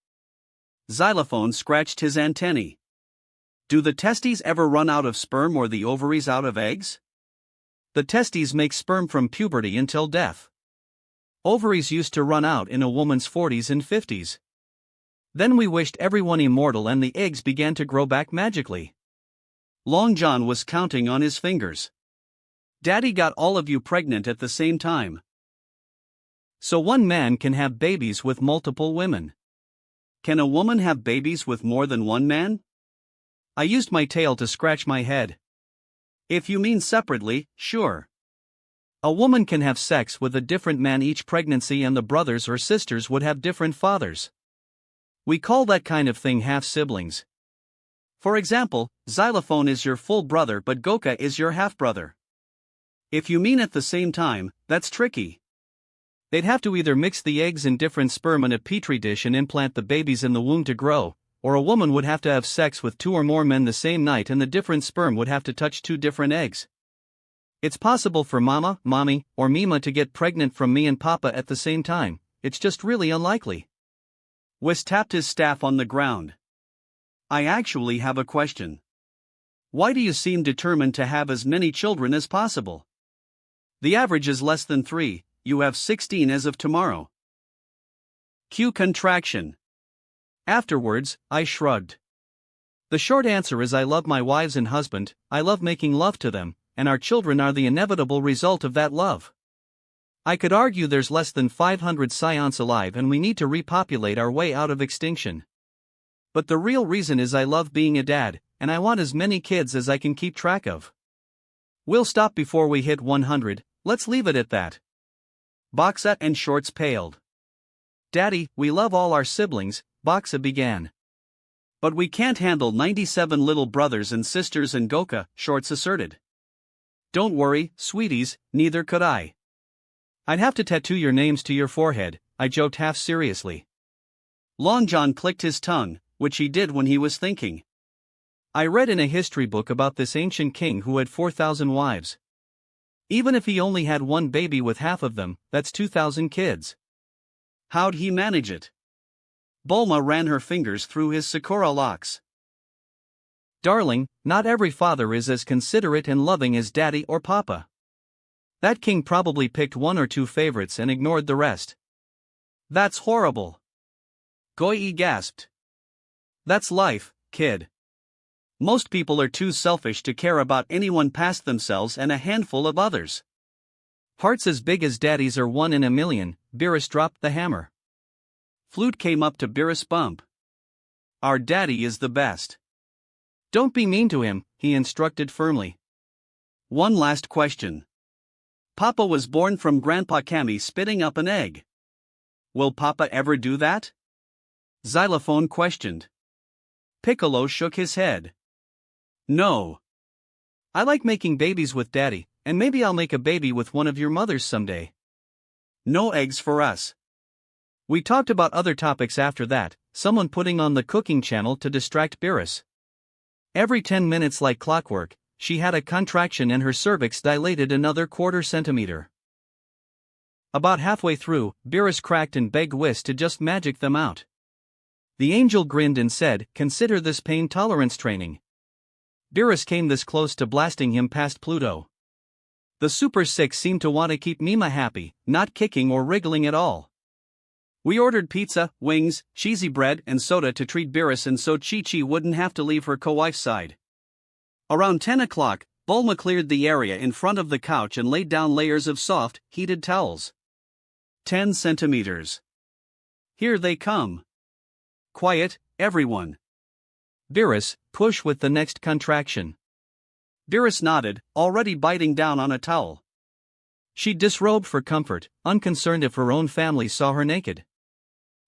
Xylophone scratched his antennae. Do the testes ever run out of sperm or the ovaries out of eggs? The testes make sperm from puberty until death. Ovaries used to run out in a woman's 40s and 50s. Then we wished everyone immortal and the eggs began to grow back magically. Long John was counting on his fingers. Daddy got all of you pregnant at the same time. So one man can have babies with multiple women. Can a woman have babies with more than one man? I used my tail to scratch my head. If you mean separately, sure. A woman can have sex with a different man each pregnancy and the brothers or sisters would have different fathers. We call that kind of thing half-siblings. For example, Xylophone is your full brother but Goka is your half-brother. If you mean at the same time, that's tricky. They'd have to either mix the eggs in different sperm in a petri dish and implant the babies in the womb to grow, or a woman would have to have sex with 2 or more men the same night and the different sperm would have to touch 2 different eggs. It's possible for Mama, Mommy, or Mima to get pregnant from me and Papa at the same time, it's just really unlikely. Whis tapped his staff on the ground. I actually have a question. Why do you seem determined to have as many children as possible? The average is less than 3, you have 16 as of tomorrow. Q contraction. Afterwards, I shrugged. The short answer is I love my wives and husband, I love making love to them, and our children are the inevitable result of that love. I could argue there's less than 500 scions alive and we need to repopulate our way out of extinction. But the real reason is I love being a dad, and I want as many kids as I can keep track of. We'll stop before we hit 100, let's leave it at that. Boxa and Shorts paled. Daddy, we love all our siblings, Boxa began. But we can't handle 97 little brothers and sisters and Goka, Shorts asserted. Don't worry, sweeties, neither could I. I'd have to tattoo your names to your forehead, I joked half seriously. Long John clicked his tongue, which he did when he was thinking. I read in a history book about this ancient king who had 4,000 wives. Even if he only had one baby with half of them, that's 2,000 kids. How'd he manage it? Bulma ran her fingers through his Sakura locks. Darling, not every father is as considerate and loving as Daddy or Papa. That king probably picked one or two favorites and ignored the rest. That's horrible. Goi gasped. That's life, kid. Most people are too selfish to care about anyone past themselves and a handful of others. Hearts as big as daddies are 1 in a million, Beerus dropped the hammer. Flute came up to Beerus' bump. Our daddy is the best. Don't be mean to him, he instructed firmly. One last question. Papa was born from Grandpa Kami spitting up an egg. Will Papa ever do that? Xylophone questioned. Piccolo shook his head. No. I like making babies with daddy, and maybe I'll make a baby with one of your mothers someday. No eggs for us. We talked about other topics after that, someone putting on the cooking channel to distract Beerus. Every 10 minutes like clockwork, she had a contraction and her cervix dilated another 1/4 centimeter. About halfway through, Beerus cracked and begged Whis to just magic them out. The angel grinned and said, "Consider this pain tolerance training." Beerus came this close to blasting him past Pluto. The Super Six seemed to want to keep Mima happy, not kicking or wriggling at all. We ordered pizza, wings, cheesy bread, and soda to treat Beerus and so Chi-Chi wouldn't have to leave her co-wife's side. Around 10 o'clock, Bulma cleared the area in front of the couch and laid down layers of soft, heated towels. 10 centimeters. Here they come. Quiet, everyone. Beerus, push with the next contraction. Beerus nodded, already biting down on a towel. She disrobed for comfort, unconcerned if her own family saw her naked.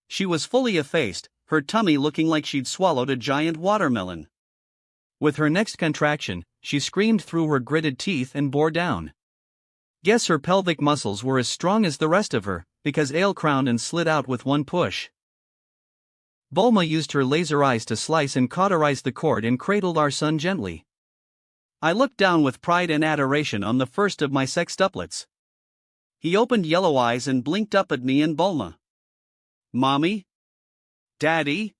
She was fully effaced, her tummy looking like she'd swallowed a giant watermelon. With her next contraction, she screamed through her gritted teeth and bore down. Guess her pelvic muscles were as strong as the rest of her, because Ale crowned and slid out with one push. Bulma used her laser eyes to slice and cauterize the cord and cradled our son gently. I looked down with pride and adoration on the first of my sextuplets. He opened yellow eyes and blinked up at me and Bulma. Mommy? Daddy?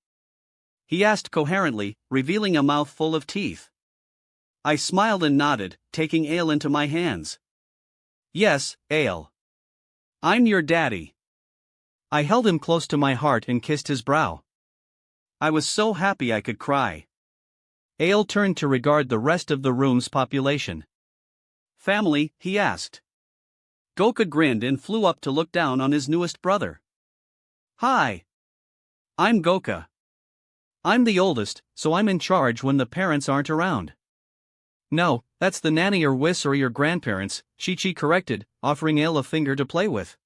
He asked coherently, revealing a mouth full of teeth. I smiled and nodded, taking Ale into my hands. Yes, Ale. I'm your daddy. I held him close to my heart and kissed his brow. I was so happy I could cry. Ale turned to regard the rest of the room's population. Family, he asked. Goku grinned and flew up to look down on his newest brother. Hi. I'm Goku. I'm the oldest, so I'm in charge when the parents aren't around. No, that's the nanny or Whis or your grandparents, Chi-Chi corrected, offering Ale a finger to play with.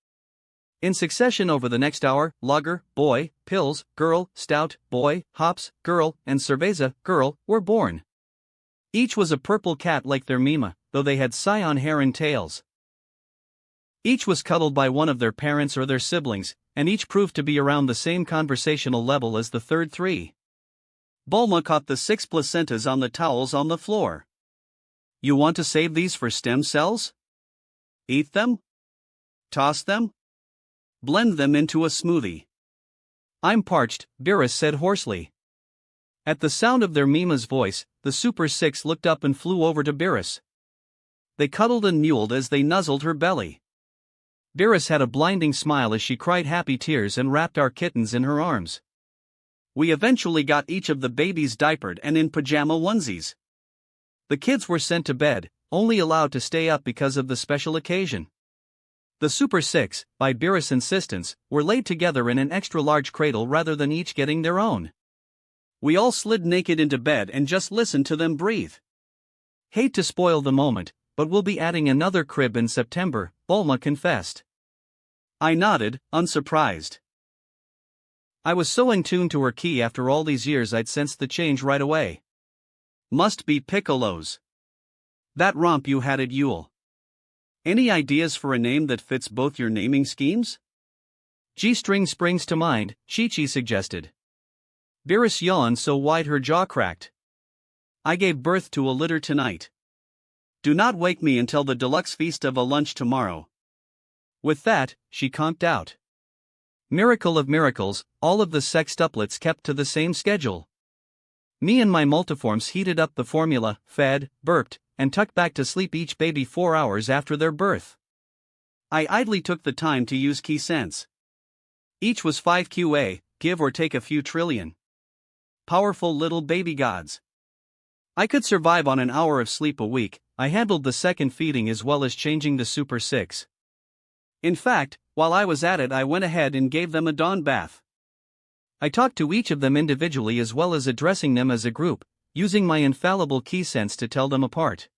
In succession over the next hour, Lager, boy, Pills, girl, Stout, boy, Hops, girl, and Cerveza, girl, were born. Each was a purple cat like their Mima, though they had cyan hair and tails. Each was cuddled by one of their parents or their siblings, and each proved to be around the same conversational level as the third three. Bulma caught the 6 placentas on the towels on the floor. You want to save these for stem cells? Eat them? Toss them? Blend them into a smoothie. I'm parched, Beerus said hoarsely. At the sound of their Mima's voice, the Super Six looked up and flew over to Beerus. They cuddled and mewled as they nuzzled her belly. Beerus had a blinding smile as she cried happy tears and wrapped our kittens in her arms. We eventually got each of the babies diapered and in pajama onesies. The kids were sent to bed, only allowed to stay up because of the special occasion. The Super Six, by Beerus' insistence, were laid together in an extra-large cradle rather than each getting their own. We all slid naked into bed and just listened to them breathe. Hate to spoil the moment, but we'll be adding another crib in September, Bulma confessed. I nodded, unsurprised. I was so in tune to her ki after all these years I'd sensed the change right away. Must be Piccolo's. That romp you had at Yule. Any ideas for a name that fits both your naming schemes? G-string springs to mind, Chi-Chi suggested. Beerus yawned so wide her jaw cracked. I gave birth to a litter tonight. Do not wake me until the deluxe feast of a lunch tomorrow. With that, she conked out. Miracle of miracles, all of the sextuplets kept to the same schedule. Me and my multiforms heated up the formula, fed, burped, and tucked back to sleep each baby 4 hours after their birth. I idly took the time to use key cents. Each was 5 QA, give or take a few trillion. Powerful little baby gods. I could survive on an hour of sleep a week. I handled the second feeding as well as changing the Super 6. In fact, while I was at it, I went ahead and gave them a dawn bath. I talked to each of them individually as well as addressing them as a group, using my infallible key sense to tell them apart.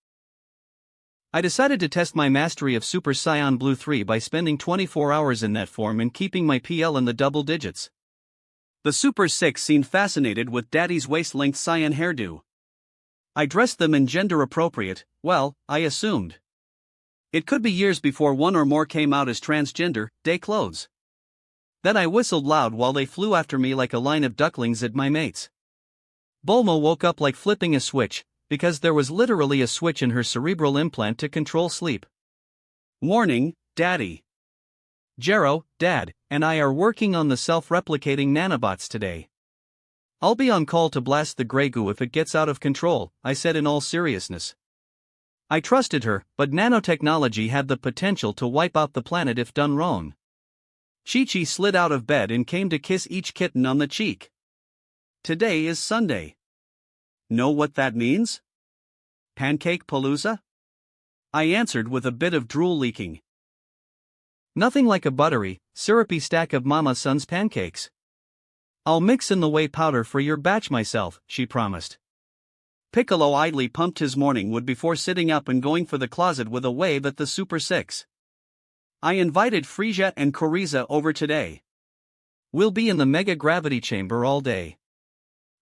I decided to test my mastery of Super Saiyan Blue 3 by spending 24 hours in that form and keeping my PL in the double digits. The Super 6 seemed fascinated with Daddy's waist-length Saiyan hairdo. I dressed them in gender-appropriate, well, I assumed. It could be years before one or more came out as transgender, day clothes. Then I whistled loud while they flew after me like a line of ducklings at my mates. Bulma woke up like flipping a switch, because there was literally a switch in her cerebral implant to control sleep. Warning, Daddy. Jero, Dad, and I are working on the self-replicating nanobots today. I'll be on call to blast the Grey Goo if it gets out of control, I said in all seriousness. I trusted her, but nanotechnology had the potential to wipe out the planet if done wrong. Chi-Chi slid out of bed and came to kiss each kitten on the cheek. Today is Sunday. Know what that means? Pancake Palooza? I answered with a bit of drool leaking. Nothing like a buttery, syrupy stack of Mama Sun's pancakes. I'll mix in the whey powder for your batch myself, she promised. Piccolo idly pumped his morning wood before sitting up and going for the closet with a wave at the Super 6. I invited Frieza and Kuriza over today. We'll be in the Mega Gravity Chamber all day.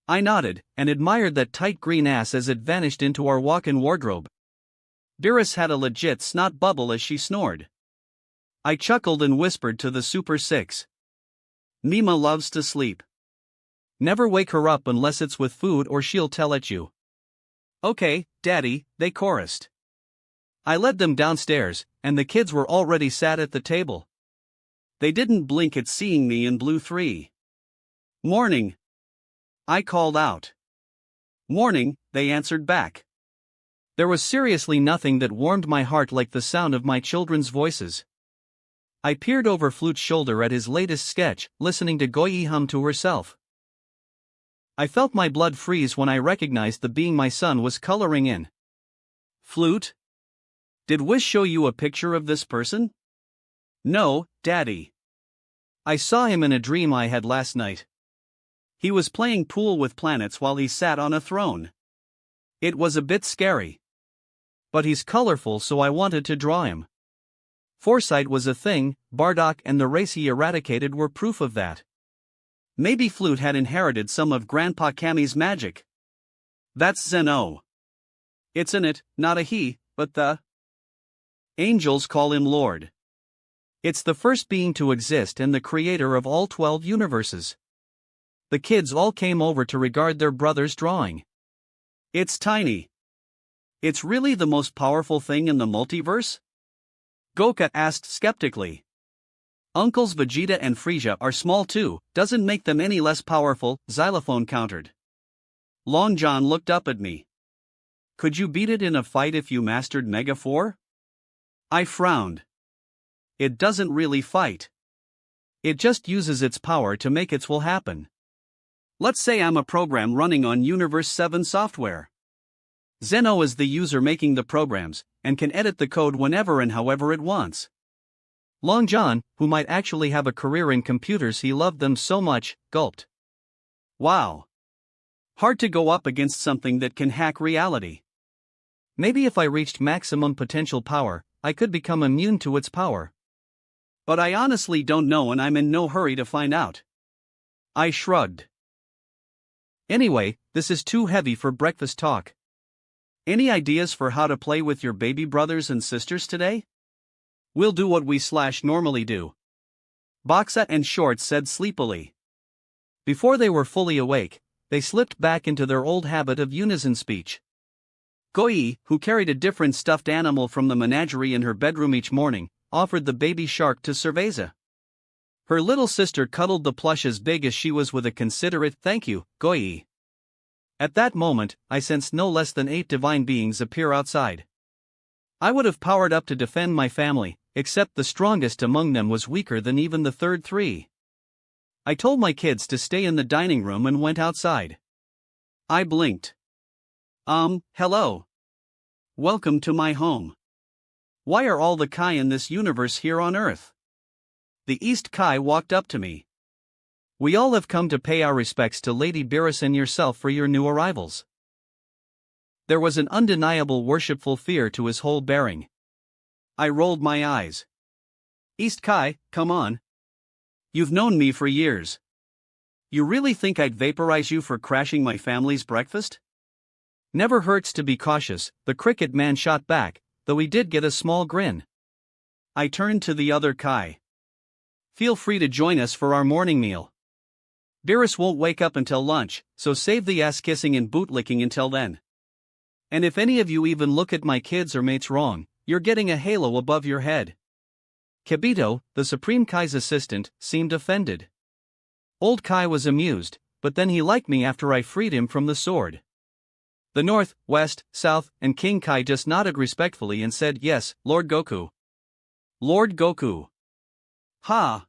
I nodded, and admired that tight green ass as it vanished into our walk-in wardrobe. Beerus had a legit snot bubble as she snored. I chuckled and whispered to the Super 6. Mima loves to sleep. Never wake her up unless it's with food or she'll tell at you. Okay, Daddy, they chorused. I led them downstairs, and the kids were already sat at the table. They didn't blink at seeing me in Blue 3. Morning. I called out. Morning, they answered back. There was seriously nothing that warmed my heart like the sound of my children's voices. I peered over Flute's shoulder at his latest sketch, listening to Goi hum to herself. I felt my blood freeze when I recognized the being my son was coloring in. Flute? Did Wish show you a picture of this person? No, Daddy. I saw him in a dream I had last night. He was playing pool with planets while he sat on a throne. It was a bit scary. But he's colorful, so I wanted to draw him. Foresight was a thing. Bardock and the race he eradicated were proof of that. Maybe Flute had inherited some of Grandpa Kami's magic. That's Zeno. It's an it, not a he, but the angels call him Lord. It's the first being to exist and the creator of all 12 universes. The kids all came over to regard their brother's drawing. It's tiny. It's really the most powerful thing in the multiverse? Goku asked skeptically. Uncles Vegeta and Frieza are small too, doesn't make them any less powerful, Xylophone countered. Long John looked up at me. Could you beat it in a fight if you mastered Mega 4? I frowned. It doesn't really fight. It just uses its power to make its will happen. Let's say I'm a program running on Universe 7 software. Zeno is the user making the programs, and can edit the code whenever and however it wants. Long John, who might actually have a career in computers, he loved them so much, gulped. Wow. Hard to go up against something that can hack reality. Maybe if I reached maximum potential power, I could become immune to its power. But I honestly don't know, and I'm in no hurry to find out. I shrugged. Anyway, this is too heavy for breakfast talk. Any ideas for how to play with your baby brothers and sisters today? We'll do what we normally do. Boxa and Short said sleepily. Before they were fully awake, they slipped back into their old habit of unison speech. Goi, who carried a different stuffed animal from the menagerie in her bedroom each morning, offered the baby shark to Cerveza. Her little sister cuddled the plush as big as she was with a considerate "Thank you, Goi." At that moment, I sensed no less than 8 divine beings appear outside. I would have powered up to defend my family, except the strongest among them was weaker than even the third 3. I told my kids to stay in the dining room and went outside. I blinked. Hello. Welcome to my home. Why are all the Kai in this universe here on Earth? The East Kai walked up to me. We all have come to pay our respects to Lady Beerus and yourself for your new arrivals. There was an undeniable worshipful fear to his whole bearing. I rolled my eyes. East Kai, come on. You've known me for years. You really think I'd vaporize you for crashing my family's breakfast? Never hurts to be cautious, the cricket man shot back, though he did get a small grin. I turned to the other Kai. Feel free to join us for our morning meal. Beerus won't wake up until lunch, so save the ass-kissing and boot-licking until then. And if any of you even look at my kids or mates wrong, you're getting a halo above your head. Kibito, the Supreme Kai's assistant, seemed offended. Old Kai was amused, but then he liked me after I freed him from the sword. The North, West, South, and King Kai just nodded respectfully and said yes, Lord Goku. Lord Goku. Ha!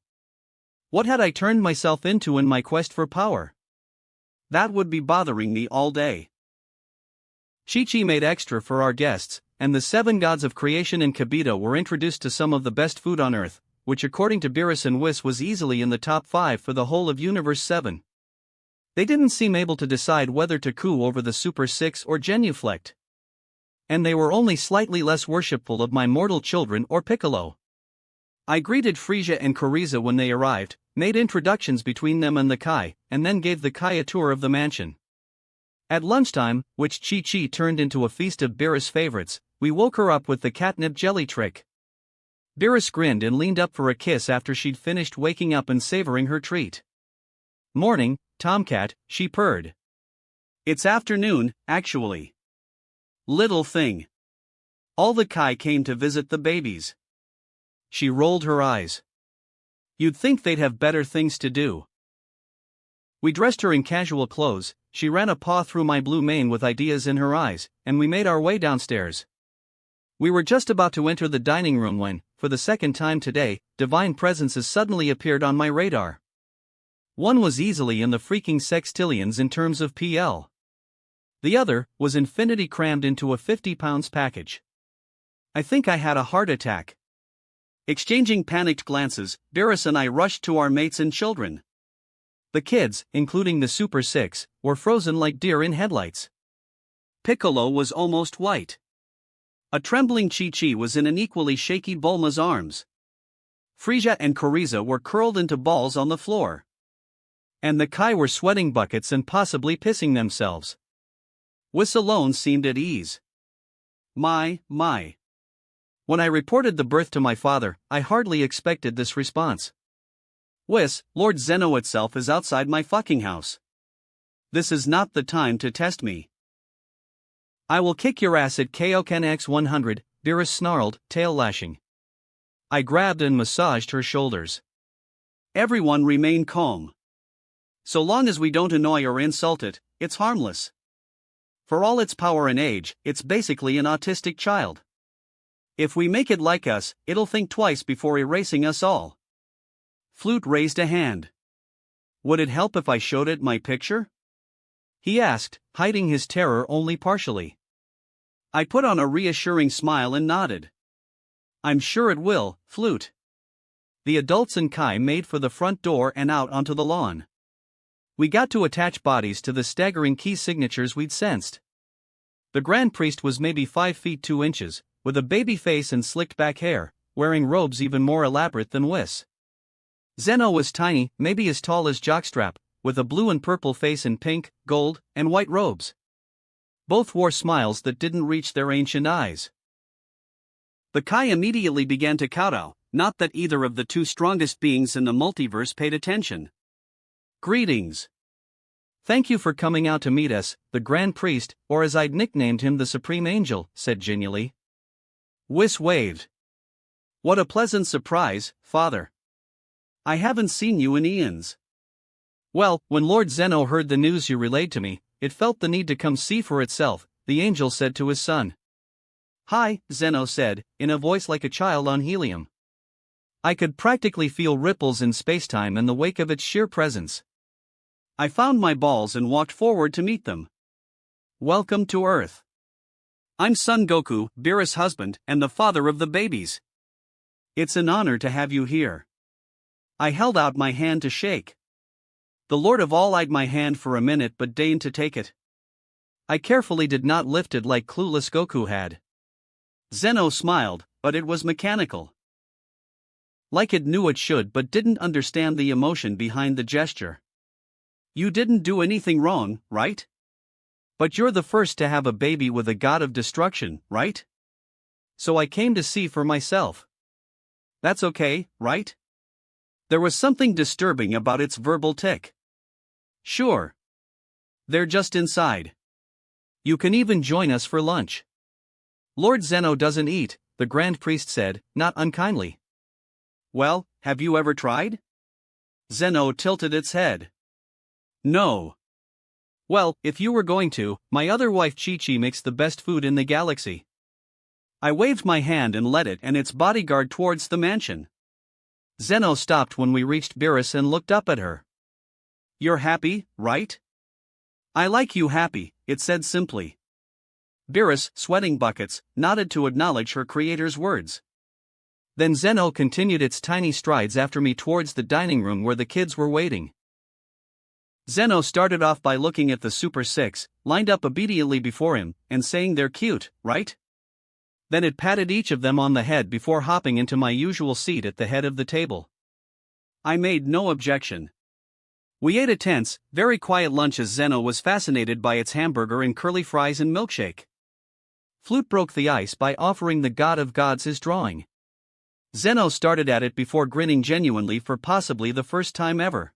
What had I turned myself into in my quest for power? That would be bothering me all day. Chi-Chi made extra for our guests, and the 7 gods of creation and Kibito were introduced to some of the best food on Earth, which according to Beerus and Whis was easily in the top 5 for the whole of Universe 7. They didn't seem able to decide whether to coo over the Super 6 or genuflect. And they were only slightly less worshipful of my mortal children or Piccolo. I greeted Frisia and Kuriza when they arrived, made introductions between them and the Kai, and then gave the Kai a tour of the mansion. At lunchtime, which Chi-Chi turned into a feast of Beerus' favorites, we woke her up with the catnip jelly trick. Beerus grinned and leaned up for a kiss after she'd finished waking up and savoring her treat. Morning, Tomcat, she purred. It's afternoon, actually. Little thing. All the Kai came to visit the babies. She rolled her eyes. You'd think they'd have better things to do. We dressed her in casual clothes, she ran a paw through my blue mane with ideas in her eyes, and we made our way downstairs. We were just about to enter the dining room when, for the second time today, divine presences suddenly appeared on my radar. One was easily in the freaking sextillions in terms of PL. The other was infinity crammed into a 50 pounds package. I think I had a heart attack. Exchanging panicked glances, Beerus and I rushed to our mates and children. The kids, including the Super 6, were frozen like deer in headlights. Piccolo was almost white. A trembling Chi-Chi was in an equally shaky Bulma's arms. Frisia and Kuriza were curled into balls on the floor. And the Kai were sweating buckets and possibly pissing themselves. Whis alone seemed at ease. My. When I reported the birth to my father, I hardly expected this response. Whis, Lord Zeno itself is outside my fucking house. This is not the time to test me. I will kick your ass at Kaioken X100, Beerus snarled, tail lashing. I grabbed and massaged her shoulders. Everyone remain calm. So long as we don't annoy or insult it, it's harmless. For all its power and age, it's basically an autistic child. If we make it like us, it'll think twice before erasing us all. Flute raised a hand. Would it help if I showed it my picture? He asked, hiding his terror only partially. I put on a reassuring smile and nodded. I'm sure it will, Flute. The adults and Kai made for the front door and out onto the lawn. We got to attach bodies to the staggering key signatures we'd sensed. The Grand Priest was maybe 5 feet 2 inches, with a baby face and slicked back hair, wearing robes even more elaborate than Whis. Zeno was tiny, maybe as tall as Jockstrap, with a blue and purple face in pink, gold, and white robes. Both wore smiles that didn't reach their ancient eyes. The Kai immediately began to kowtow, not that either of the 2 strongest beings in the multiverse paid attention. Greetings. Thank you for coming out to meet us, the Grand Priest, or as I'd nicknamed him the Supreme Angel, said genially. Whis waved. What a pleasant surprise, Father. I haven't seen you in eons. Well, when Lord Zeno heard the news you relayed to me, it felt the need to come see for itself, the angel said to his son. "Hi," Zeno said, in a voice like a child on helium. I could practically feel ripples in spacetime in the wake of its sheer presence. I found my balls and walked forward to meet them. "Welcome to Earth. I'm Son Goku, Beerus' husband, and the father of the babies. It's an honor to have you here." I held out my hand to shake. The Lord of All eyed my hand for a minute but deigned to take it. I carefully did not lift it like clueless Goku had. Zeno smiled, but it was mechanical. Like it knew it should but didn't understand the emotion behind the gesture. "You didn't do anything wrong, right? But you're the first to have a baby with a god of destruction, right? So I came to see for myself. That's okay, right?" There was something disturbing about its verbal tick. "Sure. They're just inside. You can even join us for lunch." "Lord Zeno doesn't eat," the Grand Priest said, not unkindly. "Well, have you ever tried?" Zeno tilted its head. "No." "Well, if you were going to, my other wife Chi-Chi makes the best food in the galaxy." I waved my hand and led it and its bodyguard towards the mansion. Zeno stopped when we reached Beerus and looked up at her. "You're happy, right?" "I like you happy," it said simply. Beerus, sweating buckets, nodded to acknowledge her creator's words. Then Zeno continued its tiny strides after me towards the dining room where the kids were waiting. Zeno started off by looking at the Super 6, lined up obediently before him, and saying they're cute, right? Then it patted each of them on the head before hopping into my usual seat at the head of the table. I made no objection. We ate a tense, very quiet lunch as Zeno was fascinated by its hamburger and curly fries and milkshake. Flute broke the ice by offering the god of gods his drawing. Zeno started at it before grinning genuinely for possibly the first time ever.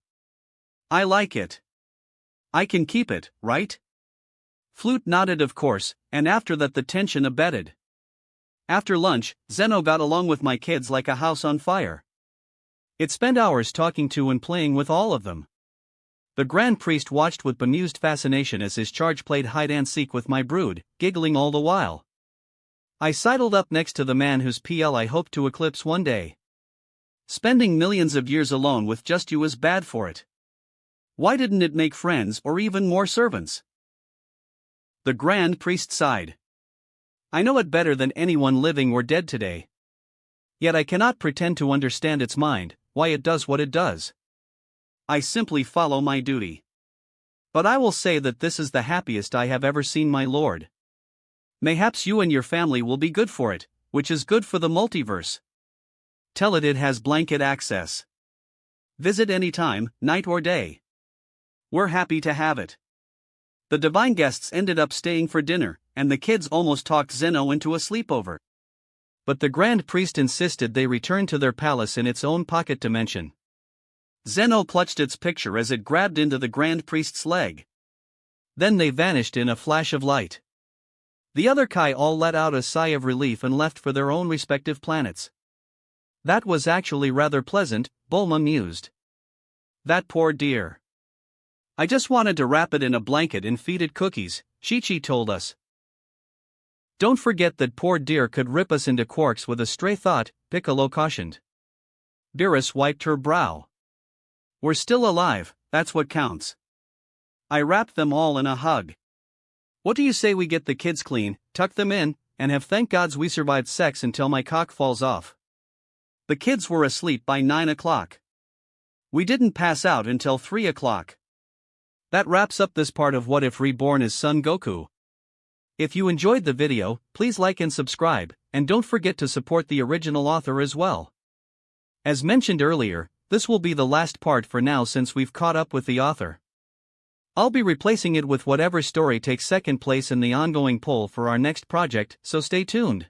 "I like it. I can keep it, right?" Flute nodded of course, and after that the tension abated. After lunch, Zeno got along with my kids like a house on fire. It spent hours talking to and playing with all of them. The Grand Priest watched with bemused fascination as his charge played hide-and-seek with my brood, giggling all the while. I sidled up next to the man whose PL I hoped to eclipse one day. "Spending millions of years alone with just you is bad for it. Why didn't it make friends or even more servants?" The Grand Priest sighed. "I know it better than anyone living or dead today. Yet I cannot pretend to understand its mind, why it does what it does. I simply follow my duty. But I will say that this is the happiest I have ever seen my lord. Mayhaps you and your family will be good for it, which is good for the multiverse. Tell it has blanket access. Visit anytime, night or day. We're happy to have it." The divine guests ended up staying for dinner, and the kids almost talked Zeno into a sleepover. But the Grand Priest insisted they return to their palace in its own pocket dimension. Zeno clutched its picture as it grabbed into the Grand Priest's leg. Then they vanished in a flash of light. The other Kai all let out a sigh of relief and left for their own respective planets. "That was actually rather pleasant," Bulma mused. "That poor deer. I just wanted to wrap it in a blanket and feed it cookies," Chi-Chi told us. "Don't forget that poor deer could rip us into quarks with a stray thought," Piccolo cautioned. Beerus wiped her brow. "We're still alive, that's what counts." I wrapped them all in a hug. "What do you say we get the kids clean, tuck them in, and have thank gods we survived sex until my cock falls off?" The kids were asleep by 9 o'clock. We didn't pass out until 3 o'clock. That wraps up this part of What If Reborn as Son Goku. If you enjoyed the video, please like and subscribe, and don't forget to support the original author as well. As mentioned earlier, this will be the last part for now since we've caught up with the author. I'll be replacing it with whatever story takes second place in the ongoing poll for our next project, so stay tuned.